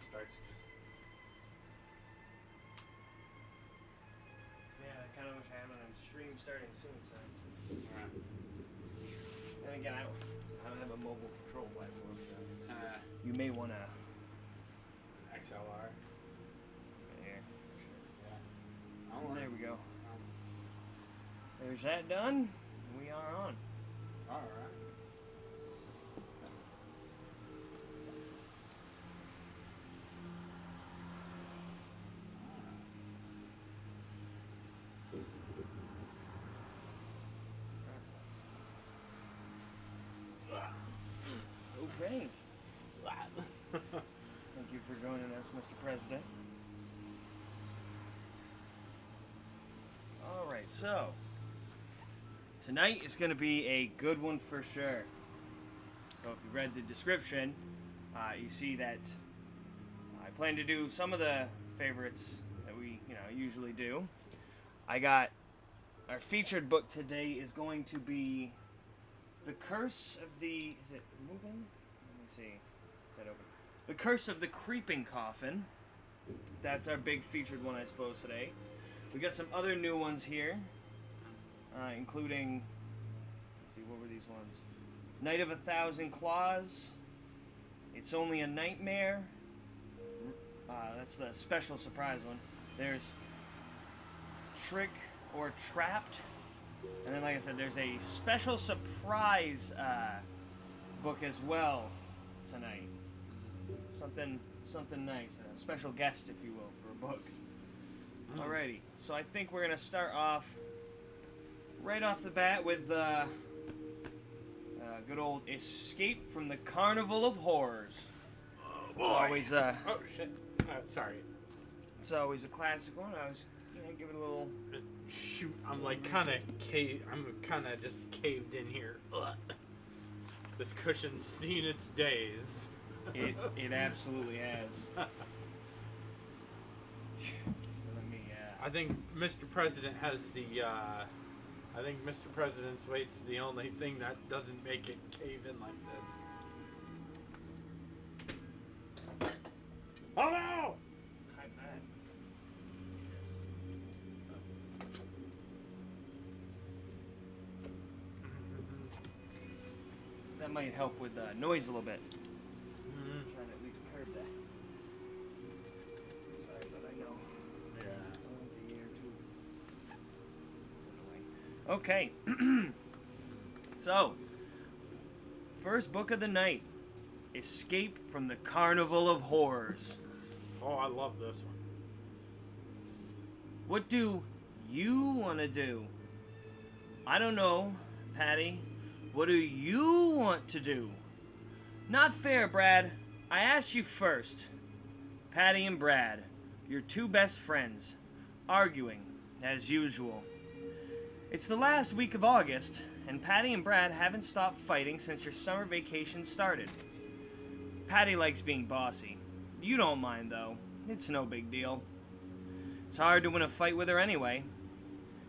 starts just... Yeah, I kind of wish I had one on stream starting soon, signs. Alright. And again, I don't have a mobile control platform, so you may want to... XLR. There. Yeah. There we go. There's that done. We are on. Alright. Okay. Thank you for joining us, Mr. President. Alright, so tonight is going to be a good one for sure. So if you read the description, you see that I plan to do some of the favorites that we usually do. I got our featured book today is going to be The Curse of the... Is it moving? Let me see. Is that open? The Curse of the Creeping Coffin. That's our big featured one, I suppose, today. We got some other new ones here, including... Let's see, what were these ones? Night of a Thousand Claws. It's Only a Nightmare. That's the special surprise one. There's Trick or Trapped. And then, like I said, there's a special surprise book as well tonight. Something nice. A special guest, if you will, for a book. Alrighty. So I think we're going to start off right off the bat with good old Escape from the Carnival of Horrors. Oh, boy. It's always oh, shit. Sorry. It's always a classic one. I was give it a little... Shoot, I'm like kind of just caved in here. Ugh. This cushion's seen its days. It absolutely has. Let me, I think Mr. President has the, I think Mr. President's weight's the only thing that doesn't make it cave in like this. Oh no! Hi, Matt. That might help with noise a little bit. Trying to at least curb that. Sorry, but I know. Yeah. I want the air too. Okay. So, first book of the night. Escape from the Carnival of Horrors. Oh, I love this one. What do you want to do? I don't know, Patty. What do you want to do? Not fair, Brad. I asked you first. Patty and Brad, your two best friends, arguing, as usual. It's the last week of August, and Patty and Brad haven't stopped fighting since your summer vacation started. Patty likes being bossy. You don't mind, though. It's no big deal. It's hard to win a fight with her anyway.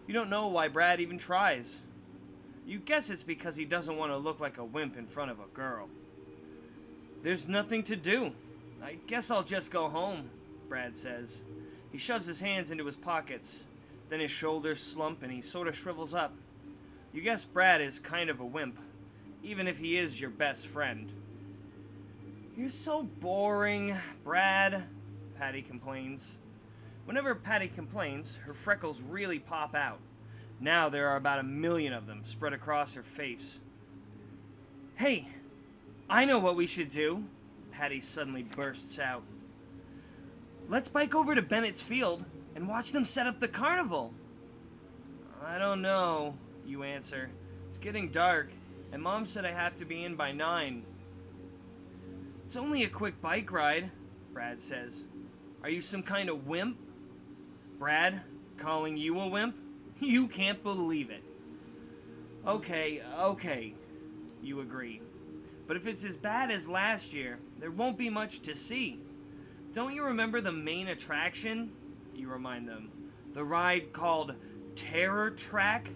You don't know why Brad even tries. You guess it's because he doesn't want to look like a wimp in front of a girl. There's nothing to do. I guess I'll just go home, Brad says. He shoves his hands into his pockets. Then his shoulders slump and he sort of shrivels up. You guess Brad is kind of a wimp, even if he is your best friend. You're so boring, Brad, Patty complains. Whenever Patty complains, her freckles really pop out. Now there are about 1 million of them spread across her face. Hey, I know what we should do, Patty suddenly bursts out. Let's bike over to Bennett's Field and watch them set up the carnival. I don't know, you answer. It's getting dark, and Mom said I have to be in by 9. It's only a quick bike ride, Brad says. Are you some kind of wimp? Brad, calling you a wimp? You can't believe it. Okay, you agree. But if it's as bad as last year, there won't be much to see. Don't you remember the main attraction? You remind them. The ride called Terror Track?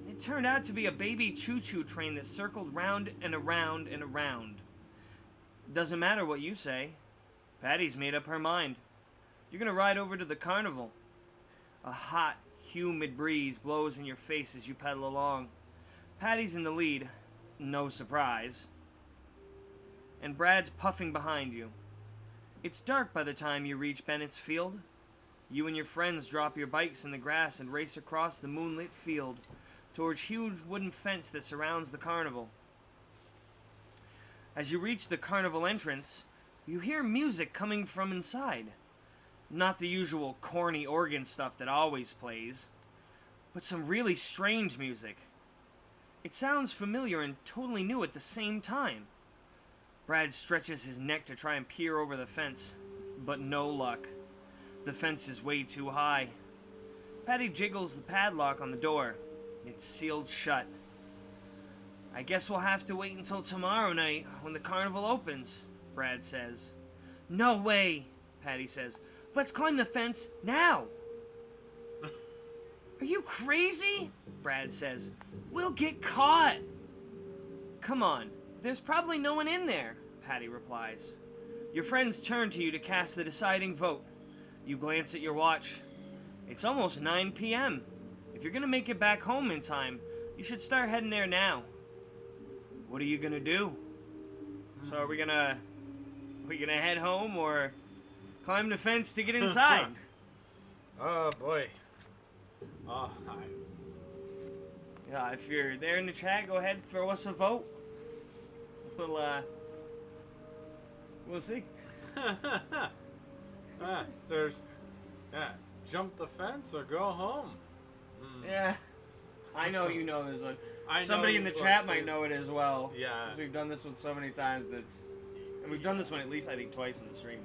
It turned out to be a baby choo-choo train that circled round and around and around. Doesn't matter what you say. Patty's made up her mind. You're gonna ride over to the carnival. A hot, humid breeze blows in your face as you pedal along. Patty's in the lead, no surprise. And Brad's puffing behind you. It's dark by the time you reach Bennett's Field. You and your friends drop your bikes in the grass and race across the moonlit field towards huge wooden fence that surrounds the carnival. As you reach the carnival entrance, you hear music coming from inside. Not the usual corny organ stuff that always plays, but some really strange music. It sounds familiar and totally new at the same time. Brad stretches his neck to try and peer over the fence, but no luck. The fence is way too high. Patty jiggles the padlock on the door. It's sealed shut. I guess we'll have to wait until tomorrow night when the carnival opens, Brad says. No way, Patty says. Let's climb the fence now. Are you crazy? Brad says. We'll get caught. Come on, there's probably no one in there, Patty replies. Your friends turn to you to cast the deciding vote. You glance at your watch. It's almost 9 p.m. If you're gonna make it back home in time, you should start heading there now. What are you gonna do? So are we gonna head home or climb the fence to get inside? Oh boy. Oh, hi. Yeah, if you're there in the chat, go ahead, throw us a vote. We'll see. There's, jump the fence or go home. Yeah, I know you know this one. I Somebody know in the this chat one, might too. know it as well. Yeah. 'Cause we've done this one so many times and we've done this one at least I think twice in the stream.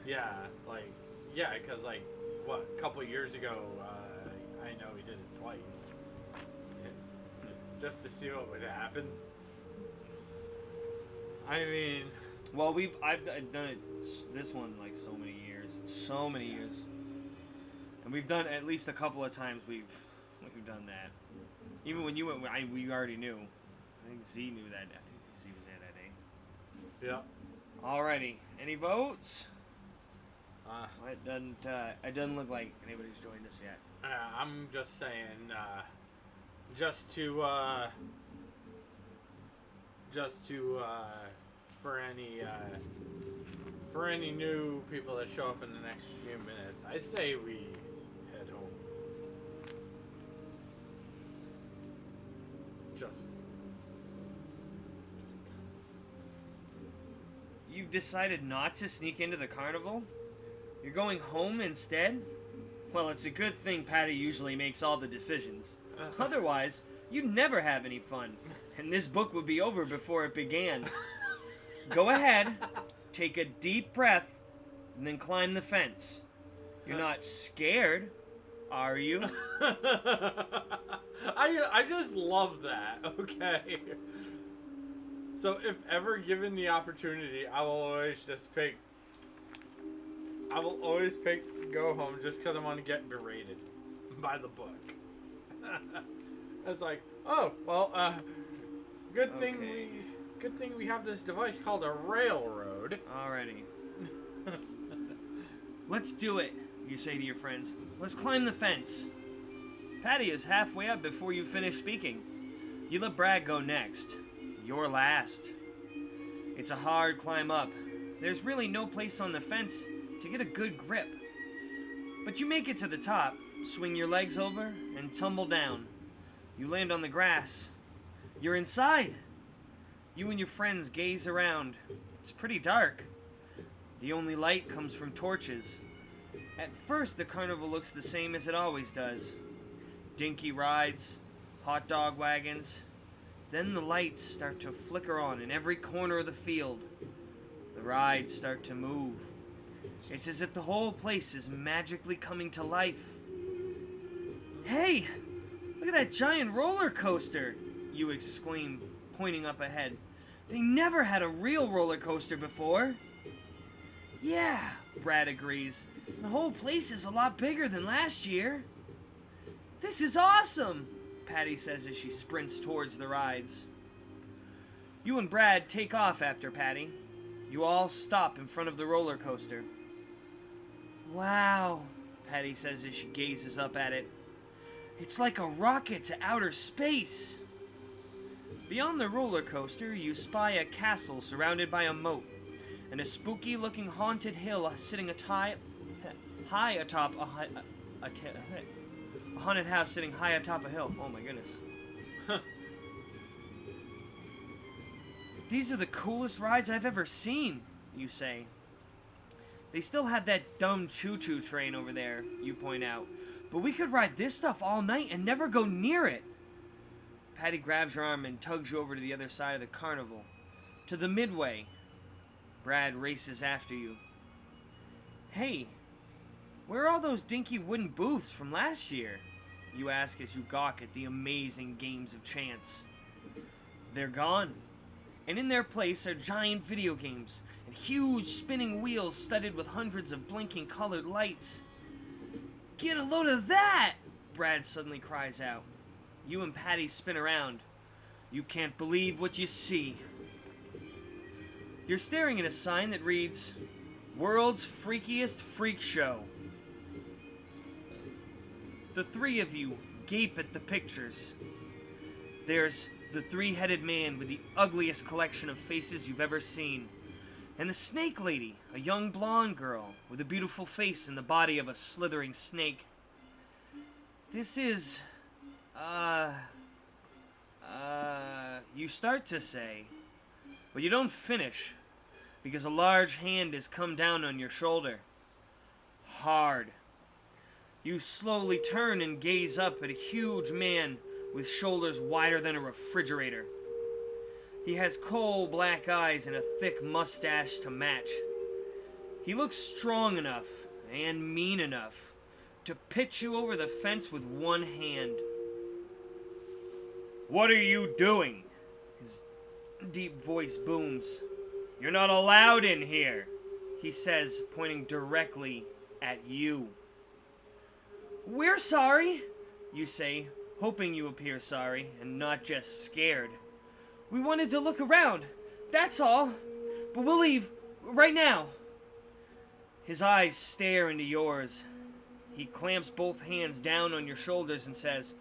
Because what, a couple years ago, I know we did it twice. Just to see what would happen. I mean... Well, I've done it, this one, like, so many years. And we've done at least a couple of times we've done that. Even when you went, we already knew. I think Z knew that. I think Z was there that day. Yeah. Alrighty. Any votes? It doesn't look like anybody's joined us yet. I'm just saying, for any new people that show up in the next few minutes, I say we head home. You've decided not to sneak into the carnival? You're going home instead? Well, it's a good thing Patty usually makes all the decisions. Otherwise, you'd never have any fun, and this book would be over before it began. Go ahead, take a deep breath, and then climb the fence. You're not scared, are you? I just love that, okay? So if ever given the opportunity, I will always pick go home just because I want to get berated by the book. It's like, oh, well, good thing we have this device called a railroad. Alrighty. Let's do it, you say to your friends. Let's climb the fence. Patty is halfway up before you finish speaking. You let Brad go next. You're last. It's a hard climb up. There's really no place on the fence to get a good grip. But you make it to the top, swing your legs over, and tumble down. You land on the grass. You're inside. You and your friends gaze around. It's pretty dark. The only light comes from torches. At first, the carnival looks the same as it always does. Dinky rides, hot dog wagons. Then the lights start to flicker on in every corner of the field. The rides start to move. It's as if the whole place is magically coming to life. Hey! Look at that giant roller coaster! You exclaim, pointing up ahead. They never had a real roller coaster before. Yeah, Brad agrees. The whole place is a lot bigger than last year. This is awesome, Patty says as she sprints towards the rides. You and Brad take off after Patty. You all stop in front of the roller coaster. Wow, Patty says as she gazes up at it. It's like a rocket to outer space. Beyond the roller coaster, you spy a castle surrounded by a moat and a spooky-looking haunted hill sitting high atop a haunted house sitting high atop a hill. Oh my goodness. These are the coolest rides I've ever seen, you say. They still have that dumb choo-choo train over there, you point out. But we could ride this stuff all night and never go near it. Patty grabs your arm and tugs you over to the other side of the carnival. To the midway. Brad races after you. Hey, where are all those dinky wooden booths from last year? You ask as you gawk at the amazing games of chance. They're gone. And in their place are giant video games and huge spinning wheels studded with hundreds of blinking colored lights. Get a load of that! Brad suddenly cries out. You and Patty spin around. You can't believe what you see. You're staring at a sign that reads, World's Freakiest Freak Show. The three of you gape at the pictures. There's the three-headed man with the ugliest collection of faces you've ever seen. And the snake lady, a young blonde girl with a beautiful face and the body of a slithering snake. This is, you start to say, but you don't finish, because a large hand has come down on your shoulder. Hard. You slowly turn and gaze up at a huge man with shoulders wider than a refrigerator. He has coal black eyes and a thick mustache to match. He looks strong enough and mean enough to pitch you over the fence with one hand. What are you doing? His deep voice booms. You're not allowed in here, he says, pointing directly at you. We're sorry, you say, hoping you appear sorry and not just scared. We wanted to look around, that's all. But we'll leave right now. His eyes stare into yours. He clamps both hands down on your shoulders and says,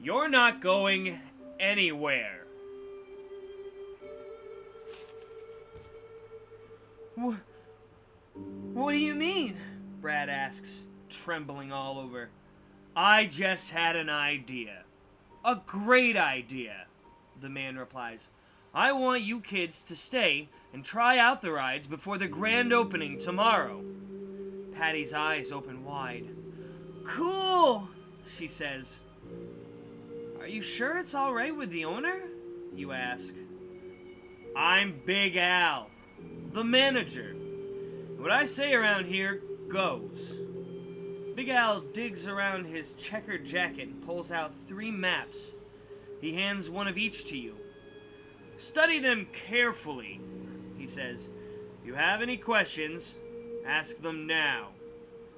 You're not going anywhere. What do you mean? Brad asks, trembling all over. I just had an idea. A great idea, the man replies. I want you kids to stay and try out the rides before the grand opening tomorrow. Patty's eyes open wide. Cool, she says. Are you sure it's all right with the owner? You ask. I'm Big Al, the manager. What I say around here goes. Big Al digs around his checkered jacket and pulls out 3 maps. He hands one of each to you. Study them carefully, he says. If you have any questions, ask them now.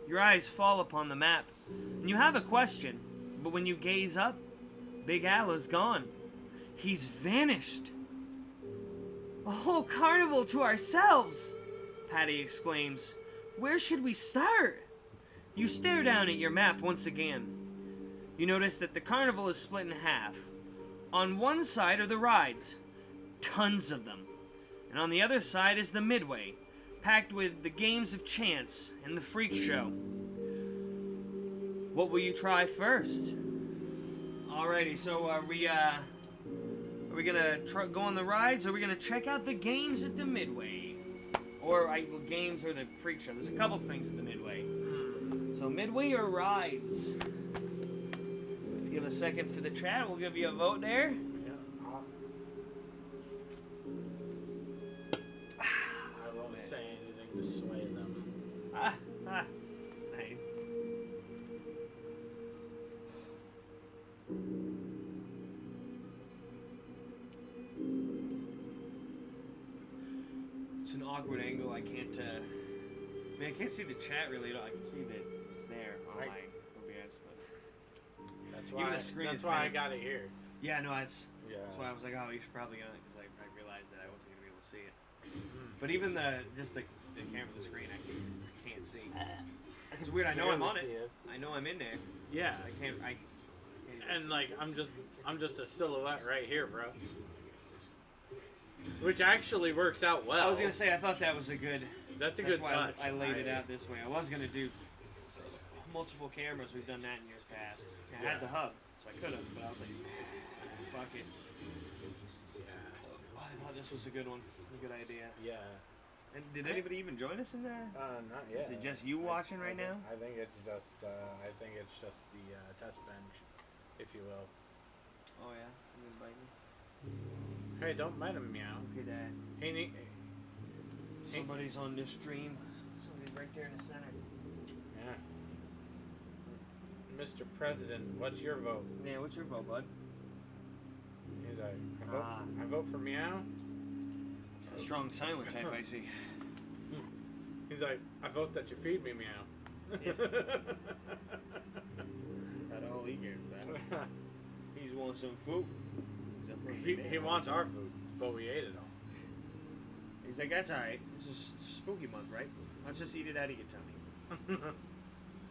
Your eyes fall upon the map, and you have a question, but when you gaze up, Big Al is gone. He's vanished. A whole carnival to ourselves, Patty exclaims. Where should we start? You stare down at your map once again. You notice that the carnival is split in half. On one side are the rides, tons of them. And on the other side is the midway, packed with the games of chance and the freak show. What will you try first? Alrighty, so are we gonna go on the rides, or are we gonna check out the games at the midway? Or games or the freak show? There's a couple things at the midway. So midway or rides? Let's give a second for the chat. We'll give you a vote there. Yeah. I won't say anything to sway them. Nice. It's an awkward angle. I can't. I mean, I can't see the chat really at all. I can see that it's there on my OBS, but That's why I got it here. Yeah, no, that's Yeah. why I was like, oh, you should probably go, because I realized that I wasn't gonna be able to see it. But even the camera, the screen, I can't see. It's weird. I know I'm on it. I know I'm in there. Yeah. I can't. And like I'm just a silhouette right here, bro. Which actually works out well. I was gonna say I thought that was a good. That's a good touch. I laid it out this way. I was gonna do multiple cameras. We've done that in years past. I had the hub, so I could have, but I was like, fuck it. Yeah. I thought this was a good one. A good idea. Yeah. And did anybody even join us in there? Not yet. Is it just you watching right now? I think it's just the test bench, if you will. Oh yeah, you gonna bite me? Hey, don't bite him, meow. Okay, Dad. Hey, somebody's on this stream. Somebody's right there in the center. Yeah. Mr. President, what's your vote? Yeah, what's your vote, bud? He's like, I vote for meow. It's the strong silent type, I see. He's like, I vote that you feed me, meow. Yeah. That's all he cares about. He's want some food. He wants our food, but we ate it all. He's like, that's alright. This is spooky month, right? Let's just eat it out of your tummy.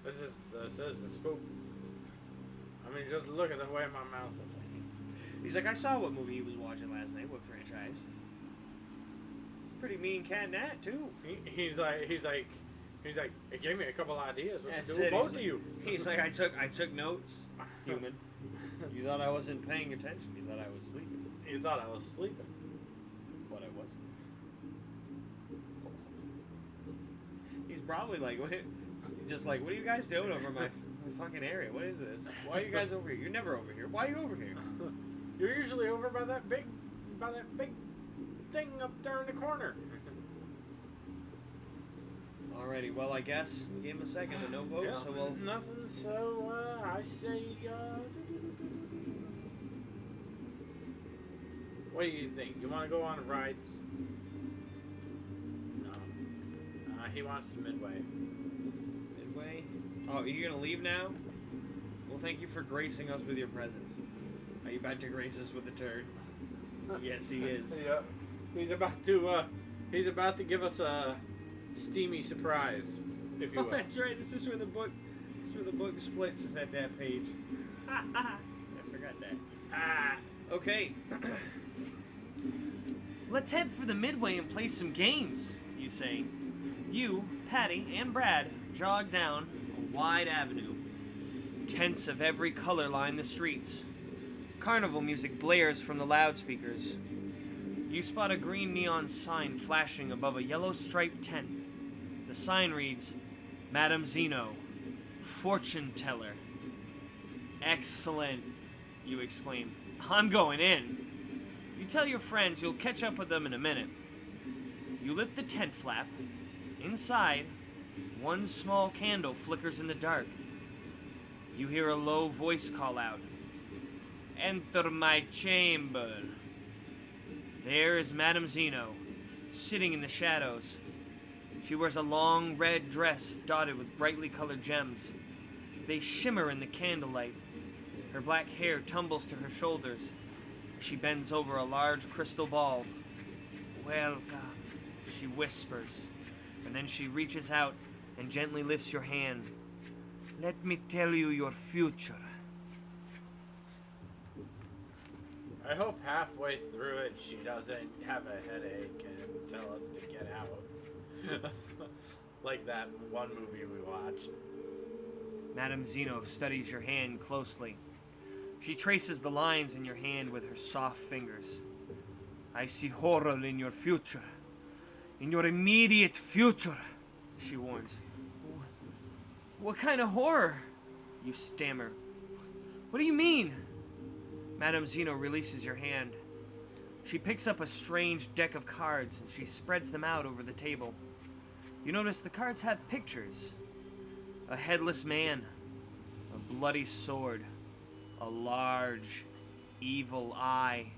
This is the spook. I mean, just look at the way my mouth is like. He's like, I saw what movie he was watching last night. What franchise? Pretty mean cat and that too. He's like, it gave me a couple ideas. What to do it. Both of you. He's like, I took notes. Human. You thought I wasn't paying attention. You thought I was sleeping. You thought I was sleeping. But I wasn't. He's probably like, what? Just like, what are you guys doing over my fucking area? What is this? Why are you guys over here? You're never over here. Why are you over here? You're usually over by that big thing up there in the corner. Alrighty, well, I guess we gave him a second and no vote, Yeah, so we'll... Nothing, so I say, what do you think? You want to go on rides? No. He wants the Midway. Midway? Oh, are you going to leave now? Well, thank you for gracing us with your presence. Are you about to grace us with a turd? Yes, he is. Yeah. He's about to give us a steamy surprise, if you will. Oh, that's right. This is where the book splits. Is at that page. I forgot that. Okay. Let's head for the Midway and play some games, you say. You, Patty, and Brad jog down a wide avenue. Tents of every color line the streets. Carnival music blares from the loudspeakers. You spot a green neon sign flashing above a yellow striped tent. The sign reads, Madame Zeno, fortune teller. Excellent, you exclaim. I'm going in. You tell your friends you'll catch up with them in a minute. You lift the tent flap. Inside, one small candle flickers in the dark. You hear a low voice call out, Enter my chamber. There is Madame Zeno, sitting in the shadows. She wears a long red dress dotted with brightly colored gems. They shimmer in the candlelight. Her black hair tumbles to her shoulders. She bends over a large crystal ball. Welcome, she whispers, and then she reaches out and gently lifts your hand. Let me tell you your future. I hope halfway through it she doesn't have a headache and tell us to get out. Like that one movie we watched. Madame Zeno studies your hand closely. She traces the lines in your hand with her soft fingers. I see horror in your future. In your immediate future, she warns. What kind of horror? You stammer. What do you mean? Madame Zeno releases your hand. She picks up a strange deck of cards and she spreads them out over the table. You notice the cards have pictures. A headless man, a bloody sword, a large, evil eye.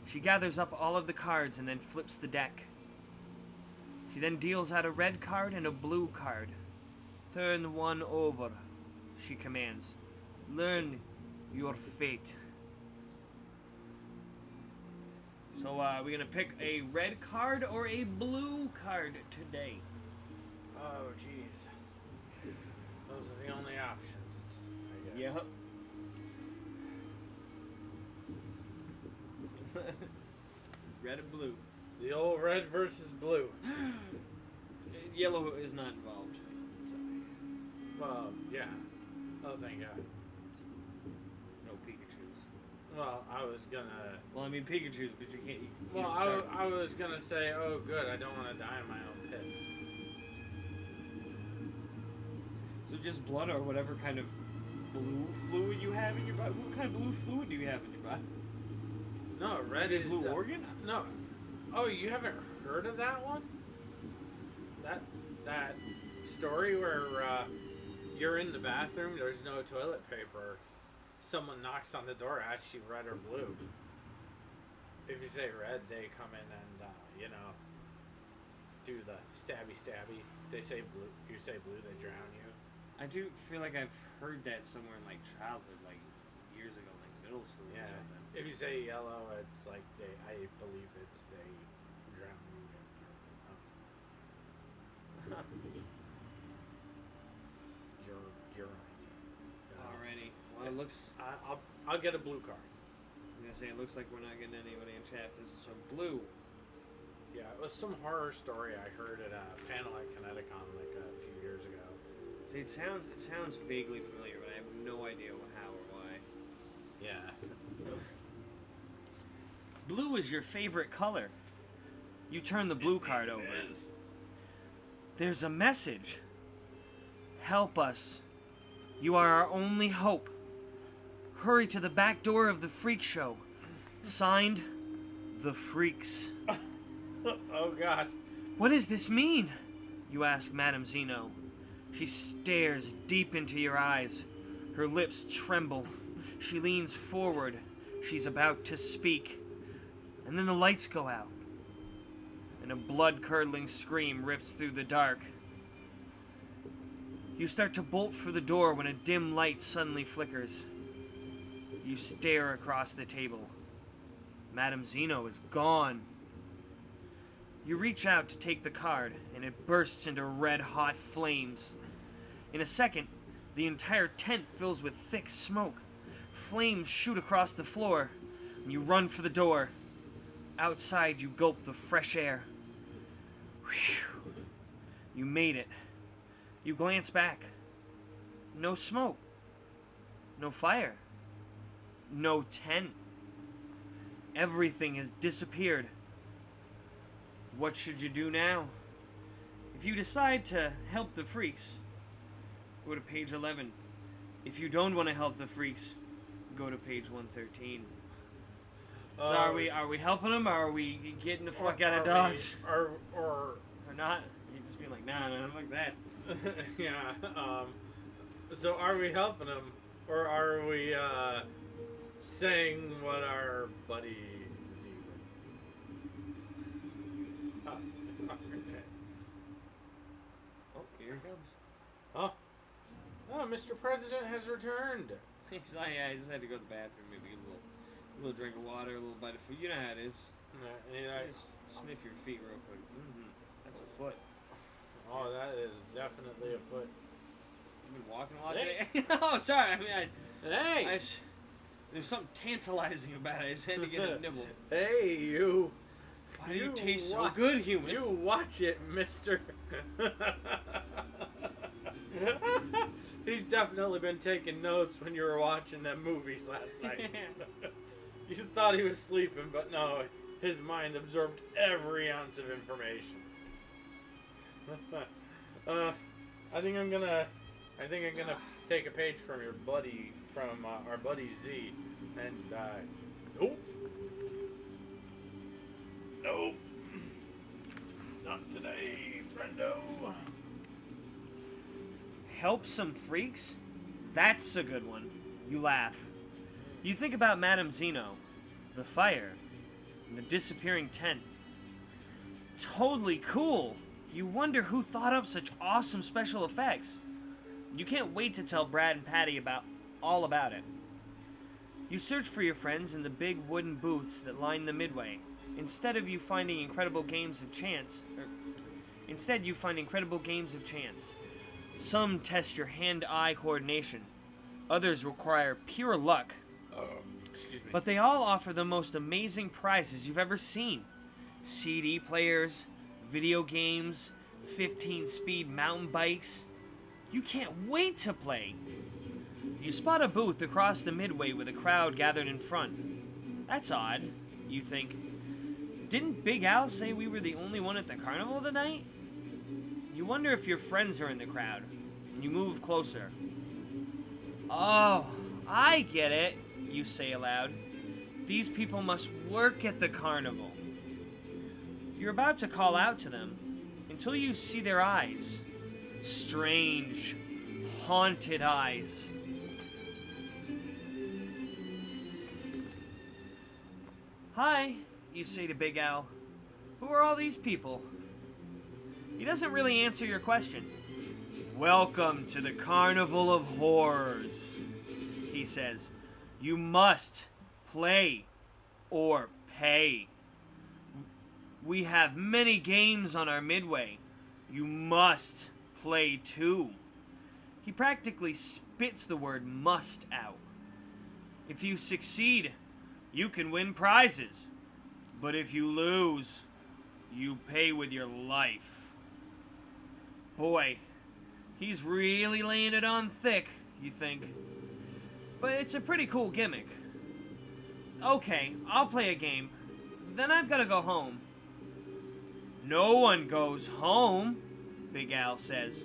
She gathers up all of the cards and then flips the deck. She then deals out a red card and a blue card. Turn one over, she commands. Learn your fate. So, we're gonna pick a red card or a blue card today. Oh, jeez. Those are the only options, I guess. Yep. Red and blue. The old red versus blue. Yellow is not involved. Well, yeah. Oh, thank God. No Pikachus. Well, I was gonna... Well, I mean Pikachus, but you can't... Well, I was gonna say, oh, good, I don't want to die in my own pits. So just blood or whatever kind of blue fluid you have in your body? What kind of blue fluid do you have in your body? No, red is... Blue organ? No. Oh, you haven't heard of that one? That story where you're in the bathroom, there's no toilet paper. Someone knocks on the door, asks you red or blue. If you say red, they come in and, do the stabby. They say blue. You say blue, they drown you. I do feel like I've heard that somewhere in, like, childhood, like, years ago, like middle school or something. If you say yellow, it's like I believe they drown you. You're right. Alrighty. Well, it looks... I'll get a blue card. I was gonna say, it looks like we're not getting anybody in chat. This is some blue. Yeah, it was some horror story I heard at a panel at Kineticon like a few years ago. See, it sounds vaguely familiar, but I have no idea how or why. Yeah. Blue is your favorite color. You turn the blue card over. There's a message. Help us. You are our only hope. Hurry to the back door of the freak show. Signed, The Freaks. Oh, God. What does this mean? You ask Madame Zeno. She stares deep into your eyes. Her lips tremble. She leans forward. She's about to speak. And then the lights go out. And a blood-curdling scream rips through the dark. You start to bolt for the door when a dim light suddenly flickers. You stare across the table. Madame Zeno is gone. You reach out to take the card, and it bursts into red-hot flames. In a second, the entire tent fills with thick smoke. Flames shoot across the floor, and you run for the door. Outside, you gulp the fresh air. Whew. You made it. You glance back. No smoke. No fire. No tent. Everything has disappeared. What should you do now? If you decide to help the freaks, go to page 11. If you don't want to help the freaks, go to page 113. So are we helping them, or are we getting the fuck out of Dodge? Or not? You just being like, nah, not like that. Yeah. So are we helping them, or are we saying what our buddy Z would? Oh, here he comes. Oh, Mr. President has returned. He's like, yeah, I just had to go to the bathroom, maybe get a little drink of water, a little bite of food. You know how it is. Yeah, just sniff your feet real quick. That's a foot. Oh, that is definitely a foot. You've been walking a lot today? Oh, sorry. I mean, hey! There's something tantalizing about it. I just had to get a nibble. Hey, you. Why do you taste so good, human? You watch it, mister. He's definitely been taking notes when you were watching them movies last night. You thought he was sleeping, but no, his mind absorbed every ounce of information. I think I'm gonna take a page from your buddy, from our buddy Z, and nope, not today, friendo. Help some freaks? That's a good one. You laugh. You think about Madame Zeno, the fire, and the disappearing tent. Totally cool. You wonder who thought up such awesome special effects. You can't wait to tell Brad and Patty all about it. You search for your friends in the big wooden booths that line the midway. Instead you find incredible games of chance. Some test your hand-eye coordination. Others require pure luck. Excuse me. But they all offer the most amazing prizes you've ever seen. CD players, video games, 15-speed mountain bikes. You can't wait to play. You spot a booth across the midway with a crowd gathered in front. That's odd, you think. Didn't Big Al say we were the only one at the carnival tonight? You wonder if your friends are in the crowd. You move closer. Oh, I get it, you say aloud. These people must work at the carnival. You're about to call out to them until you see their eyes. Strange, haunted eyes. Hi, you say to Big Al. Who are all these people? He doesn't really answer your question. Welcome to the Carnival of Horrors, he says. You must play or pay. We have many games on our midway. You must play too. He practically spits the word must out. If you succeed, you can win prizes. But if you lose, you pay with your life. Boy, he's really laying it on thick, you think. But it's a pretty cool gimmick. Okay, I'll play a game. Then I've got to go home. No one goes home, Big Al says,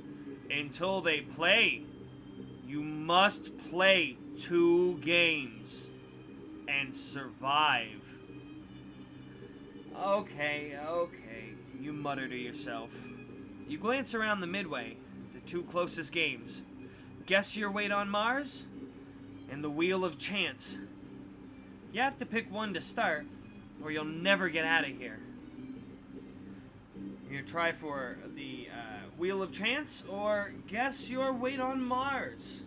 until they play. You must play 2 games and survive. Okay, you mutter to yourself. You glance around the midway, the 2 closest games. Guess Your Weight on Mars and the Wheel of Chance. You have to pick one to start, or you'll never get out of here. You're gonna try for the Wheel of Chance or Guess Your Weight on Mars.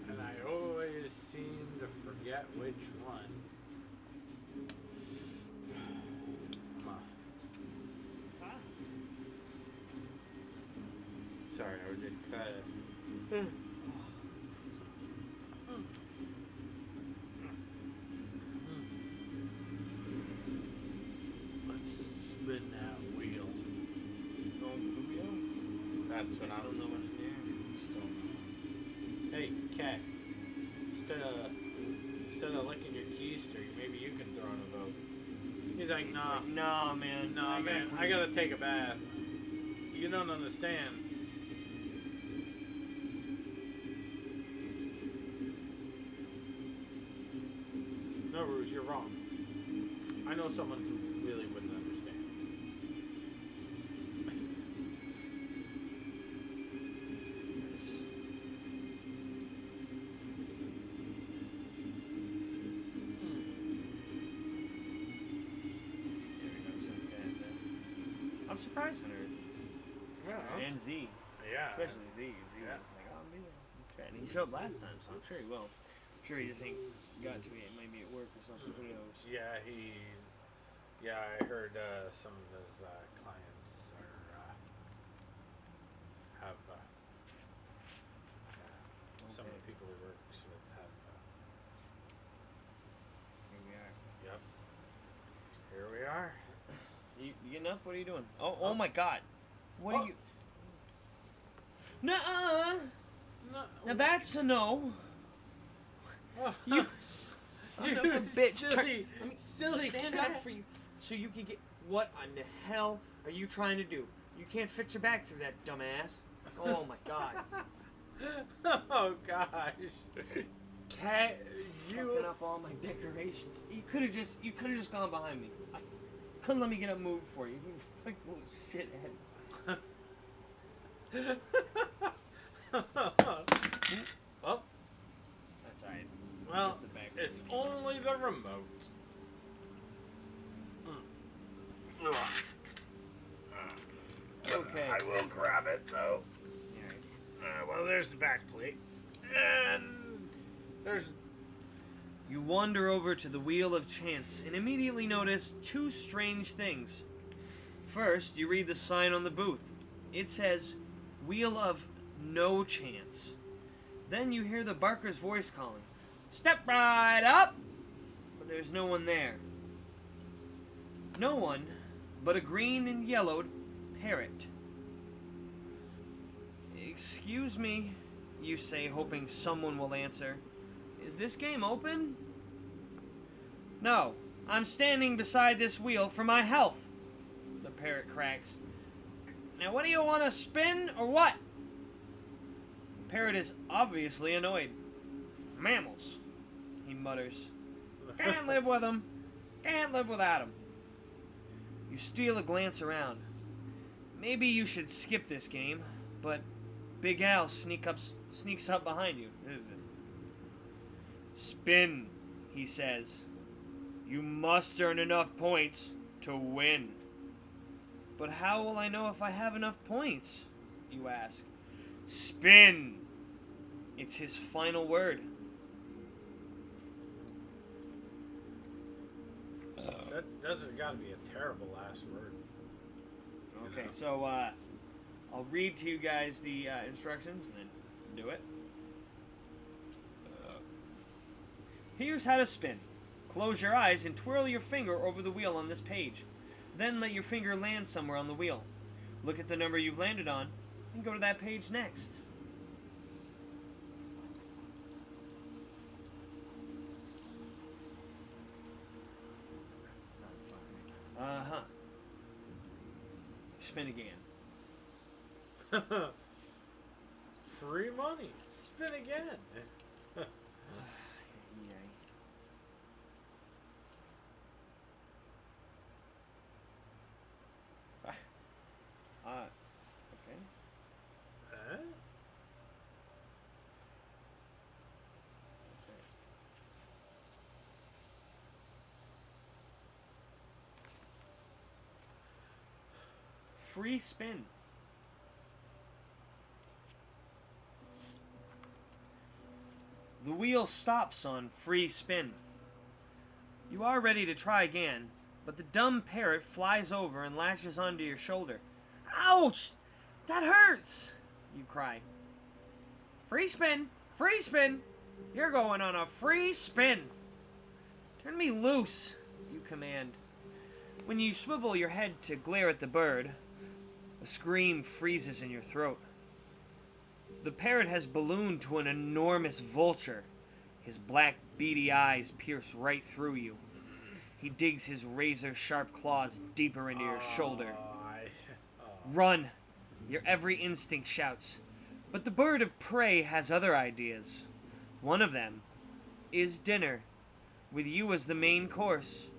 And I always seem to forget which one. Sorry, I was just trying to... Let's spin that wheel. That's what I was doing. Hey, cat. Instead of licking your keister, maybe you can throw in a vote. He's like, nah. Nah, man. Nah, man. I gotta take a bath. You don't understand. No, Rouge, you're wrong. I know someone who really wouldn't understand. I'm surprised when Yeah. and Z. Yeah. Especially Z. Z was like, oh, I'm and he showed last time, so I'm sure he will. I'm sure he just ain't got to it. Maybe at work or something. Who knows? Yeah, I heard some of his clients have some of the people he works with have. Here we are. Yep. Here we are. You getting up? What are you doing? Oh my God! What are you? Nuh-uh. No. Now that's a no. You son of a bitch! Silly stand up for you, so you can get. What in the hell are you trying to do? You can't fit your back through that dumbass. Oh my God! Oh gosh! Cat, Fucking up all my decorations. You could have just gone behind me. I couldn't let me get a move for you. You fucking little shithead. Well, that's alright. Well, Just the back it's only the remote. Okay. I will grab it though. Well, there's the back plate. And there's... You wander over to the Wheel of Chance and immediately notice two strange things. First, you read the sign on the booth. It says, Wheel of No Chance. Then you hear the Barker's voice calling, Step right up! But there's no one there. No one but a green and yellowed parrot. Excuse me, you say, hoping someone will answer. Is this game open? No, I'm standing beside this wheel for my health, the parrot cracks. Now what do you want to spin or what? The parrot is obviously annoyed. Mammals, he mutters. Can't live with them. Can't live without them. You steal a glance around. Maybe you should skip this game, but Big Al sneaks up behind you. Spin, he says. You must earn enough points to win. But how will I know if I have enough points? You ask. Spin. It's his final word. That's got to be a terrible last word. Okay, so I'll read to you guys the instructions and then do it. Here's how to spin. Close your eyes and twirl your finger over the wheel on this page. Then let your finger land somewhere on the wheel. Look at the number you've landed on and go to that page next. Uh-huh. Spin again. Free money. Spin again. Okay. Huh? Free spin. The wheel stops on free spin. You are ready to try again, but the dumb parrot flies over and latches onto your shoulder. Ouch! That hurts! You cry. Free spin! Free spin! You're going on a free spin! Turn me loose, you command. When you swivel your head to glare at the bird, a scream freezes in your throat. The parrot has ballooned to an enormous vulture. His black, beady eyes pierce right through you. He digs his razor-sharp claws deeper into your shoulder. Run! Your every instinct shouts. But the bird of prey has other ideas. One of them is dinner, with you as the main course.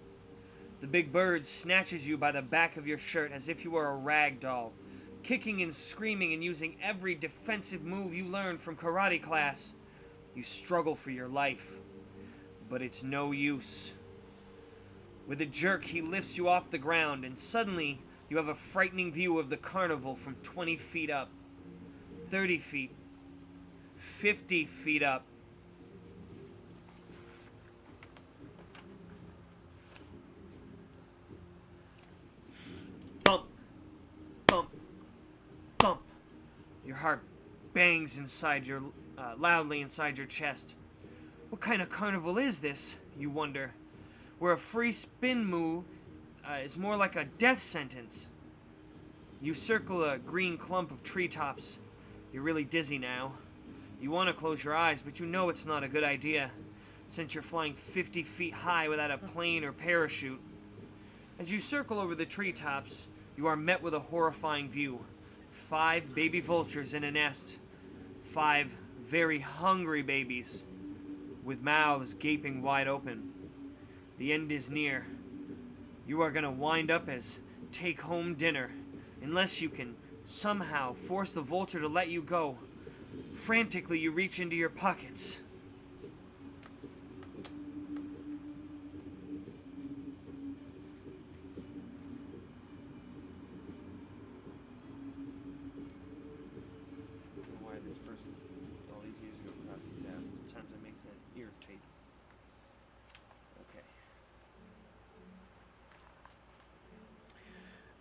The big bird snatches you by the back of your shirt as if you were a rag doll, kicking and screaming and using every defensive move you learned from karate class. You struggle for your life, but it's no use. With a jerk, he lifts you off the ground, and suddenly you have a frightening view of the carnival from 20 feet up, 30 feet, 50 feet up. Thump, thump, thump. Your heart bangs inside your, loudly inside your chest. What kind of carnival is this, you wonder, where a free spin move is more like a death sentence? You circle a green clump of treetops. You're really dizzy now. You want to close your eyes, but you know it's not a good idea, since you're flying 50 feet high without a plane or parachute. As you circle over the treetops, you are met with a horrifying view. 5 baby vultures in a nest. 5 very hungry babies, with mouths gaping wide open. The end is near. You are going to wind up as take-home dinner, unless you can somehow force the vulture to let you go. Frantically, you reach into your pockets. Why this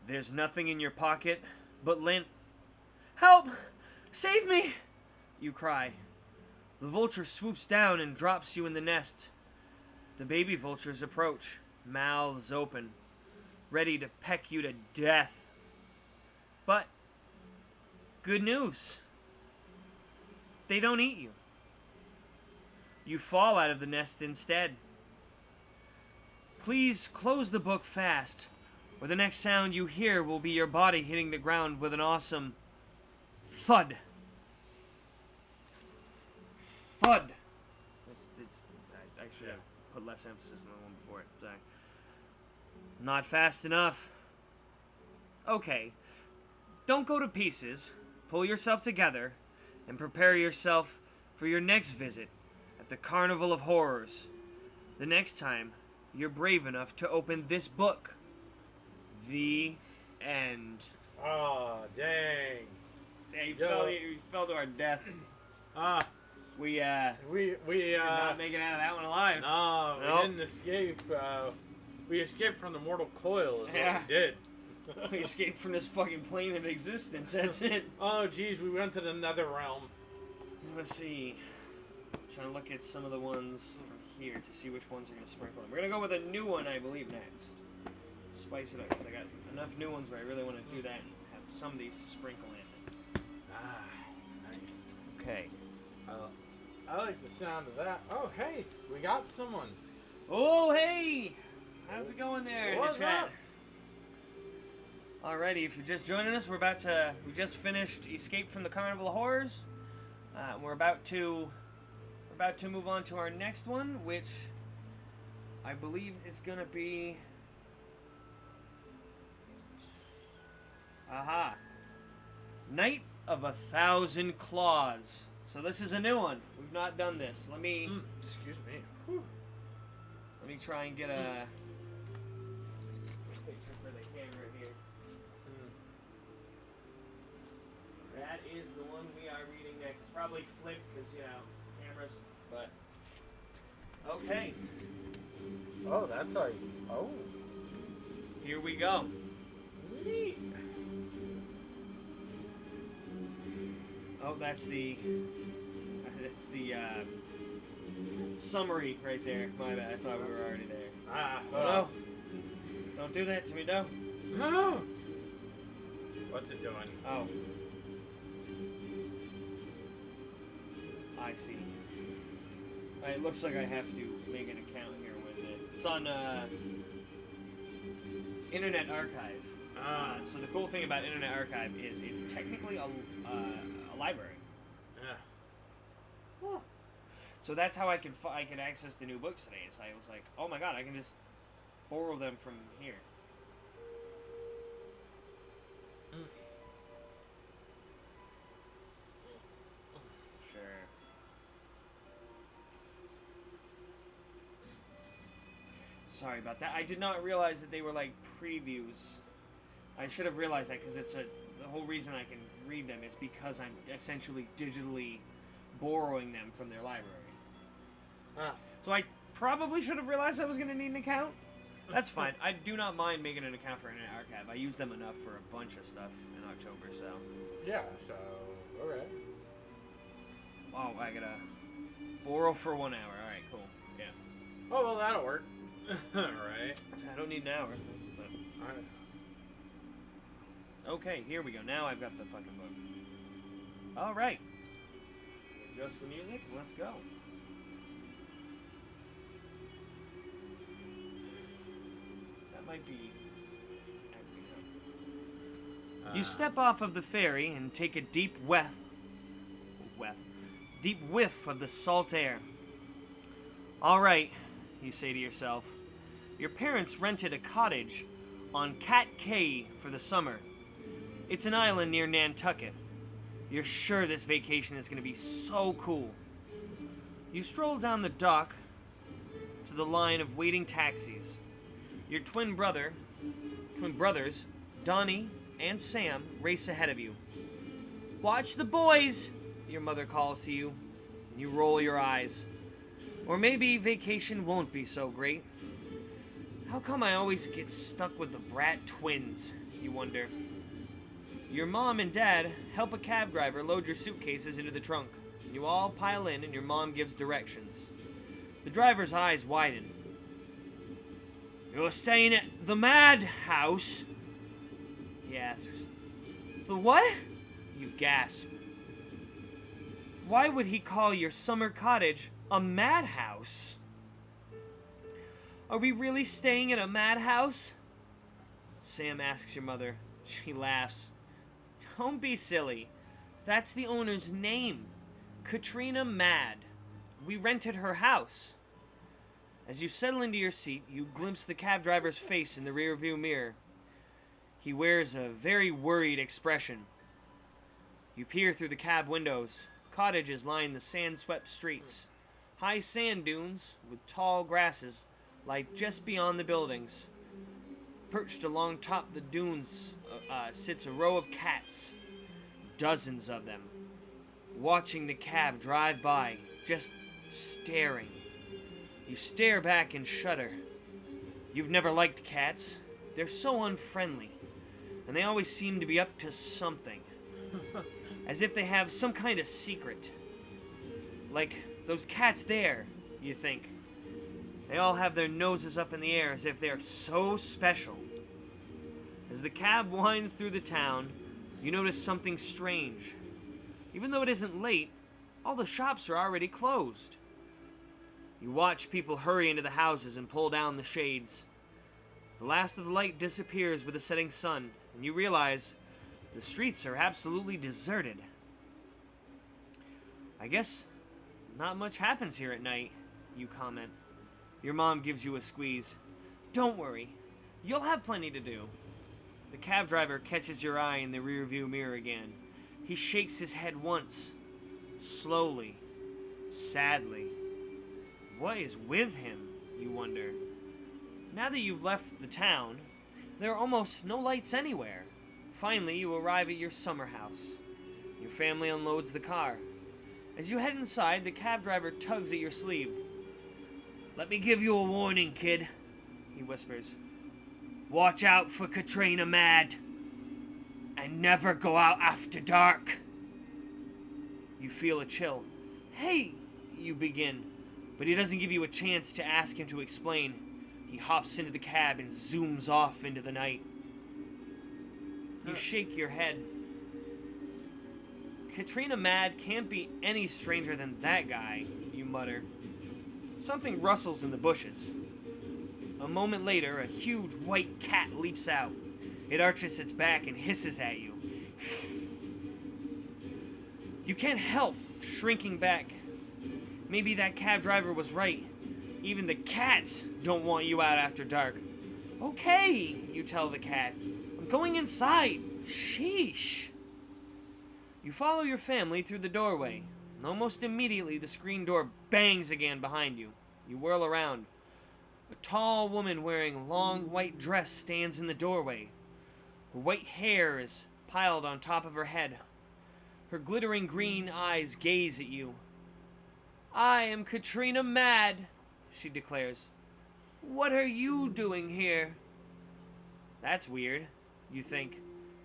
There's nothing in your pocket but lint. Help! Save me! You cry. The vulture swoops down and drops you in the nest. The baby vultures approach, mouths open, ready to peck you to death. But, good news. They don't eat you. You fall out of the nest instead. Please close the book fast, or the next sound you hear will be your body hitting the ground with an awesome thud. Thud. I should have put less emphasis on the one before it. Sorry. Not fast enough. Okay. Don't go to pieces. Pull yourself together and prepare yourself for your next visit at the Carnival of Horrors. The next time you're brave enough to open this book. The end. Oh, dang. See, you fell to our death. We not making it out of that one alive. No, Nope. we didn't escape. We escaped from the mortal coil is Yeah. what we did. We escaped from this fucking plane of existence. That's it. Oh, geez, we went to the nether realm. Let's see. Trying to look at some of the ones from here to see which ones are going to sprinkle in. We're going to go with a new one, I believe, next. Spice it up, because I got enough new ones where I really want to do that and have some of these to sprinkle in. Ah, nice. Okay. I like the sound of that. Oh, hey, we got someone. Oh, hey! How's it going there What's in the chat? up? Alrighty, if you're just joining us, we just finished Escape from the Carnival of Horrors. We're about to move on to our next one, which I believe is gonna be Night of 1,000 Claws. So this is a new one. We've not done this. Let me Excuse me. Whew. let me try and get a picture for the camera here. That is the one we are reading next. It's probably flipped because, cameras, but okay. Oh, that's how you... Oh. Here we go. Neat. Oh, that's the summary right there. My bad. I thought we were already there. Ah, Oh no! Don't do that to me, no. No. What's it doing? Oh. I see. It looks like I have to make an account here with it. It's on Internet Archive. So the cool thing about Internet Archive is it's technically a library. Yeah. Huh. So that's how I could access the new books today. So I was like, oh my god, I can just borrow them from here. Sure. Sorry about that. I did not realize that they were like previews. I should have realized that because the whole reason I can read them is because I'm essentially digitally borrowing them from their library. So I probably should have realized I was going to need an account. That's fine. I do not mind making an account for Internet Archive. I use them enough for a bunch of stuff in October, so. Yeah, so, alright. Oh, I gotta borrow for 1 hour. Alright, cool. Yeah. Oh, well, that'll work. Alright. I don't need an hour. But... Alright. Okay, here we go. Now I've got the fucking book. Alright. Adjust the music, and let's go. That might be acting up. You step off of the ferry and take a deep whiff of the salt air. Alright, you say to yourself. Your parents rented a cottage on Cat Cay for the summer. It's an island near Nantucket. You're sure this vacation is going to be so cool. You stroll down the dock to the line of waiting taxis. Your twin brothers, Donnie and Sam, race ahead of you. Watch the boys, your mother calls to you. You roll your eyes. Or maybe vacation won't be so great. How come I always get stuck with the brat twins? You you wonder. Your mom and dad help a cab driver load your suitcases into the trunk. You all pile in and your mom gives directions. The driver's eyes widen. "You're staying at the madhouse?" he asks. "The what?" You gasp. Why would he call your summer cottage a madhouse? "Are we really staying at a madhouse?" Sam asks your mother. She laughs. "Don't be silly. That's the owner's name. Katrina Mad. We rented her house." As you settle into your seat, you glimpse the cab driver's face in the rearview mirror. He wears a very worried expression. You peer through the cab windows. Cottages line the sand-swept streets. High sand dunes with tall grasses lie just beyond the buildings. Perched along top the dunes sits a row of cats. Dozens of them. Watching the cab drive by, just staring. You stare back and shudder. You've never liked cats. They're so unfriendly. And they always seem to be up to something. As if they have some kind of secret. Like those cats there, you think. They all have their noses up in the air as if they are so special. As the cab winds through the town, you notice something strange. Even though it isn't late, all the shops are already closed. You watch people hurry into the houses and pull down the shades. The last of the light disappears with the setting sun, and you realize the streets are absolutely deserted. "I guess not much happens here at night," you comment. Your mom gives you a squeeze. "Don't worry, you'll have plenty to do." The cab driver catches your eye in the rearview mirror again. He shakes his head once, slowly, sadly. What is with him, you wonder? Now that you've left the town, there are almost no lights anywhere. Finally, you arrive at your summer house. Your family unloads the car. As you head inside, the cab driver tugs at your sleeve. "Let me give you a warning, kid," he whispers. "Watch out for Katrina Mad. And never go out after dark." You feel a chill. "Hey," you begin, but he doesn't give you a chance to ask him to explain. He hops into the cab and zooms off into the night. You shake your head. Katrina Mad can't be any stranger than that guy, you mutter. Something rustles in the bushes. A moment later, a huge white cat leaps out. It arches its back and hisses at you. You can't help shrinking back. Maybe that cab driver was right. Even the cats don't want you out after dark. "Okay," you tell the cat. "I'm going inside. Sheesh." You follow your family through the doorway. Almost immediately, the screen door bangs again behind you. You whirl around. A tall woman wearing a long white dress stands in the doorway. Her white hair is piled on top of her head. Her glittering green eyes gaze at you. "I am Katrina Mad," she declares. "What are you doing here?" That's weird, you think.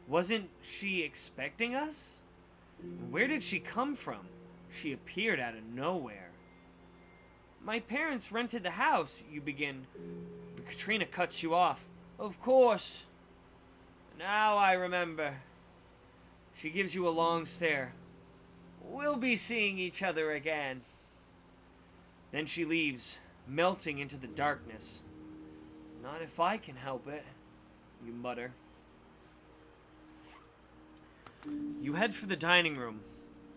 Wasn't she expecting us? Where did she come from? She appeared out of nowhere. "My parents rented the house," you begin, but Katrina cuts you off. "Of course. Now I remember." She gives you a long stare. "We'll be seeing each other again." Then she leaves, melting into the darkness. "Not if I can help it," you mutter. You head for the dining room.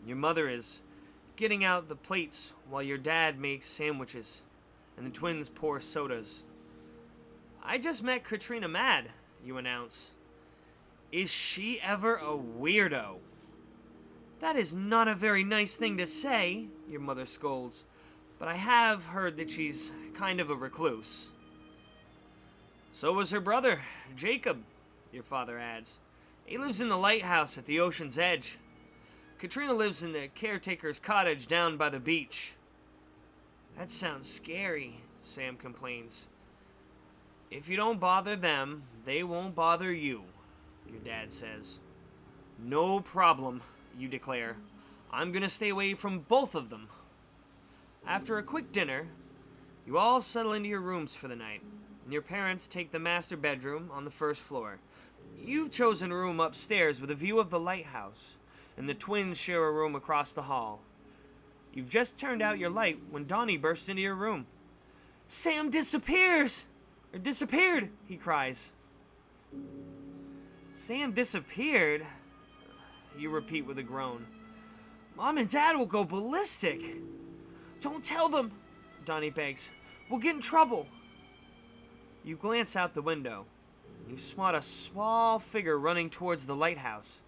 Your mother is getting out the plates while your dad makes sandwiches and the twins pour sodas. "I just met Katrina Mad," you announce. "Is she ever a weirdo?" "That is not a very nice thing to say," your mother scolds, "but I have heard that she's kind of a recluse." "So was her brother, Jacob," your father adds. "He lives in the lighthouse at the ocean's edge. Katrina lives in the caretaker's cottage down by the beach." "That sounds scary," Sam complains. "If you don't bother them, they won't bother you," your dad says. No problem, you declare. I'm gonna stay away from both of them. After a quick dinner, you all settle into your rooms for the night. Your parents take the master bedroom on the first floor. You've chosen a room upstairs with a view of the lighthouse, and the twins share a room across the hall. You've just turned out your light when Donnie bursts into your room. Sam disappears! Or disappeared, he cries. Sam disappeared? You repeat with a groan. Mom and Dad will go ballistic. Don't tell them, Donnie begs. We'll get in trouble. You glance out the window. You spot a small figure running towards the lighthouse.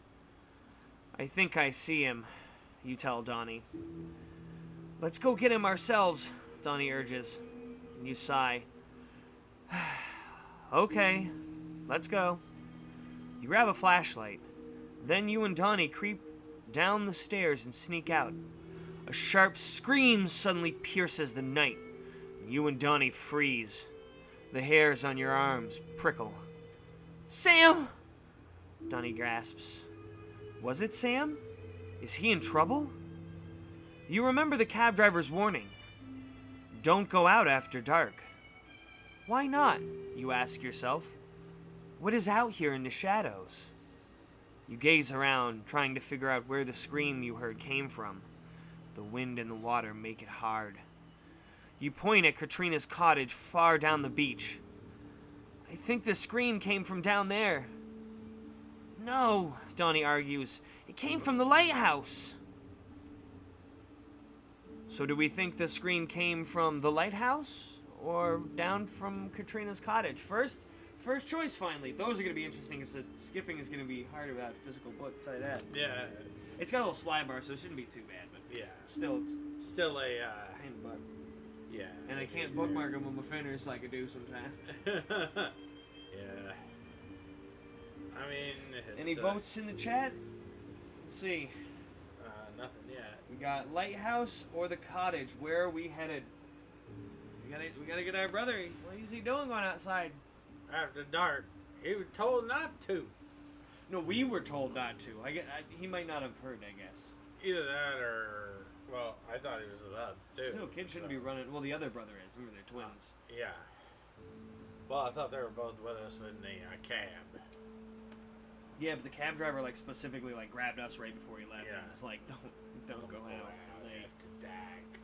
I think I see him, you tell Donnie. Let's go get him ourselves, Donnie urges. And you sigh. Okay, let's go. You grab a flashlight. Then you and Donnie creep down the stairs and sneak out. A sharp scream suddenly pierces the night. You and Donnie freeze. The hairs on your arms prickle. Sam! Donnie gasps. Was it Sam? Is he in trouble? You remember the cab driver's warning. Don't go out after dark. Why not? You ask yourself. What is out here in the shadows? You gaze around, trying to figure out where the scream you heard came from. The wind and the water make it hard. You point at Katrina's cottage far down the beach. I think the scream came from down there. No, Donnie argues. It came from the lighthouse. So do we think the scream came from the lighthouse or down from Katrina's cottage? First choice finally. Those are going to be interesting because the skipping is going to be harder without a physical book, I'll tell you that. Yeah. It's got a little slide bar, so it shouldn't be too bad, but Yeah. it's still a pain in the butt. yeah. And I can't bookmark them on my fingers like I do sometimes. Yeah. I mean, it's, Any votes in the chat? Let's see. Nothing yet. We got lighthouse or the cottage. Where are we headed? We gotta get our brother. What is he doing going outside? After dark, he was told not to. No, we were told not to. He might not have heard, I guess. Either that or, well, I thought he was with us too. Still, kid shouldn't be running. Well, the other brother is. Remember, they're twins. Yeah. Well, I thought they were both with us in the cab. Yeah, but the cab driver specifically grabbed us right before he left. Yeah. And was like, don't go out. After dark.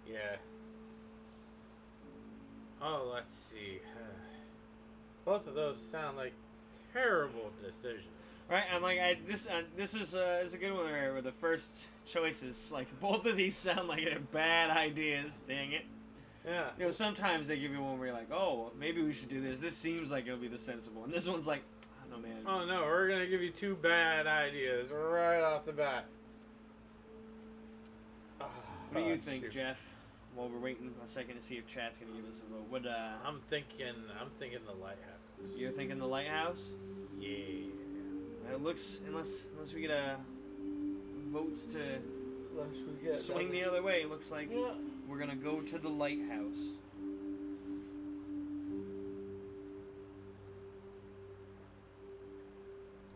Yeah. Yeah. Oh, let's see. Both of those sound like terrible decisions. Right, I'm this is a good one where the first choices, both of these sound like they're bad ideas. Dang it. Yeah. You know, sometimes they give you one where you're like, oh, maybe we should do this. This seems like it'll be the sensible. And this one's like, oh, no, man. Oh, no, we're going to give you two bad ideas right off the bat. What do you think, Jeff? While we're waiting a second to see if chat's going to give us a vote. What, I'm thinking the lighthouse. You're thinking the lighthouse? Yeah. It looks, unless we get votes to swing the other way, it looks like we're going to go to the lighthouse.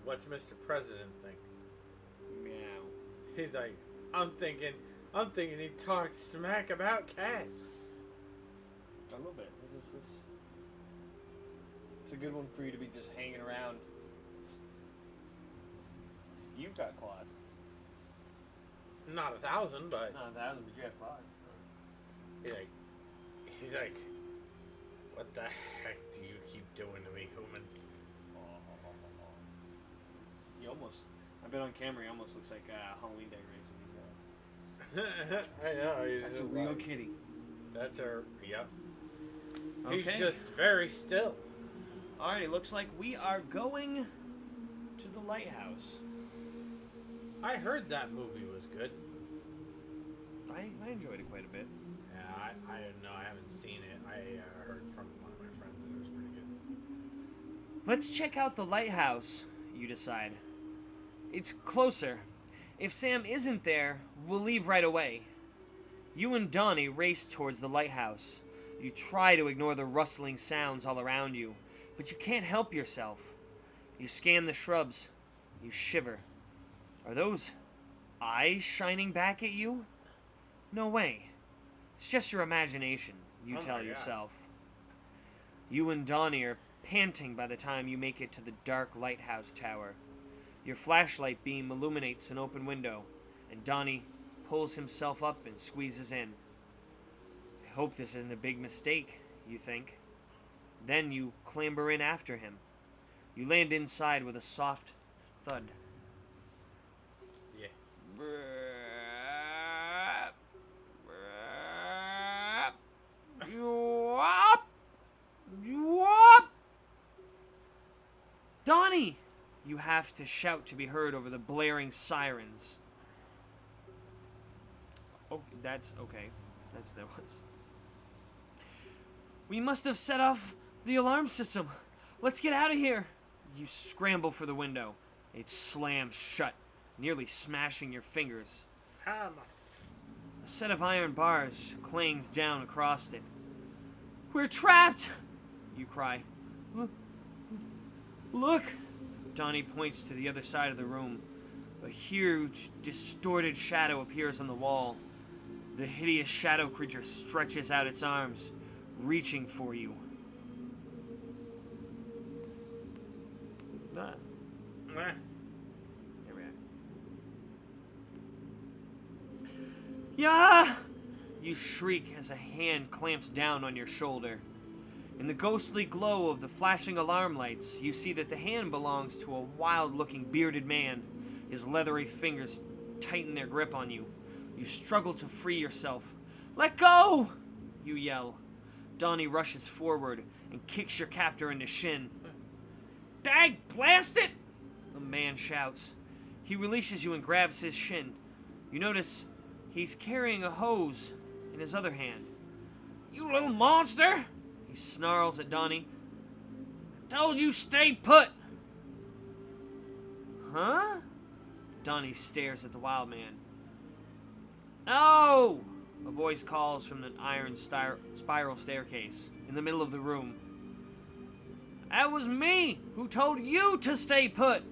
What's Mr. President think? Meow. He's like, I'm thinking he talks smack about cats. A little bit. It's a good one for you to be just hanging around. You've got claws. Not 1,000, but Not 1,000, but you have claws. he's like, what the heck do you keep doing to me, human? I've been on camera, he almost looks like Halloween decorations. I know. That's a real kitty. That's her. Yep. Okay. He's just very still. Alright, it looks like we are going to the lighthouse. I heard that movie was good. I enjoyed it quite a bit. Yeah, I don't know. I haven't seen it. I heard from one of my friends that it was pretty good. Let's check out the lighthouse, you decide. It's closer. If Sam isn't there, we'll leave right away. You and Donnie race towards the lighthouse. You try to ignore the rustling sounds all around you, but you can't help yourself. You scan the shrubs. You shiver. Are those eyes shining back at you? No way. It's just your imagination, you tell yourself. You and Donnie are panting by the time you make it to the dark lighthouse tower. Your flashlight beam illuminates an open window, and Donnie pulls himself up and squeezes in. I hope this isn't a big mistake, you think. Then you clamber in after him. You land inside with a soft thud. Yeah. Donnie! You have to shout to be heard over the blaring sirens. Oh, that's okay. That was. We must have set off the alarm system. Let's get out of here. You scramble for the window. It slams shut, nearly smashing your fingers. A set of iron bars clangs down across it. We're trapped! You cry. Look! Donnie points to the other side of the room. A huge, distorted shadow appears on the wall. The hideous shadow creature stretches out its arms, reaching for you. Here we are. Yeah! You shriek as a hand clamps down on your shoulder. In the ghostly glow of the flashing alarm lights, you see that the hand belongs to a wild-looking bearded man. His leathery fingers tighten their grip on you. You struggle to free yourself. Let go! You yell. Donnie rushes forward and kicks your captor in the shin. Dag blast it! The man shouts. He releases you and grabs his shin. You notice he's carrying a hose in his other hand. You little monster! He snarls at Donnie. I told you stay put! Huh? Donnie stares at the wild man. No! A voice calls from an iron spiral staircase in the middle of the room. That was me who told you to stay put!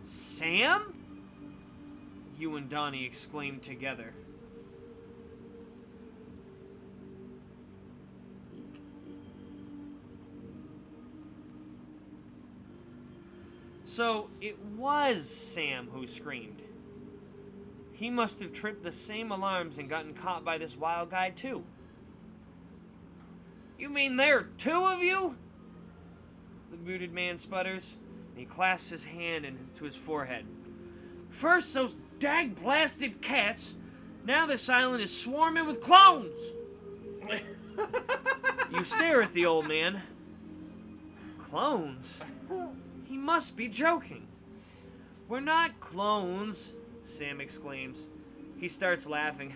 Sam? You and Donnie exclaim together. So, it was Sam who screamed. He must have tripped the same alarms and gotten caught by this wild guy too. You mean there are two of you? The bearded man sputters, and he clasps his hand into his forehead. First those dag-blasted cats, now this island is swarming with clones! You stare at the old man. Clones? He must be joking. We're not clones, Sam exclaims. He starts laughing.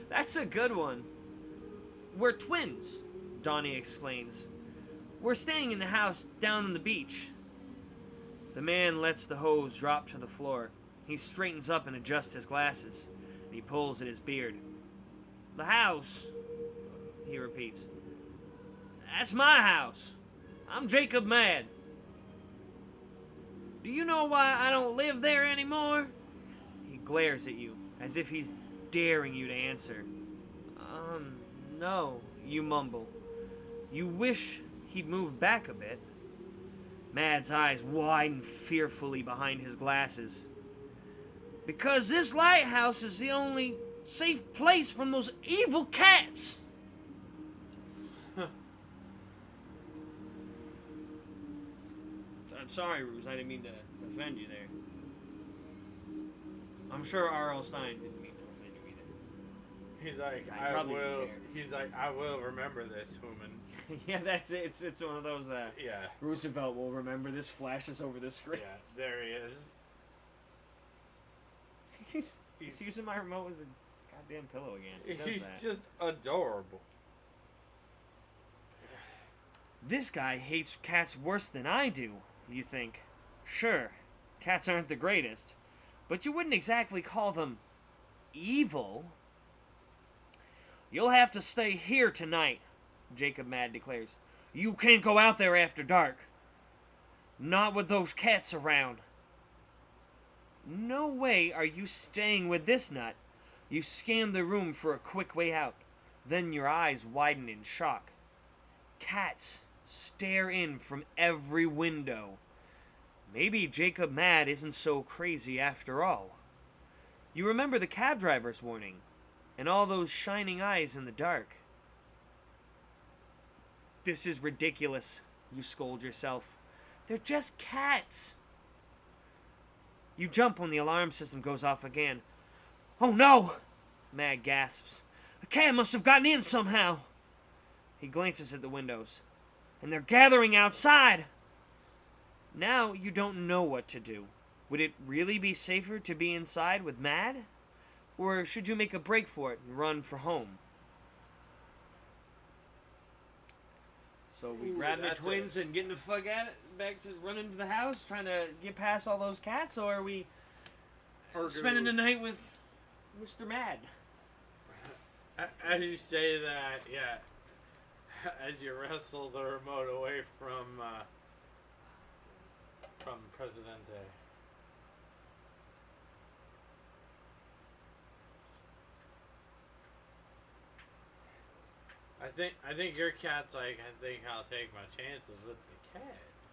That's a good one. We're twins, Donnie explains. We're staying in the house down on the beach. The man lets the hose drop to the floor. He straightens up and adjusts his glasses, and he pulls at his beard. The house, he repeats. That's my house. I'm Jacob Mad. Do you know why I don't live there anymore? He glares at you, as if he's daring you to answer. No, you mumble. You wish he'd move back a bit. Mad's eyes widen fearfully behind his glasses. Because this lighthouse is the only safe place from those evil cats! I'm sorry, Ruse. I didn't mean to offend you there. I'm sure R.L. Stein didn't mean to offend you either. He's like, I will. He's like, I will remember this, woman. Yeah, that's it. It's one of those. Yeah. Roosevelt will remember this. Flashes over the screen. Yeah, there he is. He's using my remote as a goddamn pillow again. He's just adorable. This guy hates cats worse than I do. You think? Sure, cats aren't the greatest, but you wouldn't exactly call them evil. You'll have to stay here tonight, Jacob Mad declares. You can't go out there after dark. Not with those cats around. No way are you staying with this nut. You scan the room for a quick way out. Then your eyes widen in shock. Cats stare in from every window. Maybe Jacob Mad isn't so crazy after all. You remember the cab driver's warning, and all those shining eyes in the dark. This is ridiculous, you scold yourself. They're just cats. You jump when the alarm system goes off again. Oh no! Mad gasps. A cat must have gotten in somehow. He glances at the windows, and they're gathering outside. Now you don't know what to do. Would it really be safer to be inside with Mad? Or should you make a break for it and run for home? So we grab the twins and get the fuck at it, back to run into the house, trying to get past all those cats, or are we spending the night with Mr. Mad? As you say that, yeah, as you wrestle the remote away from Presidente. I think your cat's like, I think I'll take my chances with the cats.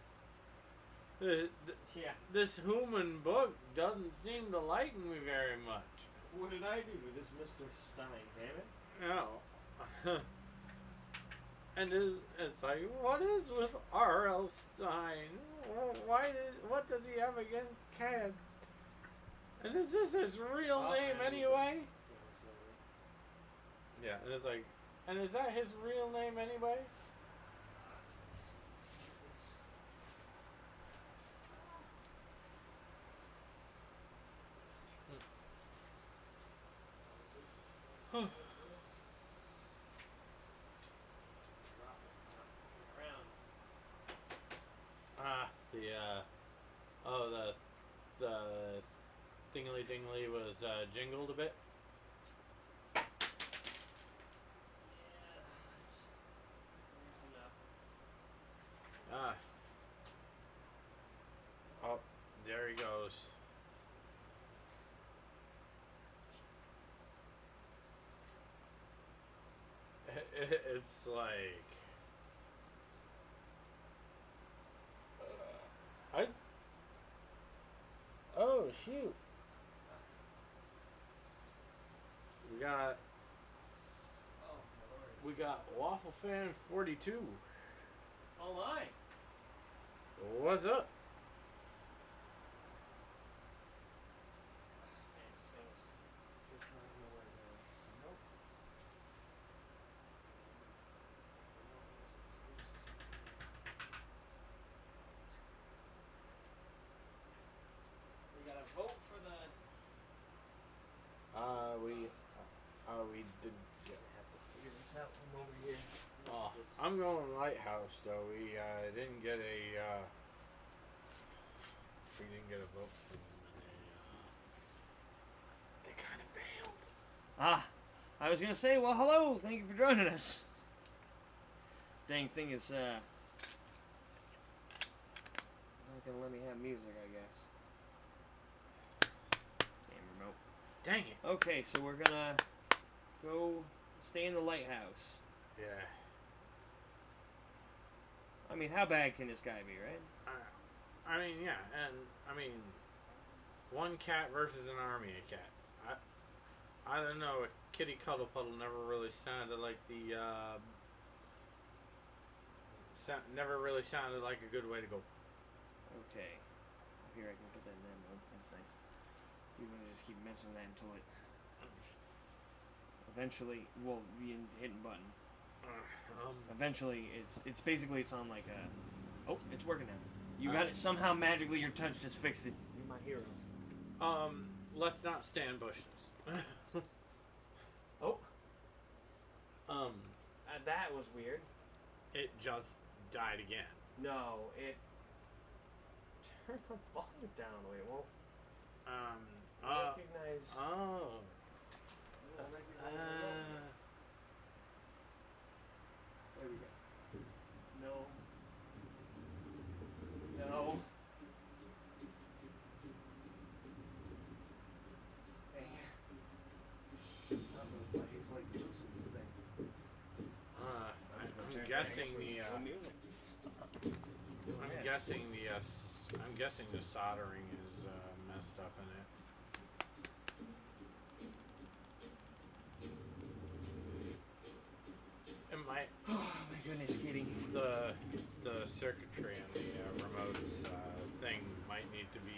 This human book doesn't seem to like me very much. What did I do to this Mr. Stein, damn it? No. And it's like, what is with R.L. Stein? What does he have against cats? And is this his real name anyway? Yeah, and it's like, and is that his real name anyway? The Dingly Dingly was jingled a bit. Oh, there he goes. It's like oh shoot. We got Waffle Fan 42. Oh my. What's up? Vote for the. We didn't get. Have to figure this out from over here. Oh, I'm going Lighthouse though. We didn't get a. We didn't get a vote from they kind of bailed. I was gonna say, well, hello, thank you for joining us. Dang thing is not gonna let me have music, I guess. Dang it. Okay, so we're gonna go stay in the lighthouse. Yeah. I mean, how bad can this guy be, right? I mean, yeah, and I mean, one cat versus an army of cats. I don't know. Kitty Cuddle Puddle never really sounded like the. Never really sounded like a good way to go. Okay. Here, I can put that in there mode. That's nice. You want to just keep messing with that until it eventually will be hitting button. Eventually, it's basically it's on like a. Oh, it's working now. You got it somehow magically. Your touch just fixed it. You're my hero. Let's not stand bushes. Oh. That was weird. It just died again. No, it. Turn the volume down. Wait, well. Recognize. Oh. There we go. No guessing I'm guessing the soldering is messed up in it. It might. Oh my goodness, Kitty. The circuitry on the remote's thing might need to be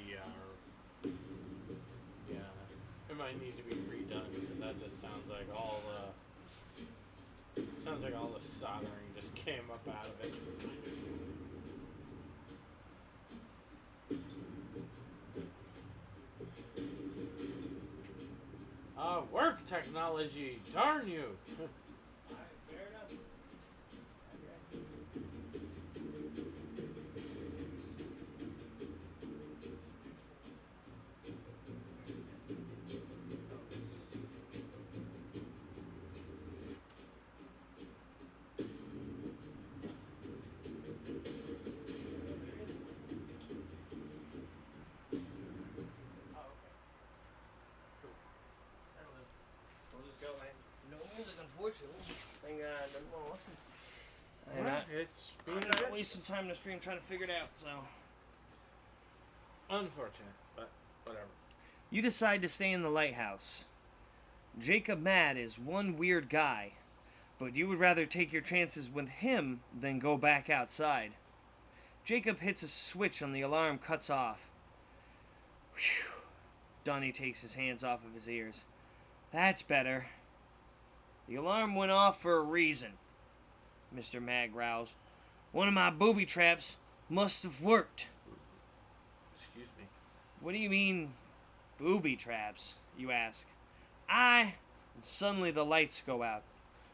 it might need to be redone, because that just sounds like all the soldering just came up out of it. Work technology, darn you! Alright, fair enough. Unfortunately, thank God, I don't want to listen. It's being I'm not wasting time in the stream trying to figure it out, so. Unfortunate, but whatever. You decide to stay in the lighthouse. Jacob Mad is one weird guy, but you would rather take your chances with him than go back outside. Jacob hits a switch and the alarm cuts off. Whew. Donnie takes his hands off of his ears. That's better. The alarm went off for a reason, Mr. Mag growls. One of my booby traps must have worked. Excuse me. What do you mean, booby traps, you ask. And suddenly the lights go out,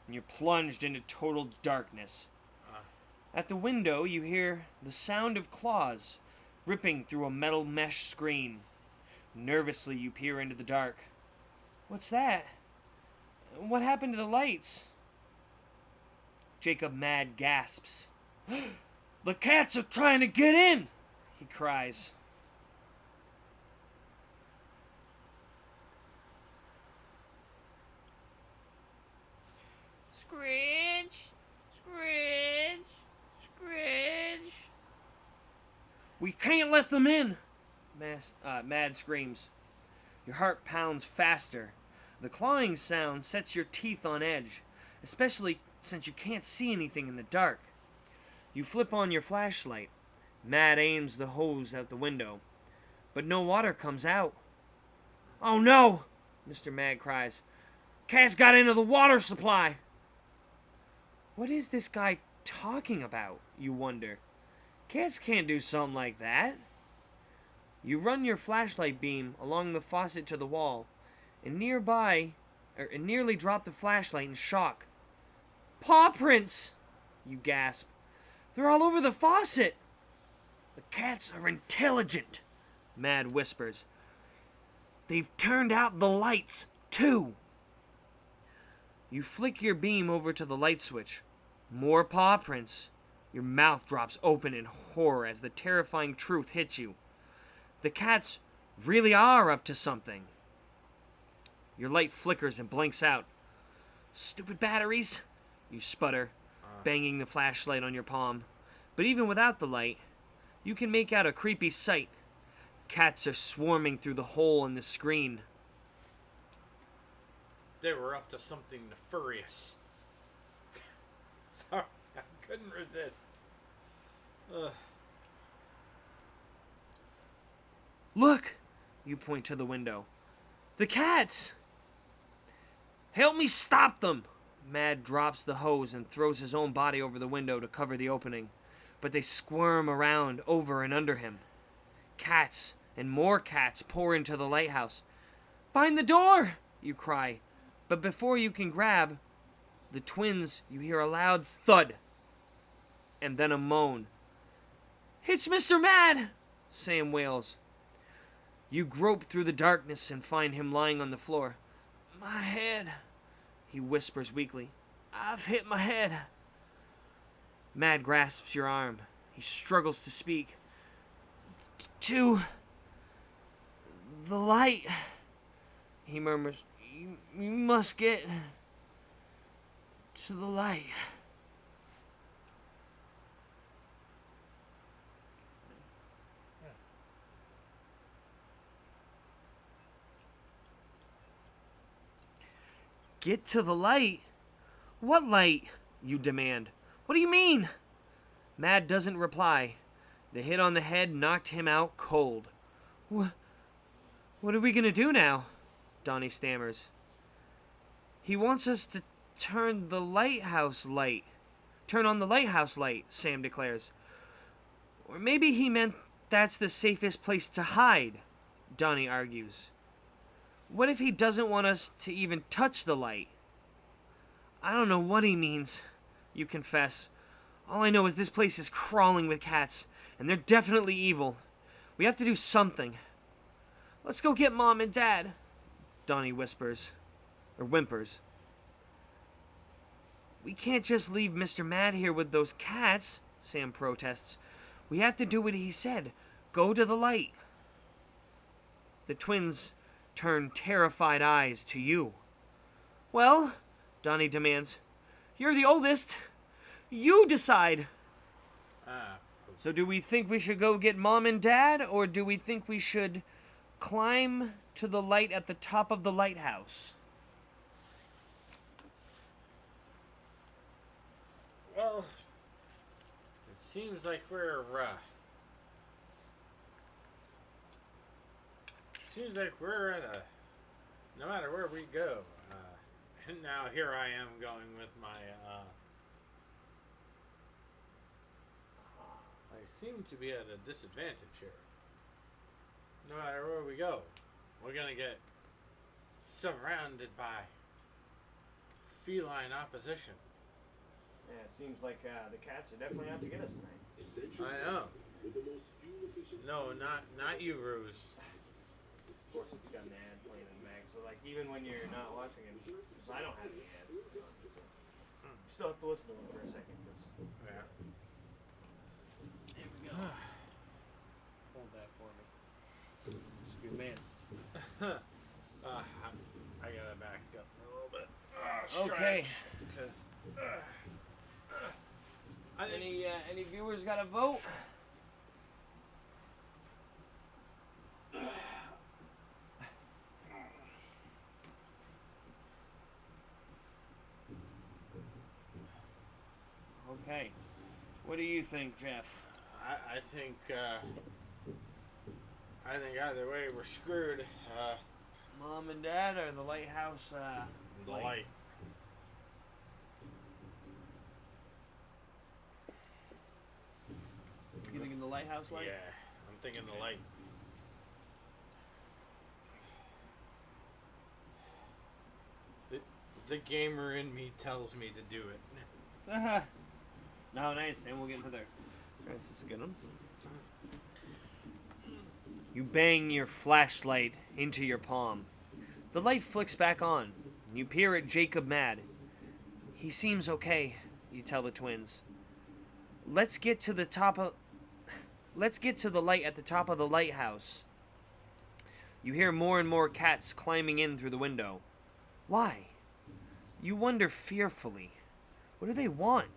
and you're plunged into total darkness. At the window, you hear the sound of claws ripping through a metal mesh screen. Nervously, you peer into the dark. What's that? What happened to the lights? Jacob Mad gasps. The cats are trying to get in, he cries. Screech, Screech, Screech. We can't let them in, Mad screams. Your heart pounds faster. The clawing sound sets your teeth on edge, especially since you can't see anything in the dark. You flip on your flashlight. Mad aims the hose out the window, but no water comes out. Oh no! Mr. Mad cries. Cat's got into the water supply! What is this guy talking about, you wonder? Cats can't do something like that. You run your flashlight beam along the faucet to the wall, and nearly drop the flashlight in shock. Paw prints! You gasp. They're all over the faucet! The cats are intelligent, Mad whispers. They've turned out the lights, too. You flick your beam over to the light switch. More paw prints. Your mouth drops open in horror as the terrifying truth hits you. The cats really are up to something. Your light flickers and blinks out. Stupid batteries, you sputter, banging the flashlight on your palm. But even without the light, you can make out a creepy sight. Cats are swarming through the hole in the screen. They were up to something nefarious. Sorry, I couldn't resist. Ugh. Look, you point to the window. The cats! Help me stop them! Mad drops the hose and throws his own body over the window to cover the opening, but they squirm around over and under him. Cats and more cats pour into the lighthouse. Find the door! You cry, but before you can grab the twins, you hear a loud thud, and then a moan. It's Mr. Mad! Sam wails. You grope through the darkness and find him lying on the floor. My head, he whispers weakly. I've hit my head. Mad grasps your arm. He struggles to speak. To the light, he murmurs. You must get to the light. Get to the light? What light? You demand. What do you mean? Mad doesn't reply. The hit on the head knocked him out cold. What are we gonna do now? Donnie stammers. He wants us to turn on the lighthouse light, Sam declares. Or maybe he meant that's the safest place to hide, Donnie argues. What if he doesn't want us to even touch the light? I don't know what he means, you confess. All I know is this place is crawling with cats, and they're definitely evil. We have to do something. Let's go get Mom and Dad, Donnie whimpers. We can't just leave Mr. Mad here with those cats, Sam protests. We have to do what he said. Go to the light. The twins turn terrified eyes to you. Well, Donnie demands, you're the oldest. You decide. So do we think we should go get Mom and Dad, or do we think we should climb to the light at the top of the lighthouse? Well, it seems like we're at a, no matter where we go, and now here I am going with my, I seem to be at a disadvantage here. No matter where we go, we're gonna get surrounded by feline opposition. Yeah, it seems like the cats are definitely out to get us tonight. I know. No, not you, Ruse. Of course, it's got an ad playing in the back, so like even when you're not watching it, because I don't have the ads, you still have to listen to them for a second. Yeah. There we go. Hold that for me. It's a good man. I gotta back up for a little bit. Okay. Because any viewers got a vote? Okay. What do you think, Jeff? I think either way we're screwed. Mom and Dad or the lighthouse The light. You thinking the lighthouse light? Yeah, I'm thinking the light. The gamer in me tells me to do it. No, nice. And we'll get into there. Nice, this is a good one. You bang your flashlight into your palm. The light flicks back on. You peer at Jacob Mad. He seems okay, you tell the twins. Let's get to the light at the top of the lighthouse. You hear more and more cats climbing in through the window. Why? You wonder fearfully. What do they want?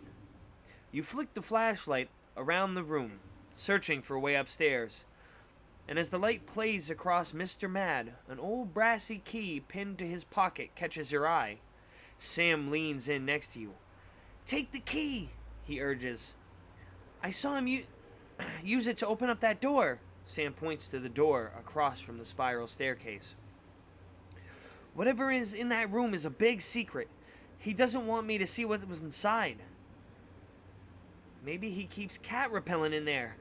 You flick the flashlight around the room, searching for a way upstairs. And as the light plays across Mr. Mad, an old brassy key pinned to his pocket catches your eye. Sam leans in next to you. Take the key, he urges. I saw him use it to open up that door. Sam points to the door across from the spiral staircase. Whatever is in that room is a big secret. He doesn't want me to see what was inside. Maybe he keeps cat repellent in there,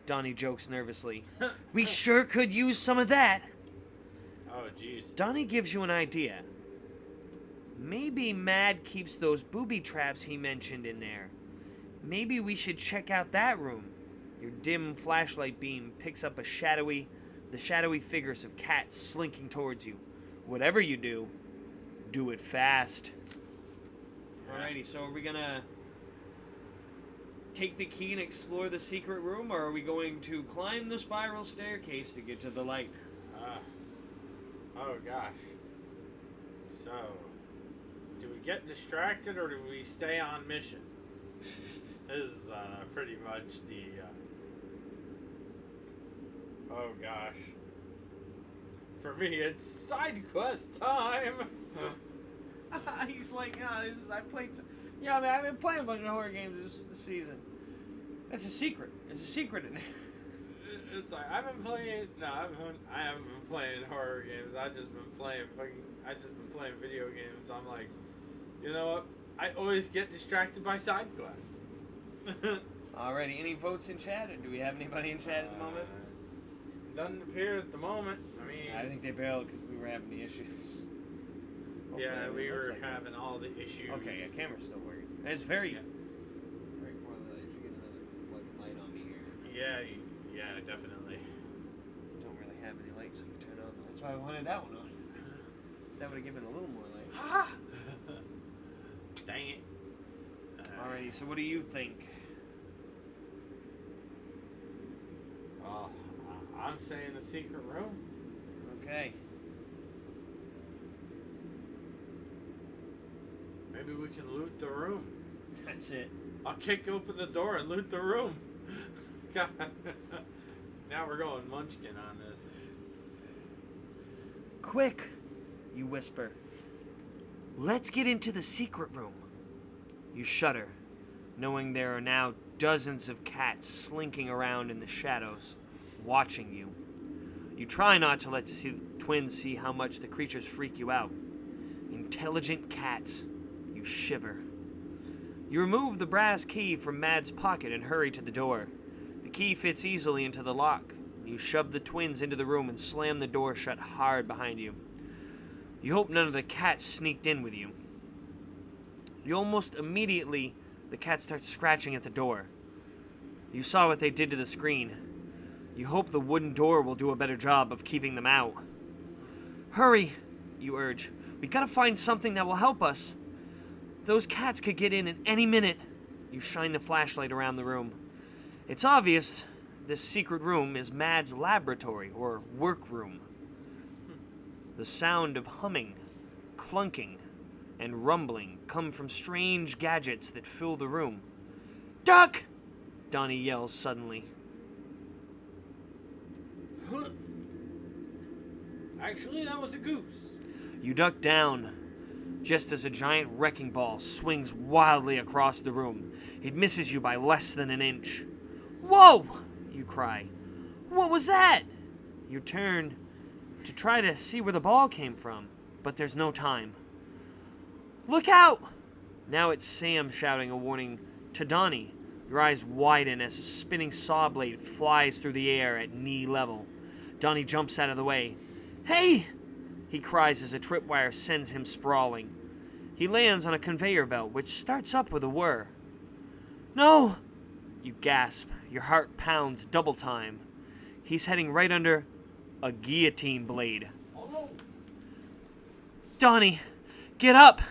Donnie jokes nervously. We sure could use some of that. Oh, jeez. Donnie gives you an idea. Maybe Mad keeps those booby traps he mentioned in there. Maybe we should check out that room. Your dim flashlight beam picks up the shadowy figures of cats slinking towards you. Whatever you do it fast. Alrighty, so are we gonna take the key and explore the secret room, or are we going to climb the spiral staircase to get to the light? Oh gosh. So, do we get distracted or do we stay on mission? Is pretty much the oh gosh. For me, it's side quest time. He's like, no, I played. Yeah, I mean, I've been playing a bunch of horror games this season. That's a secret. There's a secret in there. It's like I haven't been playing horror games. I just been playing video games. I'm like, you know what? I always get distracted by side quests. Alrighty, any votes in chat, or do we have anybody in chat at the moment? Doesn't appear at the moment. I mean, I think they bailed because we were having the issues. Yeah, we were having all the issues. Okay, yeah, camera's still working. It's very. Right before the light, you should get another light on me here. Yeah, definitely. Don't really have any lights, so you can turn on. That's why I wanted that one on. Because that would have given a little more light. Ah! Dang it. Alrighty, so what do you think? I'm saying the secret room. Okay. Maybe we can loot the room. That's it. I'll kick open the door and loot the room. God. Now we're going munchkin on this. Quick, you whisper. Let's get into the secret room. You shudder, knowing there are now dozens of cats slinking around in the shadows, watching you. You try not to let the twins see how much the creatures freak you out. Intelligent cats. You shiver. You remove the brass key from Mad's pocket and hurry to the door. The key fits easily into the lock. You shove the twins into the room and slam the door shut hard behind you. You hope none of the cats sneaked in with you. Almost immediately, the cat starts scratching at the door. You saw what they did to the screen. You hope the wooden door will do a better job of keeping them out. Hurry, you urge. We gotta find something that will help us. Those cats could get in any minute. You shine the flashlight around the room. It's obvious this secret room is Mad's laboratory or workroom. The sound of humming, clunking, and rumbling come from strange gadgets that fill the room. Duck! Donnie yells suddenly. Actually, that was a goose. You duck down, just as a giant wrecking ball swings wildly across the room. It misses you by less than an inch. Whoa! You cry. What was that? You turn to try to see where the ball came from, but there's no time. Look out! Now it's Sam shouting a warning to Donnie. Your eyes widen as a spinning saw blade flies through the air at knee level. Donnie jumps out of the way. Hey! He cries as a tripwire sends him sprawling. He lands on a conveyor belt, which starts up with a whir. No! You gasp. Your heart pounds double time. He's heading right under a guillotine blade. Oh no! Donnie, get up!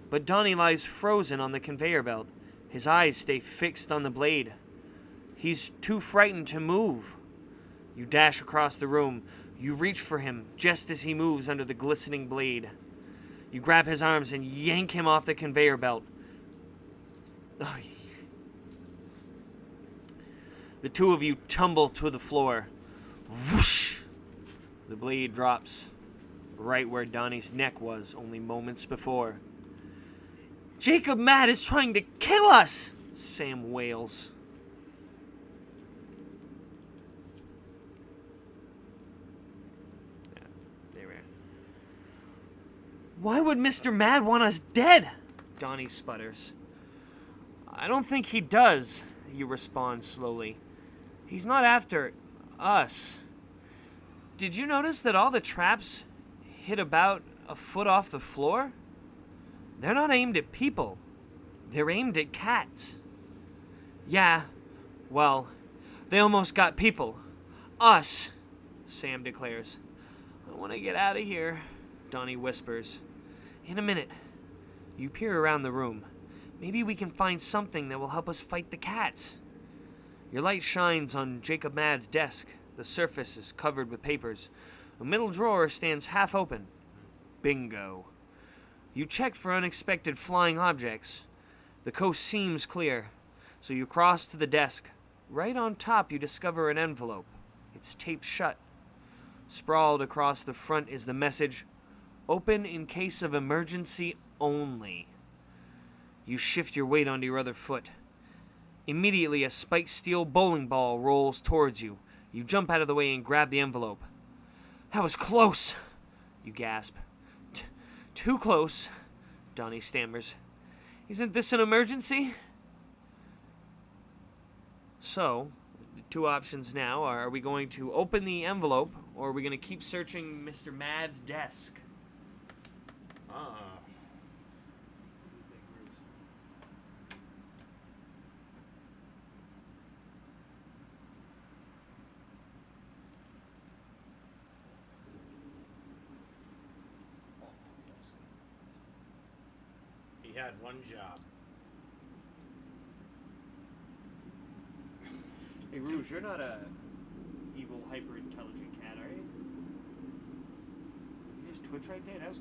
But Donnie lies frozen on the conveyor belt. His eyes stay fixed on the blade. He's too frightened to move. You dash across the room. You reach for him just as he moves under the glistening blade. You grab his arms and yank him off the conveyor belt. Oh, the two of you tumble to the floor. Whoosh! The blade drops right where Donnie's neck was only moments before. Jacob Mad is trying to kill us! Sam wails. Yeah, there we are. Why would Mr. Mad want us dead? Donnie sputters. I don't think he does, you respond slowly. He's not after us. Did you notice that all the traps hit about a foot off the floor? They're not aimed at people. They're aimed at cats. Yeah, well, they almost got people. Us, Sam declares. I want to get out of here, Donnie whispers. In a minute. You peer around the room. Maybe we can find something that will help us fight the cats. Your light shines on Jacob Mad's desk. The surface is covered with papers. A middle drawer stands half open. Bingo. You check for unexpected flying objects. The coast seems clear, so you cross to the desk. Right on top, you discover an envelope. It's taped shut. Sprawled across the front is the message, Open in case of emergency only. You shift your weight onto your other foot. Immediately, a spiked steel bowling ball rolls towards you. You jump out of the way and grab the envelope. That was close, you gasp. Too close, Donnie stammers. Isn't this an emergency? So, the two options now are we going to open the envelope or are we going to keep searching Mr. Mad's desk? He had one job. Hey, Rouge, you're not a evil, hyper-intelligent cat, are you? You just twitch right there? That was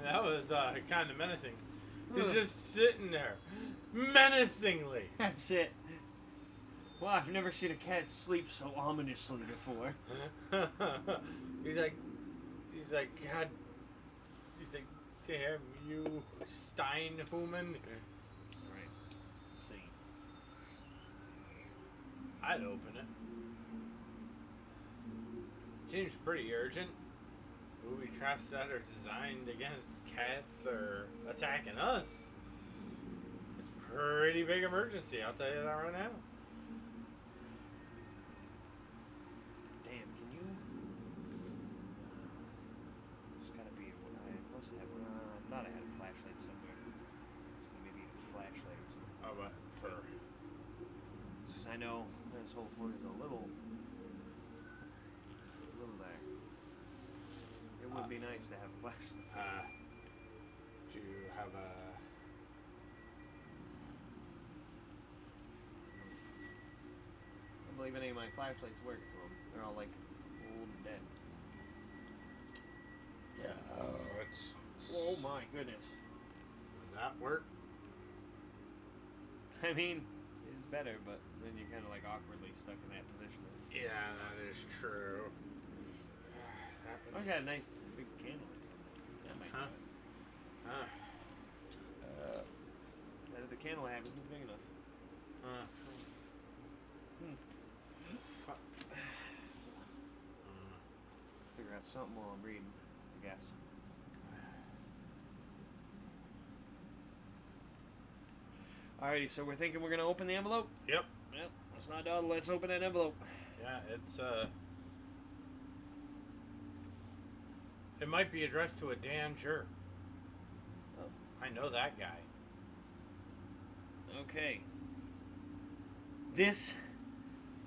That was kind of menacing. He's just sitting there, menacingly. That's it. Well, I've never seen a cat sleep so ominously before. he's like, God. He's like, damn you, Steinhuman. Right. Let's see. I'd open it. Seems pretty urgent. Booby traps that are designed against cats or attacking us. It's a pretty big emergency, I'll tell you that right now. Damn, can you? There's gotta be. I must have. I thought I had a flashlight somewhere. It's gonna maybe a flashlight or something. Oh, but for. I know this whole point is a little there. It would be nice to have a flashlight. Do you have a? I don't believe any of my flashlights work at the moment. They're all like old and dead. Oh my goodness. Would that work? I mean, it's better, but then you're kind of like awkwardly stuck in that position. Yeah, that is true. I always had a nice big candle. That might Huh? That if the candle I have isn't big enough. Figure out something while I'm reading, I guess. Alrighty, so we're thinking we're gonna open the envelope? Yep. Yep. Let's not dawdle, let's open that envelope. Yeah, it's it might be addressed to a Dan jerk. Oh. I know that guy. Okay. This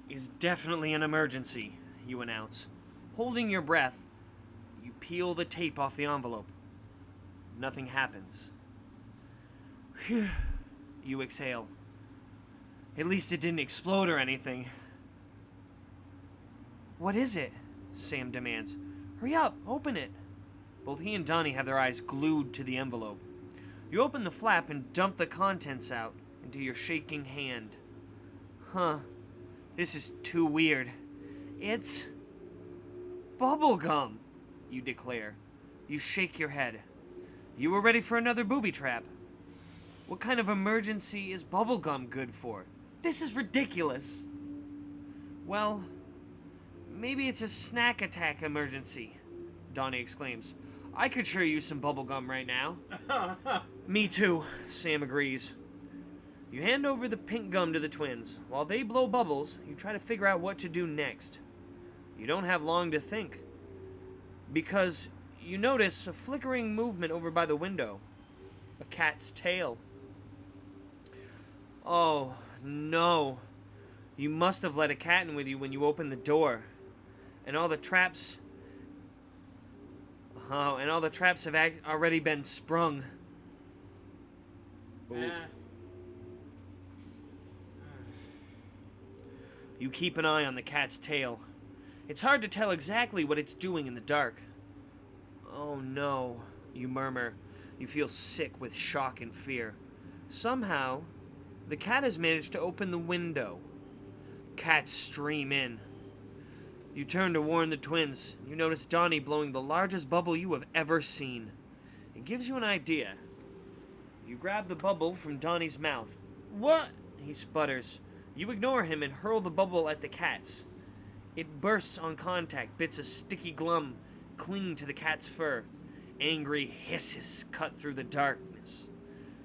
is definitely an emergency, you announce. Holding your breath, you peel the tape off the envelope. Nothing happens. Phew, you exhale. At least it didn't explode or anything. What is it? Sam demands. Hurry up, open it. Both he and Donnie have their eyes glued to the envelope. You open the flap and dump the contents out into your shaking hand. Huh. This is too weird. It's bubblegum, you declare. You shake your head. You were ready for another booby trap. What kind of emergency is bubblegum good for? This is ridiculous. Well, maybe it's a snack attack emergency, Donnie exclaims. I could sure use some bubblegum right now. Me too, Sam agrees. You hand over the pink gum to the twins. While they blow bubbles, you try to figure out what to do next. You don't have long to think, because you notice a flickering movement over by the window. A cat's tail. Oh, no. You must have let a cat in with you when you opened the door. And all the traps... Oh, and all the traps have already been sprung. You keep an eye on the cat's tail. It's hard to tell exactly what it's doing in the dark. Oh no, you murmur. You feel sick with shock and fear. Somehow, the cat has managed to open the window. Cats stream in. You turn to warn the twins. You notice Donnie blowing the largest bubble you have ever seen. It gives you an idea. You grab the bubble from Donnie's mouth. What? He sputters. You ignore him and hurl the bubble at the cats. It bursts on contact. Bits of sticky glum cling to the cat's fur. Angry hisses cut through the darkness.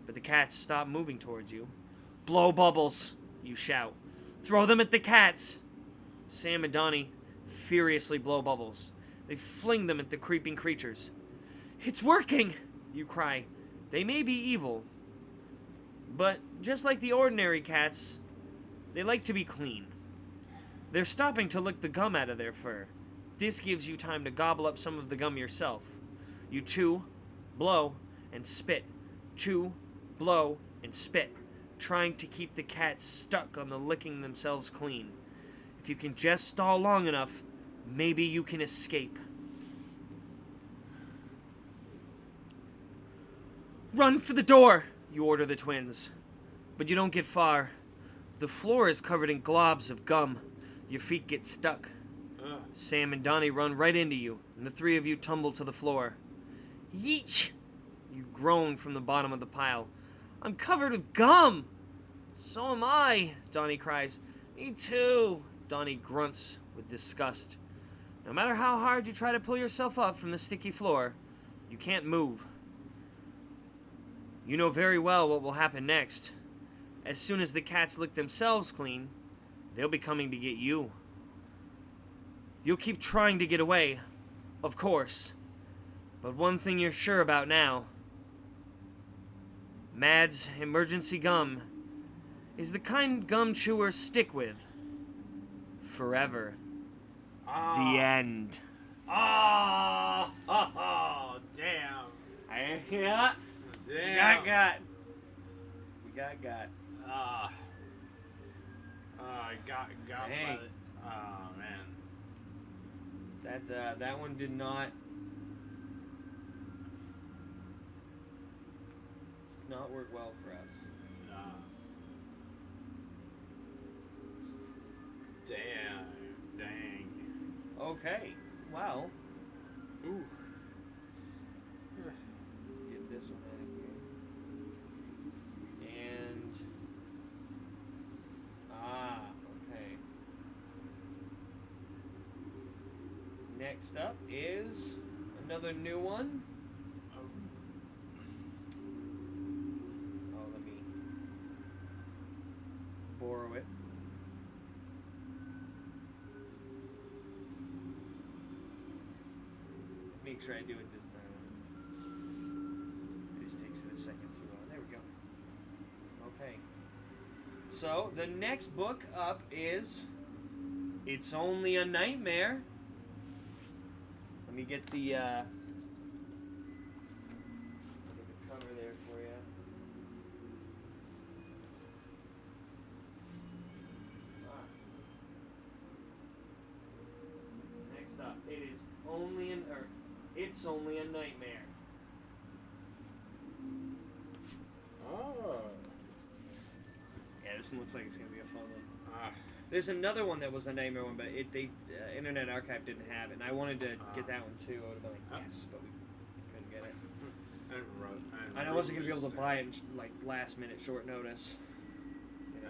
But the cats stop moving towards you. Blow bubbles, you shout. Throw them at the cats. Sam and Donnie furiously blow bubbles. They fling them at the creeping creatures. It's working, you cry. They may be evil, but just like the ordinary cats, they like to be clean. They're stopping to lick the gum out of their fur. This gives you time to gobble up some of the gum yourself. You chew, blow, and spit. Chew, blow, and spit, trying to keep the cats stuck on the licking themselves clean. If you can just stall long enough, maybe you can escape. Run for the door, you order the twins. But you don't get far. The floor is covered in globs of gum. Your feet get stuck. Sam and Donnie run right into you, and the three of you tumble to the floor. Yeesh! You groan from the bottom of the pile. I'm covered with gum! So am I, Donnie cries. Me too, Donnie grunts with disgust. No matter how hard you try to pull yourself up from the sticky floor, you can't move. You know very well what will happen next. As soon as the cats lick themselves clean, they'll be coming to get you. You'll keep trying to get away, of course. But one thing you're sure about now. Mad's emergency gum is the kind gum chewers stick with. Forever. The end. Oh, damn. Yeah. Damn. We got. I got Dang. oh, man. That one did not work well for us. Dang. Okay, well. Ooh. Get this one out of here. And okay. Next up is another new one. Let me borrow it. Make sure I do it this time. It just takes it a second to there we go. Okay. So the next book up is It's Only a Nightmare. Let me get the cover there for you. Next up, It's Only a Nightmare. Oh. Yeah, this one looks like it's gonna be a fun one. There's another one that was a nightmare one, but Internet Archive didn't have it, and I wanted to get that one too. I would have been like, yes, but we couldn't get it. And I wasn't gonna be able to buy it in last minute, short notice. I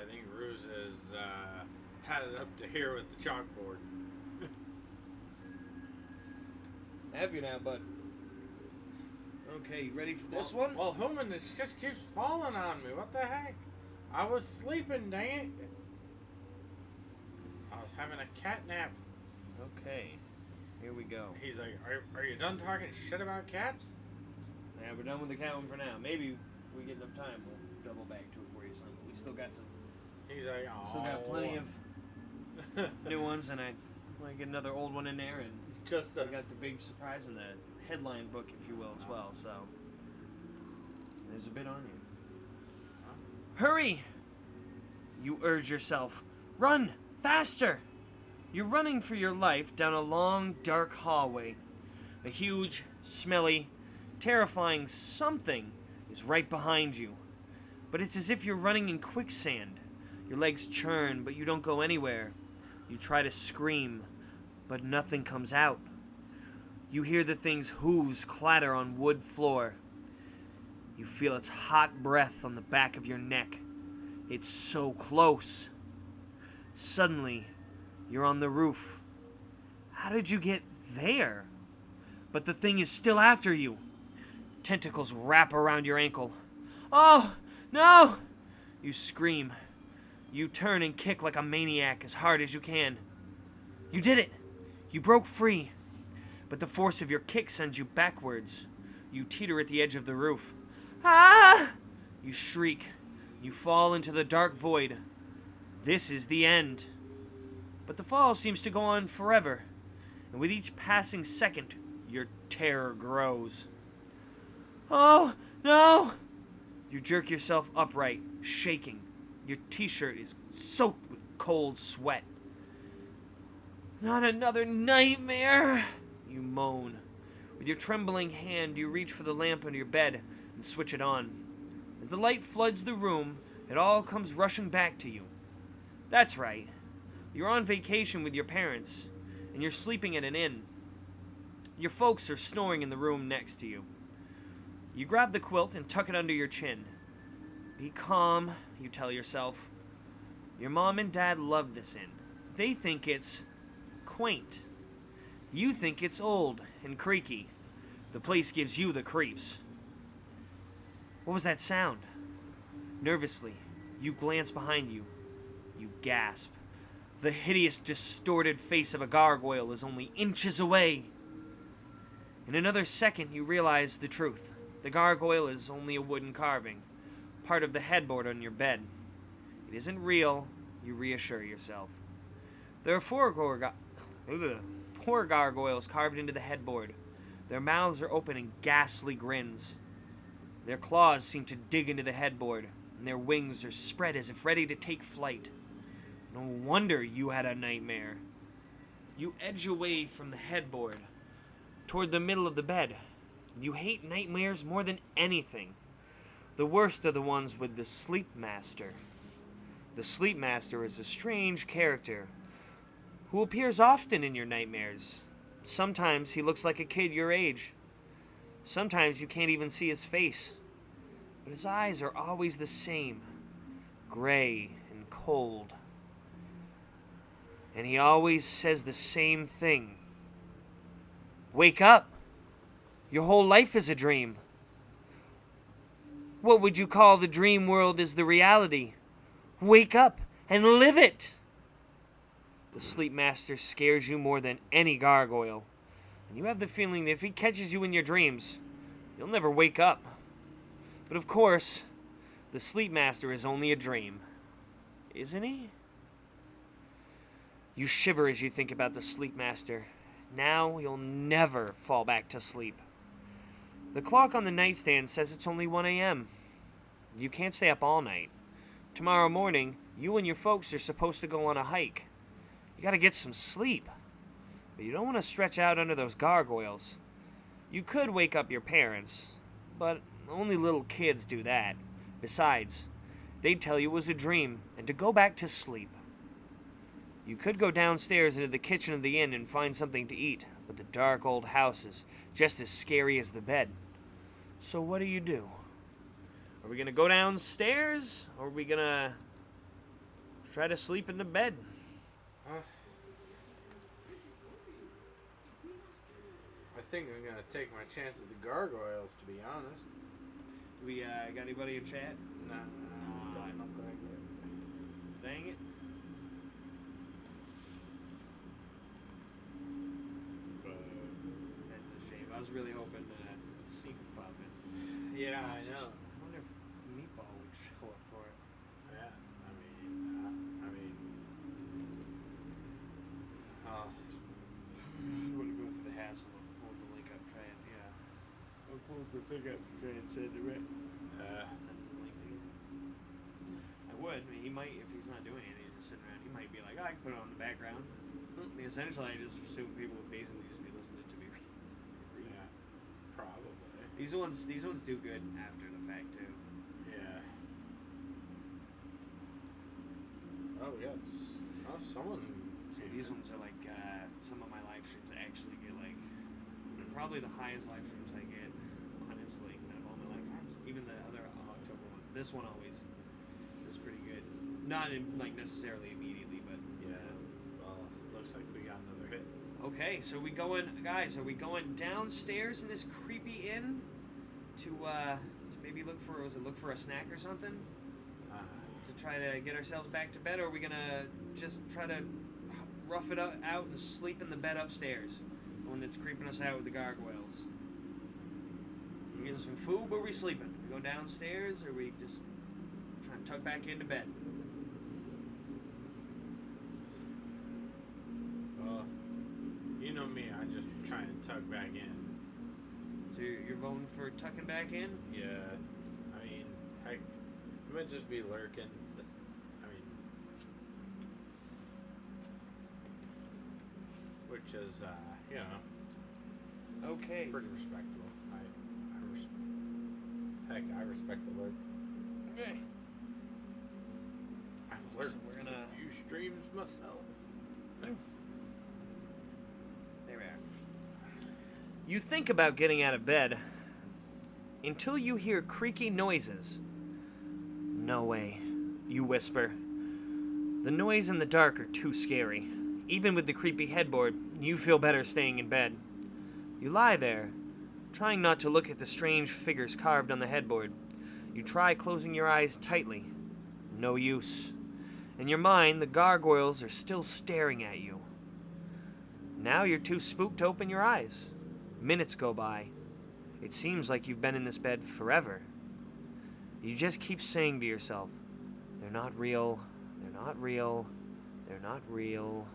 think Ruse has had it up to here with the chalkboard. Have you now, bud? Okay, you ready for this one? Well, Human, it just keeps falling on me. What the heck? I was sleeping, dang it. I was having a cat nap. Okay, here we go. He's like, are you done talking shit about cats? Yeah, we're done with the cat one for now. Maybe if we get enough time, we'll double back to it for you some. We still got some. He's like, oh. Still got plenty of new ones, and I want to get another old one in there, and we got the big surprise in the headline book, if you will, as well. So there's a bit on you. Hurry! You urge yourself. Run! Faster! You're running for your life down a long, dark hallway. A huge, smelly, terrifying something is right behind you. But it's as if you're running in quicksand. Your legs churn, but you don't go anywhere. You try to scream, but nothing comes out. You hear the thing's hooves clatter on wood floor. You feel its hot breath on the back of your neck. It's so close. Suddenly, you're on the roof. How did you get there? But the thing is still after you. Tentacles wrap around your ankle. Oh, no! You scream. You turn and kick like a maniac as hard as you can. You did it! You broke free. But the force of your kick sends you backwards. You teeter at the edge of the roof. Ah! You shriek. You fall into the dark void. This is the end. But the fall seems to go on forever. And with each passing second, your terror grows. Oh, no! You jerk yourself upright, shaking. Your t-shirt is soaked with cold sweat. Not another nightmare, you moan. With your trembling hand, you reach for the lamp under your bed and switch it on. As the light floods the room, it all comes rushing back to you. That's right. You're on vacation with your parents, and you're sleeping at an inn. Your folks are snoring in the room next to you. You grab the quilt and tuck it under your chin. Be calm, you tell yourself. Your mom and dad love this inn. They think it's quaint. You think it's old and creaky. The place gives you the creeps. What was that sound? Nervously, you glance behind you. You gasp. The hideous, distorted face of a gargoyle is only inches away. In another second, you realize the truth. The gargoyle is only a wooden carving, part of the headboard on your bed. It isn't real, you reassure yourself. There are four gargoyles carved into the headboard. Their mouths are open in ghastly grins. Their claws seem to dig into the headboard, and their wings are spread as if ready to take flight. No wonder you had a nightmare. You edge away from the headboard, toward the middle of the bed. You hate nightmares more than anything. The worst are the ones with the Sleep Master. The Sleep Master is a strange character who appears often in your nightmares. Sometimes he looks like a kid your age. Sometimes you can't even see his face. But his eyes are always the same, gray and cold. And he always says the same thing. Wake up! Your whole life is a dream. What would you call the dream world is the reality? Wake up and live it! The Sleep Master scares you more than any gargoyle. And you have the feeling that if he catches you in your dreams, you'll never wake up. But of course, the Sleep Master is only a dream. Isn't he? You shiver as you think about the Sleep Master. Now you'll never fall back to sleep. The clock on the nightstand says it's only 1 a.m. You can't stay up all night. Tomorrow morning, you and your folks are supposed to go on a hike. You gotta get some sleep. But you don't want to stretch out under those gargoyles. You could wake up your parents, but only little kids do that. Besides, they'd tell you it was a dream and to go back to sleep. You could go downstairs into the kitchen of the inn and find something to eat, but the dark old house is just as scary as the bed. So what do? Are we going to go downstairs, or are we going to try to sleep in the bed? I think I'm going to take my chance with the gargoyles, to be honest. Do we got anybody in chat? Nah, not that good. Dang it. That's a shame. I was really hoping Secret pop in. Yeah, I know. I wonder if Meatball would show up for it. Yeah, I mean, You want to go through the hassle of pulling the link up, try it, yeah. I'll pull the thing up, try and send it right. Send the link to you. I would. I mean, he might, if he's not doing anything, he's just sitting around, he might be like, I can put it on the background. I mean, essentially, I just assume people would basically just be listening to me. yeah, probably. These ones do good after the fact, too. Yeah. Oh, yes. Oh, So these ones are like some of my live streams. I actually get like probably the highest live streams I get, honestly, out of all my live streams. Even the other October ones. This one always is pretty good. Not in, like necessarily immediately, but yeah. Well, looks like we got another hit. okay. So we going, guys? Are we going downstairs in this creepy inn to maybe look for a snack or something? To try to get ourselves back to bed, or are we gonna just try to rough it out and sleep in the bed upstairs? The one that's creeping us out with the gargoyles. We getting some food, but are we sleeping? We go downstairs, or we just try to tuck back into bed? Well, you know me, I just try and tuck back in. So you're voting for tucking back in? Yeah. I mean, I might just be lurking. I mean, which is, you know, Okay. pretty respectable. I respect the lurk. Okay. I've lurked So we're gonna. a few streams myself. There we are. You think about getting out of bed until you hear creaky noises. No way, you whisper. The noise in the dark are too scary. Even with the creepy headboard, you feel better staying in bed. You lie there, trying not to look at the strange figures carved on the headboard. You try closing your eyes tightly. No use. In your mind, the gargoyles are still staring at you. Now you're too spooked to open your eyes. Minutes go by. It seems like you've been in this bed forever. You just keep saying to yourself, they're not real, they're not real, they're not real.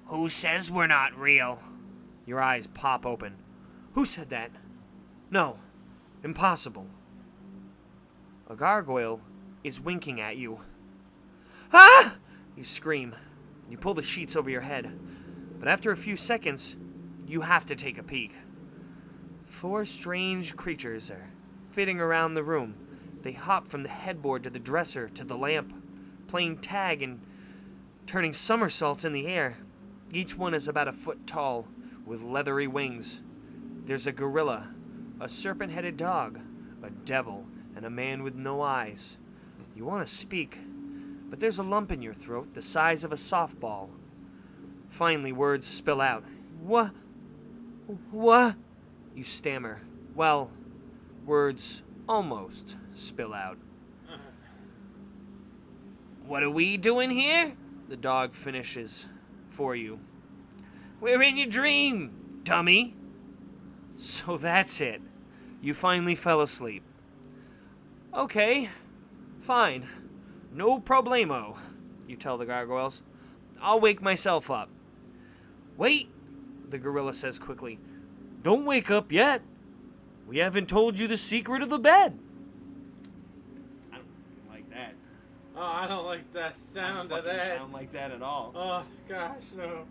Who says we're not real? Your eyes pop open. Who said that? No, impossible. A gargoyle is winking at you. Ah! You scream. You pull the sheets over your head. But after a few seconds, you have to take a peek. 4 strange creatures are fitting around the room. They hop from the headboard to the dresser to the lamp, playing tag and turning somersaults in the air. Each one is about a foot tall, with leathery wings. There's a gorilla, a serpent-headed dog, a devil, and a man with no eyes. You want to speak, but there's a lump in your throat the size of a softball. Finally, words spill out. What? What? You stammer. Well, words almost spill out. What are we doing here? The dog finishes for you. We're in your dream, dummy. So that's it. You finally fell asleep. Okay, fine. No problemo, you tell the gargoyles. I'll wake myself up. Wait, the gorilla says quickly. Don't wake up yet. We haven't told you the secret of the bed. I don't like that. Oh, I don't like the sound of that. I don't like that at all. Oh, gosh, no.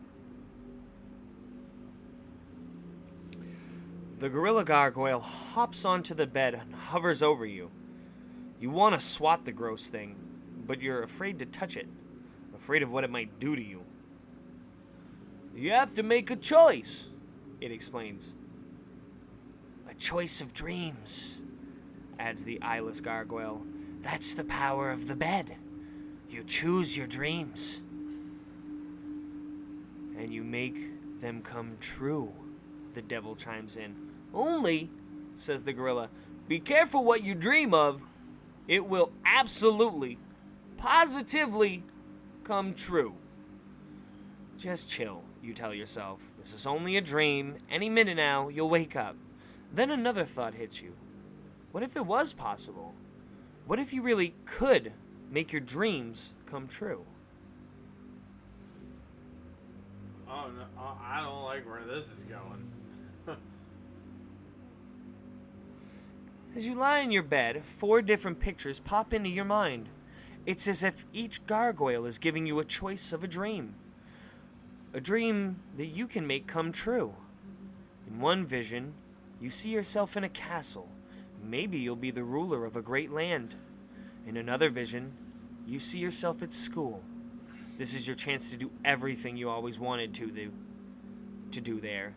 The gorilla gargoyle hops onto the bed and hovers over you. You want to swat the gross thing, but you're afraid to touch it, afraid of what it might do to you. You have to make a choice, it explains. A choice of dreams, adds the eyeless gargoyle. That's the power of the bed. You choose your dreams. And you make them come true, the devil chimes in. Only, says the gorilla, be careful what you dream of. It will absolutely, positively come true. Just chill, you tell yourself. This is only a dream. Any minute now, you'll wake up. Then another thought hits you. What if it was possible? What if you really could make your dreams come true? Oh, no, I don't like where this is going. As you lie in your bed, 4 different pictures pop into your mind. It's as if each gargoyle is giving you a choice of a dream. A dream that you can make come true. In one vision, you see yourself in a castle. Maybe you'll be the ruler of a great land. In another vision, you see yourself at school. This is your chance to do everything you always wanted to do there.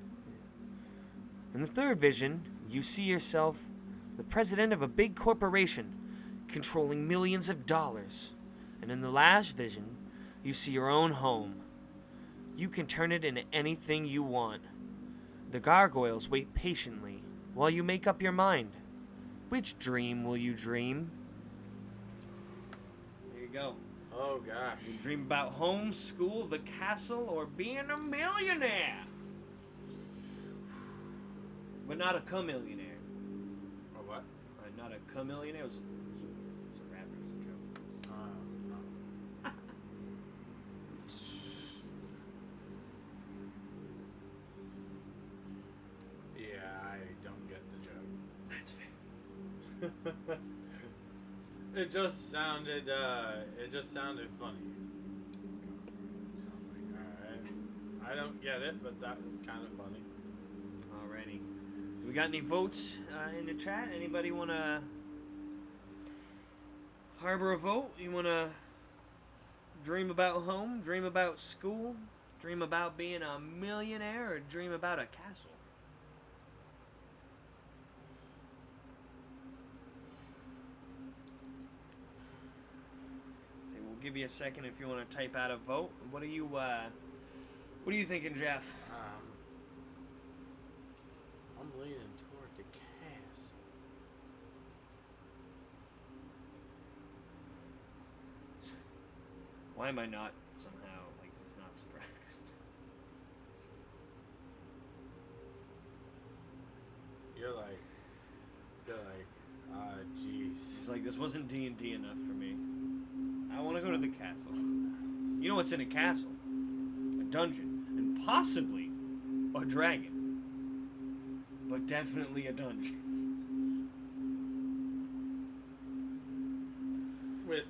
In the third vision, you see yourself the president of a big corporation, controlling millions of dollars. And in the last vision, you see your own home. You can turn it into anything you want. The gargoyles wait patiently while you make up your mind. Which dream will you dream? There you go. Oh gosh. You dream about home, school, the castle, or being a millionaire. But not a chameleonaire. Or what? Not a chameleonaire. It was a rapper. It was a joke. Yeah, I don't get the joke. That's fair. It just sounded funny. Alright. I don't get it, but that was kind of funny. Alrighty. We got any votes in the chat? Anybody want to harbor a vote? You want to dream about home, dream about school, dream about being a millionaire, or dream about a castle? So we'll give you a second if you want to type out a vote. What are you thinking, Jeff? I'm leaning toward the castle. Why am I not somehow just not surprised? You're like, jeez. It's like this wasn't D&D enough for me. I want to go to the castle. You know what's in a castle? A dungeon, and possibly a dragon. But definitely a dungeon. With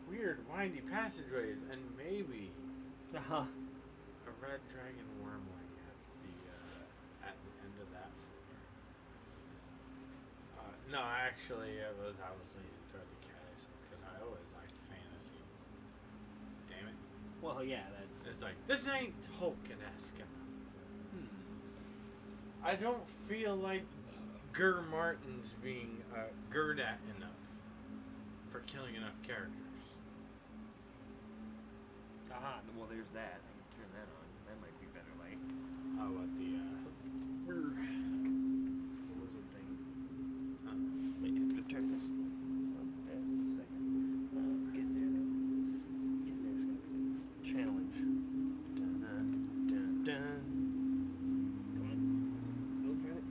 weird windy passageways and maybe Uh-huh. a red dragon wormling at the end of that floor. No, actually, I was leaning toward the castle because I always liked fantasy. Damn it! Well, yeah, that's... It's like this ain't Tolkien-esque enough. I don't feel like Ger Martin's being Gerd at enough for killing enough characters. Aha, well, there's that. I can turn that on. That might be better light. Oh, what the Wizard thing. Wait, I have to turn this off fast a second. Getting there, though. Getting there's gonna be the challenge. Dun, dun, dun, dun. Come on. Go for it.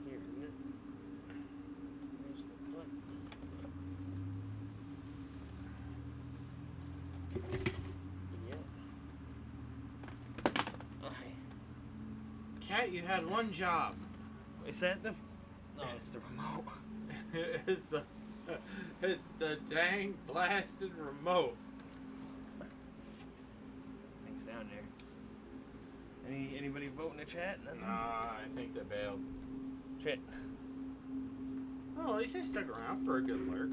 Here, isn't it? Where's the button? Yeah. Okay. Cat, you had one job. Is that the... No, it's the remote. It's the dang blasted remote. Things down there. Anybody vote in the chat? Nothing? Nah, I think they bailed. Shit. Oh, at least they stuck around for a good lurk.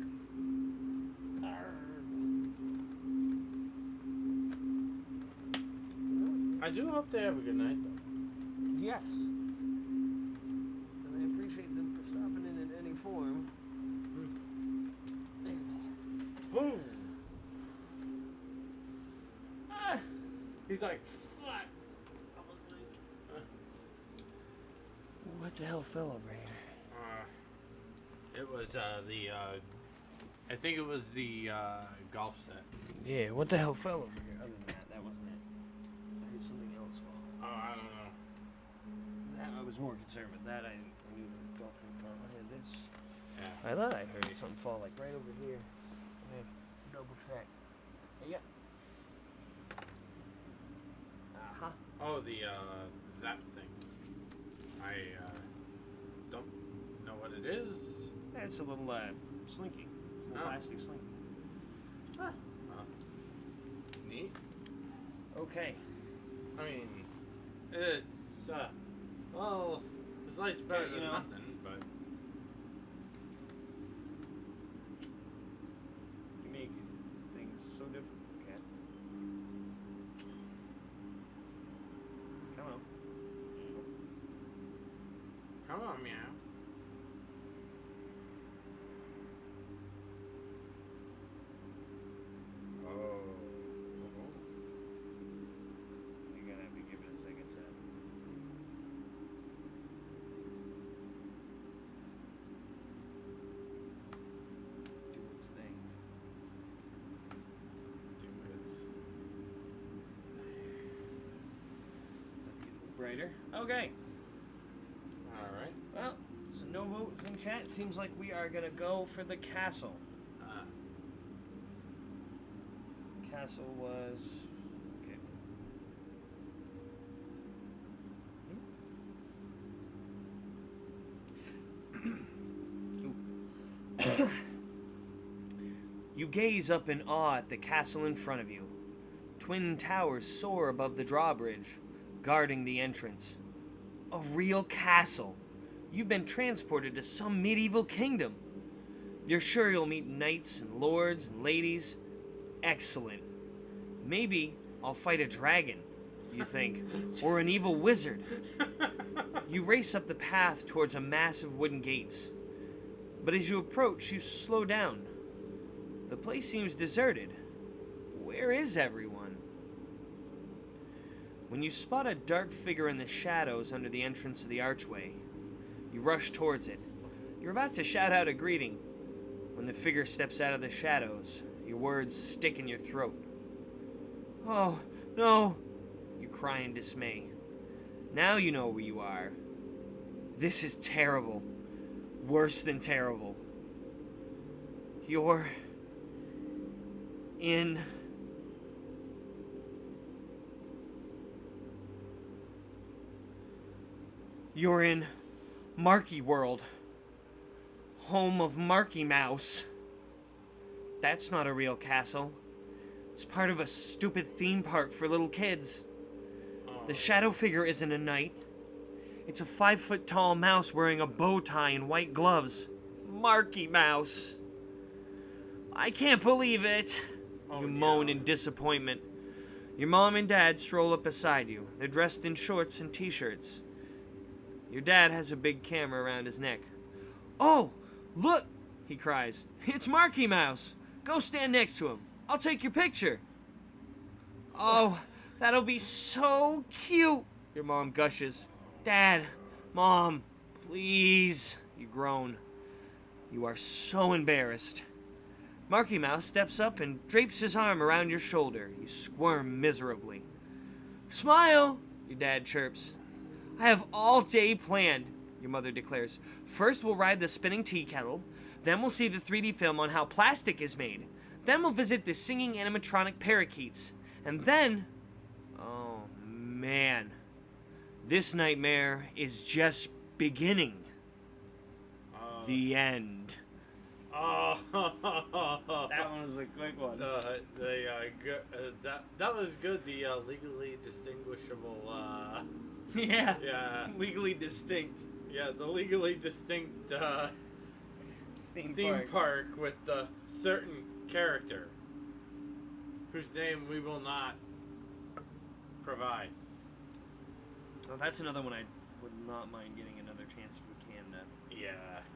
I do hope they have a good night, though. Yes. And I appreciate them for stopping in any form. There it is. Boom! Ah! He's like, fuck! I was like, What the hell fell over here? It was I think it was the golf set. Yeah, what the hell fell over here? Other than that wasn't it. I heard something else fall. Oh, I don't know. That I was more concerned with that. I knew the golf thing fell. I heard this. Yeah. I thought I heard something fall like right over here. Double check. Yeah. Uh-huh. Oh, that thing. I don't know what it is. Yeah, it's a little slinky. It's plastic sling. Huh. Neat. Okay. I mean, it's, well, this light's better than nothing, but... You make things so difficult, cat. Come on. Come on, meow. You're gonna have to give it a second to do its thing. Brighter. Okay. Alright. Well, so no votes in chat. Seems like we are gonna go for the castle. Castle was okay. You gaze up in awe at the castle in front of you. Twin towers soar above the drawbridge, guarding the entrance. A real castle. You've been transported to some medieval kingdom. You're sure you'll meet knights and lords and ladies. Excellent. Maybe I'll fight a dragon, you think, or an evil wizard. You race up the path towards a massive wooden gates. But as you approach, you slow down. The place seems deserted. Where is everyone? When you spot a dark figure in the shadows under the entrance of the archway, you rush towards it. You're about to shout out a greeting when the figure steps out of the shadows. Your words stick in your throat. Oh, no, you cry in dismay. Now you know where you are. This is terrible. Worse than terrible. You're in... You're in Marky World, home of Marky Mouse. That's not a real castle. It's part of a stupid theme park for little kids. The shadow figure isn't a knight. It's a 5-foot-tall mouse wearing a bow tie and white gloves. Marky Mouse. I can't believe it. You moan in disappointment. Your mom and dad stroll up beside you. They're dressed in shorts and t-shirts. Your dad has a big camera around his neck. Oh, look, he cries. It's Marky Mouse. Go stand next to him. I'll take your picture. Oh, that'll be so cute, your mom gushes. Dad, Mom, please, you groan. You are so embarrassed. Marky Mouse steps up and drapes his arm around your shoulder. You squirm miserably. Smile, your dad chirps. I have all day planned, your mother declares. First we'll ride the spinning tea kettle, then we'll see the 3D film on how plastic is made. Then we'll visit the singing animatronic parakeets. And then... Oh, man. This nightmare is just beginning. The end. Oh. That one was a quick one. That was good. The legally distinguishable... Yeah. Yeah. Legally distinct. Yeah, the legally distinct theme park with the certain character whose name we will not provide. Well, that's another one I would not mind getting another chance if we can to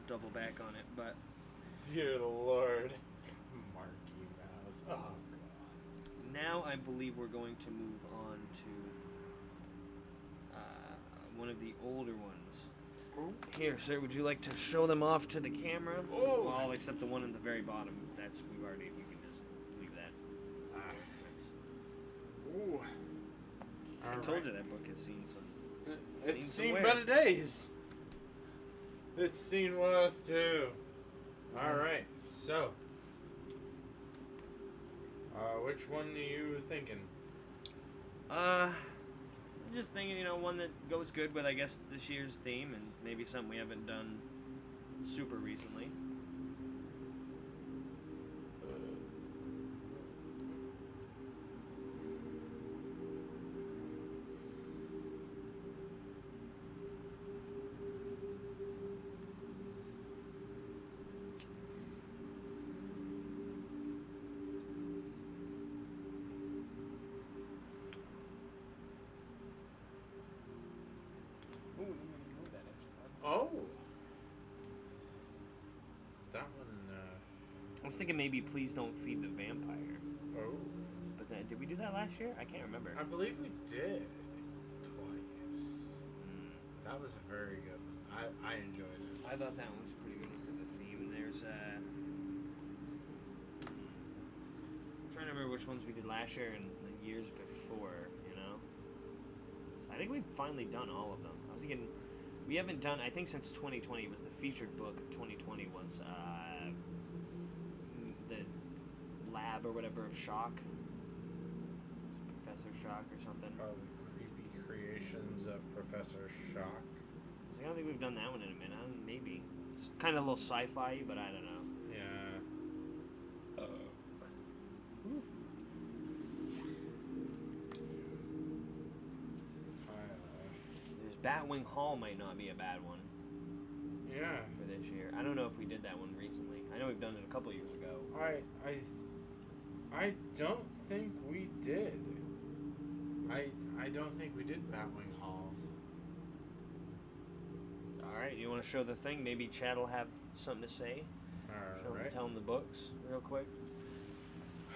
double back on it, but... Dear Lord. Marky Mouse. Oh, God. Now I believe we're going to move on to one of the older ones. Ooh. Here, sir, would you like to show them off to the camera? Oh. Well, except the one at the very bottom. We can just leave that. Ooh. I told you that book has seen some... It's seen better days. It's seen worse, too. Alright, so. Which one are you thinking? I'm just thinking, one that goes good with, I guess, this year's theme, and maybe something we haven't done super recently. was thinking maybe Please Don't Feed the Vampire. Oh. But then, did we do that last year? I can't remember. I believe we did. Twice. That was a very good one. I enjoyed it. I thought that one was a pretty good one for the theme. There's I'm trying to remember which ones we did last year and the years before, you know? So I think we've finally done all of them. I was thinking, we haven't done, I think since 2020, it was the featured book of 2020 was the Lab or whatever of Shock. Professor Shock or something. Oh, the creepy creations of Professor Shock. I don't think we've done that one in a minute. Maybe. It's kind of a little sci-fi, but I don't know. Yeah. There's Batwing Hall might not be a bad one. Yeah. For this year. I don't know if we did that one recently. I know we've done it a couple years ago. I don't think we did. I don't think we did Batwing Hall. Alright, you want to show the thing? Maybe Chad will have something to say. Alright. Tell him the books real quick.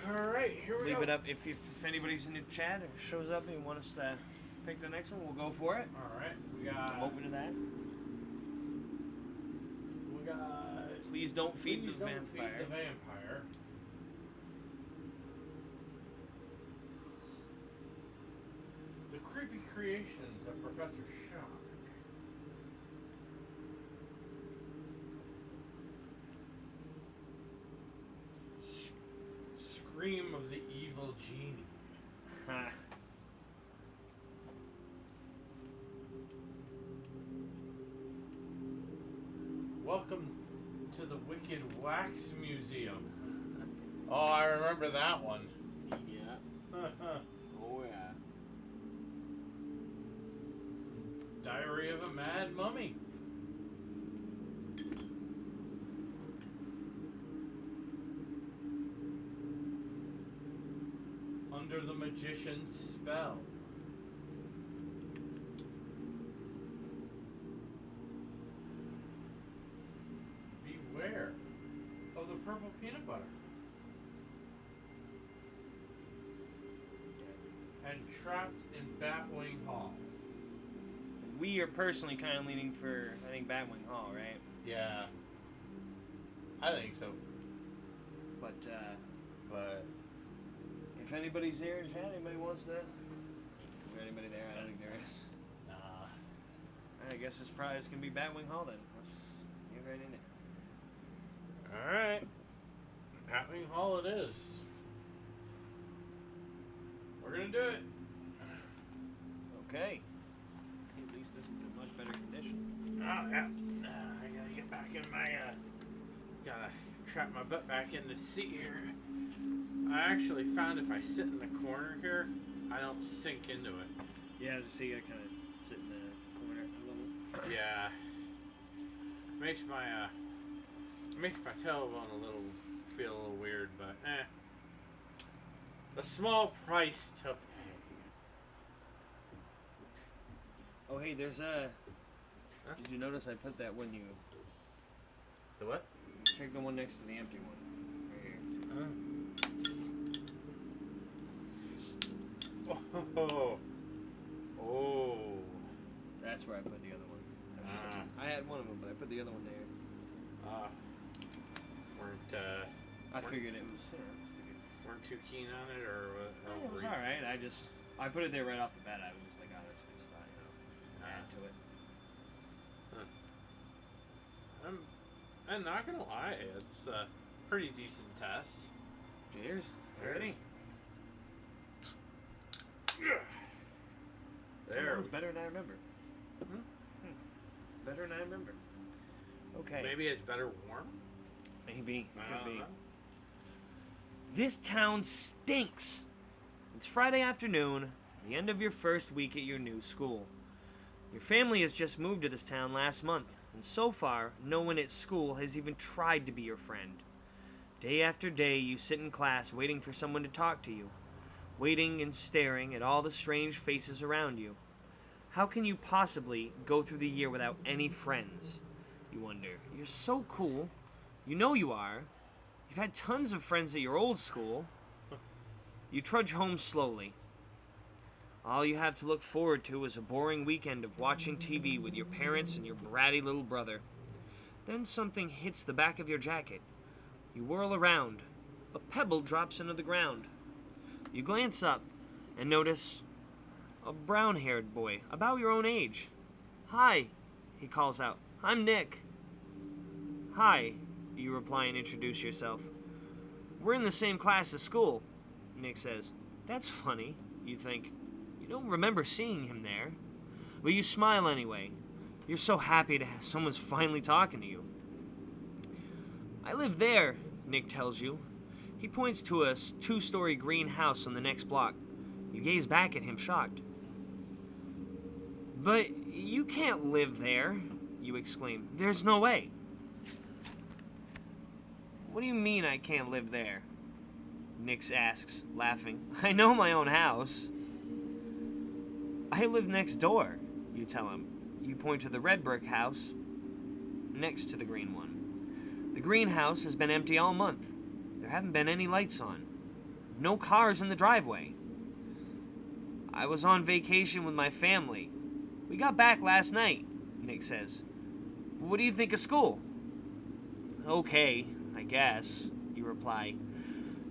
Alright, here we go. Leave it up. If anybody's in the chat or shows up and wants us to pick the next one, we'll go for it. Alright, we got... I'm open to that. We got... Please Don't Feed the Vampire. Vampire. Feed the Vampire. The Creepy Creations of Professor Shock. Scream of the Evil Genie. Welcome to the Wicked Wax Museum. Oh, I remember that one. Yeah. Oh, yeah. Diary of a Mad Mummy. Under the Magician's Spell. Beware of the Purple Peanut Butter. And Trapped in Batwing Hall. We are personally kind of leaning for, I think, Batwing Hall, right? Yeah. I think so. But But if anybody's there in chat, anybody wants to... Is there anybody there? I don't think there is. nah. I guess this prize can be Batwing Hall then. Let's just get right in it. Alright. Batwing Hall it is. We're gonna do it. Okay. At least this is in much better condition. Oh, yeah. I gotta get back in my, gotta trap my butt back in the seat here. I actually found if I sit in the corner here, I don't sink into it. Yeah, so you gotta kind of sit in the corner a little. Yeah. Makes my tailbone feel a little weird, but the small price to pay. Oh, hey, there's a... Did you notice I put that when you... The what? Check the one next to the empty one. Right here. Oh. Oh. That's where I put the other one. I had one of them, but I put the other one there. I figured it was, weren't too keen on it, or it was alright. I put it there right off the bat. I was just like, oh, that's a good spot, you know. Add to it. I'm not gonna lie, it's a pretty decent test. Cheers. Ready? There. It was better than I remember. Better than I remember. Okay. Maybe it's better warm? Maybe. Could be. This town stinks. It's Friday afternoon, the end of your first week at your new school. Your family has just moved to this town last month, and so far, no one at school has even tried to be your friend. Day after day, you sit in class waiting for someone to talk to you, waiting and staring at all the strange faces around you. How can you possibly go through the year without any friends? You wonder. You're so cool. You know you are. You've had tons of friends at your old school. You trudge home slowly. All you have to look forward to is a boring weekend of watching TV with your parents and your bratty little brother. Then something hits the back of your jacket. You whirl around. A pebble drops into the ground. You glance up and notice a brown-haired boy, about your own age. "Hi," he calls out. "I'm Nick." "Hi," you reply and introduce yourself. "We're in the same class at school," Nick says. "That's funny," you think. You don't remember seeing him there. But you smile anyway. You're so happy to have someone's finally talking to you. "I live there," Nick tells you. He points to a 2-story green house on the next block. You gaze back at him, shocked. "But you can't live there," you exclaim. "There's no way." "What do you mean I can't live there?" Nick asks, laughing. "I know my own house." "I live next door," you tell him. You point to the red brick house next to the green one. The green house has been empty all month. There haven't been any lights on. No cars in the driveway. "I was on vacation with my family. We got back last night," Nick says. "What do you think of school?" "Okay, I guess," you reply.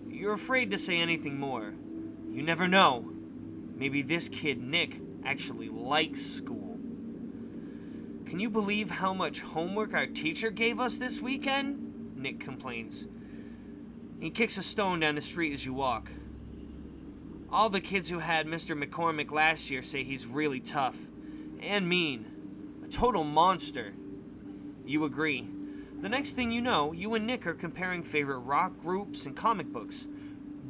You're afraid to say anything more. You never know. Maybe this kid, Nick, actually likes school. "Can you believe how much homework our teacher gave us this weekend?" Nick complains. He kicks a stone down the street as you walk. "All the kids who had Mr. McCormick last year say he's really tough. And mean. A total monster." You agree. The next thing you know, you and Nick are comparing favorite rock groups and comic books.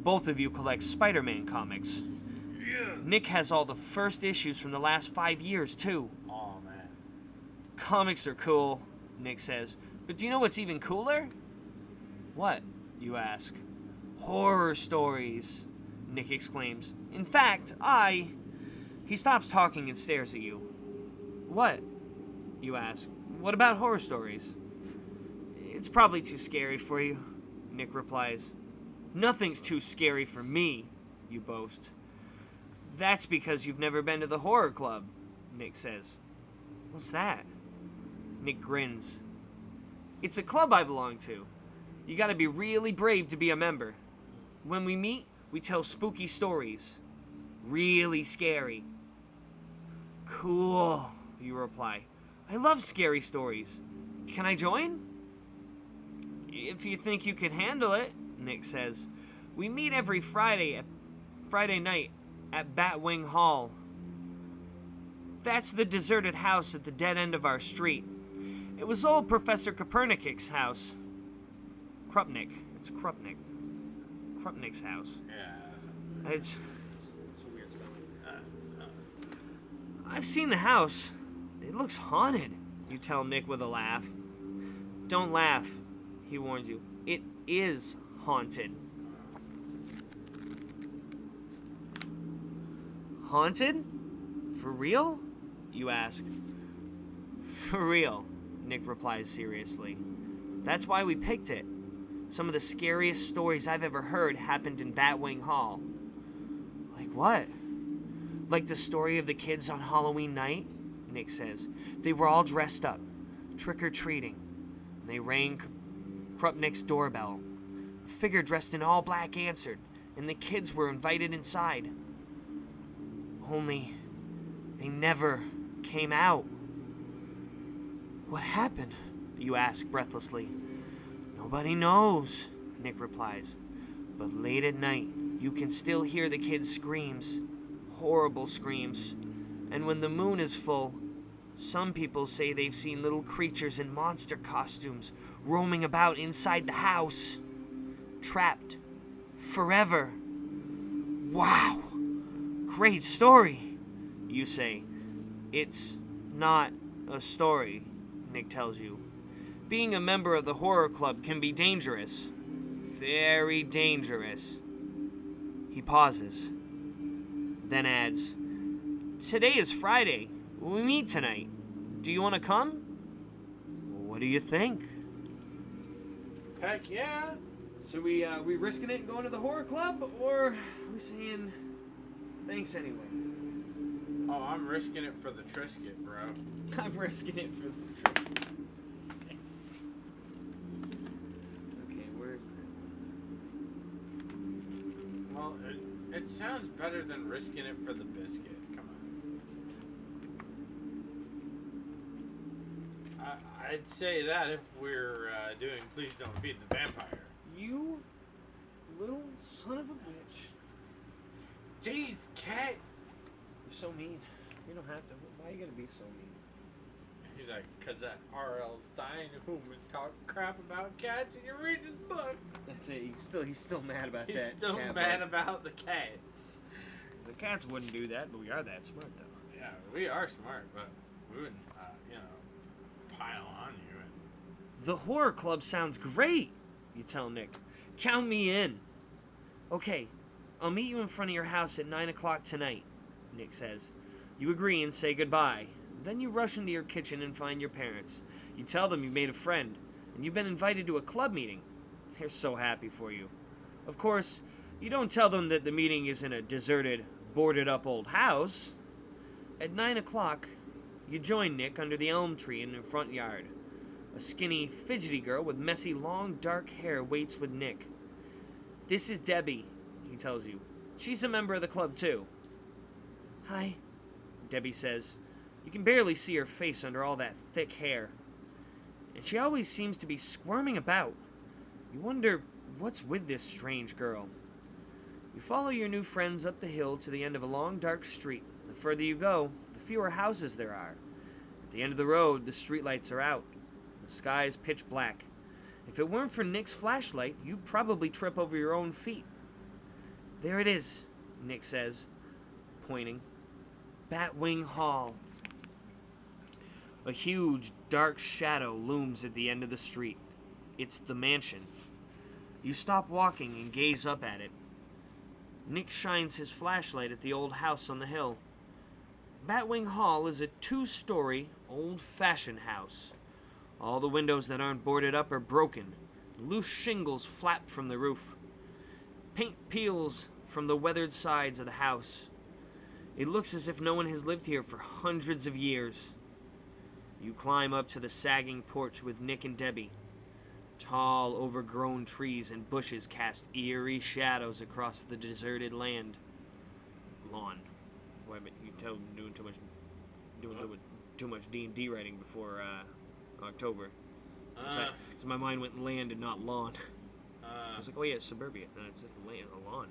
Both of you collect Spider-Man comics. Yeah. Nick has all the first issues from the last 5 years, too. Oh, man. "Comics are cool," Nick says. "But do you know what's even cooler?" "What?" you ask. "Horror stories," Nick exclaims. "In fact, He stops talking and stares at you. "What?" you ask. "What about horror stories?" "It's probably too scary for you," Nick replies. "Nothing's too scary for me," you boast. "That's because you've never been to the horror club," Nick says. "What's that?" Nick grins. "It's a club I belong to. You gotta be really brave to be a member. When we meet, we tell spooky stories. Really scary." "Cool," you reply. "I love scary stories. Can I join?" "If you think you can handle it," Nick says. "We meet every Friday night at Batwing Hall. That's the deserted house at the dead end of our street. It was old Professor Copernicus's house. Krupnik. It's Krupnik. Krupnik's house. Yeah. It's a weird spelling. I've seen the house. It looks haunted," you tell Nick with a laugh. "Don't laugh," he warns you. "It is haunted." "Haunted? For real?" you ask. "For real," Nick replies seriously. "That's why we picked it. Some of the scariest stories I've ever heard happened in Batwing Hall." "Like what?" "Like the story of the kids on Halloween night," Nick says. "They were all dressed up, trick-or-treating. And they rang Krupnik's doorbell. A figure dressed in all black answered, and the kids were invited inside. Only they never came out." "What happened?" you ask breathlessly. "Nobody knows," Nick replies. "But late at night, you can still hear the kids' screams. Horrible screams. And when the moon is full, some people say they've seen little creatures in monster costumes roaming about inside the house. Trapped. Forever." "Wow. Great story," you say. "It's not a story," Nick tells you. "Being a member of the horror club can be dangerous. Very dangerous." He pauses, then adds, "Today is Friday. We meet tonight. Do you want to come?" "What do you think?" Heck yeah. So we risking it and going to the horror club, or are we saying thanks anyway? Oh, I'm risking it for the Trisket, bro. I'm risking it for the Trisket. Okay, where's that? Well, it sounds better than risking it for the biscuit. Come on. I'd say that if we're doing Please Don't Feed the Vampire. You little son of a bitch. Jeez, cat. You're so mean. You don't have to. Why are you gonna be so mean? He's like, cause that R.L. Stein woman talk crap about cats and you're reading his books. That's it. He's still mad about that. He's still mad about the cats. The cats wouldn't do that, but we are that smart, though. Yeah, we are smart, but we wouldn't, pile on you. The horror club sounds great, you tell Nick. Count me in. Okay, I'll meet you in front of your house at 9 o'clock tonight, Nick says. You agree and say goodbye. Then you rush into your kitchen and find your parents. You tell them you made a friend, and you've been invited to a club meeting. They're so happy for you. Of course, you don't tell them that the meeting is in a deserted, boarded-up old house. At 9 o'clock, you join Nick under the elm tree in the front yard. A skinny, fidgety girl with messy, long, dark hair waits with Nick. This is Debbie, he tells you. She's a member of the club, too. Hi, Debbie says. You can barely see her face under all that thick hair. And she always seems to be squirming about. You wonder what's with this strange girl. You follow your new friends up the hill to the end of a long, dark street. The further you go, the fewer houses there are. At the end of the road, the streetlights are out. The sky is pitch black. If it weren't for Nick's flashlight, you'd probably trip over your own feet. There it is, Nick says, pointing. Batwing Hall. A huge, dark shadow looms at the end of the street. It's the mansion. You stop walking and gaze up at it. Nick shines his flashlight at the old house on the hill. Batwing Hall is a 2-story, old-fashioned house. All the windows that aren't boarded up are broken. Loose shingles flap from the roof. Paint peels from the weathered sides of the house. It looks as if no one has lived here for hundreds of years. You climb up to the sagging porch with Nick and Debbie. Tall, overgrown trees and bushes cast eerie shadows across the deserted lawn. Wait a minute, you tell I'm doing too much D&D writing before October. So my mind went land and not lawn. I was like, oh yeah, it's suburbia. No, it's a lawn.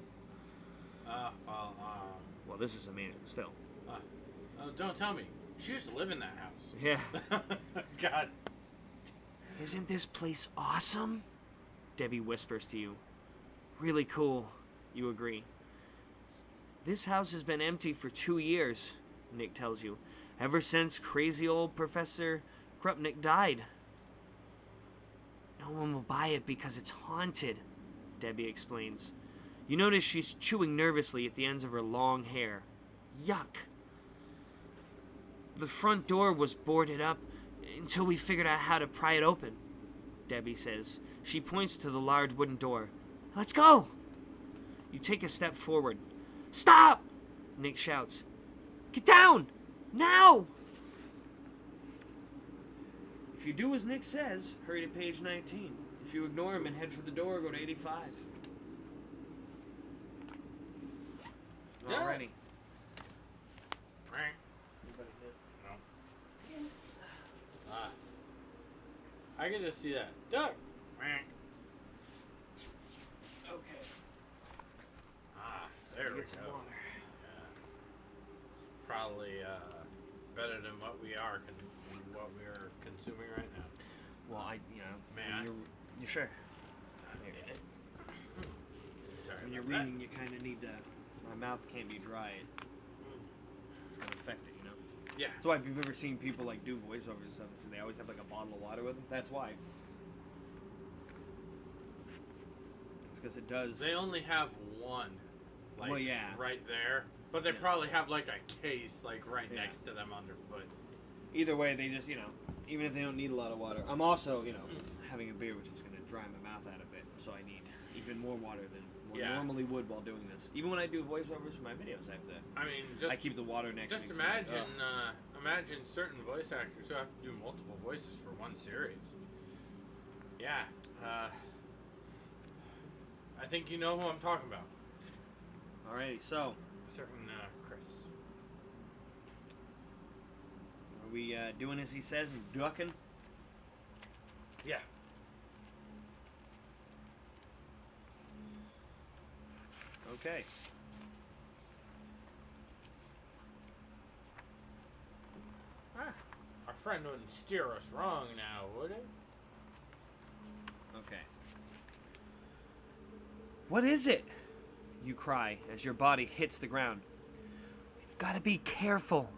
Well, this is a mansion still. Don't tell me. She used to live in that house. Yeah. God. Isn't this place awesome? Debbie whispers to you. Really cool, you agree. This house has been empty for 2 years, Nick tells you. Ever since crazy old Professor Krupnik died. No one will buy it because it's haunted, Debbie explains. You notice she's chewing nervously at the ends of her long hair. Yuck. The front door was boarded up until we figured out how to pry it open, Debbie says. She points to the large wooden door. Let's go! You take a step forward. Stop! Nick shouts. Get down! Now! If you do as Nick says, hurry to page 19. If you ignore him and head for the door, go to 85. Yeah. Alrighty. I can just see that. Duck! Okay. There we Get some go. water. Yeah. Probably better than what we are consuming right now. Well, Man. you're sure. Sorry When you're about that. reading, you kind of need to. My mouth can't be dry. It's gonna affect it, you know. Yeah. That's why if you've ever seen people like do voiceovers and stuff, so they always have like a bottle of water with them. That's why. It's because it does. They only have one, like, Well, yeah. right there. But they Yeah. probably have like a case like right Yeah. next to them underfoot. Either way, they just even if they don't need a lot of water. I'm also having a beer, which is gonna dry my mouth out a bit, so I need even more water than Yeah. normally would while doing this. Even when I do voiceovers for my videos, I have to. I mean, just I keep the water next to me. just so I'm like, imagine, "Ugh." imagine certain voice actors who have to do multiple voices for one series. Yeah, I think you know who I'm talking about. Alrighty, so A certain Chris. are we doing as he says and ducking? Yeah. Okay. Our friend wouldn't steer us wrong now, would it? Okay. What is it? You cry as your body hits the ground. We've got to be careful,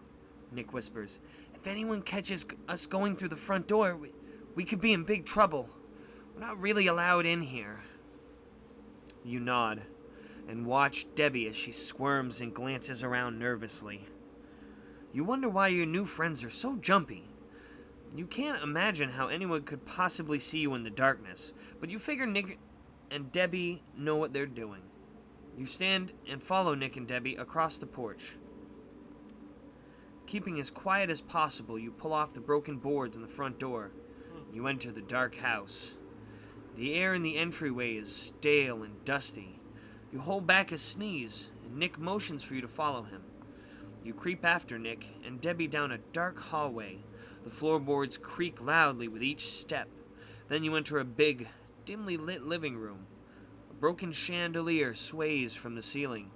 Nick whispers. If anyone catches us going through the front door, we could be in big trouble. We're not really allowed in here. You nod and watch Debbie as she squirms and glances around nervously. You wonder why your new friends are so jumpy. You can't imagine how anyone could possibly see you in the darkness, but you figure Nick and Debbie know what they're doing. You stand and follow Nick and Debbie across the porch. Keeping as quiet as possible, you pull off the broken boards in the front door. You enter the dark house. The air in the entryway is stale and dusty. You hold back a sneeze, and Nick motions for you to follow him. You creep after Nick and Debbie down a dark hallway. The floorboards creak loudly with each step. Then you enter a big, dimly lit living room. A broken chandelier sways from the ceiling.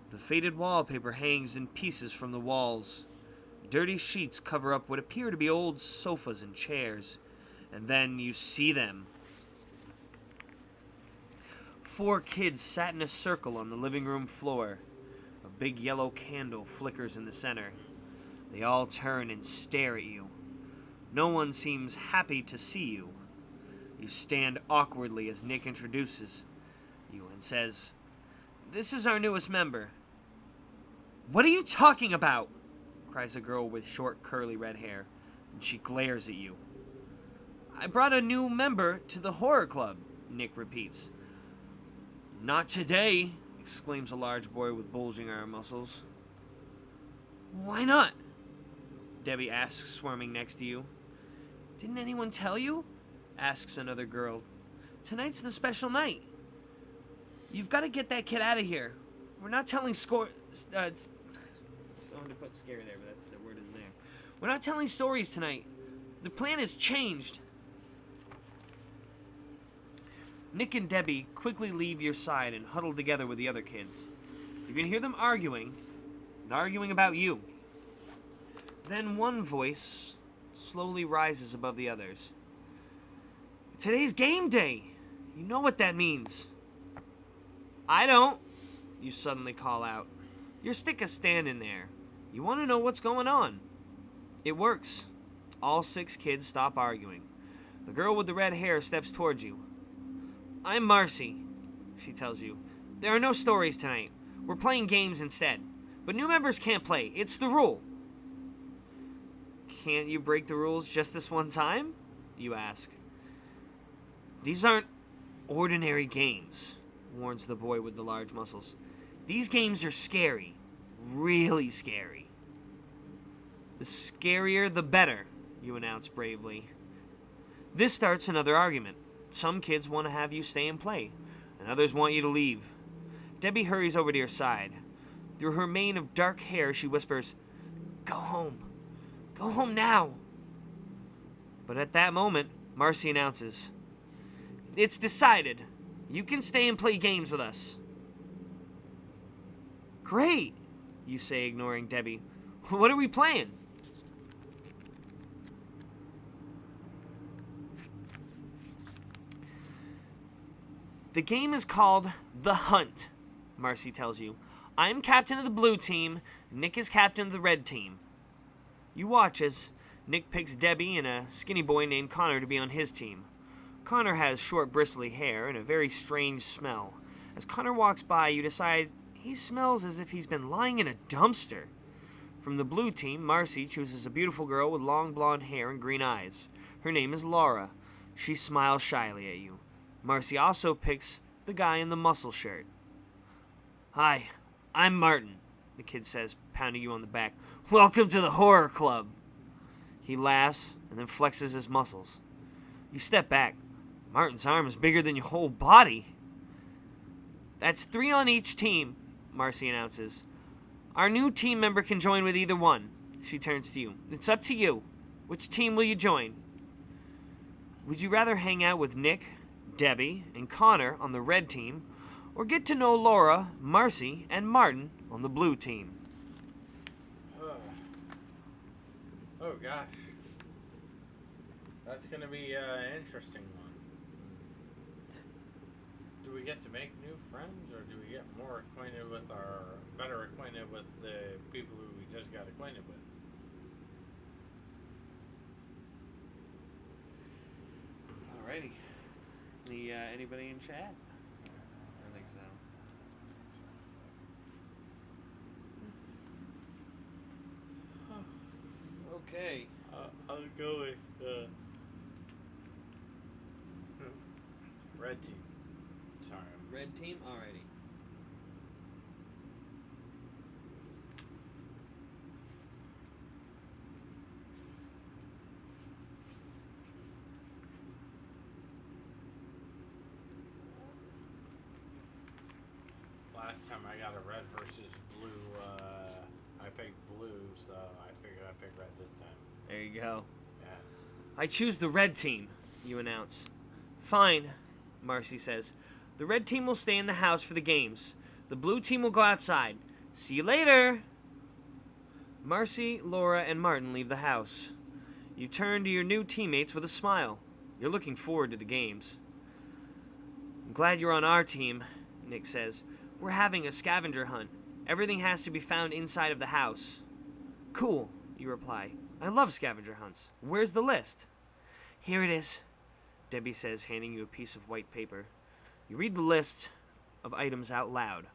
The faded wallpaper hangs in pieces from the walls. Dirty sheets cover up what appear to be old sofas and chairs. And then you see them. 4 kids sat in a circle on the living room floor. A big yellow candle flickers in the center. They all turn and stare at you. No one seems happy to see you. You stand awkwardly as Nick introduces you and says, "This is our newest member." "What are you talking about?" cries a girl with short curly red hair, and she glares at you. "I brought a new member to the horror club," Nick repeats. "Not today," exclaims a large boy with bulging arm muscles. "Why not?" Debbie asks, swarming next to you. "Didn't anyone tell you?" asks another girl. "Tonight's the special night. You've got to get that kid out of here. We're not telling I wanted to put scary there, but the word isn't there. We're not telling stories tonight. The plan has changed." Nick and Debbie quickly leave your side and huddle together with the other kids. You can hear them arguing about you. Then one voice slowly rises above the others. "Today's game day. You know what that means." "I don't," you suddenly call out. Your stick is standing there. You want to know what's going on. It works. All 6 kids stop arguing. The girl with the red hair steps towards you. "I'm Marcy," she tells you. "There are no stories tonight. We're playing games instead. But new members can't play. It's the rule." "Can't you break the rules just this one time?" you ask. "These aren't ordinary games," warns the boy with the large muscles. "These games are scary. Really scary." "The scarier the better," you announce bravely. This starts another argument. Some kids want to have you stay and play, and others want you to leave. Debbie hurries over to your side. Through her mane of dark hair, she whispers, "Go home. Go home now." But at that moment, Marcy announces, "It's decided. You can stay and play games with us." "Great," you say, ignoring Debbie. "What are we playing?" "The game is called The Hunt," Marcy tells you. "I'm captain of the blue team. Nick is captain of the red team." You watch as Nick picks Debbie and a skinny boy named Connor to be on his team. Connor has short bristly hair and a very strange smell. As Connor walks by, you decide he smells as if he's been lying in a dumpster. From the blue team, Marcy chooses a beautiful girl with long blonde hair and green eyes. Her name is Laura. She smiles shyly at you. Marcy also picks the guy in the muscle shirt. Hi, I'm Martin, the kid says, pounding you on the back. Welcome to the horror club. He laughs and then flexes his muscles. You step back. Martin's arm is bigger than your whole body. That's 3 on each team, Marcy announces. Our new team member can join with either one. She turns to you. It's up to you. Which team will you join? Would you rather hang out with Nick, Debbie, and Connor on the red team, or get to know Laura, Marcy, and Martin on the blue team? Oh gosh. That's going to be an interesting one. Do we get to make new friends, or do we get better acquainted with the people who we just got acquainted with? Alrighty. Anybody in chat? I think so. Okay. I'll go with red team. Sorry. Red team? Alrighty. Last time I got a red versus blue, I picked blue, so I figured I'd pick red this time. There you go. Yeah. I choose the red team, you announce. Fine, Marcy says. The red team will stay in the house for the games. The blue team will go outside. See you later. Marcy, Laura, and Martin leave the house. You turn to your new teammates with a smile. You're looking forward to the games. I'm glad you're on our team, Nick says. We're having a scavenger hunt. Everything has to be found inside of the house. Cool, you reply. I love scavenger hunts. Where's the list? Here it is, Debbie says, handing you a piece of white paper. You read the list of items out loud.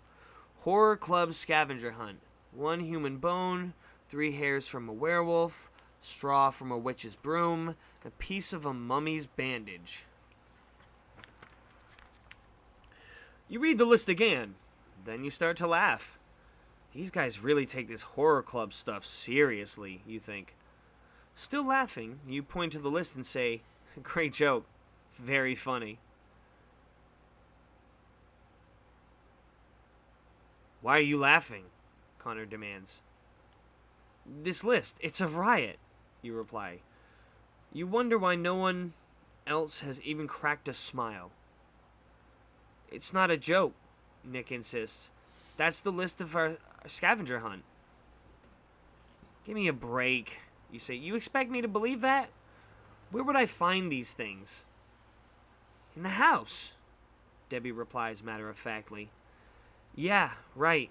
Horror Club Scavenger Hunt. 1 human bone, 3 hairs from a werewolf, straw from a witch's broom, a piece of a mummy's bandage. You read the list again. Then you start to laugh. These guys really take this horror club stuff seriously, you think. Still laughing, you point to the list and say, great joke. Very funny. Why are you laughing? Connor demands. This list, it's a riot, you reply. You wonder why no one else has even cracked a smile. It's not a joke, Nick insists. That's the list of our scavenger hunt. Give me a break, you say. You expect me to believe that? Where would I find these things? In the house, Debbie replies matter-of-factly. Yeah, right,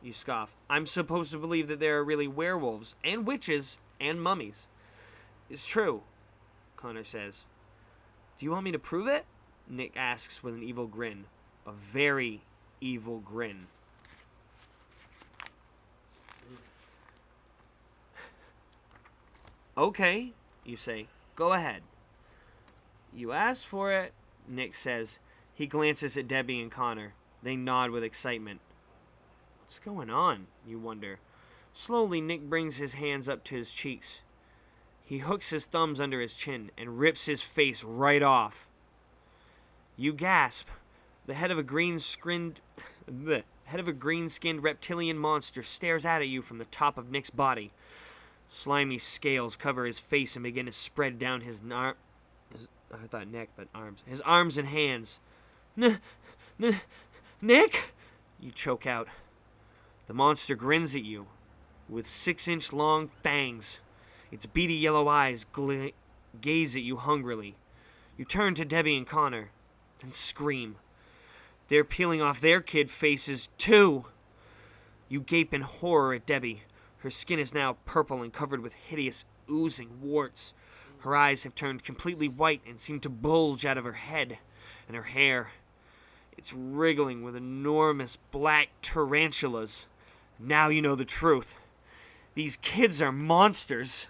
you scoff. I'm supposed to believe that there are really werewolves and witches and mummies. It's true, Connor says. Do you want me to prove it? Nick asks with an evil grin. A very evil grin. Okay, you say. Go ahead. You asked for it, Nick says. He glances at Debbie and Connor. They nod with excitement. What's going on, you wonder. Slowly, Nick brings his hands up to his cheeks. He hooks his thumbs under his chin and rips his face right off. You gasp. The head of a green-skinned reptilian monster stares out at you from the top of Nick's body. Slimy scales cover his face and begin to spread down his arms and hands. Nick? You choke out. The monster grins at you with 6-inch long fangs. Its beady yellow eyes gaze at you hungrily. You turn to Debbie and Connor, then scream. They're peeling off their kid faces, too. You gape in horror at Debbie. Her skin is now purple and covered with hideous, oozing warts. Her eyes have turned completely white and seem to bulge out of her head and her hair. It's wriggling with enormous black tarantulas. Now you know the truth. These kids are monsters.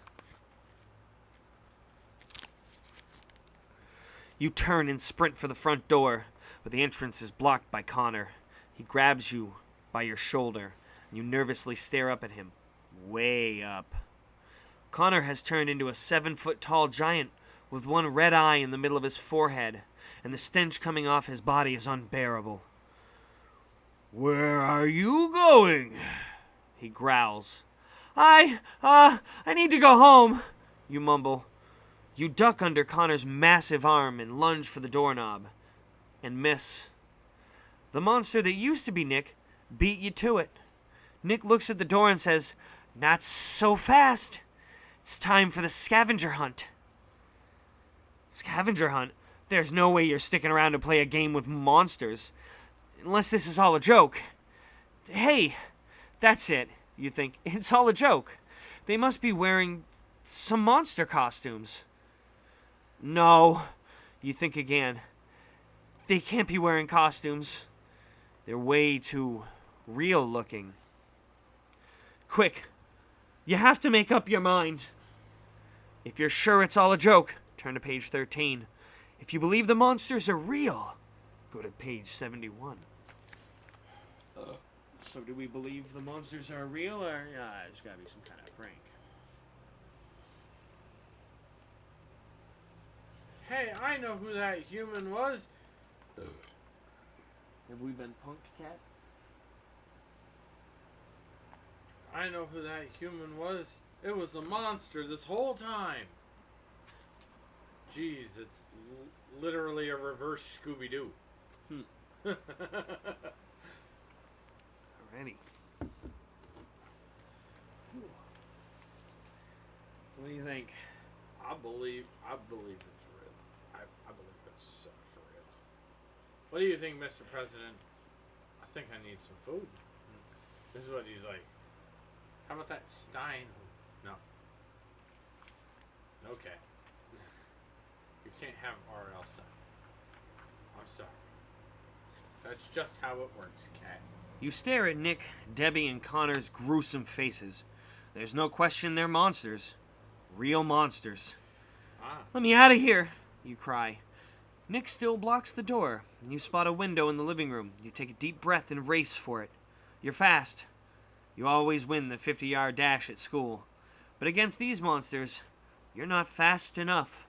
You turn and sprint for the front door, but the entrance is blocked by Connor. He grabs you by your shoulder, and you nervously stare up at him. Way up. Connor has turned into a 7-foot-tall giant with one red eye in the middle of his forehead, and the stench coming off his body is unbearable. "Where are you going?" he growls. I need to go home," you mumble. You duck under Connor's massive arm and lunge for the doorknob. And miss. The monster that used to be Nick beat you to it. Nick looks at the door and says, "Not so fast. It's time for the scavenger hunt." Scavenger hunt? There's no way you're sticking around to play a game with monsters. Unless this is all a joke. Hey, that's it, you think. It's all a joke. They must be wearing some monster costumes. No, you think again. They can't be wearing costumes. They're way too real looking. Quick, you have to make up your mind. If you're sure it's all a joke, turn to page 13. If you believe the monsters are real, go to page 71. So do we believe the monsters are real, or there's gotta be some kind of prank? Hey, I know who that human was. Have we been punked, Cat? I know who that human was. It was a monster this whole time. Jeez, it's literally a reverse Scooby-Doo. Alrighty. What do you think? I believe it's real. I believe it's for real. What do you think, Mr. President? I think I need some food. This is what he's like. How about that Stein? No. Okay. You can't have R.L. Stein. I'm sorry. That's just how it works, Cat. You stare at Nick, Debbie, and Connor's gruesome faces. There's no question they're monsters. Real monsters. "Let me out of here," you cry. Nick still blocks the door, and you spot a window in the living room. You take a deep breath and race for it. You're fast. You always win the 50-yard dash at school. But against these monsters, you're not fast enough.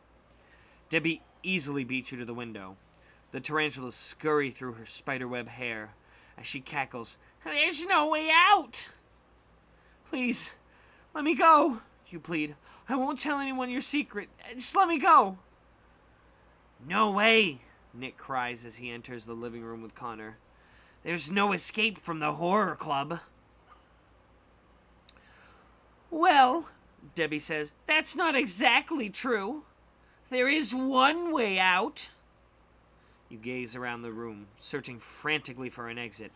Debbie easily beats you to the window. The tarantulas scurry through her spiderweb hair as she cackles, "There's no way out!" "Please, let me go," you plead. "I won't tell anyone your secret. Just let me go." "No way," Nick cries as he enters the living room with Connor. "There's no escape from the horror club." "Well," Debbie says, "that's not exactly true. There is one way out." You gaze around the room, searching frantically for an exit.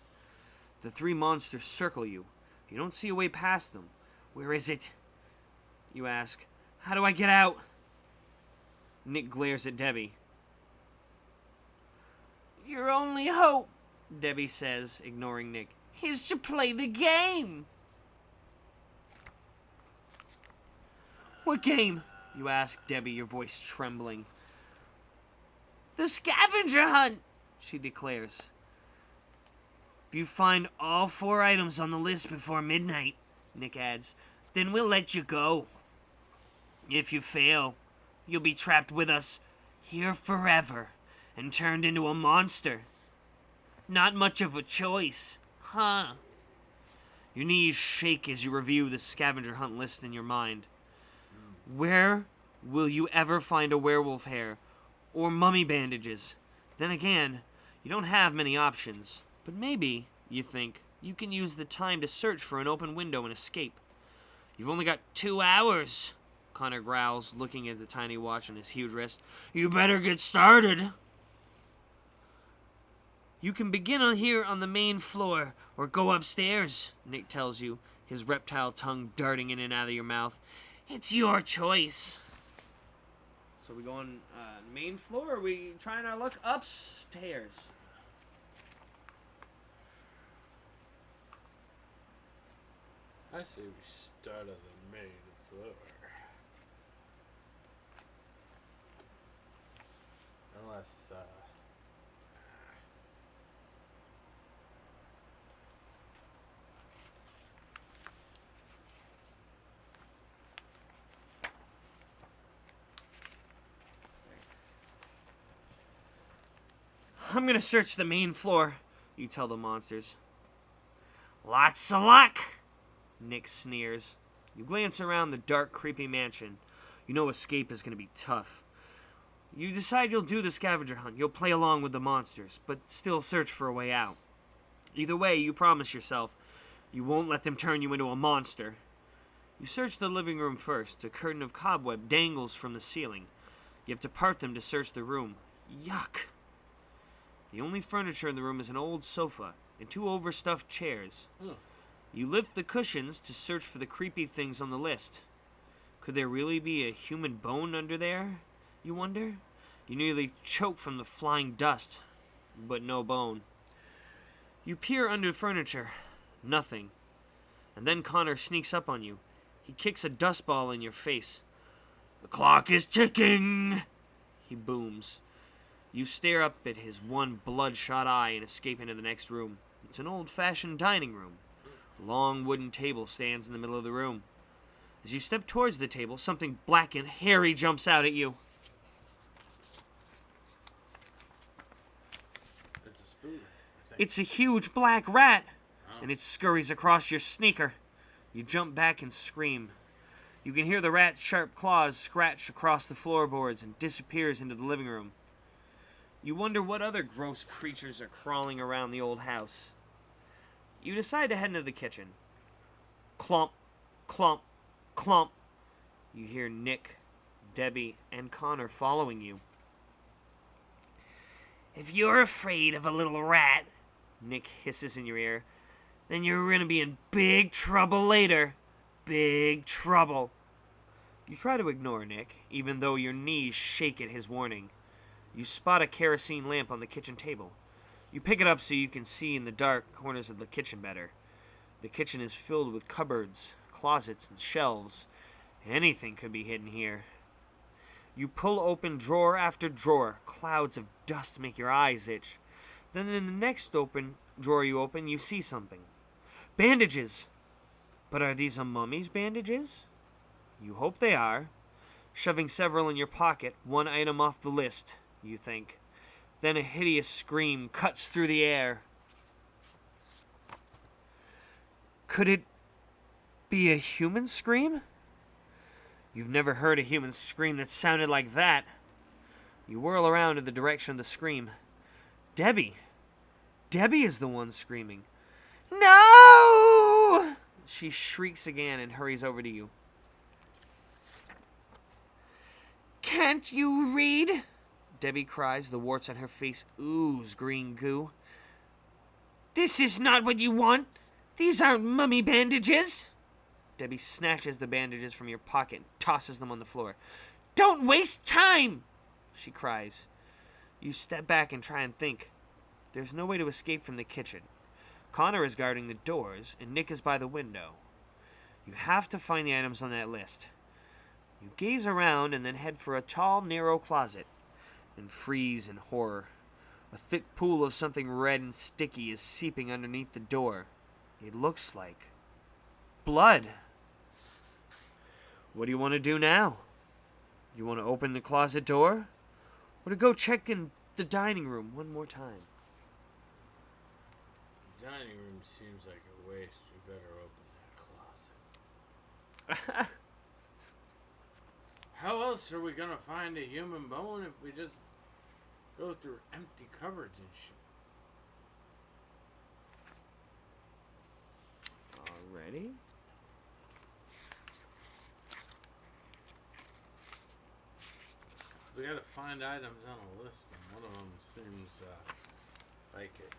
The three monsters circle you. You don't see a way past them. "Where is it?" you ask. "How do I get out?" Nick glares at Debbie. "Your only hope," Debbie says, ignoring Nick, "is to play the game." "What game?" you ask Debbie, your voice trembling. "The scavenger hunt," she declares. "If you find all 4 items on the list before midnight," Nick adds, "then we'll let you go. If you fail, you'll be trapped with us here forever and turned into a monster. Not much of a choice, huh?" Your knees shake as you review the scavenger hunt list in your mind. Where will you ever find a werewolf hair or mummy bandages? Then again, you don't have many options. But maybe, you think, you can use the time to search for an open window and escape. "You've only got 2 hours, Connor growls, looking at the tiny watch on his huge wrist. "You better get started." "You can begin here on the main floor or go upstairs," Nick tells you, his reptile tongue darting in and out of your mouth. "It's your choice." So we going main floor, or are we trying our luck upstairs? I say we start on the main floor. us. I'm gonna search the main floor, you tell the monsters. Lots of luck, Nick sneers. You glance around the dark, creepy mansion. You know escape is gonna be tough. You decide you'll do the scavenger hunt. You'll play along with the monsters, but still search for a way out. Either way, you promise yourself you won't let them turn you into a monster. You search the living room first. A curtain of cobweb dangles from the ceiling. You have to part them to search the room. Yuck. The only furniture in the room is an old sofa and 2 overstuffed chairs. You lift the cushions to search for the creepy things on the list. Could there really be a human bone under there, you wonder? You nearly choke from the flying dust, but no bone. You peer under furniture. Nothing. And then Connor sneaks up on you. He kicks a dust ball in your face. The clock is ticking, he booms. You stare up at his one bloodshot eye and escape into the next room. It's an old-fashioned dining room. A long wooden table stands in the middle of the room. As you step towards the table, something black and hairy jumps out at you. It's a spoon, I think. It's a huge black rat, and it scurries across your sneaker. You jump back and scream. You can hear the rat's sharp claws scratch across the floorboards and disappears into the living room. You wonder what other gross creatures are crawling around the old house. You decide to head into the kitchen. Clomp, clomp, clomp. You hear Nick, Debbie, and Connor following you. If you're afraid of a little rat, Nick hisses in your ear, then you're going to be in big trouble later. Big trouble. You try to ignore Nick, even though your knees shake at his warning. You spot a kerosene lamp on the kitchen table. You pick it up so you can see in the dark corners of the kitchen better. The kitchen is filled with cupboards, closets, and shelves. Anything could be hidden here. You pull open drawer after drawer. Clouds of dust make your eyes itch. Then in the next drawer you open, you see something. Bandages! But are these a mummy's bandages? You hope they are. Shoving several in your pocket, one item off the list, you think. Then a hideous scream cuts through the air. Could it be a human scream? You've never heard a human scream that sounded like that. You whirl around in the direction of the scream. Debbie! Debbie is the one screaming. No! She shrieks again and hurries over to you. Can't you read? Debbie cries, the warts on her face ooze green goo. This is not what you want. These aren't mummy bandages. Debbie snatches the bandages from your pocket and tosses them on the floor. Don't waste time, she cries. You step back and try and think. There's no way to escape from the kitchen. Connor is guarding the doors, and Nick is by the window. You have to find the items on that list. You gaze around and then head for a tall, narrow closet and freeze in horror. A thick pool of something red and sticky is seeping underneath the door. It looks like blood. What do you want to do now? Do you want to open the closet door? Or to go check in the dining room one more time? The dining room seems like a waste. We better open that closet. How else are we gonna find a human bone if we just go through empty cupboards and shit? Alrighty. We gotta find items on a list, and one of them seems like it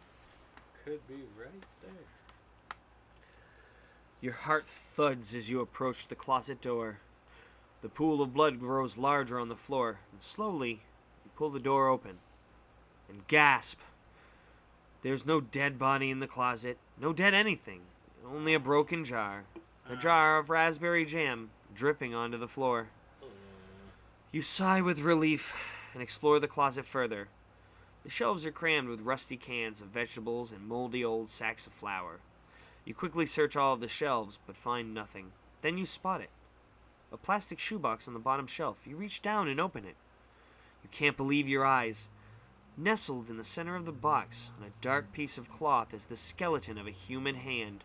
could be right there. Your heart thuds as you approach the closet door. The pool of blood grows larger on the floor, and slowly you pull the door open and gasp. There's no dead body in the closet, no dead anything, only a broken jar. A jar of raspberry jam dripping onto the floor. You sigh with relief. and explore the closet further. The shelves are crammed with rusty cans of vegetables and moldy old sacks of flour. You quickly search all of the shelves, but find nothing. Then you spot it. A plastic shoebox on the bottom shelf. You reach down and open it. You can't believe your eyes. Nestled in the center of the box, on a dark piece of cloth, is the skeleton of a human hand.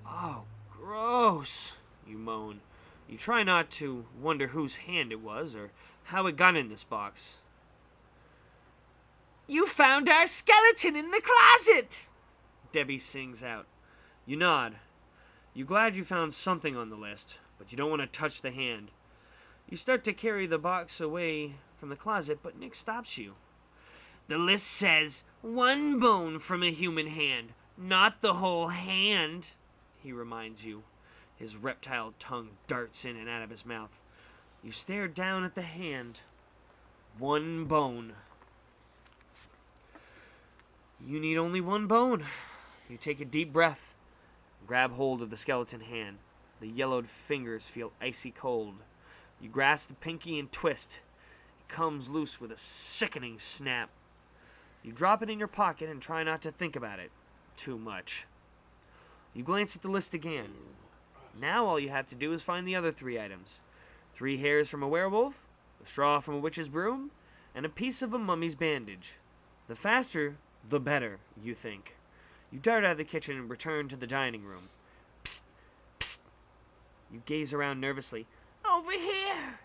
Oh, gross, you moan. You try not to wonder whose hand it was or how it got in this box. You found our skeleton in the closet! Debbie sings out. You nod. You're glad you found something on the list, but you don't want to touch the hand. You start to carry the box away from the closet, but Nick stops you. The list says 1 bone from a human hand, not the whole hand, he reminds you. His reptile tongue darts in and out of his mouth. You stare down at the hand. 1 bone. You need only 1 bone. You take a deep breath, grab hold of the skeleton hand. The yellowed fingers feel icy cold. You grasp the pinky and twist. It comes loose with a sickening snap. You drop it in your pocket and try not to think about it too much. You glance at the list again. Now all you have to do is find the other 3 items. 3 hairs from a werewolf, a straw from a witch's broom, and a piece of a mummy's bandage. The faster, the better, you think. You dart out of the kitchen and return to the dining room. Psst, psst. You gaze around nervously. Over here,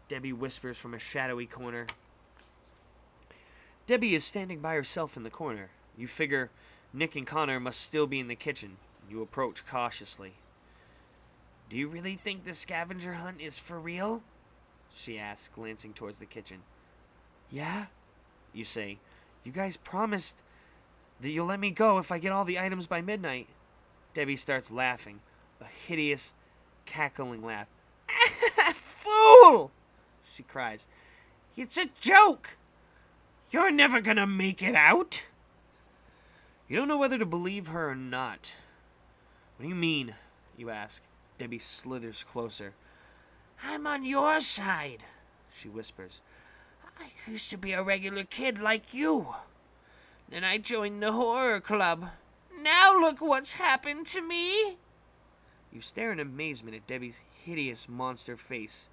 Debbie whispers from a shadowy corner. Debbie is standing by herself in the corner. You figure Nick and Connor must still be in the kitchen. You approach cautiously. Do you really think the scavenger hunt is for real? She asks, glancing towards the kitchen. Yeah, you say. You guys promised that you'll let me go if I get all the items by midnight. Debbie starts laughing, a hideous, cackling laugh. Fool! She cries. It's a joke! You're never gonna make it out! You don't know whether to believe her or not. What do you mean? You ask. Debbie slithers closer. I'm on your side, she whispers. I used to be a regular kid like you. Then I joined the horror club. Now look what's happened to me. You stare in amazement at Debbie's hideous monster face.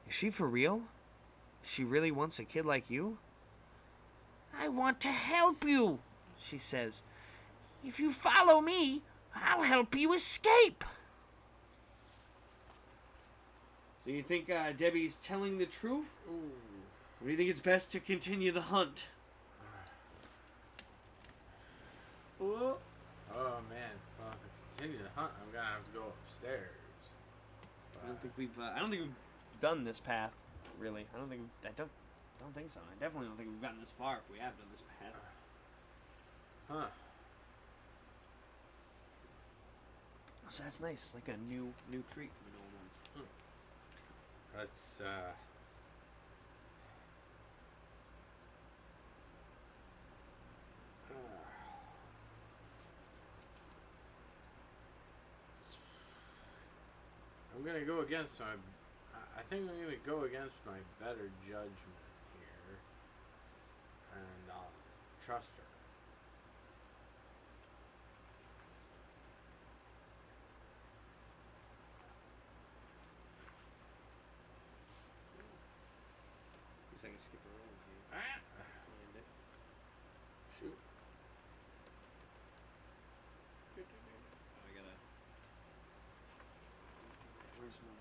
Is she for real? She really wants a kid like you? I want to help you, she says. If you follow me, I'll help you escape. So you think Debbie's telling the truth? Ooh. Or do you think it's best to continue the hunt? Whoa. Oh man, well, if I continue the hunt, I'm gonna have to go upstairs. I don't think we've done this path, really. I don't think so. I definitely don't think we've gotten this far if we have done this path. Huh. So that's nice. It's like a new treat for the old one. That's I'm gonna go against my. I think I'm gonna go against my better judgment here, and I'll trust her. Just like a skip around here. Shoot. I gotta. Where's my?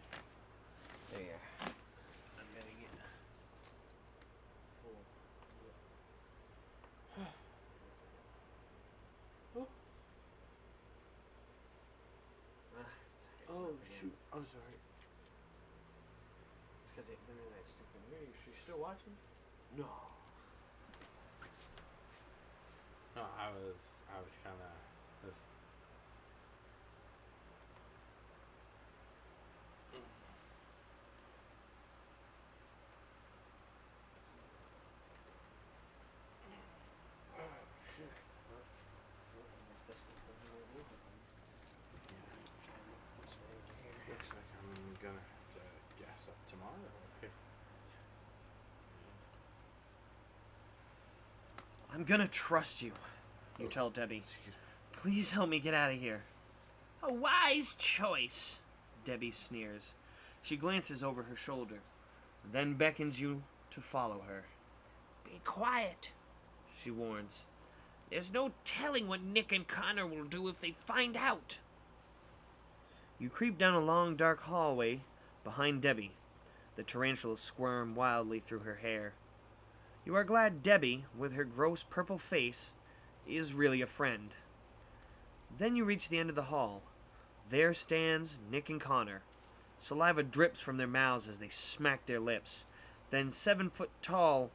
There you are. I'm getting it. Full. Oh shoot! I'm sorry. It's because it went in that stupid mirror. You still watching? No. No, I was kind of just. Oh shit! Looks like I'm gonna have to gas up tomorrow. Okay. I'm gonna trust you, you tell Debbie. Please help me get out of here. A wise choice, Debbie sneers. She glances over her shoulder, then beckons you to follow her. Be quiet, she warns. There's no telling what Nick and Connor will do if they find out. You creep down a long, dark hallway behind Debbie. The tarantulas squirm wildly through her hair. You are glad Debbie, with her gross purple face, is really a friend. Then you reach the end of the hall. There stands Nick and Connor. Saliva drips from their mouths as they smack their lips. Then 7-foot-tall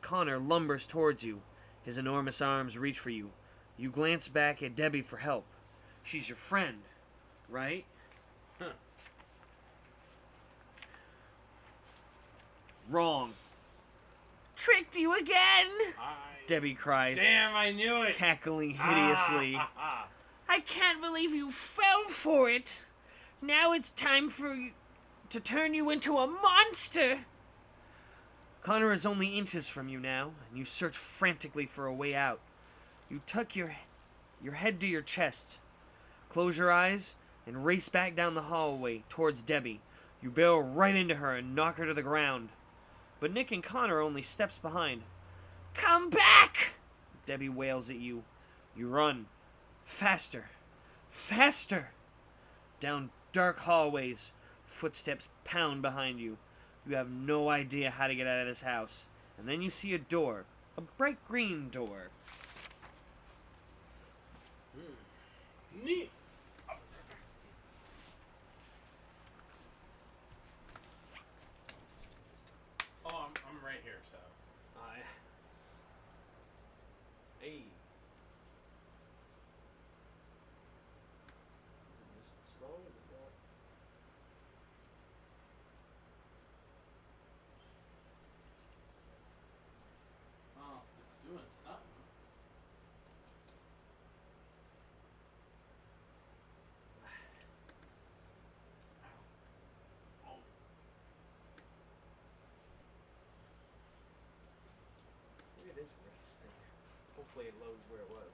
Connor lumbers towards you. His enormous arms reach for you. You glance back at Debbie for help. She's your friend, right? Huh. Wrong. Tricked you again! Debbie cries. Damn, I knew it! Cackling hideously. I can't believe you fell for it. Now it's time for you to turn you into a monster. Connor is only inches from you now, and you search frantically for a way out. You tuck your head to your chest, close your eyes, and race back down the hallway towards Debbie. You barrel right into her and knock her to the ground. But Nick and Connor are only steps behind. Come back! Debbie wails at you. You run. Faster. Faster! Down dark hallways, footsteps pound behind you. You have no idea how to get out of this house. And then you see a door. A bright green door. Neat. Oh, I'm right here, so. Hey. Is it just slow? Is it not? Oh, it's doing something. Oh. Maybe it is right. Hopefully it loads where it was.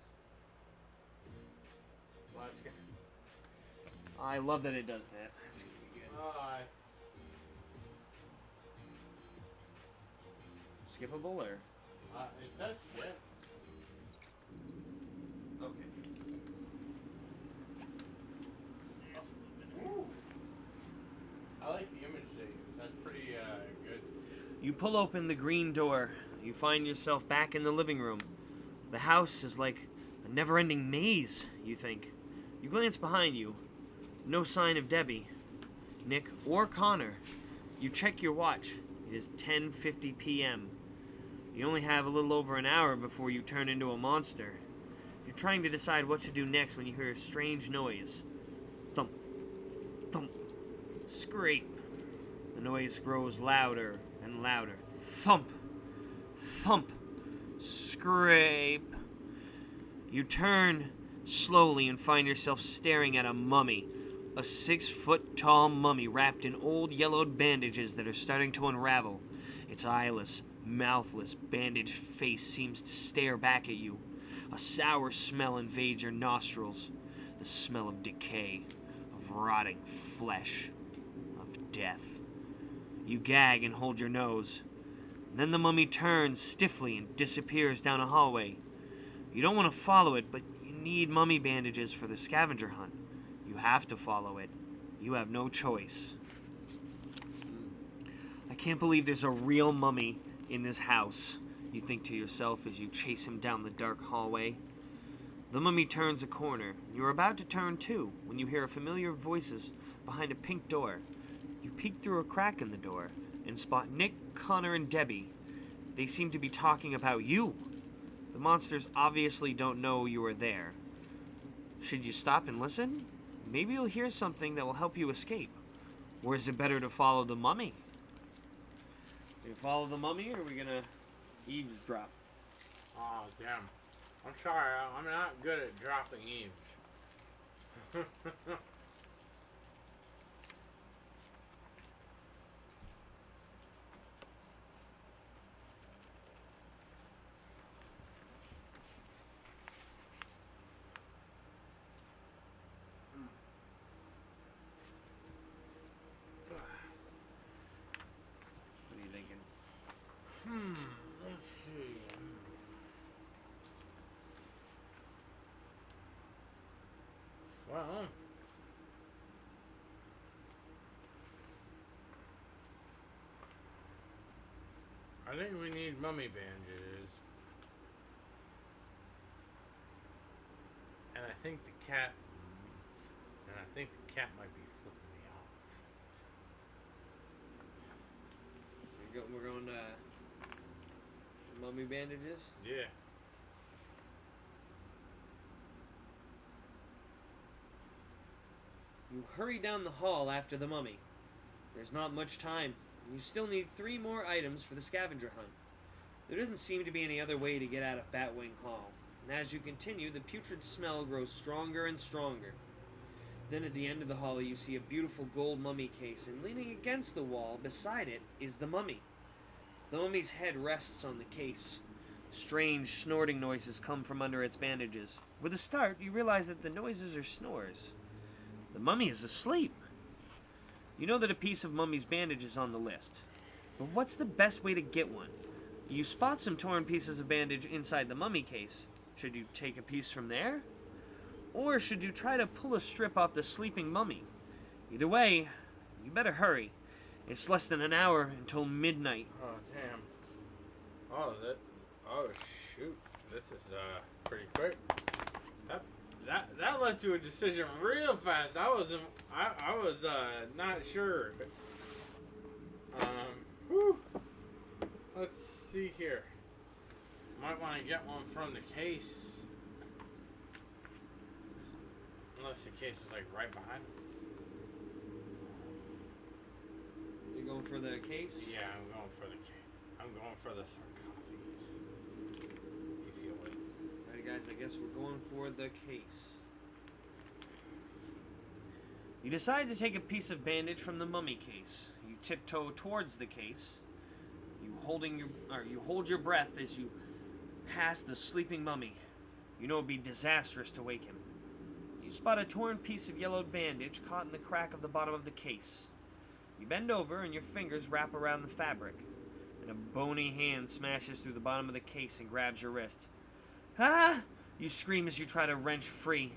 Well, that's good. I love that it does that. That's gonna be good. Skippable or? It says skip. Okay. Ooh. I like the image they use. That's pretty good. You pull open the green door. You find yourself back in the living room. The house is like a never-ending maze, you think. You glance behind you. No sign of Debbie, Nick, or Connor. You check your watch. It is 10:50 p.m. You only have a little over an hour before you turn into a monster. You're trying to decide what to do next when you hear a strange noise. Thump, thump, scrape. The noise grows louder and louder. Thump, thump, scrape. You turn slowly and find yourself staring at a mummy. A 6-foot-tall mummy wrapped in old yellowed bandages that are starting to unravel. Its eyeless, mouthless, bandaged face seems to stare back at you. A sour smell invades your nostrils. The smell of decay, of rotting flesh, of death. You gag and hold your nose. Then the mummy turns stiffly and disappears down a hallway. You don't want to follow it, but you need mummy bandages for the scavenger hunt. You have to follow it. You have no choice. I can't believe there's a real mummy in this house, you think to yourself as you chase him down the dark hallway. The mummy turns a corner. You're about to turn too when you hear familiar voices behind a pink door. You peek through a crack in the door and spot Nick, Connor, and Debbie. They seem to be talking about you. The monsters obviously don't know you are there. Should you stop and listen? Maybe you'll hear something that will help you escape. Or is it better to follow the mummy? Do we follow the mummy, or are we gonna eavesdrop? Oh, damn. I'm sorry, I'm not good at dropping eaves. I think we need mummy bandages. And I think the cat might be flipping me off. We're going to mummy bandages? Yeah. You hurry down the hall after the mummy. There's not much time. You still need 3 more items for the scavenger hunt. There doesn't seem to be any other way to get out of Batwing Hall. And as you continue, the putrid smell grows stronger and stronger. Then at the end of the hall, you see a beautiful gold mummy case, and leaning against the wall beside it is the mummy. The mummy's head rests on the case. Strange snorting noises come from under its bandages. With a start, you realize that the noises are snores. The mummy is asleep. You know that a piece of mummy's bandage is on the list. But what's the best way to get one? You spot some torn pieces of bandage inside the mummy case. Should you take a piece from there? Or should you try to pull a strip off the sleeping mummy? Either way, you better hurry. It's less than an hour until midnight. Oh, damn. Oh, shoot. This is, pretty quick. That led to a decision real fast. I was not sure. Whew. Let's see here. Might want to get one from the case. Unless the case is like right behind it. You going for the case? Yeah, I'm going for the case. I'm going for the sarcophagus. If you will. Alright guys, I guess we're going for the case. You decide to take a piece of bandage from the mummy case. You tiptoe towards the case. You hold your breath as you pass the sleeping mummy. You know it would be disastrous to wake him. You spot a torn piece of yellowed bandage caught in the crack of the bottom of the case. You bend over and your fingers wrap around the fabric, and a bony hand smashes through the bottom of the case and grabs your wrist. Ah! You scream as you try to wrench free,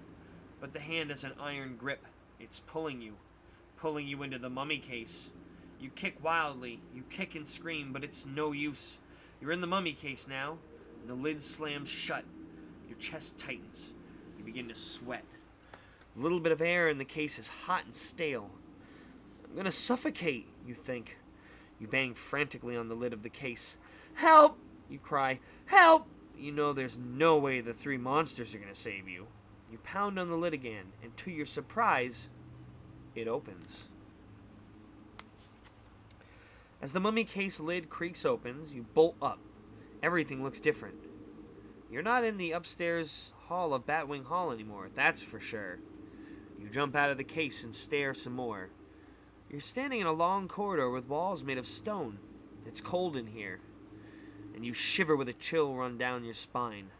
but the hand has an iron grip. It's pulling you into the mummy case. You kick wildly, you kick and scream, but it's no use. You're in the mummy case now, and the lid slams shut. Your chest tightens. You begin to sweat. A little bit of air in the case is hot and stale. I'm gonna suffocate, you think. You bang frantically on the lid of the case. Help! You cry. Help! You know there's no way the 3 monsters are gonna save you. You pound on the lid again, and to your surprise, it opens. As the mummy case lid creaks opens, you bolt up. Everything looks different. You're not in the upstairs hall of Batwing Hall anymore, that's for sure. You jump out of the case and stare some more. You're standing in a long corridor with walls made of stone. It's cold in here, and you shiver with a chill run down your spine.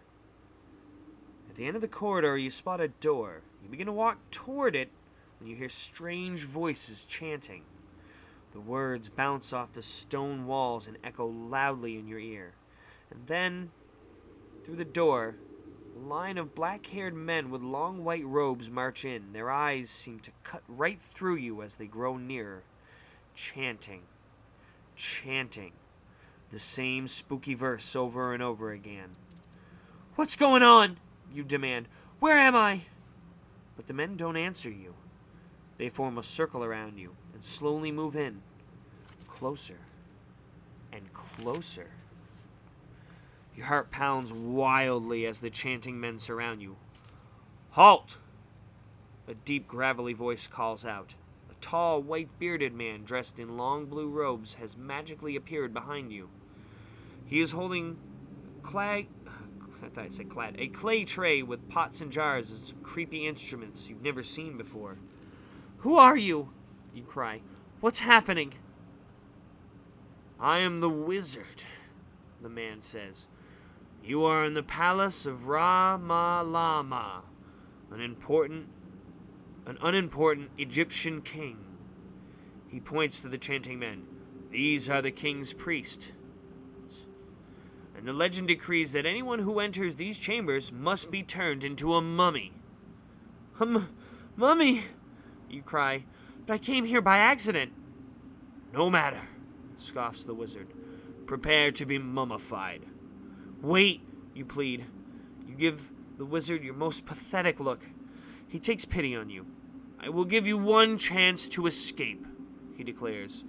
At the end of the corridor, you spot a door. You begin to walk toward it when you hear strange voices chanting. The words bounce off the stone walls and echo loudly in your ear. And then, through the door, a line of black-haired men with long white robes march in. Their eyes seem to cut right through you as they grow nearer, chanting, chanting, the same spooky verse over and over again. What's going on? You demand. Where am I? But the men don't answer you. They form a circle around you and slowly move in, closer and closer. Your heart pounds wildly as the chanting men surround you. Halt! A deep, gravelly voice calls out. A tall, white-bearded man dressed in long blue robes has magically appeared behind you. He is holding a clay tray with pots and jars and some creepy instruments you've never seen before. Who are you? You cry. What's happening? I am the wizard, the man says. You are in the palace of Ramalama, an unimportant Egyptian king. He points to the chanting men. These are the king's priests. And the legend decrees that anyone who enters these chambers must be turned into a mummy. Mummy, you cry, but I came here by accident. No matter, scoffs the wizard. Prepare to be mummified. Wait, you plead. You give the wizard your most pathetic look. He takes pity on you. I will give you one chance to escape, he declares.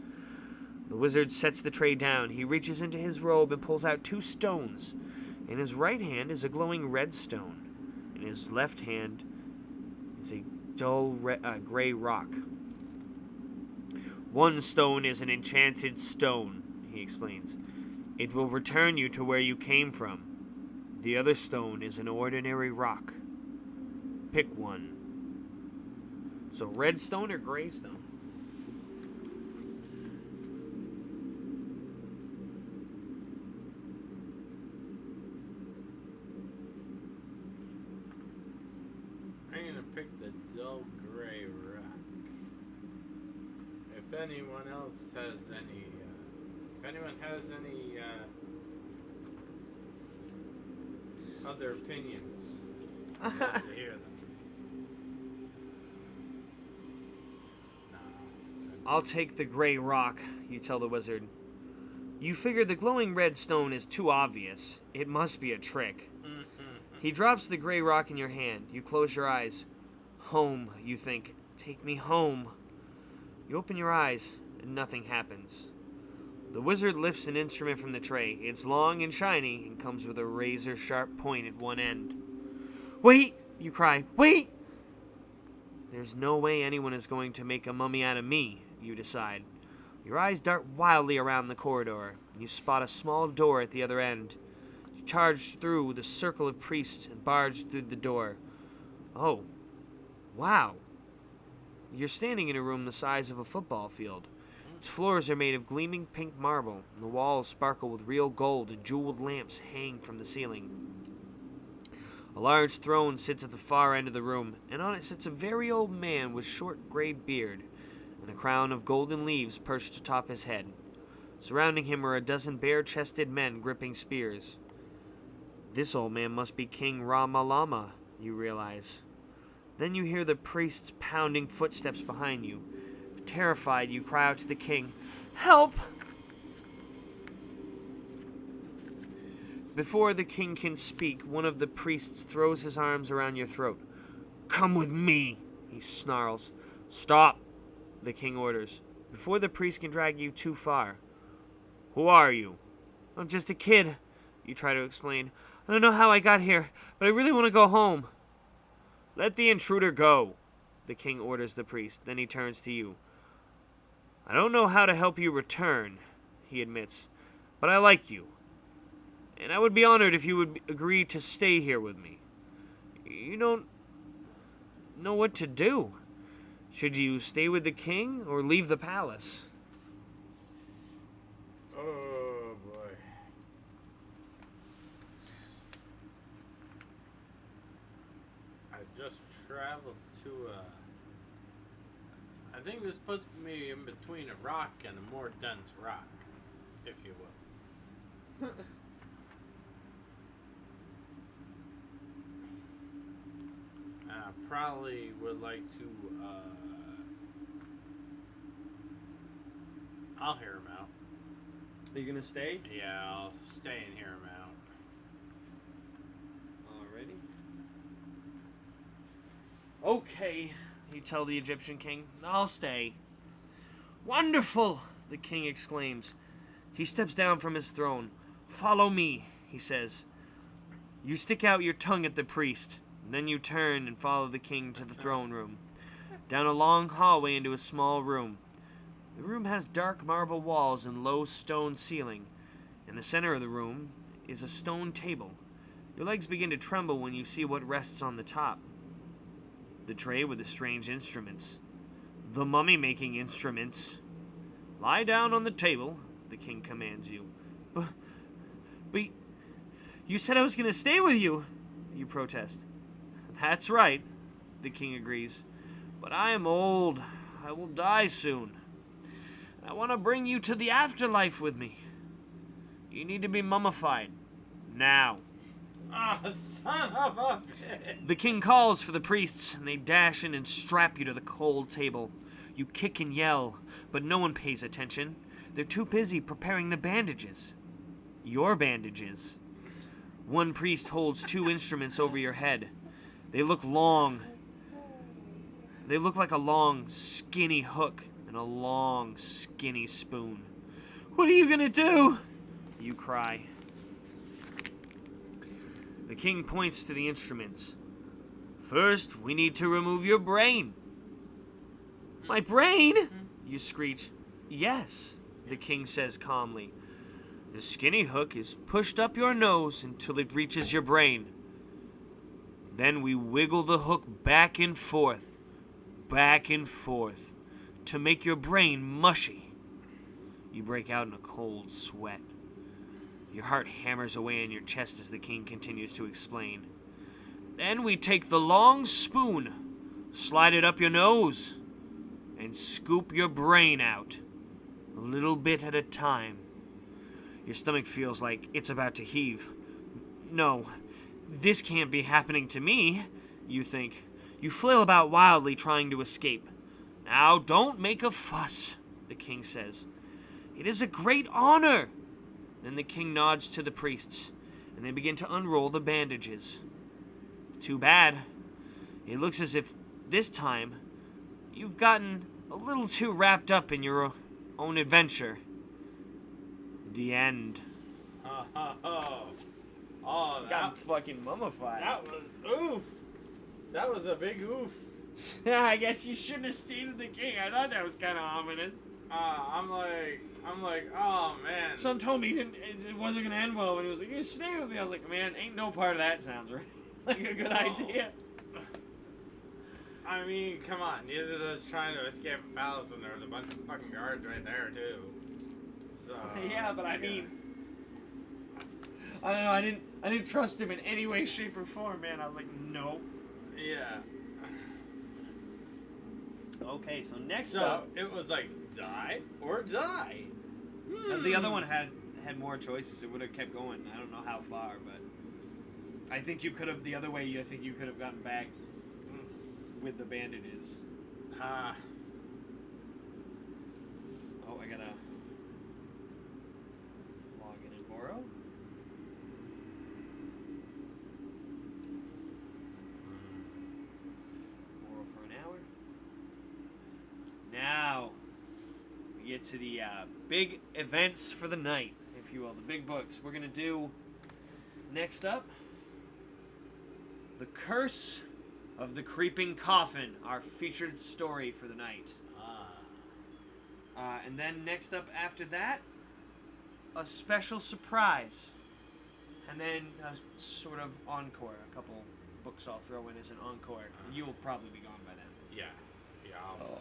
The wizard sets the tray down. He reaches into his robe and pulls out 2 stones. In his right hand is a glowing red stone. In his left hand is a dull gray rock. One stone is an enchanted stone, he explains. It will return you to where you came from. The other stone is an ordinary rock. Pick one. So red stone or gray stone? I'm gonna pick the dull gray rock. If anyone else has any, other opinions, I'd love to hear them. I'll take the gray rock, you tell the wizard. You figure the glowing red stone is too obvious. It must be a trick. He drops the gray rock in your hand. You close your eyes. Home, you think. Take me home. You open your eyes, and nothing happens. The wizard lifts an instrument from the tray. It's long and shiny and comes with a razor-sharp point at one end. Wait! You cry. Wait! There's no way anyone is going to make a mummy out of me, you decide. Your eyes dart wildly around the corridor. You spot a small door at the other end. You charge through the circle of priests and barge through the door. Oh, wow. You're standing in a room the size of a football field. Its floors are made of gleaming pink marble, and the walls sparkle with real gold, and jeweled lamps hang from the ceiling. A large throne sits at the far end of the room, and on it sits a very old man with short gray beard, and a crown of golden leaves perched atop his head. Surrounding him are a dozen bare-chested men gripping spears. This old man must be King Rama-Lama, you realize. Then you hear the priest's pounding footsteps behind you. Terrified, you cry out to the king, "Help!" Before the king can speak, one of the priests throws his arms around your throat. "Come with me," he snarls. "Stop," the king orders, before the priest can drag you too far. "Who are you?" "I'm just a kid," you try to explain. "I don't know how I got here, but I really want to go home." "Let the intruder go," the king orders the priest. Then he turns to you. "I don't know how to help you return," he admits, "but I like you. And I would be honored if you would agree to stay here with me. You don't know what to do. Should you stay with the king or leave the palace?" Oh boy. I just traveled to I think this puts me in between a rock and a more dense rock, if you will. I probably would like to, I'll hear him out. Are you gonna stay? Yeah, I'll stay and hear him out. Alrighty. Okay, you tell the Egyptian king. "I'll stay." "Wonderful!" the king exclaims. He steps down from his throne. "Follow me," he says. You stick out your tongue at the priest. Then you turn and follow the king to the throne room. Down a long hallway into a small room. The room has dark marble walls and low stone ceiling. In the center of the room is a stone table. Your legs begin to tremble when you see what rests on the top. The tray with the strange instruments. The mummy-making instruments. "Lie down on the table," the king commands you. But you said I was going to stay with you," you protest. "That's right," the king agrees. "But I am old. I will die soon. I want to bring you to the afterlife with me. You need to be mummified. Now." Ah, son of a bitch. The king calls for the priests, and they dash in and strap you to the cold table. You kick and yell, but no one pays attention. They're too busy preparing the bandages. your bandages. One priest holds 2 instruments over your head. They look long. They look like a long, skinny hook and a long, skinny spoon. What are you gonna do? You cry. The king points to the instruments. First, we need to remove your brain. My brain? You screech. Yes, the king says calmly. The skinny hook is pushed up your nose until it reaches your brain. Then we wiggle the hook back and forth, to make your brain mushy. You break out in a cold sweat. Your heart hammers away in your chest as the king continues to explain. Then we take the long spoon, slide it up your nose, and scoop your brain out, a little bit at a time. Your stomach feels like it's about to heave. No, this can't be happening to me, you think. You flail about wildly, trying to escape. Now, don't make a fuss, the king says. It is a great honor. Then the king nods to the priests, and they begin to unroll the bandages. Too bad. It looks as if this time you've gotten a little too wrapped up in your own adventure. The end. Oh, Got fucking mummified. That was oof. That was a big oof. Yeah, I guess you shouldn't have stayed with the king. I thought that was kind of ominous. I'm like, oh man. Some told me it wasn't gonna end well when he was like, "You stay with me." I was like, "Man, ain't no part of that sounds right like a good idea." I mean, come on. Neither of us trying to escape a palace when there was a bunch of fucking guards right there too. So. Yeah, but I mean, I don't know. I didn't trust him in any way, shape, or form, man. I was like, nope. Yeah. Okay, so next So up, it was like die or die. the other one had more choices. It would have kept going. I don't know how far, but I think you could have the other way. I think you could have gotten back with the bandages. Ah. Oh, I gotta log in and borrow. Borrow for an hour. Now we get to the big events for the night, if you will, the big books. We're gonna do next up The Curse of the Creeping Coffin, our featured story for the night. And then next up after that, a special surprise. And then a sort of encore. A couple books I'll throw in as an encore. You'll probably be gone by then. Yeah.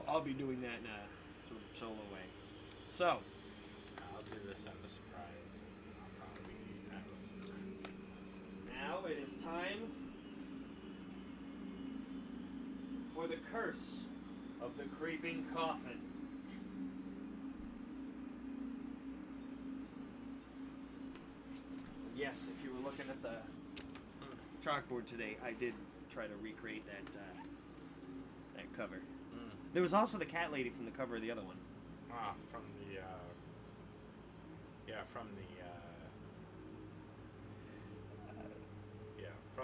I'll be doing that in a sort of solo way. So, I'll do this on the surprise. I'll probably now it is time for The Curse of the Creeping Coffin. Yes, if you were looking at the chalkboard today, I did try to recreate that cover. There was also the cat lady from the cover of the other one. from the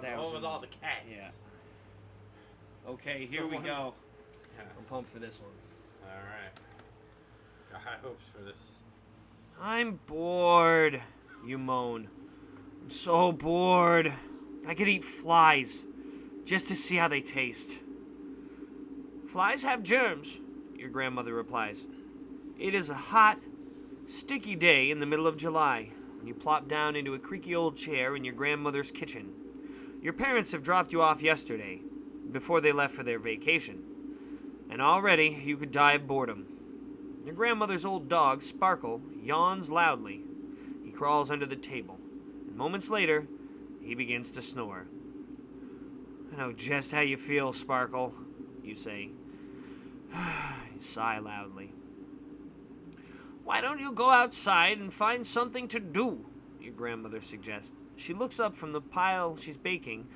That the was one with all the cats. Yeah. Okay, here we go. Yeah. I'm pumped for this one. All right. Got high hopes for this. I'm bored, you moan. I'm so bored. I could eat flies just to see how they taste. Flies have germs, your grandmother replies. It is a hot, sticky day in the middle of July when you plop down into a creaky old chair in your grandmother's kitchen. Your parents have dropped you off yesterday, before they left for their vacation, and already you could die of boredom. Your grandmother's old dog, Sparkle, yawns loudly. He crawls under the table, and moments later, he begins to snore. I know just how you feel, Sparkle, you say. You sigh loudly. Why don't you go outside and find something to do? Your grandmother suggests. She looks up from the pile she's baking,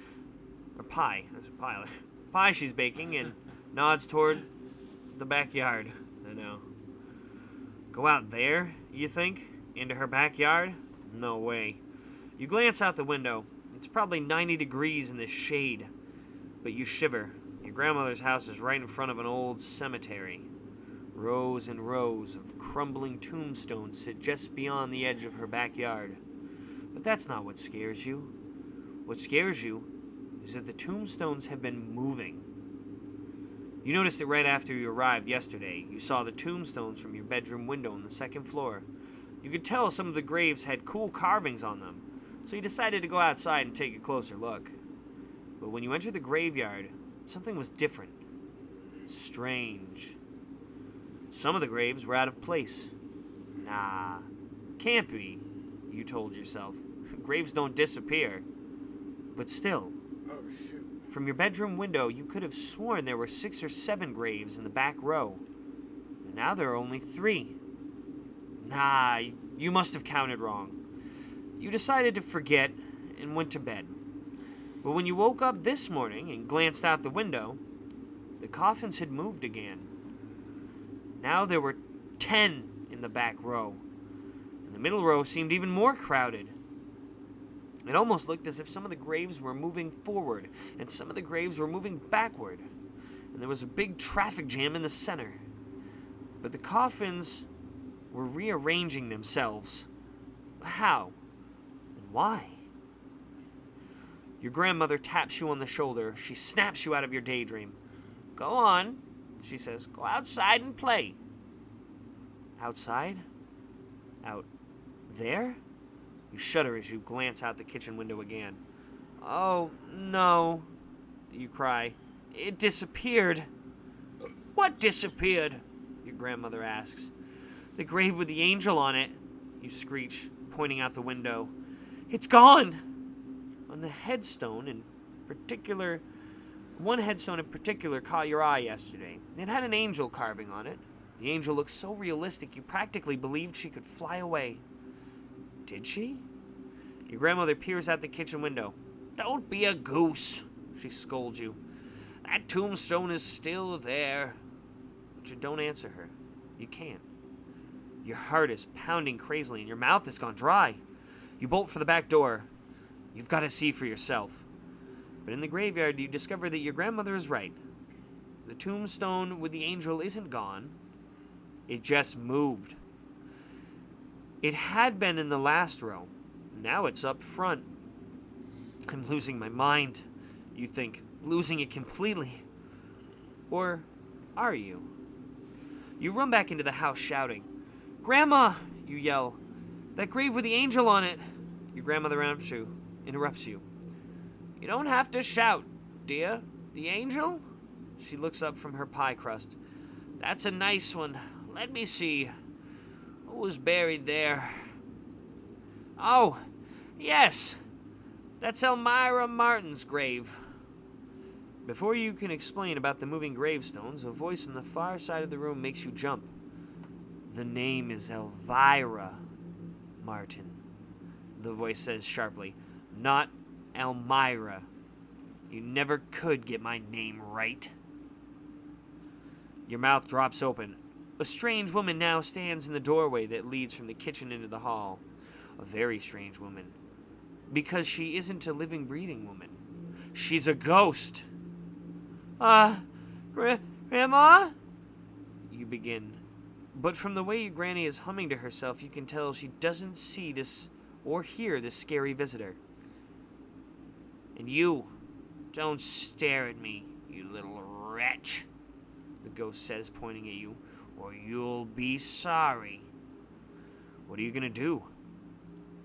or pie, there's a pile, pie she's baking, and nods toward the backyard. I know. Go out there, you think? Into her backyard? No way. You glance out the window. It's probably 90 degrees in this shade. But you shiver. Your grandmother's house is right in front of an old cemetery. Rows and rows of crumbling tombstones sit just beyond the edge of her backyard. But that's not what scares you. What scares you is that the tombstones have been moving. You noticed it right after you arrived yesterday. You saw the tombstones from your bedroom window on the second floor. You could tell some of the graves had cool carvings on them, so you decided to go outside and take a closer look. But when you entered the graveyard, something was different. Strange. Some of the graves were out of place. Nah, can't be, you told yourself. Graves don't disappear. But still, from your bedroom window, you could have sworn there were 6 or 7 graves in the back row. And now there are only 3. Nah, you must have counted wrong. You decided to forget and went to bed. But when you woke up this morning and glanced out the window, the coffins had moved again. Now there were 10 in the back row, and the middle row seemed even more crowded. It almost looked as if some of the graves were moving forward, and some of the graves were moving backward, and there was a big traffic jam in the center. But the coffins were rearranging themselves. How? And why? Your grandmother taps you on the shoulder. She snaps you out of your daydream. Go on, she says. Go outside and play. Outside? Out there? You shudder as you glance out the kitchen window again. Oh, no, you cry. It disappeared. What disappeared? Your grandmother asks. The grave with the angel on it, you screech, pointing out the window. It's gone! On the headstone in particular, one headstone in particular caught your eye yesterday. It had an angel carving on it. The angel looked so realistic you practically believed she could fly away. Did she? Your grandmother peers out the kitchen window. Don't be a goose, she scolds you. That tombstone is still there. But you don't answer her. You can't. Your heart is pounding crazily and your mouth has gone dry. You bolt for the back door. You've got to see for yourself. But in the graveyard, you discover that your grandmother is right. The tombstone with the angel isn't gone. It just moved. It had been in the last row. Now it's up front. I'm losing my mind, you think, losing it completely. Or are you? You run back into the house shouting. Grandma, you yell. That grave with the angel on it. Your grandmother interrupts you. You don't have to shout, dear. The angel? She looks up from her pie crust. That's a nice one. Let me see. Who was buried there? Oh, yes. That's Elmira Martin's grave. Before you can explain about the moving gravestones, a voice on the far side of the room makes you jump. The name is Elvira Martin, the voice says sharply. Not Elmira. You never could get my name right. Your mouth drops open. A strange woman now stands in the doorway that leads from the kitchen into the hall. A very strange woman. Because she isn't a living, breathing woman. She's a ghost. Grandma? You begin. But from the way your granny is humming to herself, you can tell she doesn't see this or hear this scary visitor. And you, don't stare at me, you little wretch, the ghost says, pointing at you, or you'll be sorry. What are you gonna do?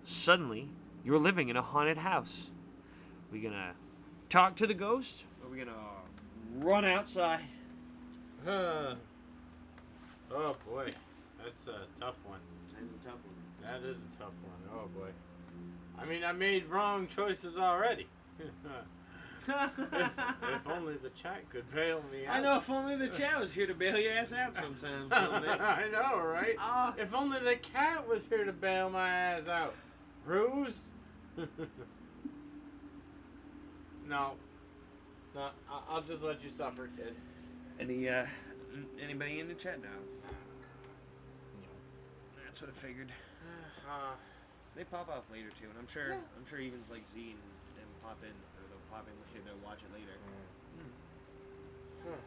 Suddenly, you're living in a haunted house. We gonna talk to the ghost? Or are we gonna run outside? Oh boy, that's a tough one. That is a tough one. That is a tough one. Oh boy. I mean, I made wrong choices already. if only the chat could bail me out. I know, if only the chat was here to bail your ass out sometimes. I know, right? If only the cat was here to bail my ass out. Ruse? No, I'll just let you suffer, kid. Anybody in the chat now? That's what I figured. They pop off later too, and I'm sure even like Z and them pop in, or they'll pop in later. They'll watch it later. Huh.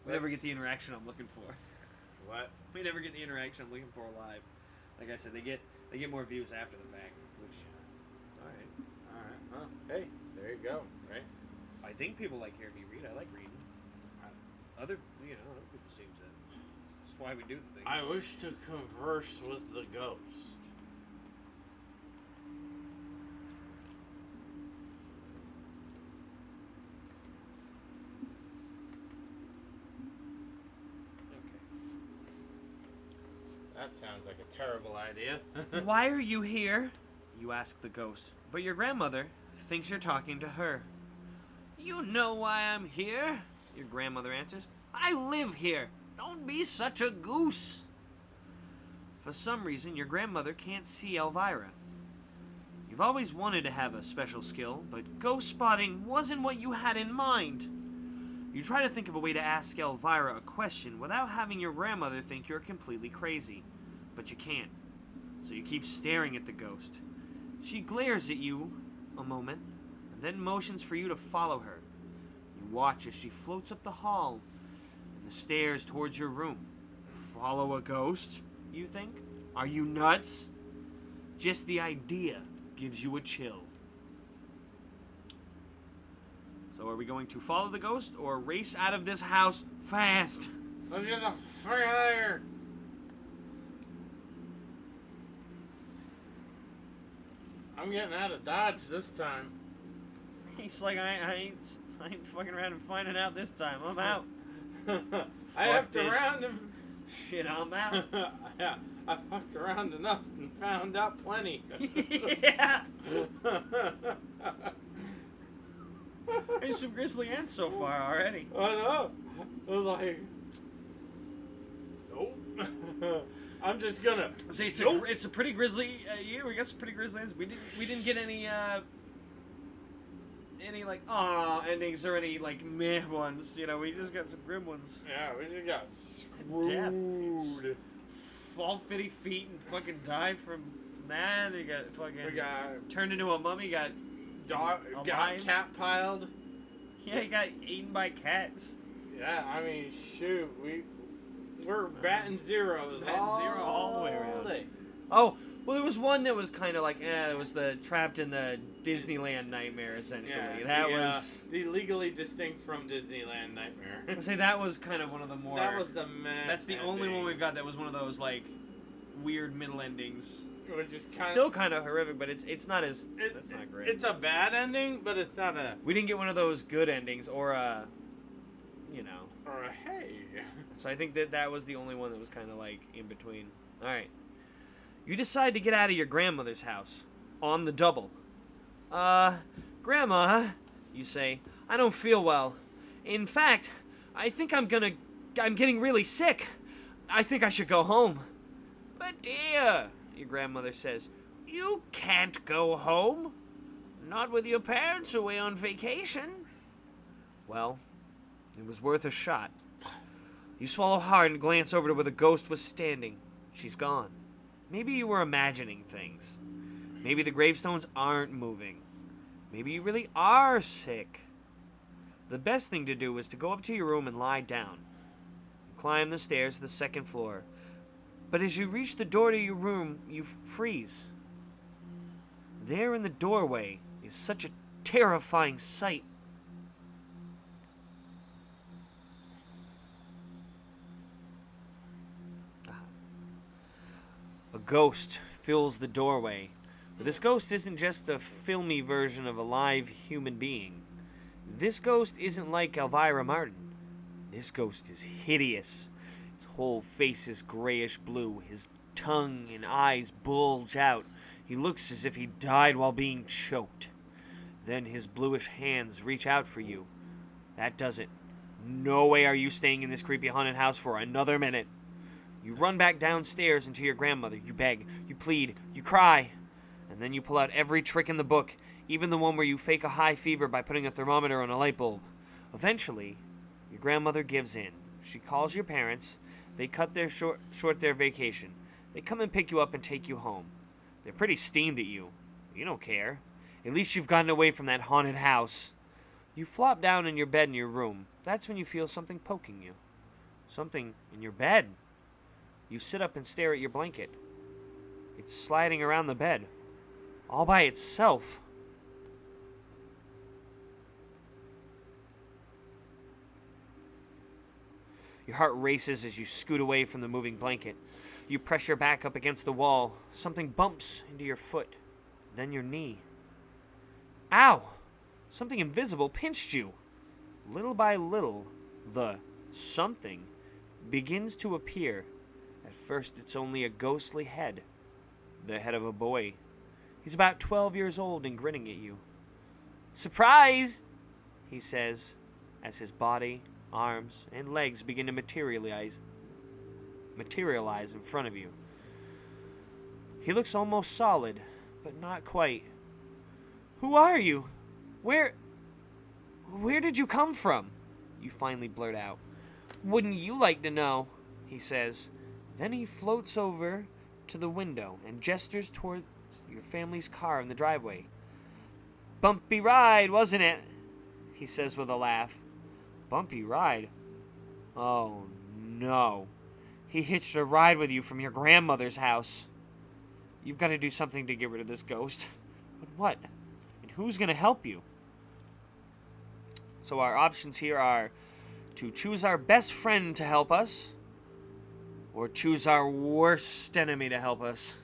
We never get the interaction I'm looking for. What? We never get the interaction I'm looking for live. Like I said, they get more views after the fact, which all right. Well, hey, there you go. Right. I think people like hearing me read. I like reading. Other people seem to. That's why we do the thing. I wish to converse with the ghost. That sounds like a terrible idea. Why are you here? You ask the ghost, but your grandmother thinks you're talking to her. You know why I'm here, your grandmother answers. I live here. Don't be such a goose. For some reason, your grandmother can't see Elvira. You've always wanted to have a special skill, but ghost spotting wasn't what you had in mind. You try to think of a way to ask Elvira a question without having your grandmother think you're completely crazy, but you can't. So you keep staring at the ghost. She glares at you a moment, and then motions for you to follow her. You watch as she floats up the hall and the stairs towards your room. Follow a ghost, you think? Are you nuts? Just the idea gives you a chill. So are we going to follow the ghost or race out of this house fast? Let's get the frick out of here. I'm getting out of Dodge this time. He's like, I ain't fucking around and finding out this time. I'm out. I have to round him. Shit, I'm out. Yeah, I fucked around enough and found out plenty. Yeah. There's some grizzly ants so far already. I know. I was like, nope. I'm just gonna. See, it's a pretty grisly year. We got some pretty grisly ants. We didn't get any like endings or any like meh ones. You know, we just got some grim ones. Yeah, we just got screwed. Fall 50 feet and fucking die from that. You got fucking. We got turned into a mummy. Got cat piled. Yeah, he got eaten by cats. Yeah, I mean, shoot, we're batting zeros. All the way around. Day. Oh, well, there was one that was kind of like, it was the trapped in the Disneyland nightmare, essentially. Yeah, that was the legally distinct from Disneyland nightmare. I say that was kind of one of the more. That was the man. That's the only one we've got that was one of those like weird middle endings. Which is kind still kind of horrific, but it's not as that's not great. It's a bad ending, but it's not a. We didn't get one of those good endings or Or a hey. So I think that was the only one that was kind of like in between. All right. You decide to get out of your grandmother's house on the double. Grandma, you say, I don't feel well. In fact, I think I'm getting really sick. I think I should go home. But dear, your grandmother says, you can't go home. Not with your parents away on vacation. Well, it was worth a shot. You swallow hard and glance over to where the ghost was standing. She's gone. Maybe you were imagining things. Maybe the gravestones aren't moving. Maybe you really are sick. The best thing to do is to go up to your room and lie down. Climb the stairs to the second floor. But as you reach the door to your room, you freeze. There in the doorway is such a terrifying sight. A ghost fills the doorway. But this ghost isn't just a filmy version of a live human being. This ghost isn't like Elvira Martin. This ghost is hideous. His whole face is grayish blue. His tongue and eyes bulge out. He looks as if he died while being choked. Then his bluish hands reach out for you. That does it. No way are you staying in this creepy haunted house for another minute. You run back downstairs into your grandmother. You beg, you plead, you cry. And then you pull out every trick in the book, even the one where you fake a high fever by putting a thermometer on a light bulb. Eventually, your grandmother gives in. She calls your parents. They cut short their vacation. They come and pick you up and take you home. They're pretty steamed at you. You don't care. At least you've gotten away from that haunted house. You flop down in your bed in your room. That's when you feel something poking you. Something in your bed. You sit up and stare at your blanket. It's sliding around the bed. All by itself. Your heart races as you scoot away from the moving blanket. You press your back up against the wall. Something bumps into your foot, then your knee. Ow! Something invisible pinched you. Little by little, the something begins to appear. At first, it's only a ghostly head. The head of a boy. He's about 12 years old and grinning at you. Surprise! He says, as his body, arms, and legs begin to materialize in front of you. He looks almost solid, but not quite. Who are you? Where did you come from? You finally blurt out. Wouldn't you like to know? He says. Then he floats over to the window and gestures towards your family's car in the driveway. Bumpy ride, wasn't it? He says with a laugh. Bumpy ride? Oh, no. He hitched a ride with you from your grandmother's house. You've got to do something to get rid of this ghost. But what? And who's going to help you? So our options here are to choose our best friend to help us, or choose our worst enemy to help us.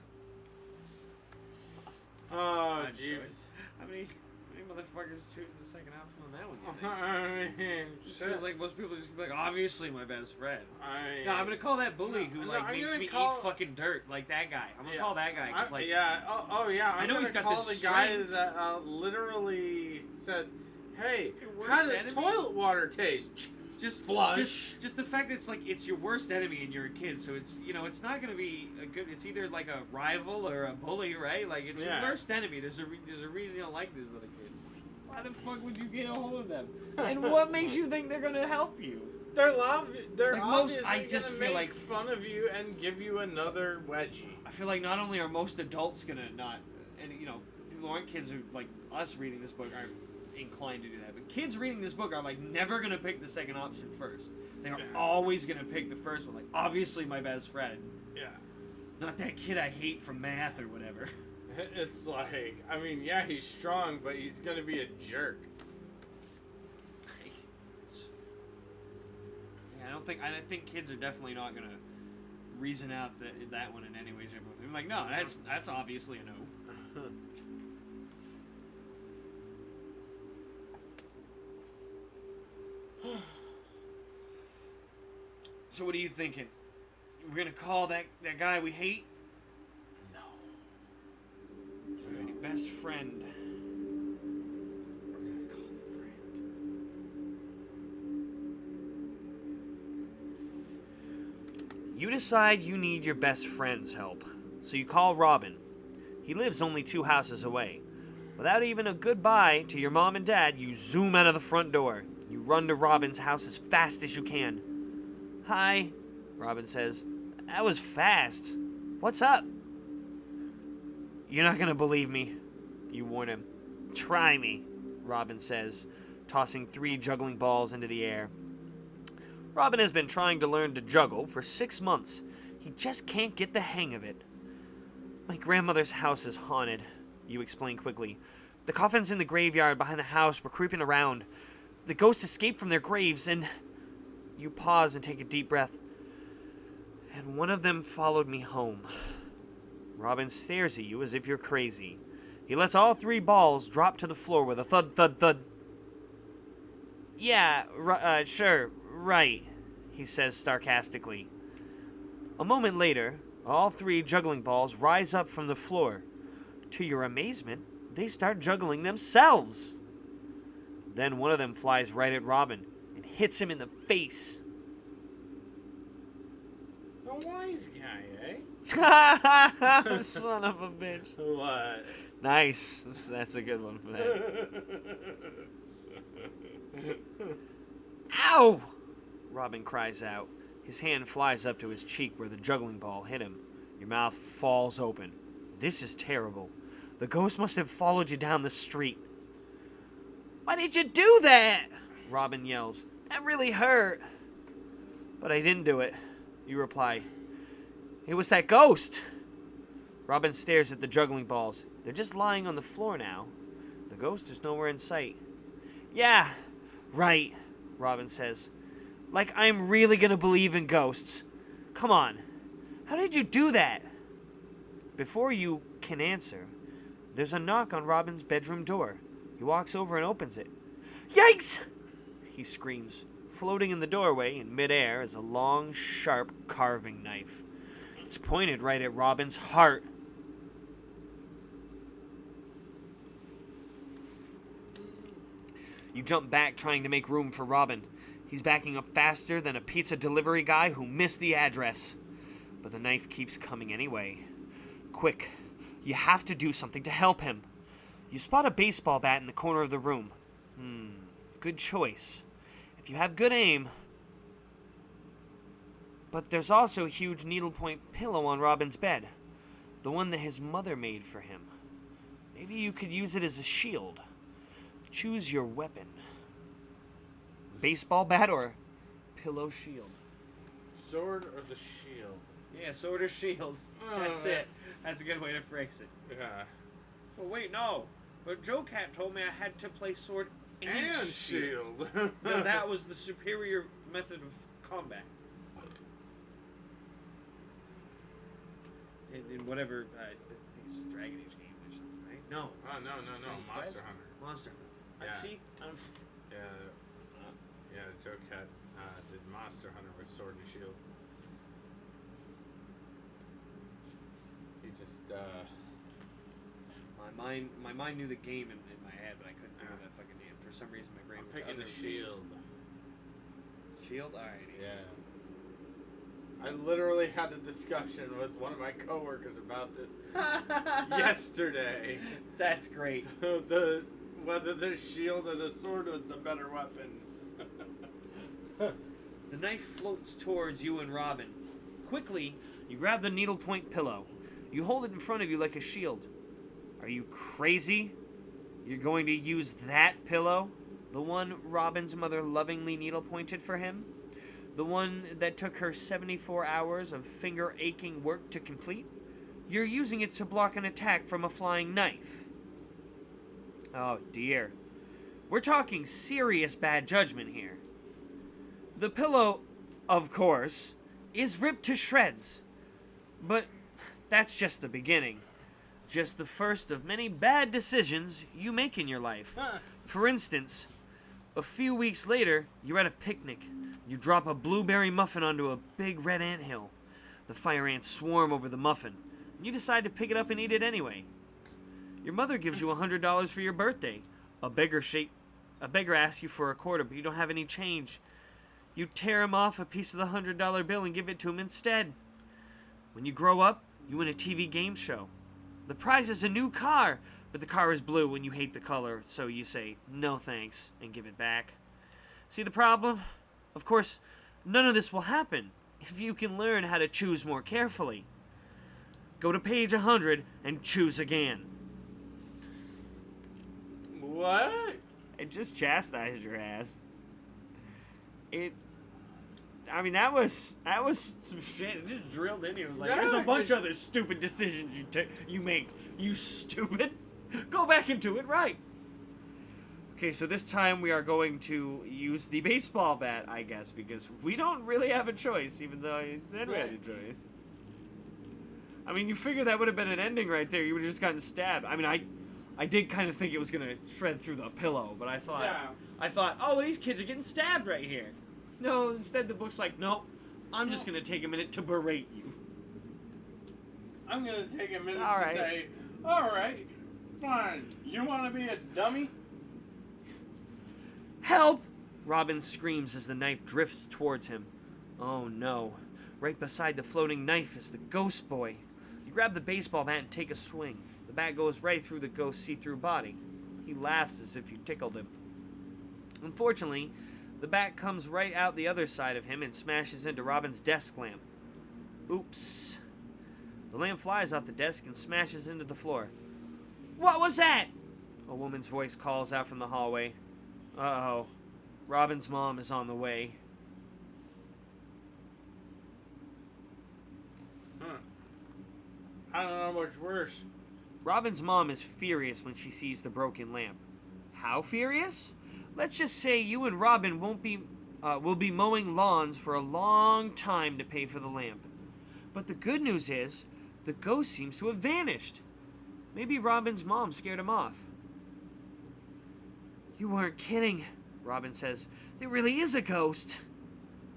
Oh, jeez. How many motherfuckers choose the second option on that one? I mean, It feels like most people just be like, obviously my best friend. No, I'm gonna call that bully who makes me eat fucking dirt, like that guy. I'm gonna call that guy because I know he's got call this the guy strength. that literally says, "Hey, Your worst how does enemy? toilet water taste?" Just Flush. Just the fact that it's your worst enemy and you're a kid, so it's it's not gonna be a good. It's either like a rival or a bully, right? Like it's your worst enemy. There's a reason you don't like this other kid. Why the fuck would you get a hold of them? And what makes you think they're gonna help you? They're Like obviously I just gonna feel make like fun of you and give you another wedgie. I feel like not only are most adults gonna not, and people who aren't kids who like us reading this book aren't inclined to do that, but kids reading this book are like never gonna pick the second option first. They are always gonna pick the first one. Like obviously my best friend. Yeah. Not that kid I hate from math or whatever. It's like, I mean, yeah, he's strong, but he's gonna be a jerk. Yeah, I think kids are definitely not gonna reason out that one in any way, shape, or form. I'm like, no, that's obviously a no. So what are you thinking? We're gonna call that guy we hate? No. Alrighty, best friend. We're gonna call the friend. You decide you need your best friend's help, so you call Robin. He lives only 2 houses away. Without even a goodbye to your mom and dad, you zoom out of the front door. You run to Robin's house as fast as you can. Hi, Robin says. That was fast. What's up? You're not gonna believe me, you warn him. Try me, Robin says, tossing 3 juggling balls into the air. Robin has been trying to learn to juggle for 6 months. He just can't get the hang of it. My grandmother's house is haunted, you explain quickly. The coffins in the graveyard behind the house were creeping around. The ghosts escaped from their graves and... You pause and take a deep breath. And one of them followed me home. Robin stares at you as if you're crazy. He lets all 3 balls drop to the floor with a thud, thud, thud. Yeah, sure, right, he says sarcastically. A moment later, all 3 juggling balls rise up from the floor. To your amazement, they start juggling themselves. Then one of them flies right at Robin and hits him in the face. The wise guy, eh? Son of a bitch. What? Nice. That's a good one for that. Ow! Robin cries out. His hand flies up to his cheek where the juggling ball hit him. Your mouth falls open. This is terrible. The ghost must have followed you down the street. Why did you do that? Robin yells. That really hurt. But I didn't do it, you reply. It was that ghost. Robin stares at the juggling balls. They're just lying on the floor now. The ghost is nowhere in sight. Yeah, right, Robin says. Like I'm really gonna believe in ghosts. Come on, how did you do that? Before you can answer, there's a knock on Robin's bedroom door. He walks over and opens it. Yikes! He screams. Floating in the doorway in midair is a long, sharp carving knife. It's pointed right at Robin's heart. You jump back trying to make room for Robin. He's backing up faster than a pizza delivery guy who missed the address. But the knife keeps coming anyway. Quick, you have to do something to help him. You spot a baseball bat in the corner of the room. Good choice. If you have good aim. But there's also a huge needlepoint pillow on Robin's bed. The one that his mother made for him. Maybe you could use it as a shield. Choose your weapon. Baseball bat or pillow shield? Sword or the shield? Yeah, sword or shield. That's it. That's a good way to phrase it. Yeah. Well, wait, no. But Joe Cat told me I had to play sword and shield. No, that was the superior method of combat. In whatever, I think it's a Dragon Age game or something, right? No. Oh, no. Monster Hunter. Monster Hunter. Yeah. See? Yeah, Joe Cat did Monster Hunter with Sword and Shield. He just, My mind knew the game in my head, but I couldn't think of that fucking name. For some reason, my brain I'm was picking other the Shield. Shield? Alright. Yeah. I literally had a discussion with one of my coworkers about this yesterday. That's great. Whether the shield or the sword was the better weapon. The knife floats towards you and Robin. Quickly, you grab the needlepoint pillow. You hold it in front of you like a shield. Are you crazy? You're going to use that pillow? The one Robin's mother lovingly needlepointed for him? The one that took her 74 hours of finger-aching work to complete? You're using it to block an attack from a flying knife. Oh dear. We're talking serious bad judgment here. The pillow, of course, is ripped to shreds. But that's just the beginning. Just the first of many bad decisions you make in your life. For instance, a few weeks later, you're at a picnic. You drop a blueberry muffin onto a big red anthill. The fire ants swarm over the muffin, and you decide to pick it up and eat it anyway. Your mother gives you $100 for your birthday. A beggar asks you for a quarter, but you don't have any change. You tear him off a piece of the $100 bill and give it to him instead. When you grow up, you win a TV game show. The prize is a new car, but the car is blue and you hate the color, so you say, no thanks, and give it back. See the problem? Of course, none of this will happen if you can learn how to choose more carefully. Go to page 100 and choose again. What? It just chastised your ass. That was some shit. It just drilled in you. It was like, there's a bunch of other stupid decisions you make. You stupid. Go back and do it right. Okay, so this time we are going to use the baseball bat, I guess, because we don't really have a choice, even though I said we had a choice. I mean, you figure that would have been an ending right there. You would have just gotten stabbed. I mean, I did kind of think it was going to shred through the pillow, but I thought, oh, these kids are getting stabbed right here. No, instead the book's like, nope, I'm just going to take a minute to berate you. I'm going to take a minute to say, all right, fine. You want to be a dummy? Help! Robin screams as the knife drifts towards him. Oh no. Right beside the floating knife is the ghost boy. You grab the baseball bat and take a swing. The bat goes right through the ghost's see-through body. He laughs as if you tickled him. Unfortunately, the bat comes right out the other side of him and smashes into Robin's desk lamp. Oops. The lamp flies off the desk and smashes into the floor. What was that? A woman's voice calls out from the hallway. Uh-oh. Robin's mom is on the way. I don't know what's worse. Robin's mom is furious when she sees the broken lamp. How furious? Let's just say you and Robin will be mowing lawns for a long time to pay for the lamp. But the good news is, the ghost seems to have vanished. Maybe Robin's mom scared him off. You weren't kidding, Robin says. There really is a ghost.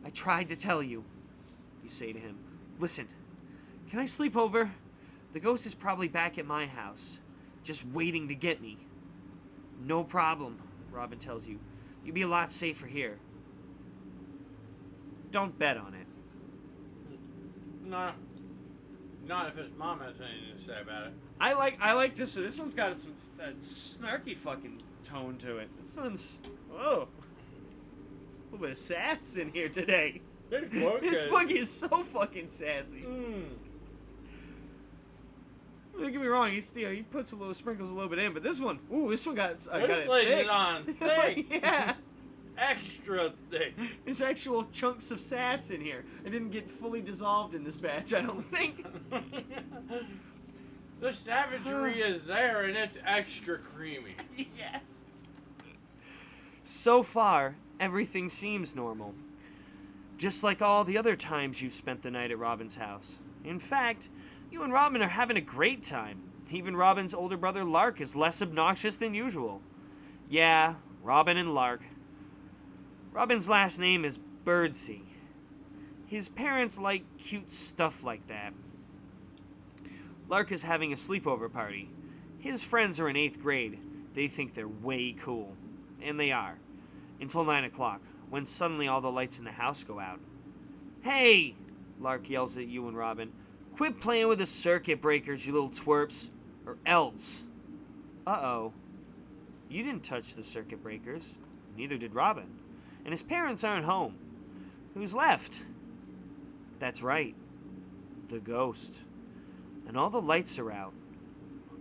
I tried to tell you. You say to him, listen, can I sleep over? The ghost is probably back at my house, just waiting to get me. No problem, Robin tells you. You'll be a lot safer here. Don't bet on it. No. Not if his mom has anything to say about it. I like this. This one's got some snarky fucking tone to it. This one's there's a little bit of sass in here today. This book is so fucking sassy. Don't get me wrong. He puts sprinkles a little bit in, but this one got it lays thick. it on thick. Yeah. Extra thick. There's actual chunks of sass in here. It didn't get fully dissolved in this batch, I don't think. The savagery is there, and it's extra creamy. Yes. So far, everything seems normal. Just like all the other times you've spent the night at Robin's house. In fact, you and Robin are having a great time. Even Robin's older brother Lark is less obnoxious than usual. Yeah, Robin and Lark. Robin's last name is Birdsey. His parents like cute stuff like that. Lark is having a sleepover party. His friends are in 8th grade. They think they're way cool. And they are. Until 9 o'clock, when suddenly all the lights in the house go out. Hey! Lark yells at you and Robin. Quit playing with the circuit breakers, you little twerps. Or else. Uh-oh. You didn't touch the circuit breakers. Neither did Robin. And his parents aren't home. Who's left? That's right. The ghost. And all the lights are out.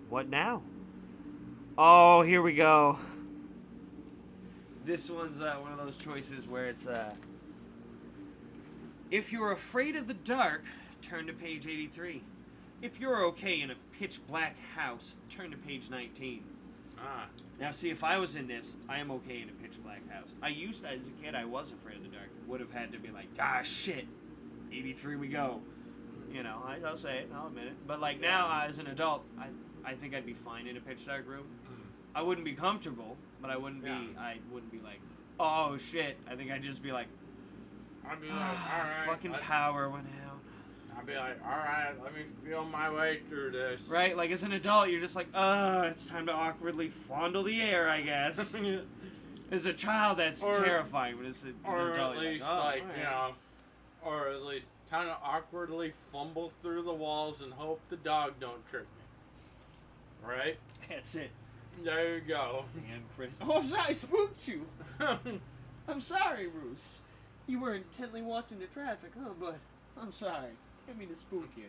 What now? Oh, here we go. This one's one of those choices where it's if you're afraid of the dark, turn to page 83. If you're okay in a pitch black house, turn to page 19. Now see, if I was in this, I am okay in a pitch black house. I used to, as a kid, I was afraid of the dark. Would have had to be like, shit, 83 we go. You know, I'll say it, I'll admit it. But like now, as an adult, I think I'd be fine in a pitch dark room. I wouldn't be comfortable, but I wouldn't be like, oh shit. I think I'd just be like, I'd be like, alright. Fucking power went out. I'd be like, alright, let me feel my way through this. Right, like as an adult, you're just like, it's time to awkwardly fondle the air, I guess. As a child, that's terrifying, but as an adult, at least, or at least kind of awkwardly fumble through the walls and hope the dog don't trip me. Right? That's it. There you go. Damn, Chris. Oh, I'm sorry, I spooked you. I'm sorry, Bruce. You were intently watching the traffic, huh, bud? I'm sorry. I didn't mean to spook you.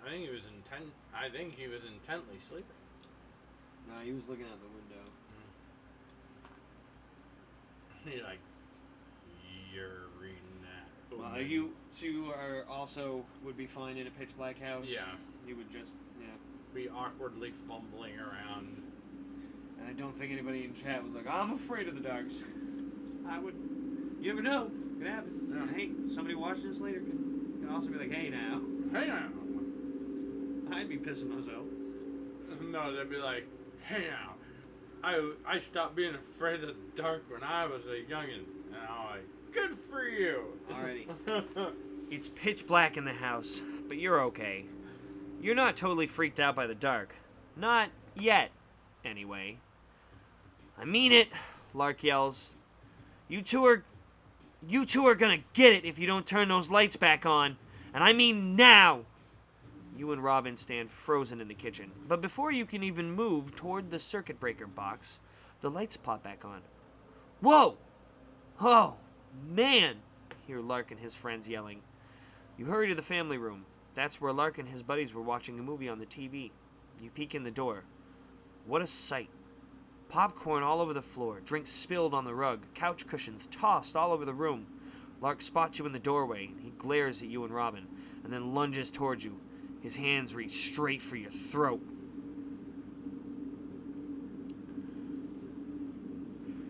I think he was intently sleeping. No, he was looking out the window. You're like, you're reading that. Well, you two are also would be fine in a pitch black house. Yeah. You would just, be awkwardly fumbling around. And I don't think anybody in chat was like, I'm afraid of the darks. I would. You never know. Could happen. Yeah. And hey, somebody watching this later can also be like, hey now. Hey now. I'd be pissing myself. No, they'd be like, hey now. I stopped being afraid of the dark when I was a youngin'. And I'm like, good for you. Alrighty. It's pitch black in the house, but you're okay. You're not totally freaked out by the dark. Not yet, anyway. I mean it, Lark yells. You two are gonna get it if you don't turn those lights back on. And I mean now. You and Robin stand frozen in the kitchen. But before you can even move toward the circuit breaker box, the lights pop back on. Whoa! Oh, man! Hear Lark and his friends yelling. You hurry to the family room. That's where Lark and his buddies were watching a movie on the TV. You peek in the door. What a sight. Popcorn all over the floor, drinks spilled on the rug, couch cushions tossed all over the room. Lark spots you in the doorway, and he glares at you and Robin, and then lunges towards you. His hands reach straight for your throat.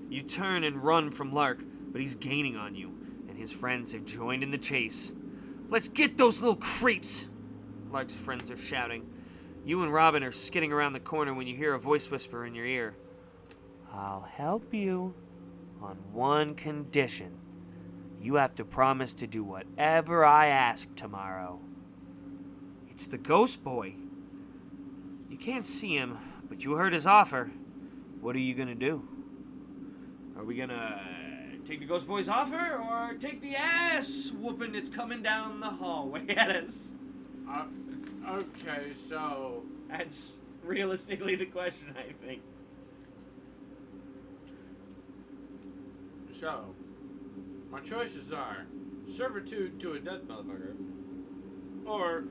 You turn and run from Lark, but he's gaining on you, and his friends have joined in the chase. Let's get those little creeps! Lark's friends are shouting. You and Robin are skidding around the corner when you hear a voice whisper in your ear. I'll help you on one condition. You have to promise to do whatever I ask tomorrow. It's the ghost boy. You can't see him, but you heard his offer. What are you gonna do? Are we gonna take the ghost boy's offer, or take the ass whooping that's coming down the hallway at us? Okay, so... That's realistically the question, I think. So, my choices are servitude to a dead motherfucker, or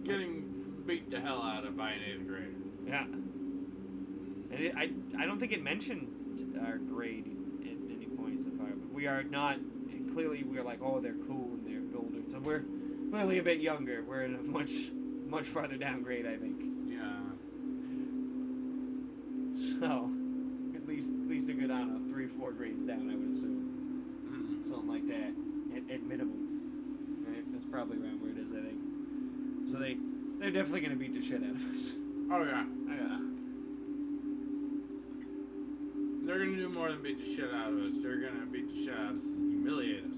getting beat the hell out of by an 8th grader. Yeah. And I don't think it mentioned our grade at any point so far. But we are not, clearly we're like, oh, they're cool and they're older. So we're clearly a bit younger. We're in a much farther down grade, I think. Yeah. So, at least a good, I don't know, 3-4 grades down, I would assume. Mm-hmm. Something like that, at minimum. Right? That's probably around where it is, I think. So they're definitely going to beat the shit out of us. Oh, yeah. Yeah. They're gonna do more than beat the shit out of us. They're gonna beat the shit out of us and humiliate us.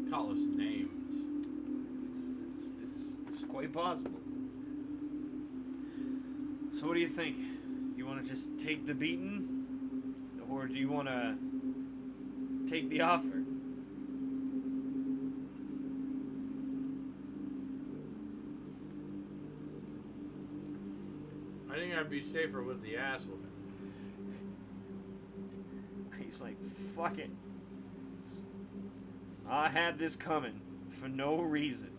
Call us names. This is quite possible. So what do you think? You want to just take the beating? Or do you want to take the offer? I think I'd be safer with the ass whooping. He's like, fuck it. I had this coming for no reason.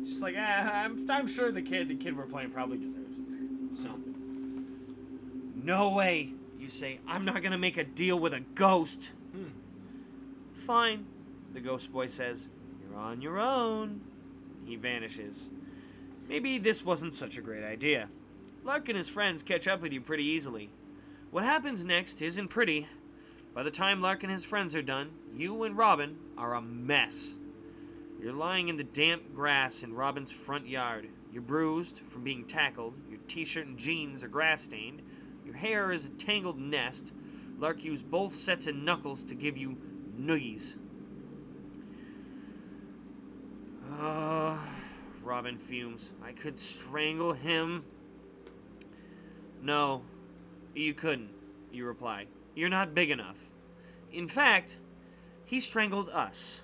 Just like, I'm sure the kid we're playing probably deserves something. No way, you say. I'm not gonna make a deal with a ghost. Fine, the ghost boy says. You're on your own. He vanishes. Maybe this wasn't such a great idea. Lark and his friends catch up with you pretty easily. What happens next isn't pretty. By the time Lark and his friends are done, you and Robin are a mess. You're lying in the damp grass in Robin's front yard. You're bruised from being tackled. Your t-shirt and jeans are grass-stained. Your hair is a tangled nest. Lark used both sets of knuckles to give you noogies. Robin fumes. I could strangle him. No, you couldn't, you reply. You're not big enough. In fact, he strangled us.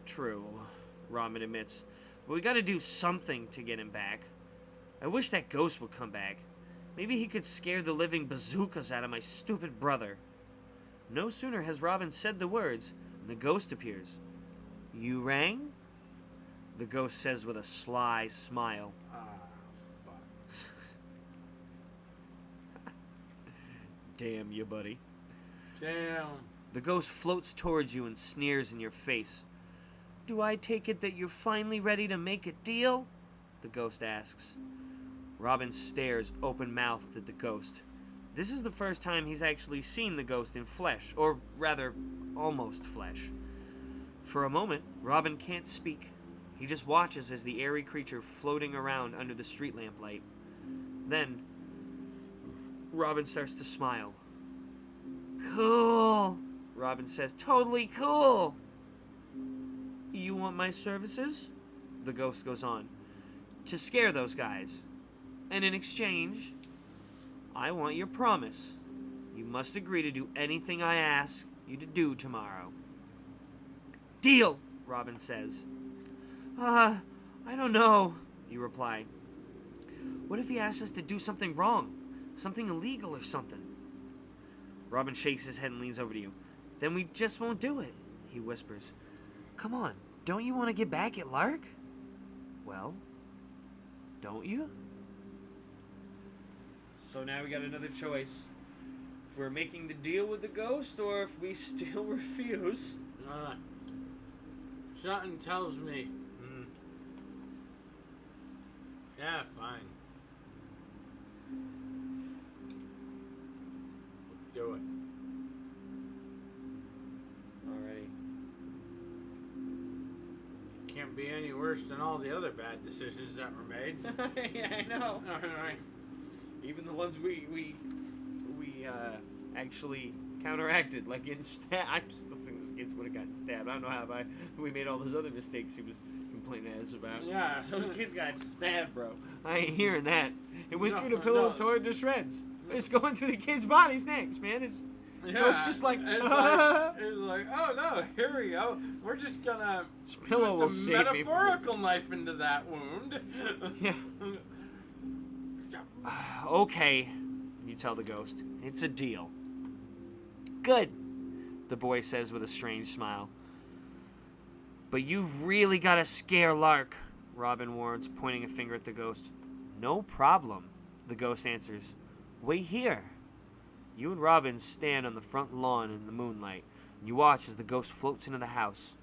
True, Robin admits. But we gotta do something to get him back. I wish that ghost would come back. Maybe he could scare the living bazookas out of my stupid brother. No sooner has Robin said the words than the ghost appears. You rang? The ghost says with a sly smile. Ah, fuck. Damn you, buddy. Damn. The ghost floats towards you and sneers in your face. Do I take it that you're finally ready to make a deal? The ghost asks. Robin stares open-mouthed at the ghost. This is the first time he's actually seen the ghost in flesh, or rather, almost flesh. For a moment, Robin can't speak. He just watches as the airy creature floating around under the street lamplight. Then, Robin starts to smile. Cool, Robin says. Totally cool. You want my services? The ghost goes on. To scare those guys. And in exchange, I want your promise. You must agree to do anything I ask you to do tomorrow. Deal, Robin says. I don't know, you reply. What if he asks us to do something wrong? Something illegal or something? Robin shakes his head and leans over to you. Then we just won't do it, he whispers. Come on, don't you want to get back at Lark? Well, don't you? So now we got another choice. If we're making the deal with the ghost or if we still refuse. Something tells me. Yeah, fine. Do it. Alrighty. Can't be any worse than all the other bad decisions that were made. Yeah, I know. Alright. Even the ones we actually counteracted, like getting stabbed. I still think those kids would have gotten stabbed. I don't know how we made all those other mistakes he was complaining to us about. Yeah. So those kids got stabbed, bro. I ain't hearing that. It went through the pillow and tore it to shreds. It's going through the kids' bodies next, man. It's just like, it's like, oh no, here we go. We're just gonna this pillow will twist a save me. metaphorical knife into that wound. Yeah. Okay, you tell the ghost. It's a deal. Good, the boy says with a strange smile. But you've really got to scare Lark, Robin warns, pointing a finger at the ghost. No problem, the ghost answers. Wait here. You and Robin stand on the front lawn in the moonlight, and you watch as the ghost floats into the house,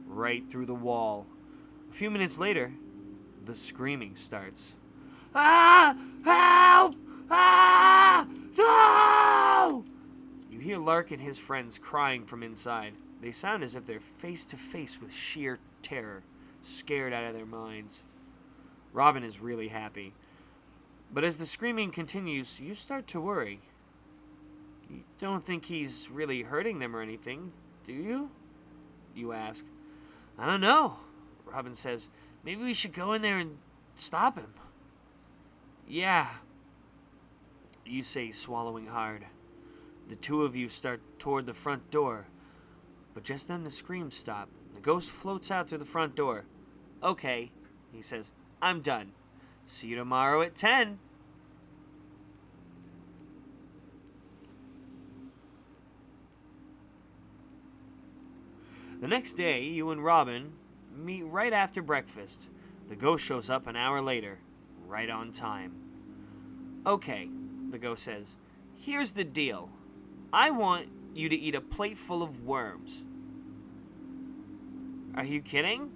right through the wall. A few minutes later, the screaming starts. Ah! Help! Ah! No! You hear Lark and his friends crying from inside. They sound as if they're face to face with sheer terror, scared out of their minds. Robin is really happy. But as the screaming continues, you start to worry. You don't think he's really hurting them or anything, do you? You ask. I don't know, Robin says. Maybe we should go in there and stop him. Yeah, you say, swallowing hard. The two of you start toward the front door. But just then the screams stop. The ghost floats out through the front door. Okay, he says. I'm done. See you tomorrow at 10. The next day, you and Robin meet right after breakfast. The ghost shows up an hour later, right on time. Okay, the ghost says. Here's the deal. I want you to eat a plate full of worms. Are you kidding?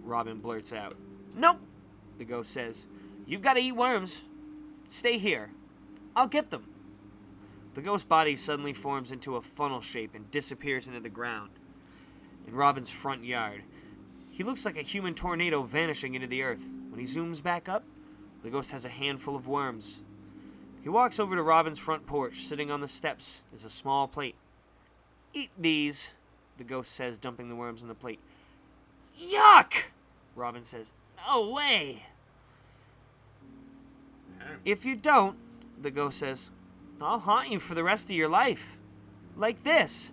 Robin blurts out. Nope, the ghost says. You've got to eat worms. Stay here. I'll get them. The ghost body suddenly forms into a funnel shape and disappears into the ground. In Robin's front yard, he looks like a human tornado vanishing into the earth. When he zooms back up, the ghost has a handful of worms. He walks over to Robin's front porch. Sitting on the steps is a small plate. Eat these, the ghost says, dumping the worms on the plate. Yuck! Robin says. No way! If you don't, the ghost says, I'll haunt you for the rest of your life. Like this.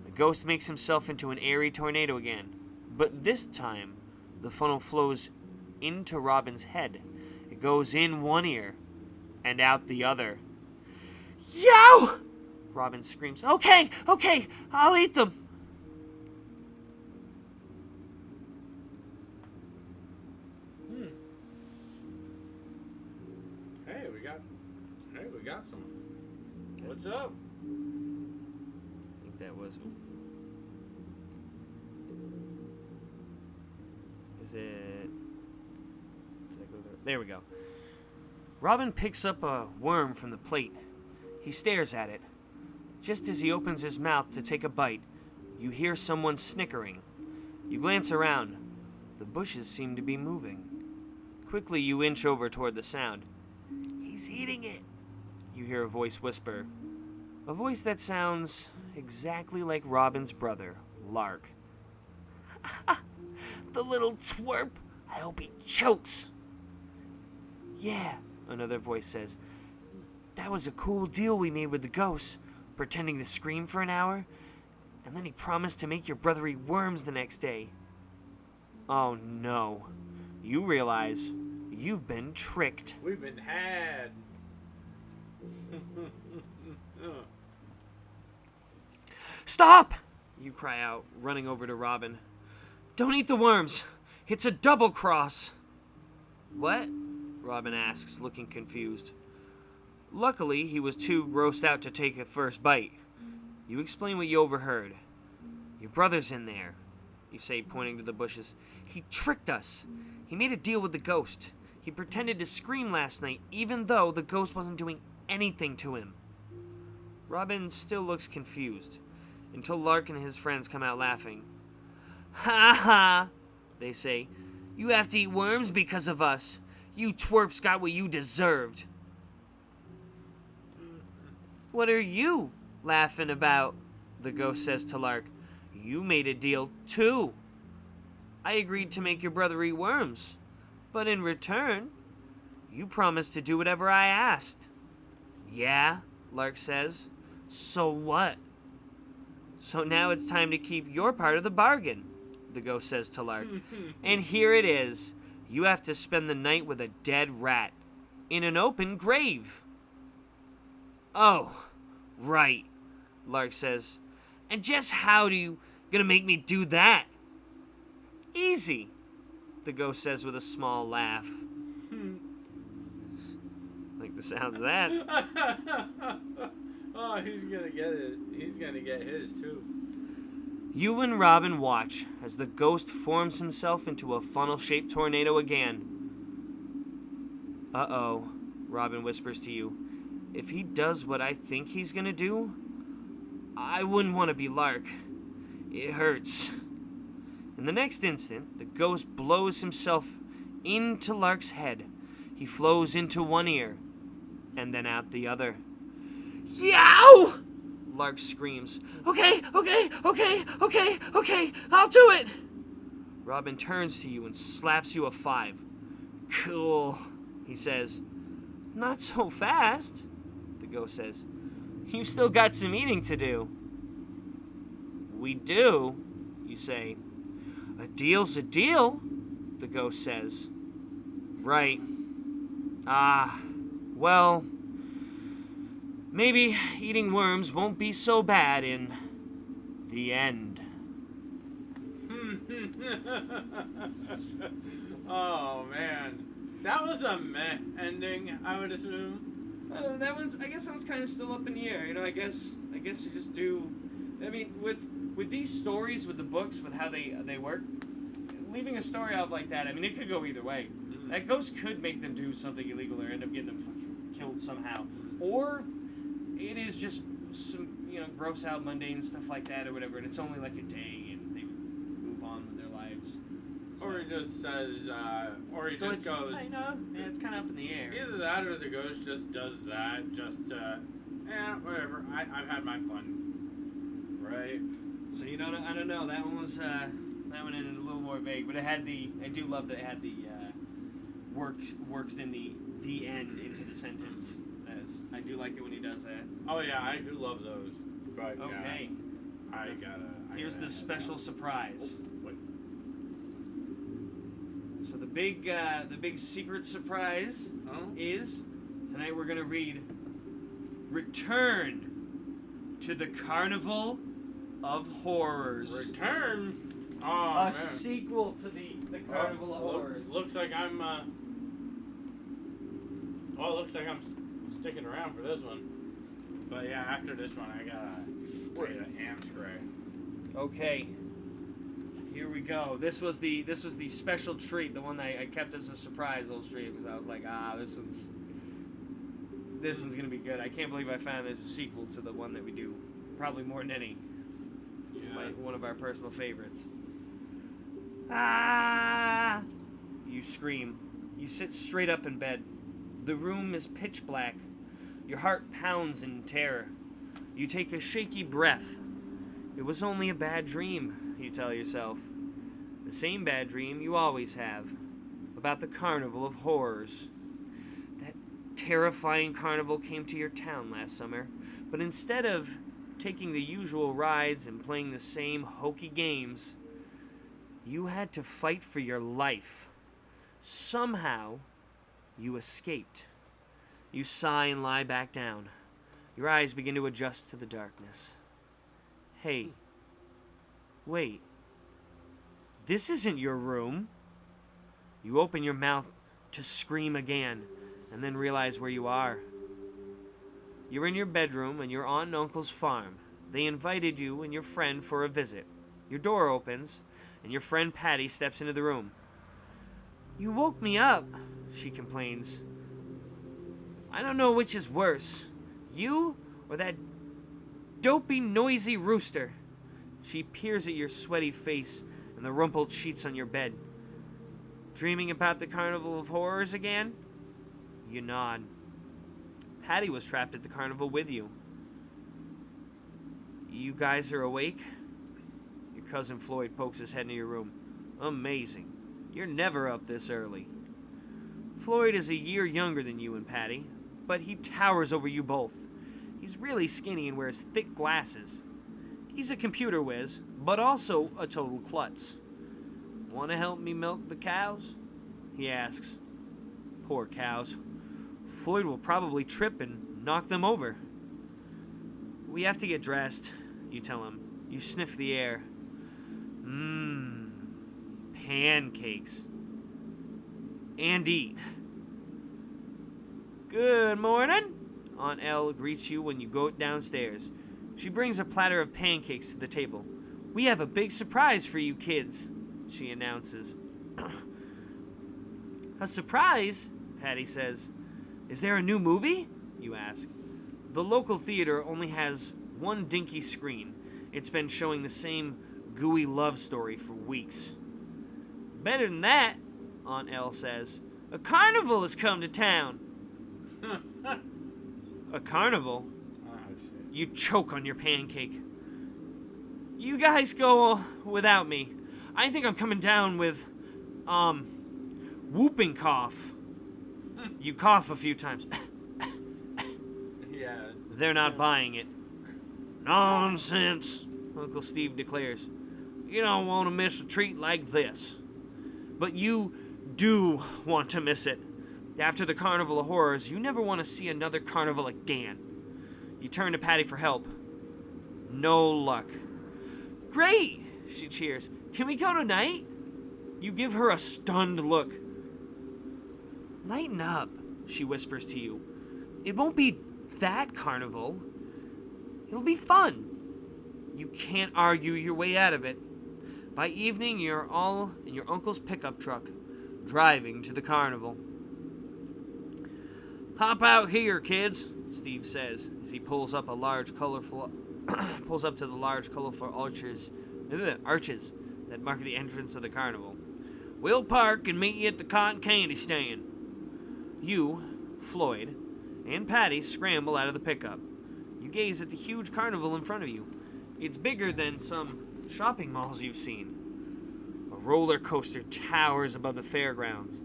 The ghost makes himself into an airy tornado again. But this time, the funnel flows into Robin's head. It goes in one ear and out the other. Yow! Robin screams. Okay, I'll eat them. Hey, we got some. What's up? I think that was. Is it? Did I go there? There we go. Robin picks up a worm from the plate. He stares at it. Just as he opens his mouth to take a bite, you hear someone snickering. You glance around. The bushes seem to be moving. Quickly, you inch over toward the sound. He's eating it, you hear a voice whisper. A voice that sounds exactly like Robin's brother, Lark. The little twerp. I hope he chokes. Yeah, another voice says. That was a cool deal we made with the ghost, pretending to scream for an hour, and then he promised to make your brother eat worms the next day. Oh no. You realize you've been tricked. We've been had. Stop! You cry out, running over to Robin. Don't eat the worms. It's a double cross. What? Robin asks, looking confused. Luckily, he was too grossed out to take a first bite. You explain what you overheard. Your brother's in there, you say, pointing to the bushes. He tricked us. He made a deal with the ghost. He pretended to scream last night, even though the ghost wasn't doing anything to him. Robin still looks confused, until Lark and his friends come out laughing. Ha ha, they say. You have to eat worms because of us. You twerps got what you deserved. What are you laughing about? The ghost says to Lark. You made a deal too. I agreed to make your brother eat worms, but in return, you promised to do whatever I asked. Yeah, Lark says. So what? So now it's time to keep your part of the bargain, the ghost says to Lark. And here it is. You have to spend the night with a dead rat in an open grave. Oh, right, Lark says. And just how do you gonna make me do that? Easy, the ghost says with a small laugh. Like the sound of that. Oh, he's gonna get it. He's gonna get his too. You and Robin watch as the ghost forms himself into a funnel-shaped tornado again. Uh-oh, Robin whispers to you. If he does what I think he's gonna do, I wouldn't want to be Lark. It hurts. In the next instant, the ghost blows himself into Lark's head. He flows into one ear, and then out the other. Yow! Lark screams. Okay, I'll do it! Robin turns to you and slaps you a 5. Cool, he says. Not so fast, the ghost says. You've still got some eating to do. We do, you say. A deal's a deal, the ghost says. Right. Well, maybe eating worms won't be so bad in the end. Oh, man. That was a meh ending, I would assume. I guess that one's kind of still up in the air. You know, I guess you just do. I mean, with these stories, with the books, with how they work, leaving a story out like that, I mean, it could go either way. Mm-hmm. That ghost could make them do something illegal or end up getting them fucking killed somehow. Or it is just some, gross out, mundane stuff like that or whatever, and it's only like a day and they move on with their lives. So. Or he just says, or he just goes. I know. Yeah, it's kind of up in the air. Either that or the ghost just does that, just, whatever. I've had my fun. Right? So, I don't know. That one was, that one ended a little more vague, but I do love that it had the, works in the end into the sentence. I do like it when he does that. Oh, yeah, I do love those. But, okay. Here's the special surprise. What? So the big secret surprise is tonight we're gonna read Return to the Carnival of Horrors. Return? Oh, a sequel to the Carnival of Horrors. Looks like I'm sticking around for this one. But yeah, after this one, I gotta get an Amscray. Okay. Here we go. This was the special treat, the one I kept as a surprise little treat because I was like, this one's gonna be good. I can't believe I found there's a sequel to the one that we do, probably more than any. Yeah. One of our personal favorites. Ah! You scream. You sit straight up in bed. The room is pitch black. Your heart pounds in terror. You take a shaky breath. It was only a bad dream, you tell yourself. The same bad dream you always have. About the Carnival of Horrors. That terrifying carnival came to your town last summer, but instead of taking the usual rides and playing the same hokey games, you had to fight for your life. Somehow, you escaped. You sigh and lie back down. Your eyes begin to adjust to the darkness. Hey, wait. This isn't your room. You open your mouth to scream again, and then realize where you are. You're in your bedroom on your aunt and uncle's farm. They invited you and your friend for a visit. Your door opens, and your friend Patty steps into the room. You woke me up, she complains. I don't know which is worse, you or that dopey, noisy rooster. She peers at your sweaty face and the rumpled sheets on your bed. Dreaming about the Carnival of Horrors again? You nod. Patty was trapped at the carnival with you. You guys are awake? Your cousin Floyd pokes his head into your room. Amazing. You're never up this early. Floyd is a year younger than you and Patty, but he towers over you both. He's really skinny and wears thick glasses. He's a computer whiz, but also a total klutz. Want to help me milk the cows? He asks. Poor cows. Floyd will probably trip and knock them over. We have to get dressed, you tell him. You sniff the air. Pancakes. And eat. Good morning. Aunt Elle greets you when you go downstairs. She brings a platter of pancakes to the table. We have a big surprise for you kids, she announces. A surprise? Patty says. Is there a new movie? You ask. The local theater only has one dinky screen. It's been showing the same gooey love story for weeks. Better than that, Aunt Elle says. A carnival has come to town. A carnival? Oh, shit. You choke on your pancake. You guys go without me. I think I'm coming down with, whooping cough. You cough a few times. Yeah. They're not buying it. Nonsense, Uncle Steve declares. You don't want to miss a treat like this. But you do want to miss it. After the Carnival of Horrors, you never want to see another carnival again. You turn to Patty for help. No luck. Great, she cheers. Can we go tonight? You give her a stunned look. Lighten up, she whispers to you. It won't be that carnival. It'll be fun. You can't argue your way out of it. By evening, you're all in your uncle's pickup truck, driving to the carnival. Hop out here, kids, Steve says as he pulls up to the large, colorful arches that mark the entrance of the carnival. We'll park and meet you at the cotton candy stand. You, Floyd, and Patty scramble out of the pickup. You gaze at the huge carnival in front of you. It's bigger than some shopping malls you've seen. A roller coaster towers above the fairgrounds.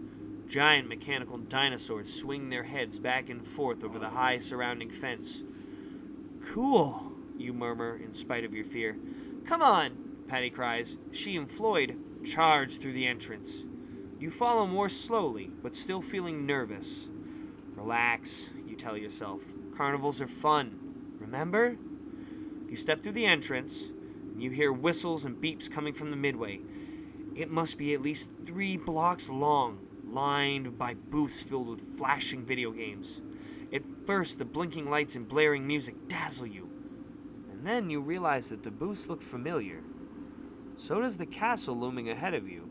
Giant mechanical dinosaurs swing their heads back and forth over the high surrounding fence. Cool, you murmur in spite of your fear. Come on, Patty cries. She and Floyd charge through the entrance. You follow more slowly, but still feeling nervous. Relax, you tell yourself. Carnivals are fun. Remember? You step through the entrance, and you hear whistles and beeps coming from the midway. It must be at least 3 blocks long, lined by booths filled with flashing video games. At first, the blinking lights and blaring music dazzle you. And then you realize that the booths look familiar. So does the castle looming ahead of you.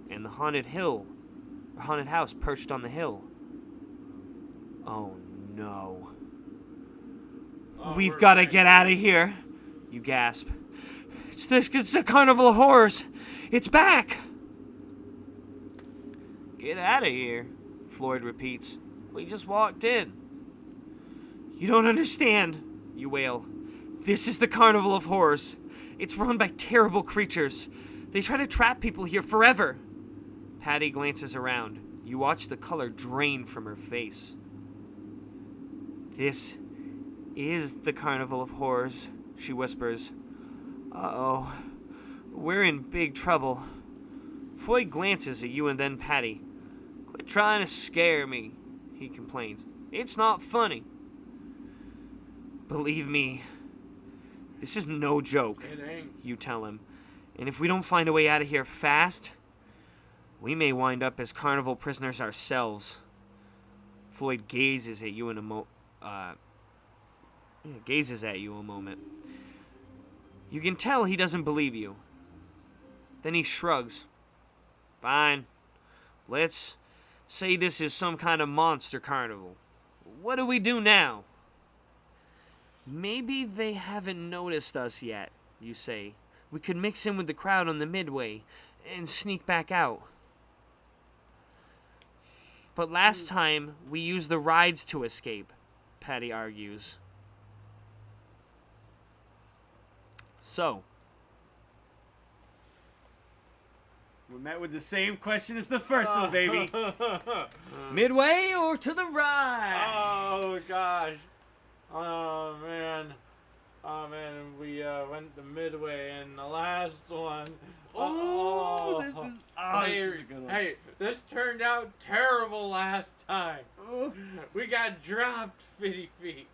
And the haunted house perched on the hill. Oh no. We've got to get out of here, you gasp. It's the Carnival of Horrors. It's back. Get out of here, Floyd repeats. We just walked in. You don't understand, you wail. This is the Carnival of Horrors. It's run by terrible creatures. They try to trap people here forever. Patty glances around. You watch the color drain from her face. This is the Carnival of Horrors, she whispers. Uh-oh. We're in big trouble. Floyd glances at you and then Patty. Quit trying to scare me, he complains. It's not funny. Believe me, This is no joke, It ain't. you tell him. And if we don't find a way out of here fast, we may wind up as carnival prisoners ourselves. Floyd gazes at you a moment. You can tell he doesn't believe you. Then he shrugs. Fine. Let's say this is some kind of monster carnival. What do we do now? Maybe they haven't noticed us yet, you say. We could mix in with the crowd on the midway and sneak back out. But last time, we used the rides to escape, Patty argues. So, we're met with the same question as the first one, baby. Midway or to the right? Oh, gosh. Oh, man. Oh, man. We went to Midway in the last one. This is a good one. Hey, this turned out terrible last time. We got dropped 50 feet.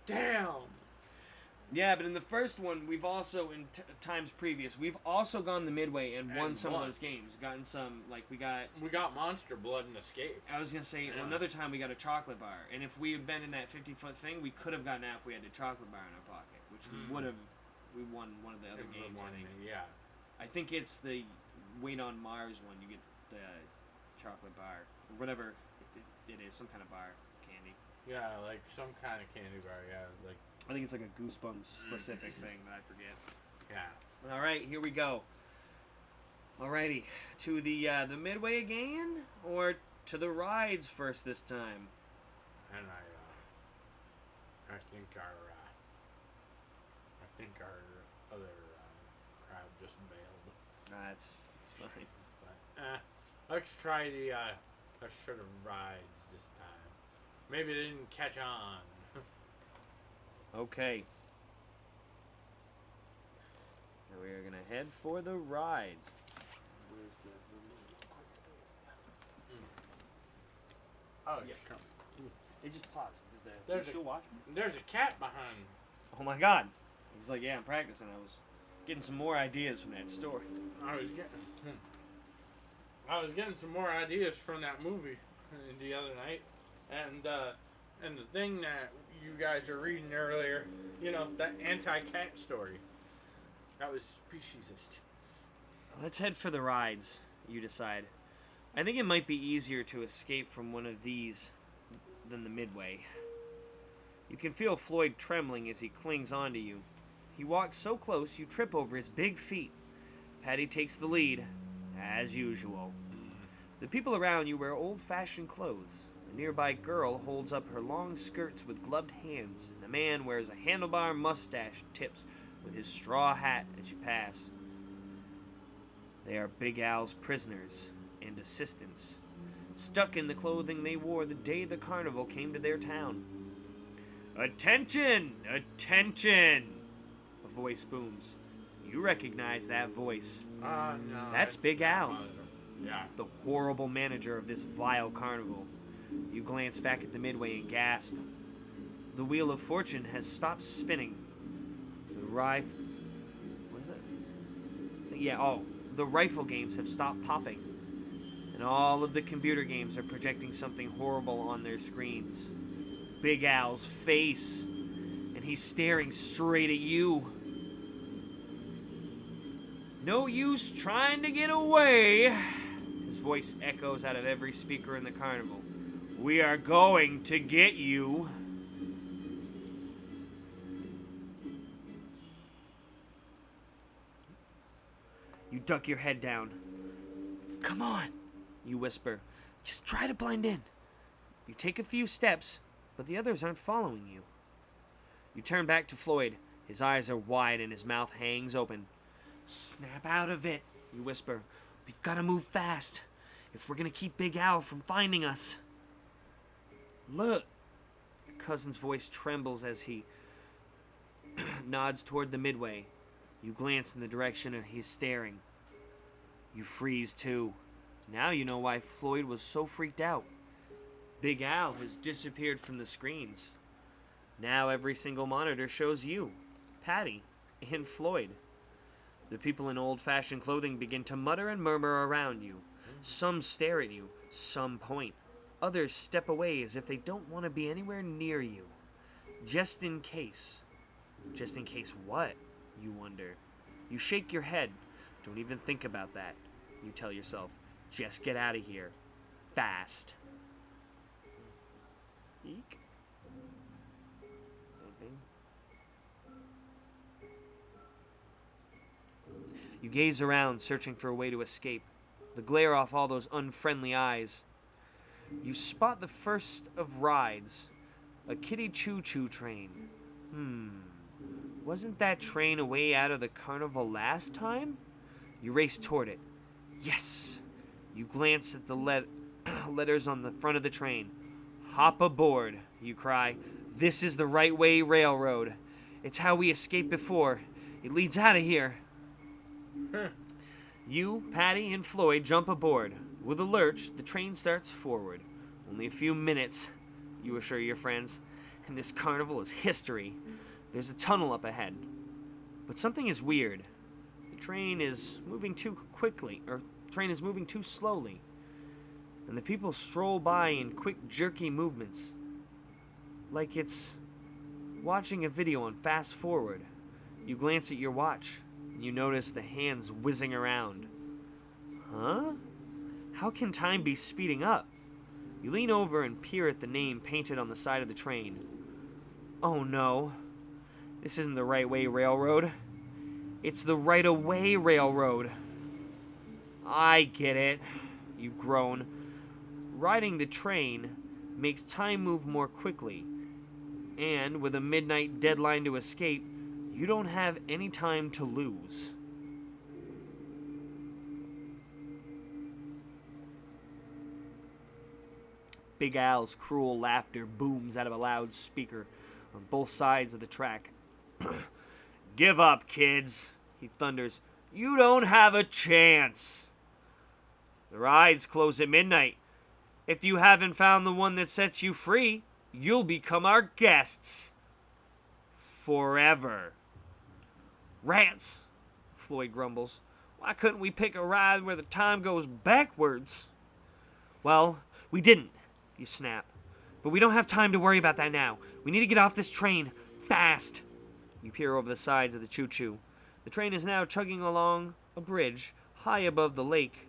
Damn. Yeah, but in the first one, we've also, in times previous, we've also gone the midway and won some of those games. Gotten some, like, we got Monster Blood and Escape. I was going to say, another time we got a chocolate bar. And if we had been in that 50-foot thing, we could have gotten out if we had the chocolate bar in our pocket, which we would have. We won one of the other games, I think. Yeah. I think it's the Wait on Mars one. You get the chocolate bar. Or whatever it is, some kind of bar, candy. Yeah, like some kind of candy bar, yeah. Like I think it's like a Goosebumps specific thing, but I forget. Yeah. All right, here we go. Alrighty, to the midway again, or to the rides first this time? And I think our other crowd just bailed. That's fine. But let's try the sort of rides this time. Maybe they didn't catch on. Okay. Now we are gonna head for the rides. Where's the? Oh yeah, come. It just paused. There's you still watching? There's a cat behind. Oh my God! He's like, yeah, I'm practicing. I was getting some more ideas from that story. I was getting some more ideas from that movie the other night, and the thing that you guys are reading earlier, you know, that anti-cat story. That was speciesist. Let's head for the rides, you decide. I think it might be easier to escape from one of these than the midway. You can feel Floyd trembling as he clings onto you. He walks so close you trip over his big feet. Patty takes the lead, as usual. The people around you wear old-fashioned clothes. A nearby girl holds up her long skirts with gloved hands, and a man wears a handlebar mustache tips with his straw hat as you pass. They are Big Al's prisoners and assistants, stuck in the clothing they wore the day the carnival came to their town. Attention! Attention! A voice booms. You recognize that voice. No. That's Big Al, Yeah. the horrible manager of this vile carnival. You glance back at the midway and gasp. The Wheel of Fortune has stopped spinning. The the rifle games have stopped popping. And all of the computer games are projecting something horrible on their screens. Big Al's face. And he's staring straight at you. No use trying to get away. His voice echoes out of every speaker in the carnival. We are going to get you. You duck your head down. Come on, you whisper. Just try to blend in. You take a few steps, but the others aren't following you. You turn back to Floyd. His eyes are wide and his mouth hangs open. Snap out of it, you whisper. We've got to move fast if we're going to keep Big Al from finding us. Look. Your cousin's voice trembles as he nods toward the midway. You glance in the direction he's staring. You freeze too. Now you know why Floyd was so freaked out. Big Al has disappeared from the screens. Now every single monitor shows you, Patty, and Floyd. The people in old-fashioned clothing begin to mutter and murmur around you. Some stare at you, some point. Others step away as if they don't want to be anywhere near you. Just in case. Just in case what, you wonder. You shake your head. Don't even think about that. You tell yourself, just get out of here. Fast. Eek. Anything? You gaze around, searching for a way to escape. The glare off all those unfriendly eyes. You spot the first of rides. A kiddie choo-choo train. Wasn't that train away out of the carnival last time? You race toward it. Yes! You glance at the letters on the front of the train. Hop aboard, you cry. This is the Right Way Railroad. It's how we escaped before. It leads out of here. You, Patty, and Floyd jump aboard. With a lurch, the train starts forward. Only a few minutes, you assure your friends, and this carnival is history. There's a tunnel up ahead. But something is weird. The train is moving too quickly, or train is moving too slowly. And the people stroll by in quick, jerky movements. Like it's watching a video on fast forward. You glance at your watch, and you notice the hands whizzing around. Huh? How can time be speeding up? You lean over and peer at the name painted on the side of the train. Oh no. This isn't the Right Way Railroad. It's the Right-Away Railroad. I get it, you groan. Riding the train makes time move more quickly. And with a midnight deadline to escape, you don't have any time to lose. Big Al's cruel laughter booms out of a loudspeaker on both sides of the track. Give up, kids, he thunders. You don't have a chance. The rides close at midnight. If you haven't found the one that sets you free, you'll become our guests. Forever. Rats, Floyd grumbles. Why couldn't we pick a ride where the time goes backwards? Well, we didn't, you snap. But we don't have time to worry about that now. We need to get off this train. Fast. You peer over the sides of the choo-choo. The train is now chugging along a bridge high above the lake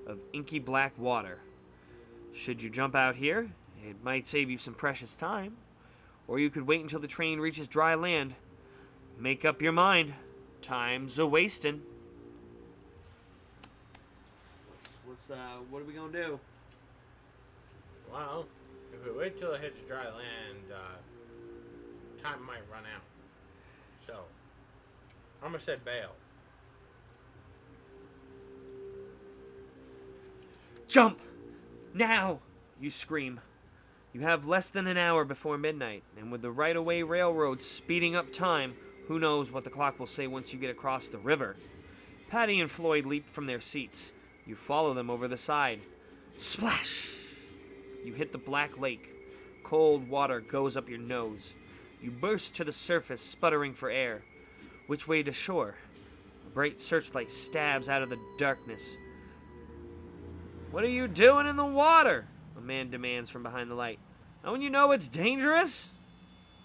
of inky black water. Should you jump out here, it might save you some precious time. Or you could wait until the train reaches dry land. Make up your mind. Time's a-wasting. What are we gonna do? Well, if we wait till it hits dry land, time might run out. So, I'm gonna say bail. Jump! Now! You scream. You have less than an hour before midnight, and with the right-of-way railroad speeding up time, who knows what the clock will say once you get across the river. Patty and Floyd leap from their seats. You follow them over the side. Splash! You hit the black lake. Cold water goes up your nose. You burst to the surface, sputtering for air. Which way to shore? A bright searchlight stabs out of the darkness. What are you doing in the water? A man demands from behind the light. Don't you know it's dangerous?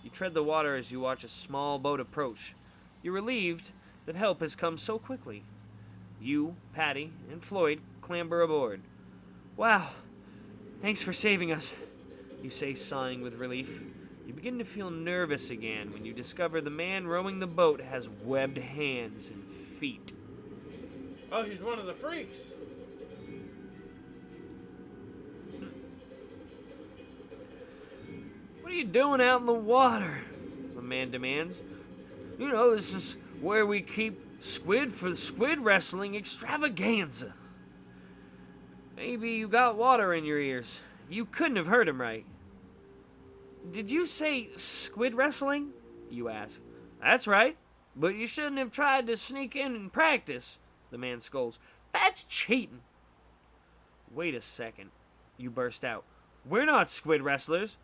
You tread the water as you watch a small boat approach. You're relieved that help has come so quickly. You, Patty, and Floyd clamber aboard. Wow, thanks for saving us, you say, sighing with relief. You begin to feel nervous again when you discover the man rowing the boat has webbed hands and feet. Oh, he's one of the freaks. What are you doing out in the water? The man demands. You know, this is where we keep squid for the squid wrestling extravaganza. Maybe you got water in your ears. You couldn't have heard him right. Did you say squid wrestling? You ask. That's right, but you shouldn't have tried to sneak in and practice, the man scolds. That's cheating. Wait a second, you burst out. We're not squid wrestlers.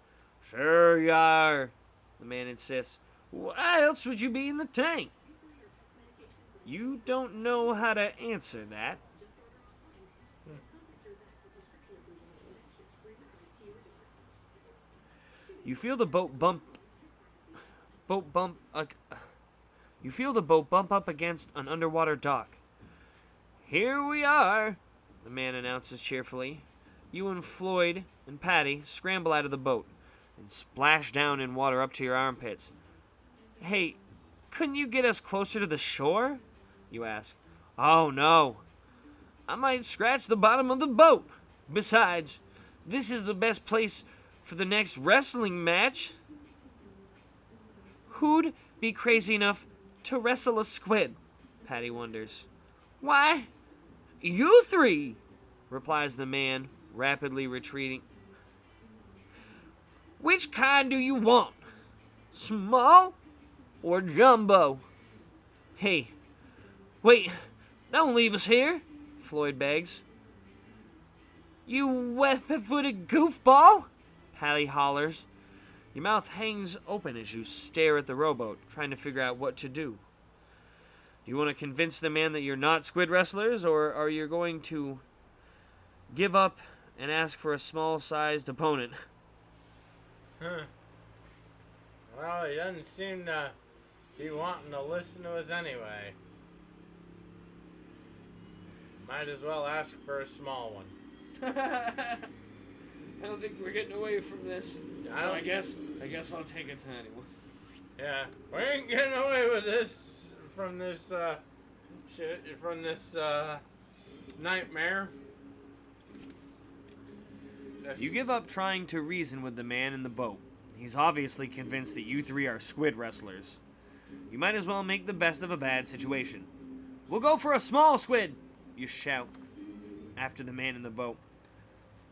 Sure you are, the man insists. Why else would you be in the tank? You don't know how to answer that. You feel the boat bump up against an underwater dock. Here we are, the man announces cheerfully. You and Floyd and Patty scramble out of the boat and splash down in water up to your armpits. Hey, couldn't you get us closer to the shore? You ask. Oh no, I might scratch the bottom of the boat. Besides, this is the best place for the next wrestling match. Who'd be crazy enough to wrestle a squid? Patty wonders. Why, you three, replies the man, rapidly retreating. Which kind do you want? Small or jumbo? Hey, wait, don't leave us here, Floyd begs. You web-footed goofball, Patty hollers. Your mouth hangs open as you stare at the rowboat, trying to figure out what to do. Do you want to convince the man that you're not squid wrestlers, or are you going to give up and ask for a small-sized opponent? Well, he doesn't seem to be wanting to listen to us anyway. Might as well ask for a small one. I don't think we're getting away from this. So I guess I'll take a tiny one. Yeah, we ain't getting away with this from this nightmare. You give up trying to reason with the man in the boat. He's obviously convinced that you three are squid wrestlers. You might as well make the best of a bad situation. We'll go for a small squid, you shout after the man in the boat.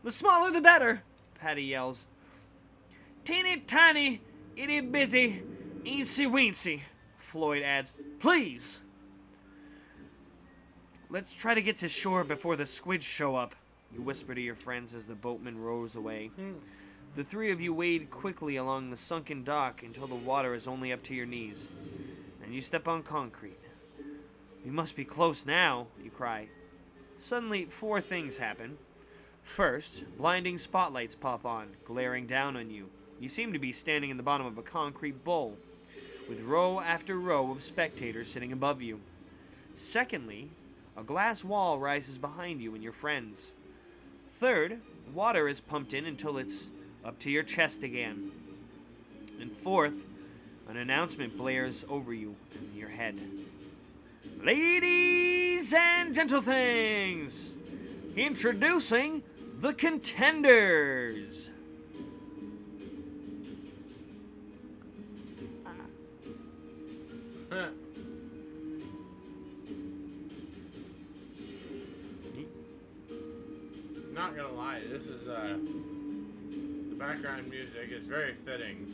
The smaller the better, Patty yells. Teeny tiny, itty bitty, eensy weensy, Floyd adds. Please! Let's try to get to shore before the squids show up, you whisper to your friends as the boatman rows away. The three of you wade quickly along the sunken dock until the water is only up to your knees. Then you step on concrete. We must be close now, you cry. Suddenly, 4 things happen. First, blinding spotlights pop on, glaring down on you. You seem to be standing in the bottom of a concrete bowl, with row after row of spectators sitting above you. Secondly, a glass wall rises behind you and your friends. Third, water is pumped in until it's up to your chest again. And fourth, an announcement blares over you in your head. Ladies and gentle things, introducing the contenders. Not gonna lie, this is the background music is very fitting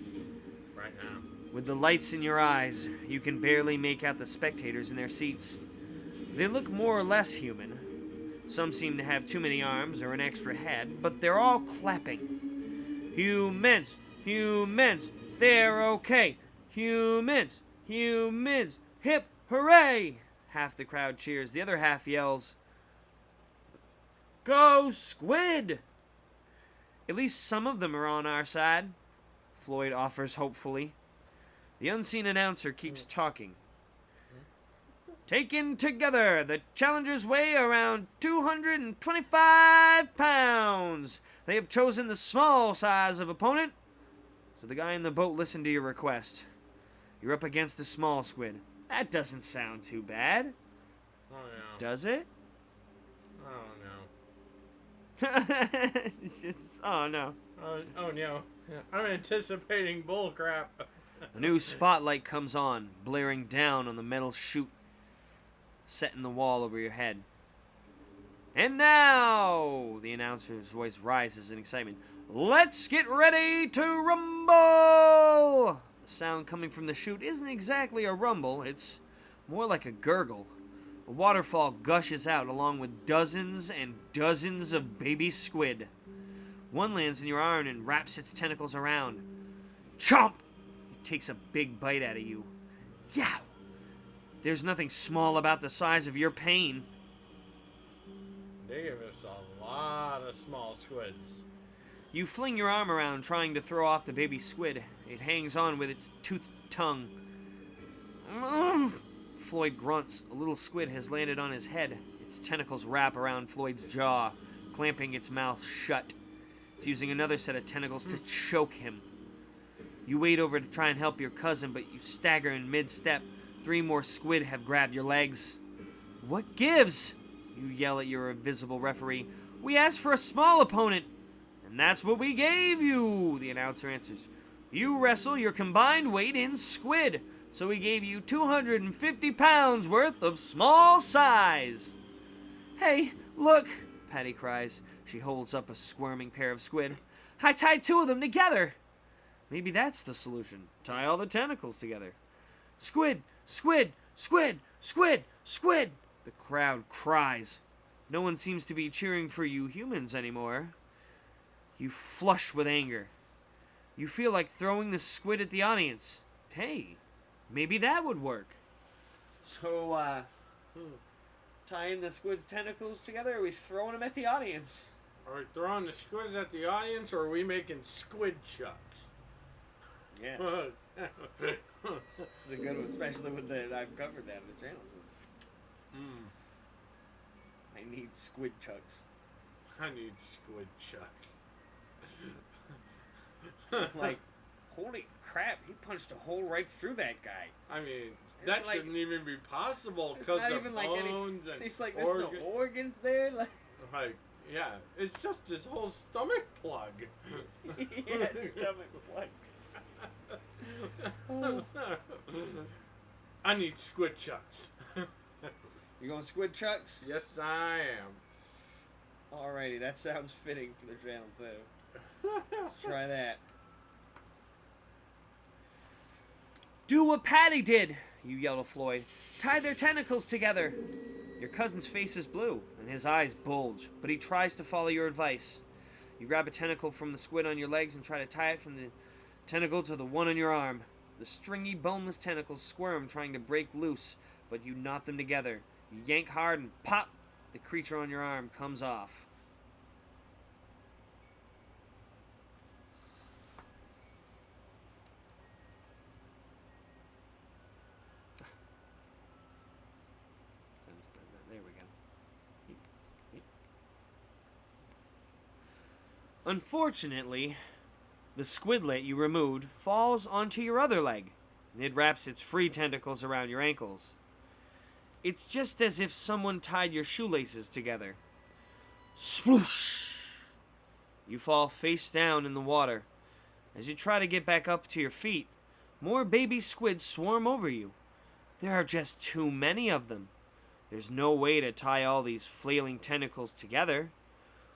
right now. With the lights in your eyes, you can barely make out the spectators in their seats. They look more or less human. Some seem to have too many arms or an extra head, but they're all clapping. Humans! Humans! They're okay! Humans! Humans! Hip hooray! Half the crowd cheers. The other half yells, Go Squid! At least some of them are on our side, Floyd offers hopefully. The unseen announcer keeps talking. Taken together, the challengers weigh around 225 pounds. They have chosen the small size of opponent, so the guy in the boat listened to your request. You're up against the small squid. That doesn't sound too bad. Oh no. Does it? Oh no. It's just, oh no. Oh no. I'm anticipating bull crap. A new spotlight comes on, blaring down on the metal chute set in the wall over your head. And now, the announcer's voice rises in excitement. Let's get ready to rumble! The sound coming from the chute isn't exactly a rumble, it's more like a gurgle. A waterfall gushes out along with dozens and dozens of baby squid. One lands in your arm and wraps its tentacles around. Chomp! It takes a big bite out of you. Yow! There's nothing small about the size of your pain. They give us a lot of small squids. You fling your arm around trying to throw off the baby squid. It hangs on with its toothed tongue. Floyd grunts. A little squid has landed on his head. Its tentacles wrap around Floyd's jaw, clamping its mouth shut. It's using another set of tentacles to choke him. You wade over to try and help your cousin, but you stagger in mid-step. 3 more squid have grabbed your legs. What gives? You yell at your invisible referee. We asked for a small opponent, and that's what we gave you, the announcer answers. You wrestle your combined weight in squid, so we gave you 250 pounds worth of small size. Hey, look, Patty cries. She holds up a squirming pair of squid. I tied 2 of them together. Maybe that's the solution. Tie all the tentacles together. Squid, squid, squid, squid, squid. The crowd cries. No one seems to be cheering for you humans anymore. You flush with anger. You feel like throwing the squid at the audience. Hey, maybe that would work. So, tying the squid's tentacles together, or are we throwing them at the audience? Are we throwing the squids at the audience, or are we making squid chucks? Yes. It's a good one, especially with I've covered that in the channel. I need squid chucks. I need squid chucks. Like, holy crap, he punched a hole right through that guy. I mean, that shouldn't even be possible because of bones and it's like there's no organs there. Like, yeah, it's just his whole stomach plug. Yeah, stomach plug. I need squid chucks. You going squid chucks? Yes, I am. Alrighty, that sounds fitting for the channel too. Let's try that. Do what Patty did, you yell to Floyd. Tie their tentacles together. Your cousin's face is blue, and his eyes bulge, but he tries to follow your advice. You grab a tentacle from the squid on your legs and try to tie it from the tentacle to the one on your arm. The stringy, boneless tentacles squirm, trying to break loose, but you knot them together. You yank hard and pop! The creature on your arm comes off. There we go. Unfortunately, the squidlet you removed falls onto your other leg. It wraps its free tentacles around your ankles. It's just as if someone tied your shoelaces together. Sploosh! You fall face down in the water. As you try to get back up to your feet, more baby squids swarm over you. There are just too many of them. There's no way to tie all these flailing tentacles together.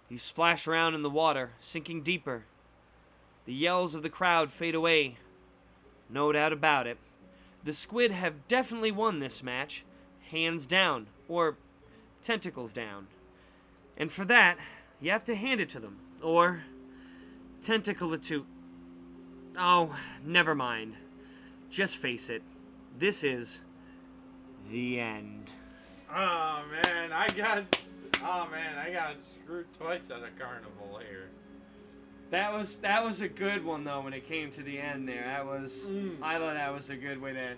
You splash around in the water, sinking deeper. The yells of the crowd fade away. No doubt about it. The squid have definitely won this match. Hands down, or tentacles down. And for that, you have to hand it to them, or tentacle it to... Oh, never mind. Just face it. This is the end. Oh man, I got screwed twice at a carnival here. That was a good one though when it came to the end there. I thought that was a good way to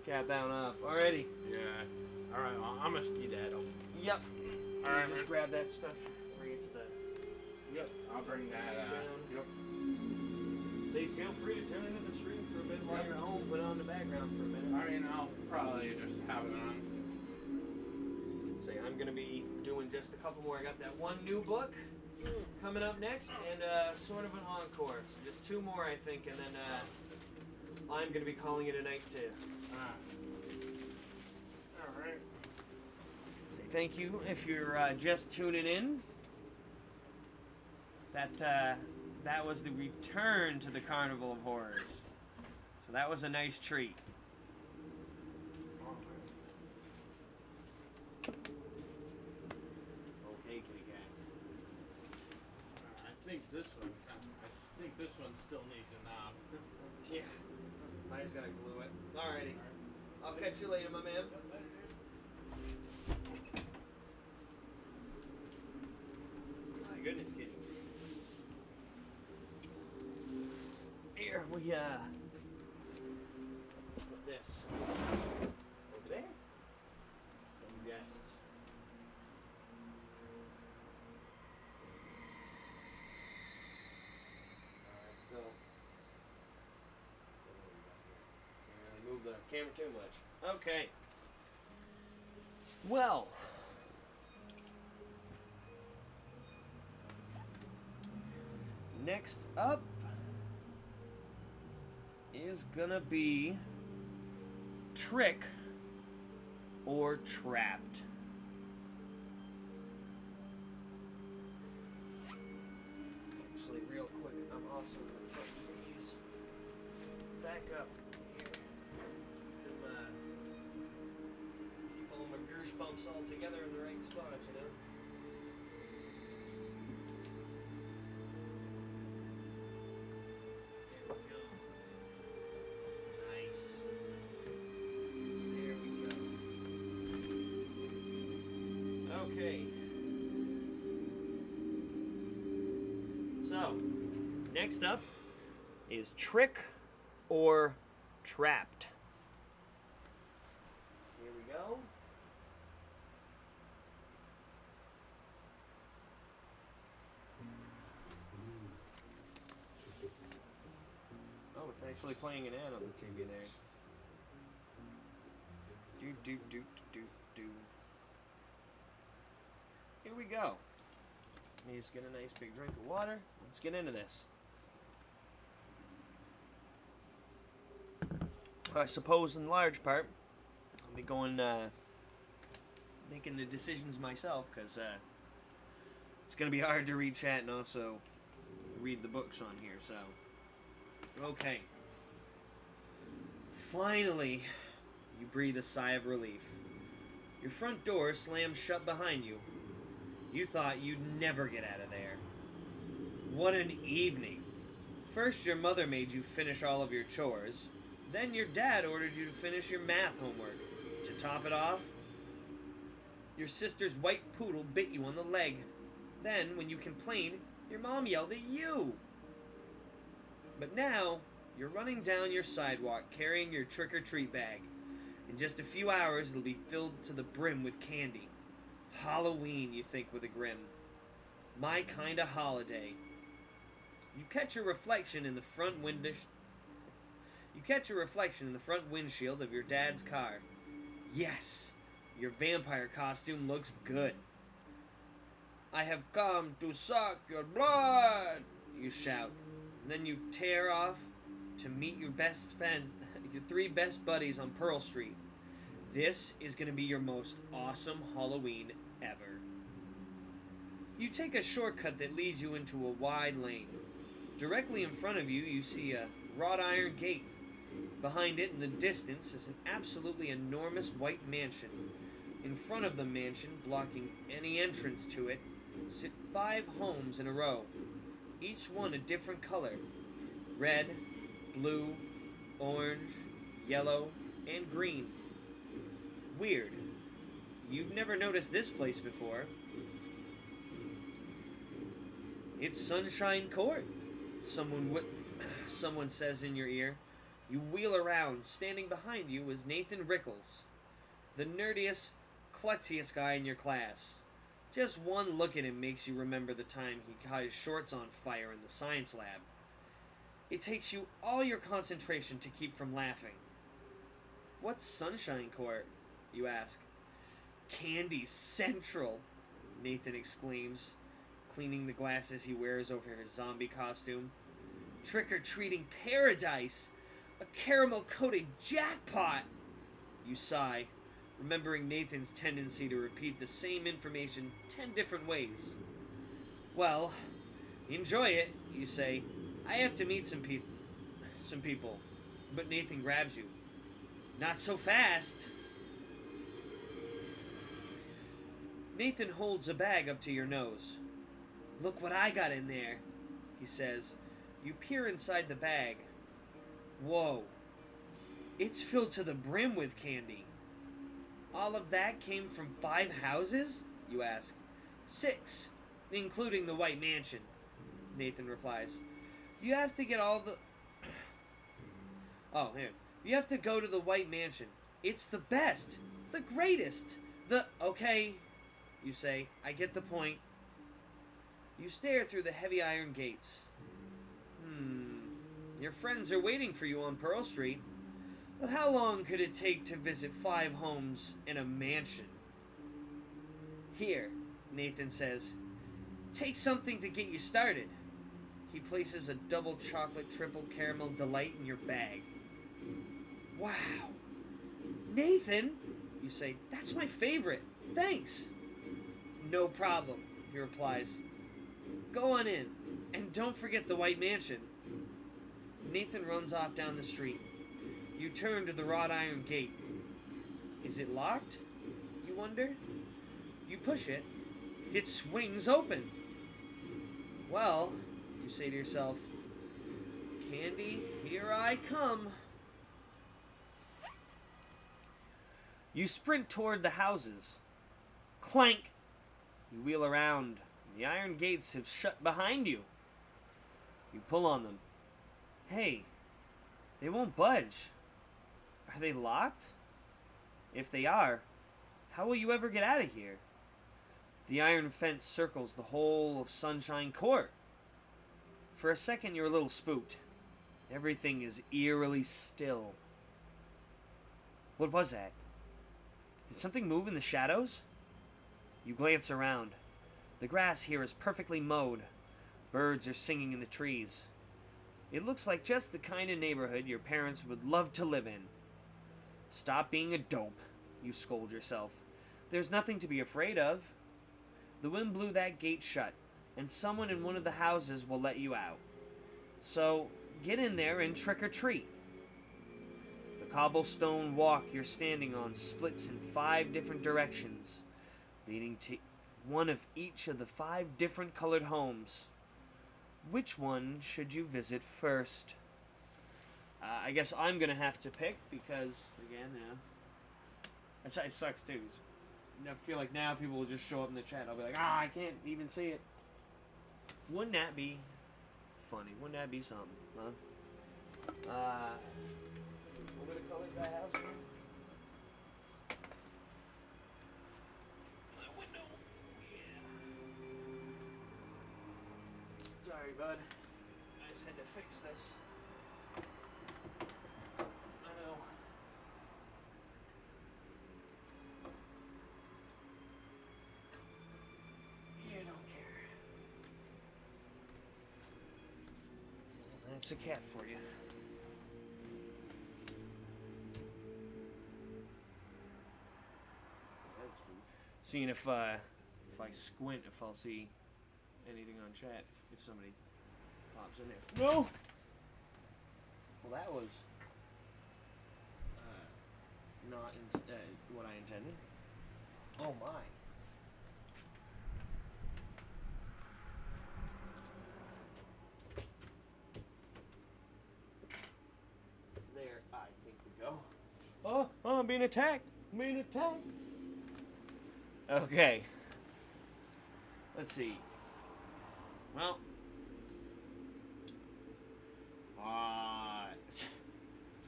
cap that one off. Alrighty. Yeah. Alright, well, I'm a skedaddle. Yep. Alright, just grab that stuff. Bring it to the... Yep, I'll bring that Yep. Say, feel free to tune into the stream for a bit while you're home. Put it on the background for a minute. I mean, I'll probably just have it on. Say, I'm going to be doing just a couple more. I got that one new book coming up next, and sort of an encore. So just 2 more, I think, and then I'm going to be calling it a night too. Alright. Say thank you if you're just tuning in. That was the return to the Carnival of Horrors. So that was a nice treat. Okay, kitty cat. I think this one still needs a knob. Yeah. I just gotta glue it. Alrighty. I'll catch you later, my man. My goodness, kitty. Here, we, put this over there. Some guests. Alright, still. Can't really move the camera too much. Okay. Well. Next up is gonna be trick or trapped. Actually, real quick, I'm also gonna put these back up here. Keep all my goosebumps all together in the right spot, you know? Okay. So, next up is trick or trapped. Here we go. Oh, it's actually playing an ad on the TV there. Do. Here we go. Let me just get a nice big drink of water. Let's get into this. I suppose in large part, I'll be going, making the decisions myself, because it's going to be hard to read chat and also read the books on here, so. Okay. Finally, you breathe a sigh of relief. Your front door slams shut behind you. You thought you'd never get out of there. What an evening. First, your mother made you finish all of your chores. Then your dad ordered you to finish your math homework. To top it off, your sister's white poodle bit you on the leg. Then, when you complained, your mom yelled at you. But now, you're running down your sidewalk carrying your trick-or-treat bag. In just a few hours, it'll be filled to the brim with candy. Halloween, you think with a grin. My kind of holiday. You catch a reflection in the front windshield of your dad's car. Yes, your vampire costume looks good. I have come to suck your blood, you shout. And then you tear off to meet your best friends, your three best buddies on Pearl Street. This is going to be your most awesome Halloween ever. You take a shortcut that leads you into a wide lane. Directly in front of you, you see a wrought iron gate. Behind it in the distance is an absolutely enormous white mansion. In front of the mansion, blocking any entrance to it, sit 5 homes in a row. Each one a different color. Red, blue, orange, yellow, and green. Weird. You've never noticed this place before. It's Sunshine Court, someone says in your ear. You wheel around. Standing behind you is Nathan Rickles, the nerdiest, klutziest guy in your class. Just one look at him makes you remember the time he caught his shorts on fire in the science lab. It takes you all your concentration to keep from laughing. What's Sunshine Court? You ask. Candy Central, Nathan exclaims, cleaning the glasses he wears over his zombie costume. Trick-or-treating paradise! A caramel-coated jackpot! You sigh, remembering Nathan's tendency to repeat the same information 10 different ways. Well, enjoy it, you say. I have to meet some people. But Nathan grabs you. Not so fast! Nathan holds a bag up to your nose. Look what I got in there, he says. You peer inside the bag. Whoa, It's filled to the brim with candy. All of that came from 5 houses? You ask. 6, including the White Mansion, Nathan replies. You have to get all the... Oh, here. You have to go to the White Mansion. It's the best. The greatest. Okay, you say. I get the point. You stare through the heavy iron gates. Your friends are waiting for you on Pearl Street. But how long could it take to visit 5 homes in a mansion? Here, Nathan says. Take something to get you started. He places a double chocolate triple caramel delight in your bag. Wow. Nathan, you say, that's my favorite. Thanks. No problem, he replies. Go on in, and don't forget the White Mansion. Nathan runs off down the street. You turn to the wrought iron gate. Is it locked? You wonder? You push it. It swings open. Well, you say to yourself, Candy, here I come. You sprint toward the houses. Clank! You wheel around. The iron gates have shut behind you. You pull on them. Hey, they won't budge. Are they locked? If they are, how will you ever get out of here? The iron fence circles the whole of Sunshine Court. For a second, you're a little spooked. Everything is eerily still. What was that? Did something move in the shadows? You glance around. The grass here is perfectly mowed. Birds are singing in the trees. It looks like just the kind of neighborhood your parents would love to live in. Stop being a dope, you scold yourself. There's nothing to be afraid of. The wind blew that gate shut, and someone in one of the houses will let you out. So, get in there and trick or treat. The cobblestone walk you're standing on splits in 5 different directions, leading to one of each of the 5 different colored homes. Which one should you visit first? I guess I'm gonna have to pick because, again, it sucks too. I feel like now people will just show up in the chat. I'll be like, I can't even see it. Wouldn't that be funny? Wouldn't that be something? Huh? What were the colors of that house? The window. Yeah. Sorry, bud. I just had to fix this. I know. You don't care. That's a cat for you. Seeing if I squint, if I'll see anything on chat, if somebody pops in there. No! Well, that was not what I intended. Oh my. There, I think we go. Oh, I'm being attacked. I'm being attacked. Okay. Let's see. Well.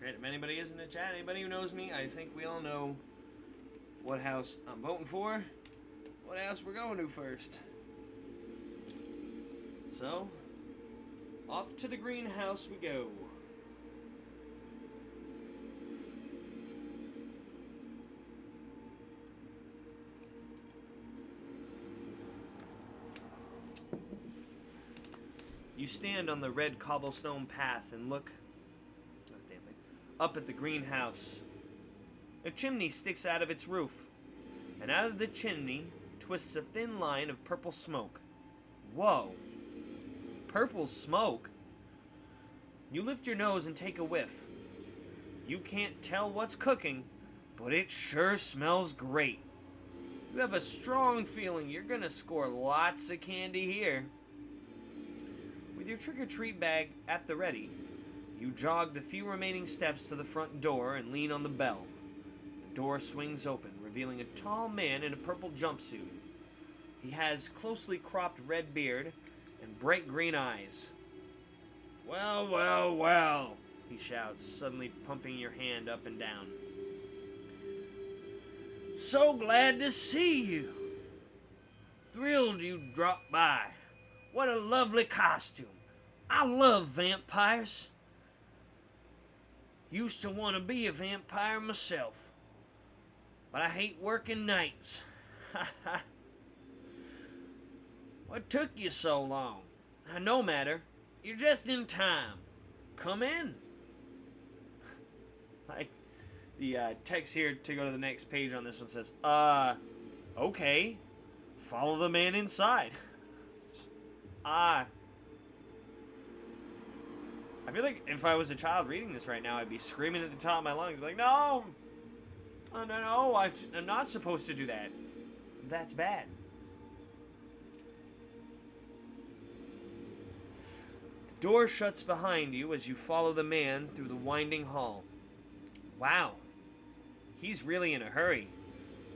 If anybody is in the chat, anybody who knows me, I think we all know what house I'm voting for, what house we're going to first. So, off to the greenhouse we go. You stand on the red cobblestone path and look up at the greenhouse. A chimney sticks out of its roof, and out of the chimney twists a thin line of purple smoke. Whoa! Purple smoke? You lift your nose and take a whiff. You can't tell what's cooking, but it sure smells great. You have a strong feeling you're gonna score lots of candy here. With your trick-or-treat bag at the ready, You jog the few remaining steps to the front door and lean on the bell. The door swings open, revealing a tall man in a purple jumpsuit. He has closely cropped red beard and bright green eyes. "Well, well, well," he shouts, suddenly pumping your hand up and down. "So glad to see you. Thrilled you dropped by. What a lovely costume. I love vampires. Used to want to be a vampire myself, but I hate working nights. Ha ha. What took you so long? No matter. You're just in time. Come in." Like, the text here to go to the next page on this one says, okay. Follow the man inside. I feel like if I was a child reading this right now, I'd be screaming at the top of my lungs, like, no! Oh, no, I'm not supposed to do that. That's bad. The door shuts behind you as you follow the man through the winding hall. Wow. He's really in a hurry.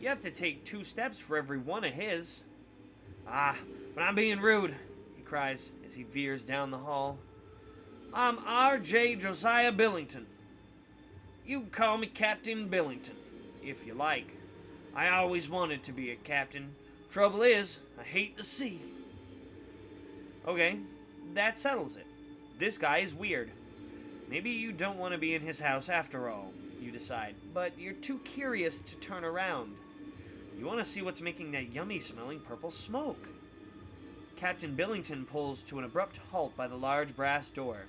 You have to take 2 steps for every one of his. But I'm being rude, he cries as he veers down the hall. "I'm R.J. Josiah Billington. You can call me Captain Billington, if you like. I always wanted to be a captain. Trouble is, I hate the sea." Okay, that settles it. This guy is weird. Maybe you don't want to be in his house after all, you decide, but you're too curious to turn around. You want to see what's making that yummy-smelling purple smoke. Captain Billington pulls to an abrupt halt by the large brass door.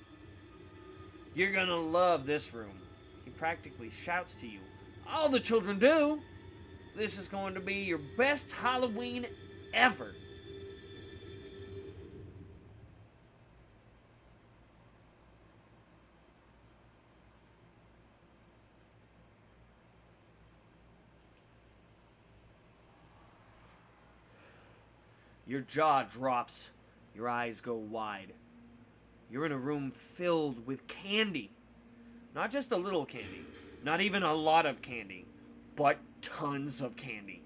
"You're gonna love this room," he practically shouts to you. "All the children do. This is going to be your best Halloween ever." Your jaw drops. Your eyes go wide. You're in a room filled with candy. Not just a little candy. Not even a lot of candy. But tons of candy.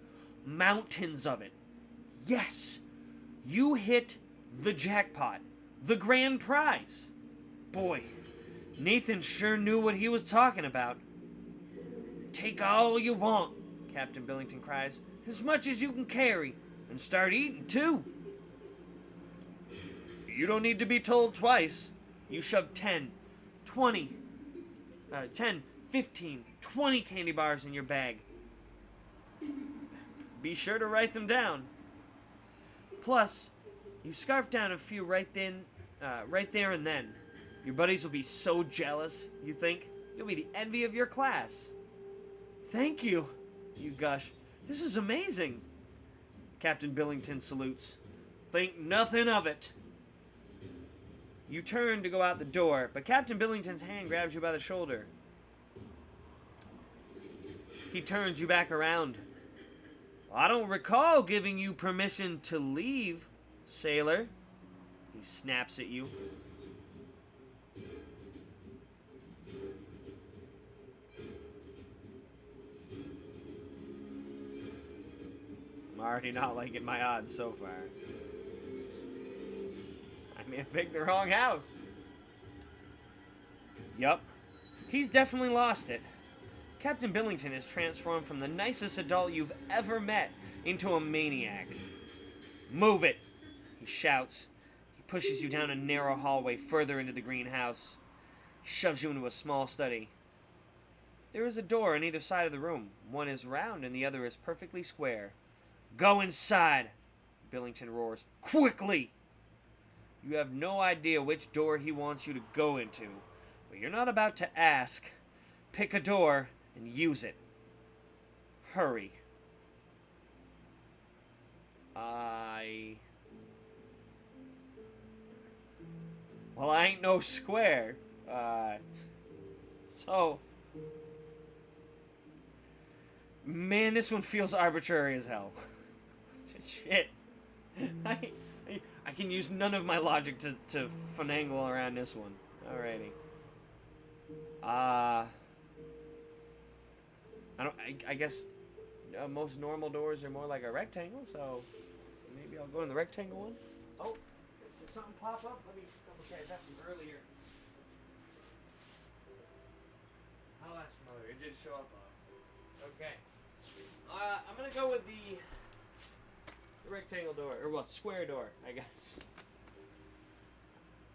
Mountains of it. Yes! You hit the jackpot. The grand prize. Boy, Nathan sure knew what he was talking about. "Take all you want," Captain Billington cries. "As much as you can carry. And start eating, too." You don't need to be told twice. You shove 10, 15, 20 candy bars in your bag. Be sure to write them down. Plus, you scarf down a few right there and then. Your buddies will be so jealous, you think. You'll be the envy of your class. "Thank you," you gush. "This is amazing." Captain Billington salutes. "Think nothing of it." You turn to go out the door, but Captain Billington's hand grabs you by the shoulder. He turns you back around. "I don't recall giving you permission to leave, sailor." He snaps at you. I'm already not liking my odds so far. I may have picked the wrong house. Yup. He's definitely lost it. Captain Billington is transformed from the nicest adult you've ever met into a maniac. "Move it," he shouts. He pushes you down a narrow hallway further into the greenhouse. He shoves you into a small study. There is a door on either side of the room. One is round and the other is perfectly square. "Go inside," Billington roars. "Quickly!" You have no idea which door he wants you to go into, but you're not about to ask. Pick a door and use it. Hurry. Well, I ain't no square. Man, this one feels arbitrary as hell. Shit. I can use none of my logic to finagle around this one. Alrighty. I guess most normal doors are more like a rectangle, so maybe I'll go in the rectangle one. Oh, did something pop up? Let me double check that from earlier. Oh, that's familiar. It did show up. Okay. I'm gonna go with the rectangle door, or well, square door, I guess.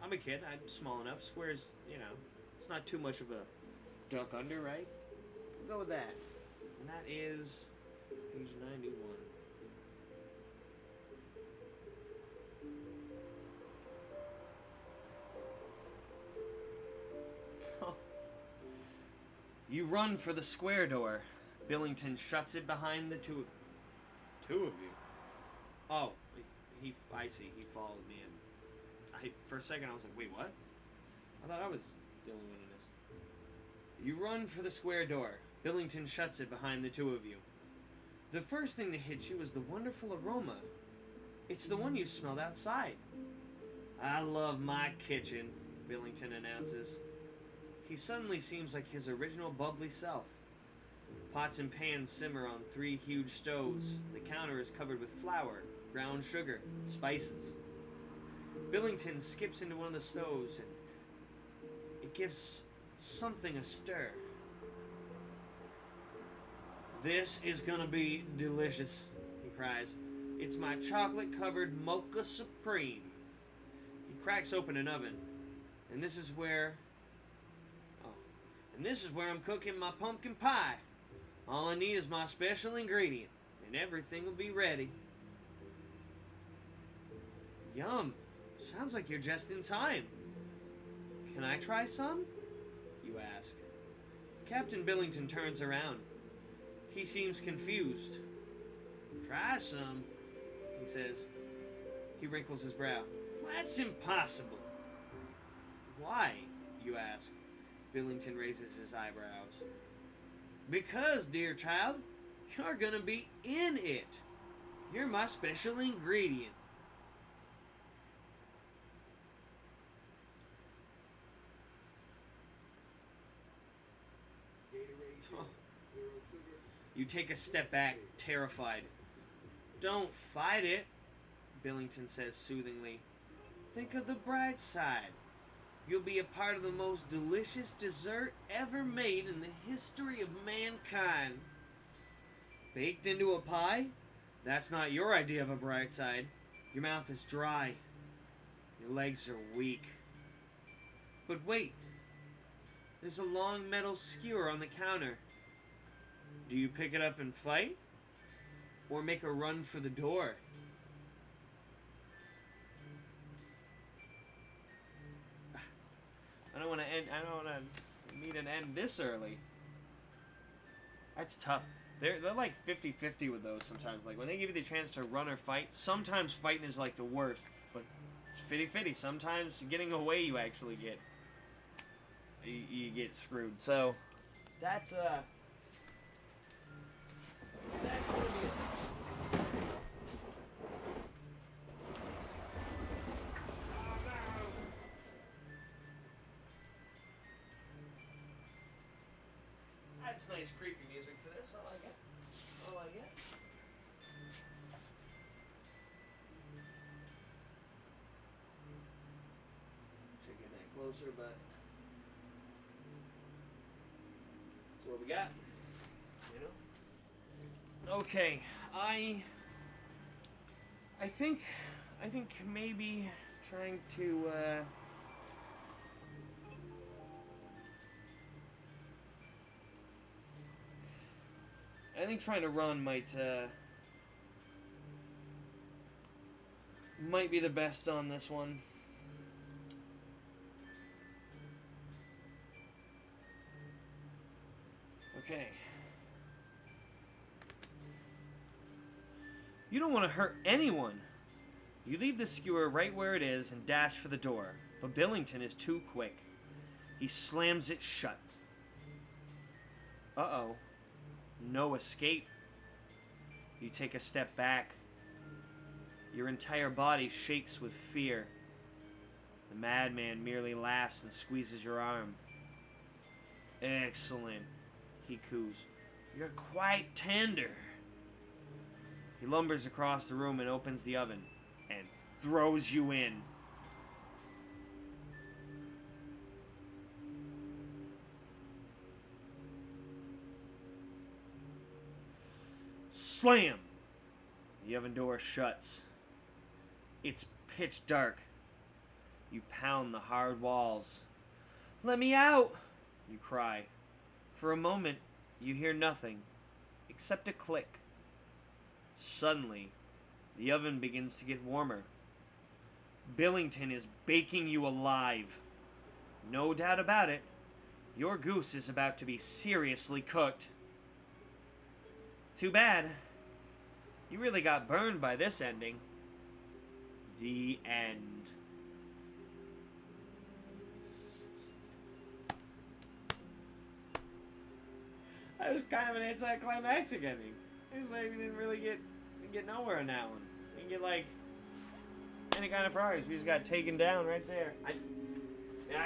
I'm a kid. I'm small enough. Squares, it's not too much of a duck under, right? We'll go with that. And that is page 91. You run for the square door. Billington shuts it behind the two of you. Oh, I see. He followed me in. For a second I was like, wait, what? I thought I was the only one in this. You run for the square door. Billington shuts it behind the two of you. The first thing that hits you is the wonderful aroma. It's the one you smelled outside. I love my kitchen, Billington announces. He suddenly seems like his original bubbly self. Pots and pans simmer on 3 huge stoves. The counter is covered with flour, ground sugar, and spices. Billington skips into one of the stoves and it gives something a stir. This is gonna be delicious, he cries. It's my chocolate-covered mocha supreme. He cracks open an oven, and this is where I'm cooking my pumpkin pie. All I need is my special ingredient, and everything will be ready. Yum. Sounds like you're just in time. Can I try some? You ask. Captain Billington turns around. He seems confused. Try some, he says. He wrinkles his brow. That's impossible. Why? You ask. Billington raises his eyebrows. Because, dear child, you're gonna be in it. You're my special ingredient. Oh. You take a step back, terrified. Don't fight it, Billington says soothingly. Think of the bright side. You'll be a part of the most delicious dessert ever made in the history of mankind. Baked into a pie? That's not your idea of a bright side. Your mouth is dry. Your legs are weak. But wait. There's a long metal skewer on the counter. Do you pick it up and fight? Or make a run for the door? I don't want to meet an end this early. That's tough. They're like 50-50 with those sometimes. Like when they give you the chance to run or fight, sometimes fighting is like the worst. But it's 50-50. Sometimes getting away you actually get you get screwed. So that's gonna be it. That's nice creepy music for this. I like it. I like it. Should get that closer, but that's what we got. You know. Okay, I think maybe trying to I think trying to run might be the best on this one. Okay. You don't want to hurt anyone. You leave the skewer right where it is and dash for the door, but Billington is too quick. He slams it shut. Uh-oh. No escape. You take a step back. Your entire body shakes with fear. The madman merely laughs and squeezes your arm. Excellent, he coos. You're quite tender. He lumbers across the room and opens the oven and throws you in. Slam! The oven door shuts. It's pitch dark. You pound the hard walls. Let me out! You cry. For a moment, you hear nothing except a click. Suddenly, the oven begins to get warmer. Billington is baking you alive. No doubt about it, your goose is about to be seriously cooked. Too bad. You really got burned by this ending. The end. That was kind of an anticlimactic ending. It was like we didn't really get nowhere on that one. We didn't get like any kind of progress. We just got taken down right there. I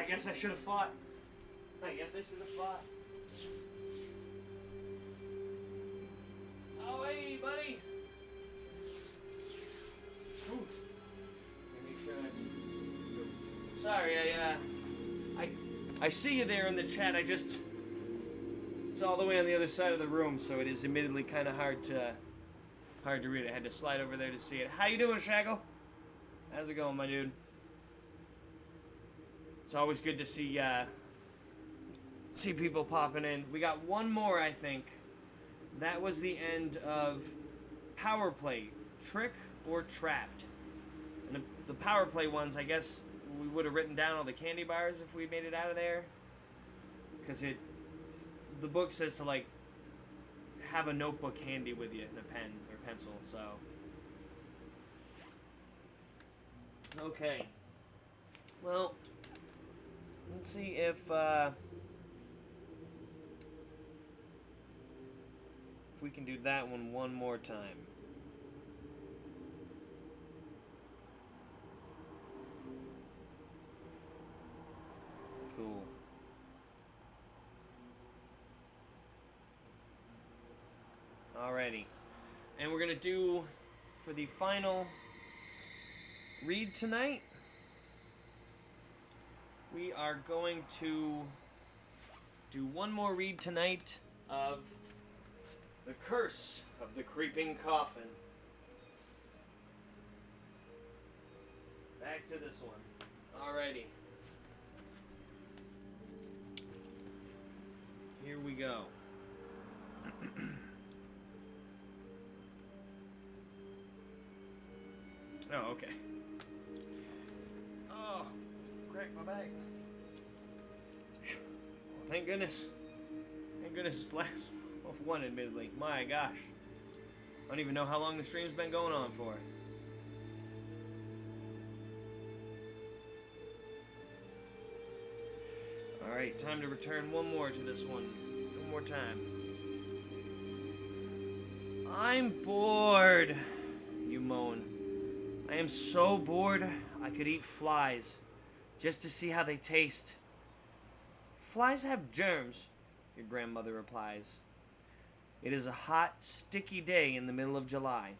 guess I should have fought. Oh, hey, buddy. Ooh. Make sure that's... Sorry, I see you there in the chat. It's all the way on the other side of the room, so it is admittedly kind of hard to read. I had to slide over there to see it. How you doing, Shaggle? How's it going, my dude? It's always good to see people popping in. We got one more, I think. That was the end of Power Play, Trick or Trapped. And the Power Play ones, I guess we would have written down all the candy bars if we made it out of there. Because the book says to, like, have a notebook handy with you and a pen or pencil, so. Okay. Well, let's see if we can do that one more time. Cool. Alrighty. And we're gonna do, for the final read tonight, we are going to do one more read tonight of The Curse of the Creeping Coffin. Back to this one. Alrighty. Here we go. Oh, okay. Oh, cracked my back. Well, thank goodness. Thank goodness it's last one, admittedly. My gosh. I don't even know how long the stream's been going on for. Alright, time to return one more to this one. One more time. I'm bored, you moan. I am so bored I could eat flies, just to see how they taste. Flies have germs, your grandmother replies. It is a hot, sticky day in the middle of July.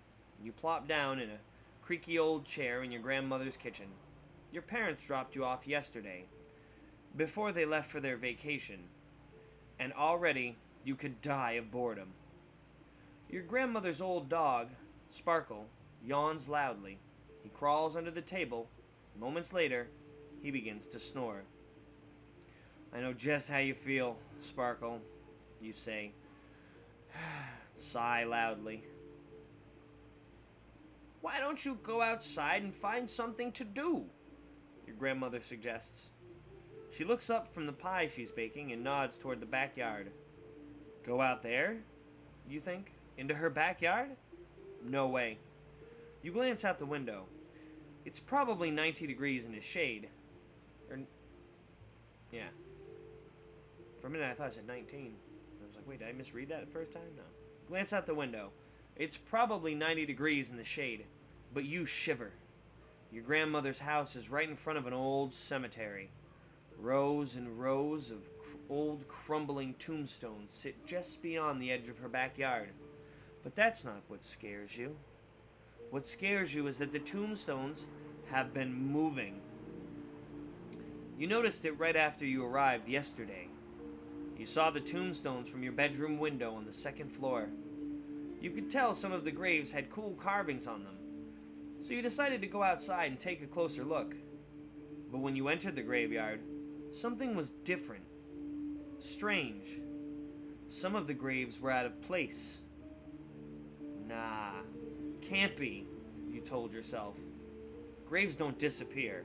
You plop down in a creaky old chair in your grandmother's kitchen. Your parents dropped you off yesterday, before they left for their vacation, and already you could die of boredom. Your grandmother's old dog, Sparkle, yawns loudly. He crawls under the table. Moments later, he begins to snore. I know just how you feel, Sparkle, you say. Sigh loudly. Why don't you go outside and find something to do? Your grandmother suggests. She looks up from the pie she's baking and nods toward the backyard. Go out there, you think? Into her backyard? No way. You glance out the window. It's probably 90 degrees in the shade. Yeah. For a minute I thought it said 19. I was like, wait, did I misread that the first time? No. Glance out the window. It's probably 90 degrees in the shade, but you shiver. Your grandmother's house is right in front of an old cemetery. Rows and rows of old crumbling tombstones sit just beyond the edge of her backyard. But that's not what scares you. What scares you is that the tombstones have been moving. You noticed it right after you arrived yesterday. You saw the tombstones from your bedroom window on the second floor. You could tell some of the graves had cool carvings on them, so you decided to go outside and take a closer look. But when you entered the graveyard, something was different. Strange. Some of the graves were out of place. Nah, can't be, you told yourself. Graves don't disappear.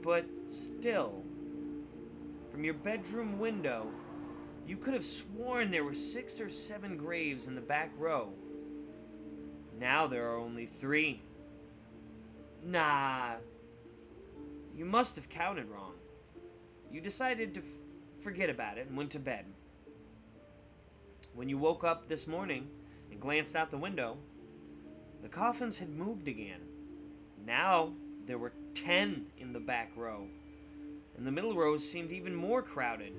But still, from your bedroom window, you could have sworn there were 6 or 7 graves in the back row. Now there are only 3. Nah, you must have counted wrong. You decided to forget about it and went to bed. When you woke up this morning and glanced out the window, the coffins had moved again. Now there were 10 in the back row, and the middle rows seemed even more crowded.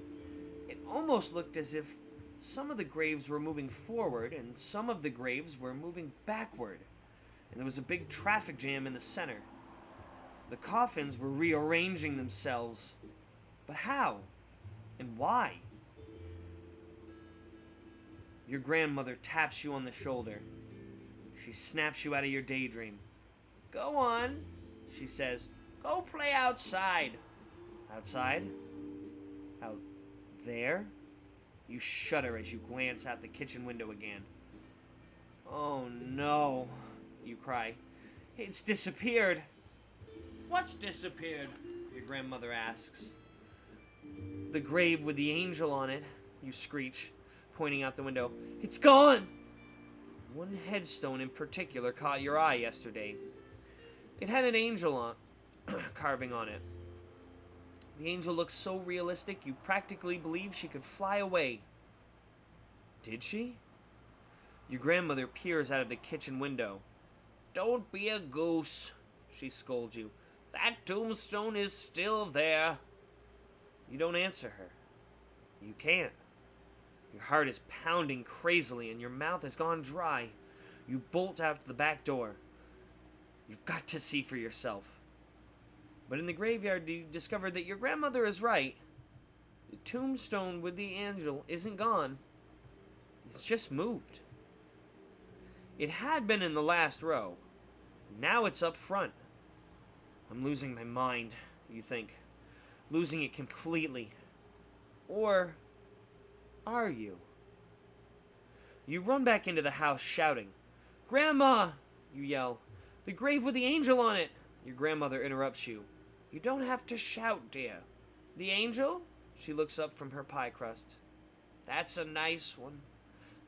It almost looked as if some of the graves were moving forward and some of the graves were moving backward, and there was a big traffic jam in the center. The coffins were rearranging themselves. But how? And why? Your grandmother taps you on the shoulder. She snaps you out of your daydream. Go on, she says. Go play outside. Outside? Out there? You shudder as you glance out the kitchen window again. Oh no, you cry. It's disappeared. What's disappeared? Your grandmother asks. The grave with the angel on it, you screech, pointing out the window. It's gone! One headstone in particular caught your eye yesterday. It had an angel on carving on it. The angel looked so realistic you practically believed she could fly away. Did she? Your grandmother peers out of the kitchen window. Don't be a goose, she scolds you. That tombstone is still there. You don't answer her. You can't. Your heart is pounding crazily and your mouth has gone dry. You bolt out the back door. You've got to see for yourself. But in the graveyard, you discover that your grandmother is right. The tombstone with the angel isn't gone. It's just moved. It had been in the last row. Now it's up front. I'm losing my mind, you think. Losing it completely. Or are you? You run back into the house shouting. Grandma! You yell. The grave with the angel on it! Your grandmother interrupts you. You don't have to shout, dear. The angel? She looks up from her pie crust. That's a nice one.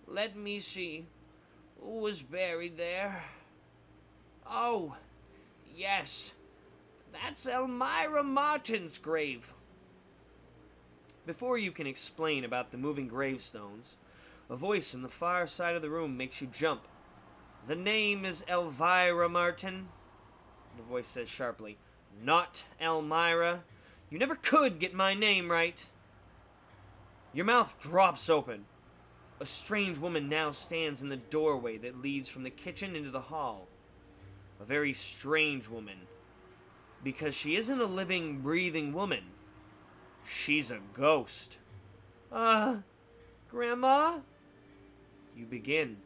Let me see. Who was buried there? Oh, yes. That's Elmira Martin's grave. Before you can explain about the moving gravestones, a voice in the far side of the room makes you jump. The name is Elvira Martin, the voice says sharply. Not Elmira. You never could get my name right. Your mouth drops open. A strange woman now stands in the doorway that leads from the kitchen into the hall. A very strange woman. Because she isn't a living, breathing woman. She's a ghost. Grandma? You begin.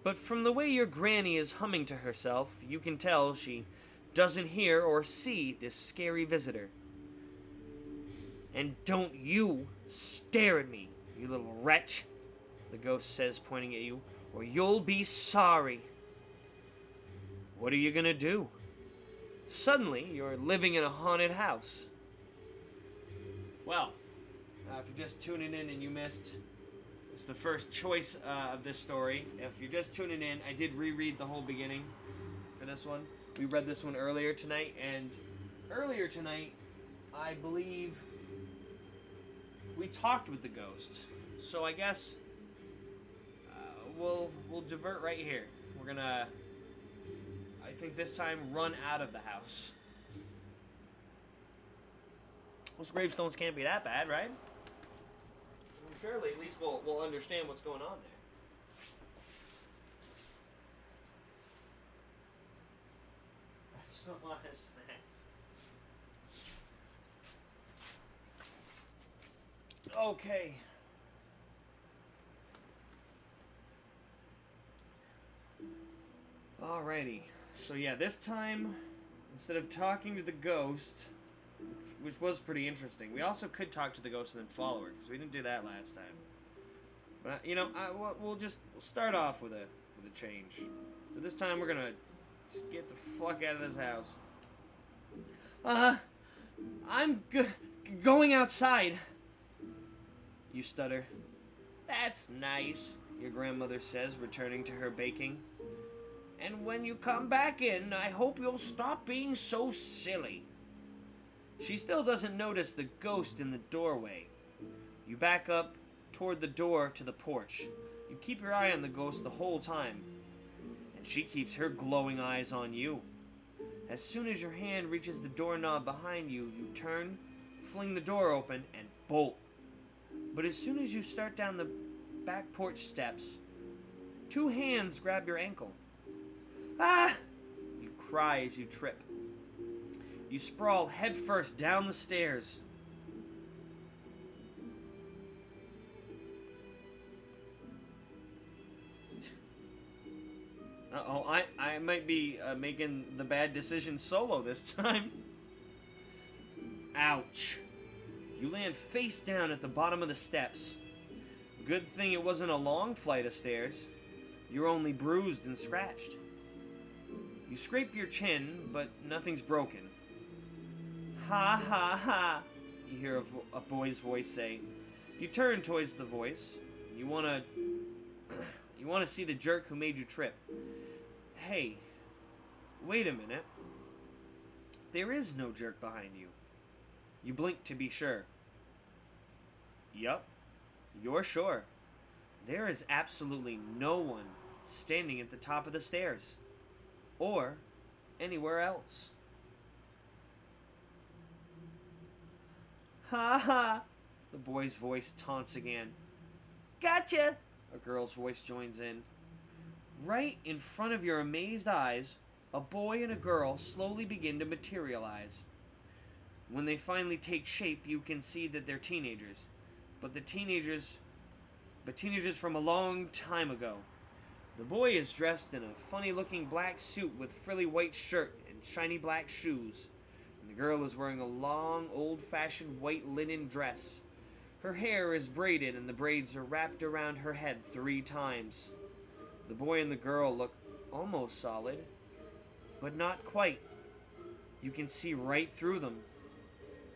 But from the way your granny is humming to herself, you can tell she doesn't hear or see this scary visitor. And don't you stare at me, you little wretch, the ghost says, pointing at you, or you'll be sorry. What are you gonna do? Suddenly, you're living in a haunted house. Well, if you're just tuning in and you missed, it's the first choice of this story. If you're just tuning in, I did reread the whole beginning for this one. We read this one earlier tonight, and earlier tonight, I believe we talked with the ghost. So I guess we'll divert right here. We're gonna, I think this time, run out of the house. Most gravestones can't be that bad, right? Well, surely, at least we'll understand what's going on there. That's a lot of snacks. Okay. Alrighty. So yeah, this time, instead of talking to the ghost, which was pretty interesting, we also could talk to the ghost and then follow her, because we didn't do that last time. But you know, we'll start off with a change. So this time we're gonna just get the fuck out of this house. I'm going outside. You stutter. That's nice, your grandmother says, returning to her baking. And when you come back in, I hope you'll stop being so silly. She still doesn't notice the ghost in the doorway. You back up toward the door to the porch. You keep your eye on the ghost the whole time, and she keeps her glowing eyes on you. As soon as your hand reaches the doorknob behind you, you turn, fling the door open, and bolt. But as soon as you start down the back porch steps, two hands grab your ankle. Ah! You cry as you trip. You sprawl headfirst down the stairs. Uh-oh, I might be making the bad decision solo this time. Ouch. You land face down at the bottom of the steps. Good thing it wasn't a long flight of stairs. You're only bruised and scratched. You scrape your chin, but nothing's broken. Ha ha ha, you hear a boy's voice say. You turn towards the voice. You wanna see the jerk who made you trip. Hey, wait a minute. There is no jerk behind you. You blink to be sure. Yup, you're sure. There is absolutely no one standing at the top of the stairs. Or anywhere else. Ha ha! The boy's voice taunts again. Gotcha! A girl's voice joins in. Right in front of your amazed eyes, a boy and a girl slowly begin to materialize. When they finally take shape, you can see that they're teenagers. But teenagers from a long time ago. The boy is dressed in a funny-looking black suit with frilly white shirt and shiny black shoes. And the girl is wearing a long, old-fashioned white linen dress. Her hair is braided and the braids are wrapped around her head 3 times. The boy and the girl look almost solid, but not quite. You can see right through them.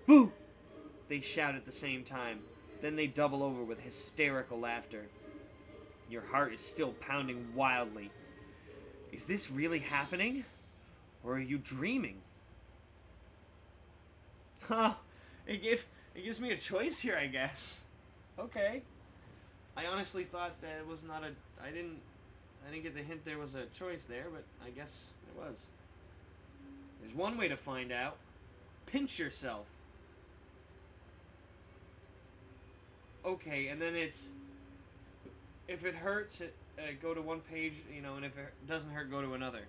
Boo! They shout at the same time. Then they double over with hysterical laughter. Your heart is still pounding wildly. Is this really happening? Or are you dreaming? Huh. It gives me a choice here, I guess. Okay. I honestly thought that it was not a... I didn't get the hint there was a choice there, but I guess it was. There's one way to find out. Pinch yourself. Okay, and then it's... If it hurts, go to one page, you know, and if it doesn't hurt, go to another.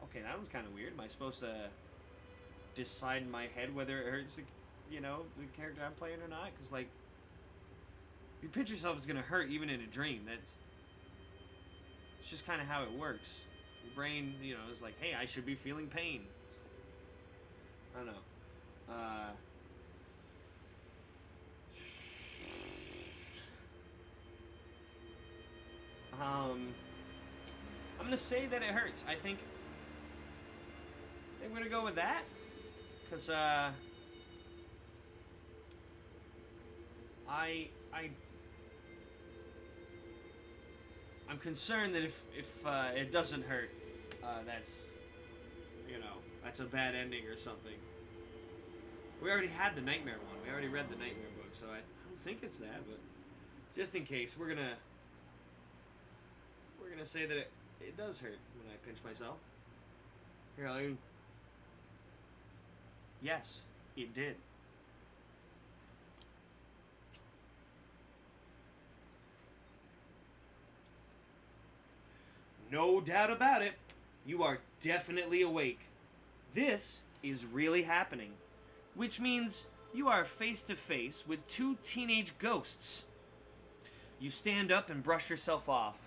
Okay, that was kind of weird. Am I supposed to decide in my head whether it hurts, you know, the character I'm playing or not? Because, like, you pinch yourself, it's going to hurt even in a dream. It's just kind of how it works. Your brain, you know, is like, hey, I should be feeling pain. I don't know. I'm gonna say that it hurts. I think I'm gonna go with that, cause I'm concerned that if it doesn't hurt, that's, you know, that's a bad ending or something. We already had the nightmare one. We already read the nightmare book, so I don't think it's that, but just in case, we're gonna say that it does hurt when I pinch myself. You're like, yes, it did. No doubt about it. You are definitely awake. This is really happening. Which means you are face to face with two teenage ghosts. You stand up and brush yourself off.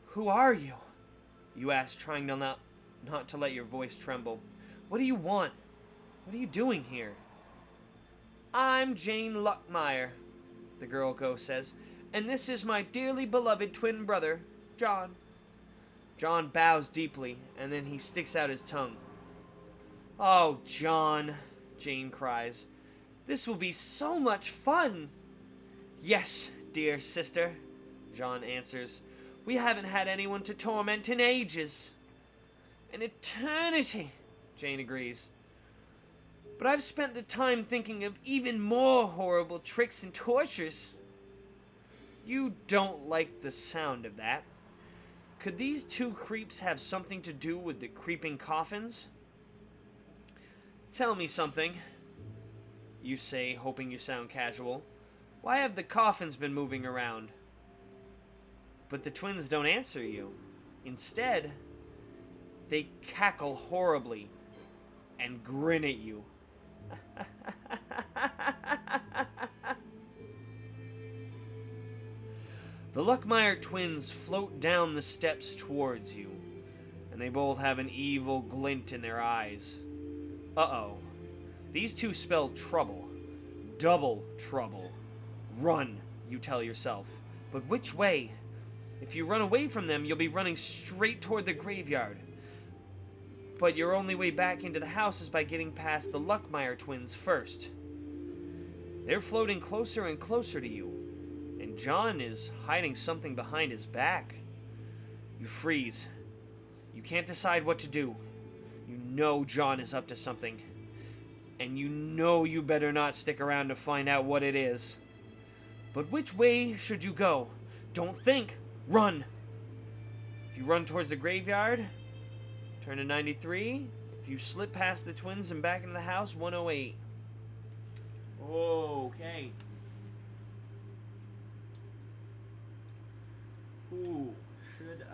Who are you? You ask, trying not to let your voice tremble. What do you want? What are you doing here? I'm Jane Luckmeyer, the girl ghost says, and this is my dearly beloved twin brother, John. John bows deeply, and then he sticks out his tongue. Oh, John, Jane cries. This will be so much fun. Yes, dear sister, John answers. We haven't had anyone to torment in ages. An eternity, Jane agrees. But I've spent the time thinking of even more horrible tricks and tortures. You don't like the sound of that. Could these two creeps have something to do with the creeping coffins? Tell me something, you say, hoping you sound casual. Why have the coffins been moving around? But the twins don't answer you. Instead, they cackle horribly and grin at you. The Luckmeyer twins float down the steps towards you, and they both have an evil glint in their eyes. Uh-oh. These two spell trouble. Double trouble. Run, you tell yourself. But which way? If you run away from them, you'll be running straight toward the graveyard. But your only way back into the house is by getting past the Luckmeyer twins first. They're floating closer and closer to you, and John is hiding something behind his back. You freeze. You can't decide what to do. You know John is up to something, and you know you better not stick around to find out what it is. But which way should you go? Don't think. Run. If you run towards the graveyard, turn to 93. If you slip past the twins and back into the house, 108. Okay. Ooh, should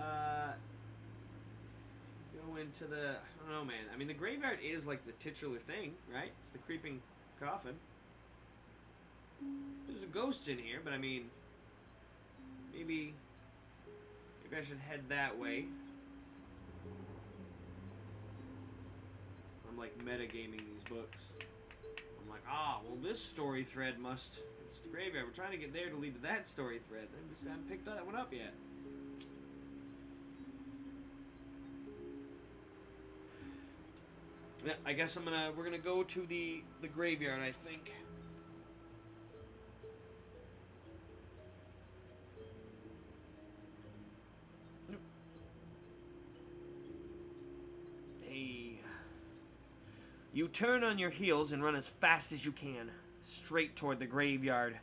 go into the, I don't know, man. I mean, the graveyard is like the titular thing, right? It's the creeping coffin. There's a ghost in here, but I mean, maybe I should head that way. I'm like metagaming these books. I'm like, well, this story thread it's the graveyard. We're trying to get there to lead to that story thread. I just haven't picked that one up yet. Yeah, I guess we're gonna go to the graveyard, I think. Hey. You turn on your heels and run as fast as you can, straight toward the graveyard.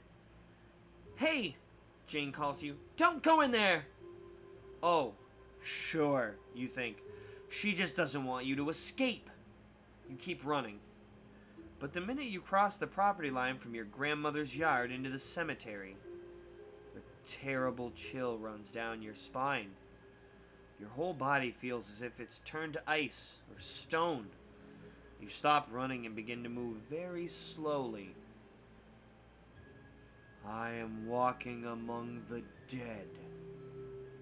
Hey, Jane calls you. Don't go in there! Oh, sure, you think. She just doesn't want you to escape. You keep running. But the minute you cross the property line from your grandmother's yard into the cemetery, a terrible chill runs down your spine. Your whole body feels as if it's turned to ice or stone. You stop running and begin to move very slowly. I am walking among the dead,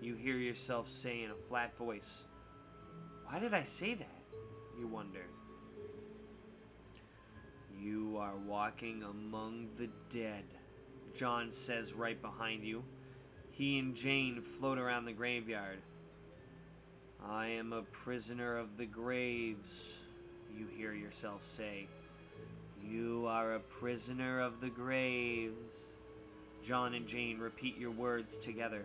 you hear yourself say in a flat voice. Why did I say that? You wonder. You are walking among the dead, John says right behind you. He and Jane float around the graveyard. I am a prisoner of the graves, you hear yourself say. You are a prisoner of the graves. John and Jane repeat your words together.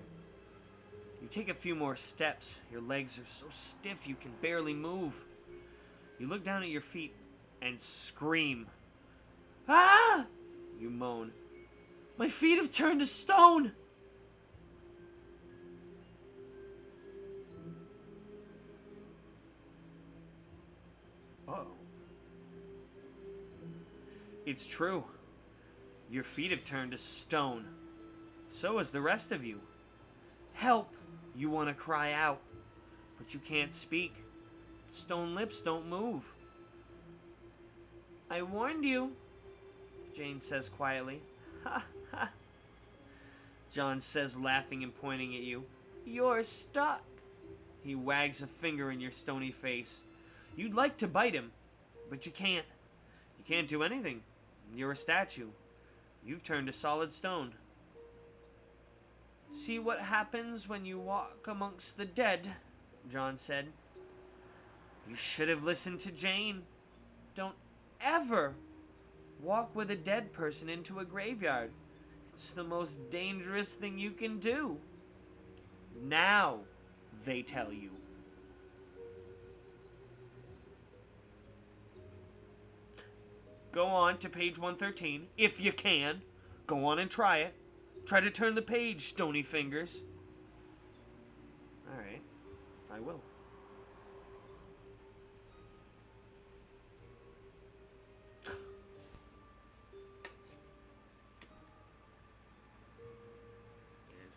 You take a few more steps. Your legs are so stiff you can barely move. You look down at your feet and scream. Ah! You moan. My feet have turned to stone! Uh-oh. It's true. Your feet have turned to stone. So has the rest of you. Help! You want to cry out, but you can't speak. Stone lips don't move. I warned you, Jane says quietly. Ha ha. John says, laughing and pointing at you. You're stuck. He wags a finger in your stony face. You'd like to bite him, but you can't. You can't do anything. You're a statue. You've turned to solid stone. See what happens when you walk amongst the dead, John said. You should have listened to Jane. Don't ever walk with a dead person into a graveyard. It's the most dangerous thing you can do. Now, they tell you. Go on to page 113, if you can. Go on and try it. Try to turn the page, stony fingers. Alright, I will.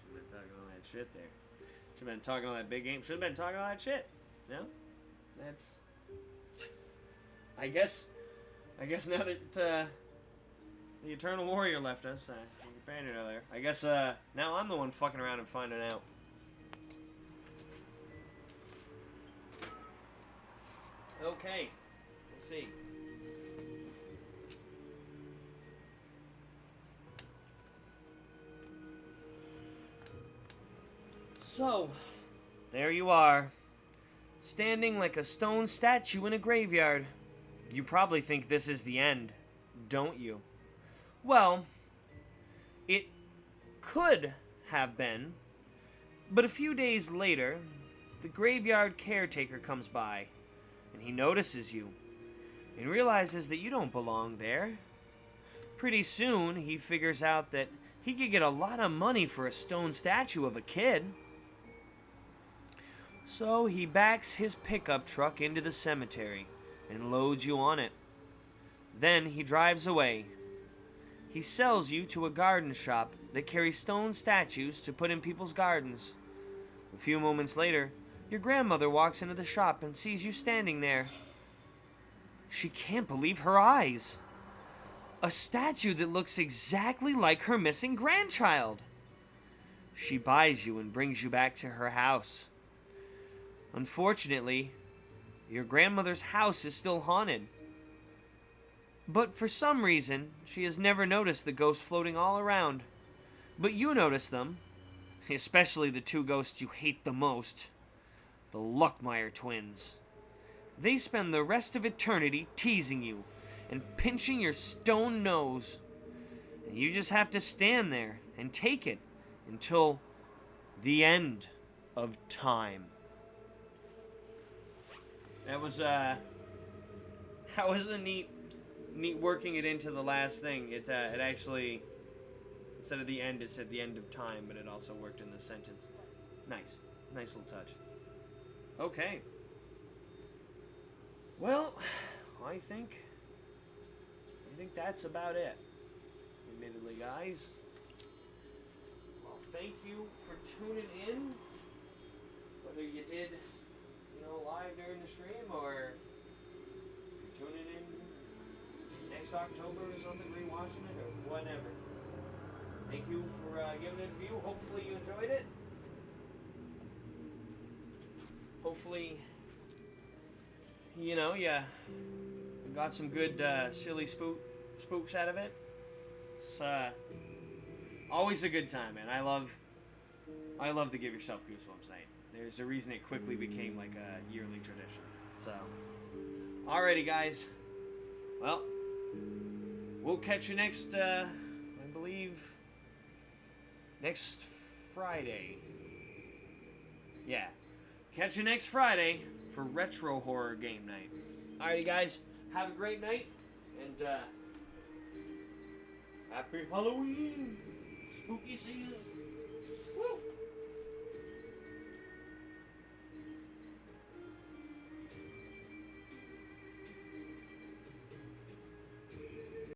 Should have been talking all that shit there. Should have been talking all that big game. Should have been talking all that shit. No? That's... I guess now that the Eternal Warrior left us, your companion earlier, I guess now I'm the one fucking around and finding out. Okay, let's see. So, there you are, standing like a stone statue in a graveyard. You probably think this is the end, don't you? Well, it could have been, but a few days later, the graveyard caretaker comes by, and he notices you, and realizes that you don't belong there. Pretty soon, he figures out that he could get a lot of money for a stone statue of a kid. So he backs his pickup truck into the cemetery and loads you on it. Then he drives away. He sells you to a garden shop that carries stone statues to put in people's gardens. A few moments later, your grandmother walks into the shop and sees you standing there. She can't believe her eyes. A statue that looks exactly like her missing grandchild. She buys you and brings you back to her house. Unfortunately, your grandmother's house is still haunted. But for some reason, she has never noticed the ghosts floating all around. But you notice them, especially the two ghosts you hate the most, the Luckmeyer twins. They spend the rest of eternity teasing you and pinching your stone nose. And you just have to stand there and take it until the end of time. That was a neat working it into the last thing. It actually, instead of the end, it said the end of time, but it also worked in the sentence. Nice little touch. Okay. Well, I think that's about it. Admittedly, guys. Well, thank you for tuning in. Whether you did, live during the stream, or you're tuning in next October or something, rewatching it, or whatever. Thank you for giving it a view. Hopefully you enjoyed it. Hopefully, you got some good silly spooks out of it. It's always a good time, man. I love the Give Yourself Goosebumps night. There's a reason it quickly became like a yearly tradition. So, alrighty, guys. Well, we'll catch you next, I believe, next Friday. Yeah. Catch you next Friday for Retro Horror Game Night. Alrighty, guys. Have a great night. And, happy Halloween! Spooky season!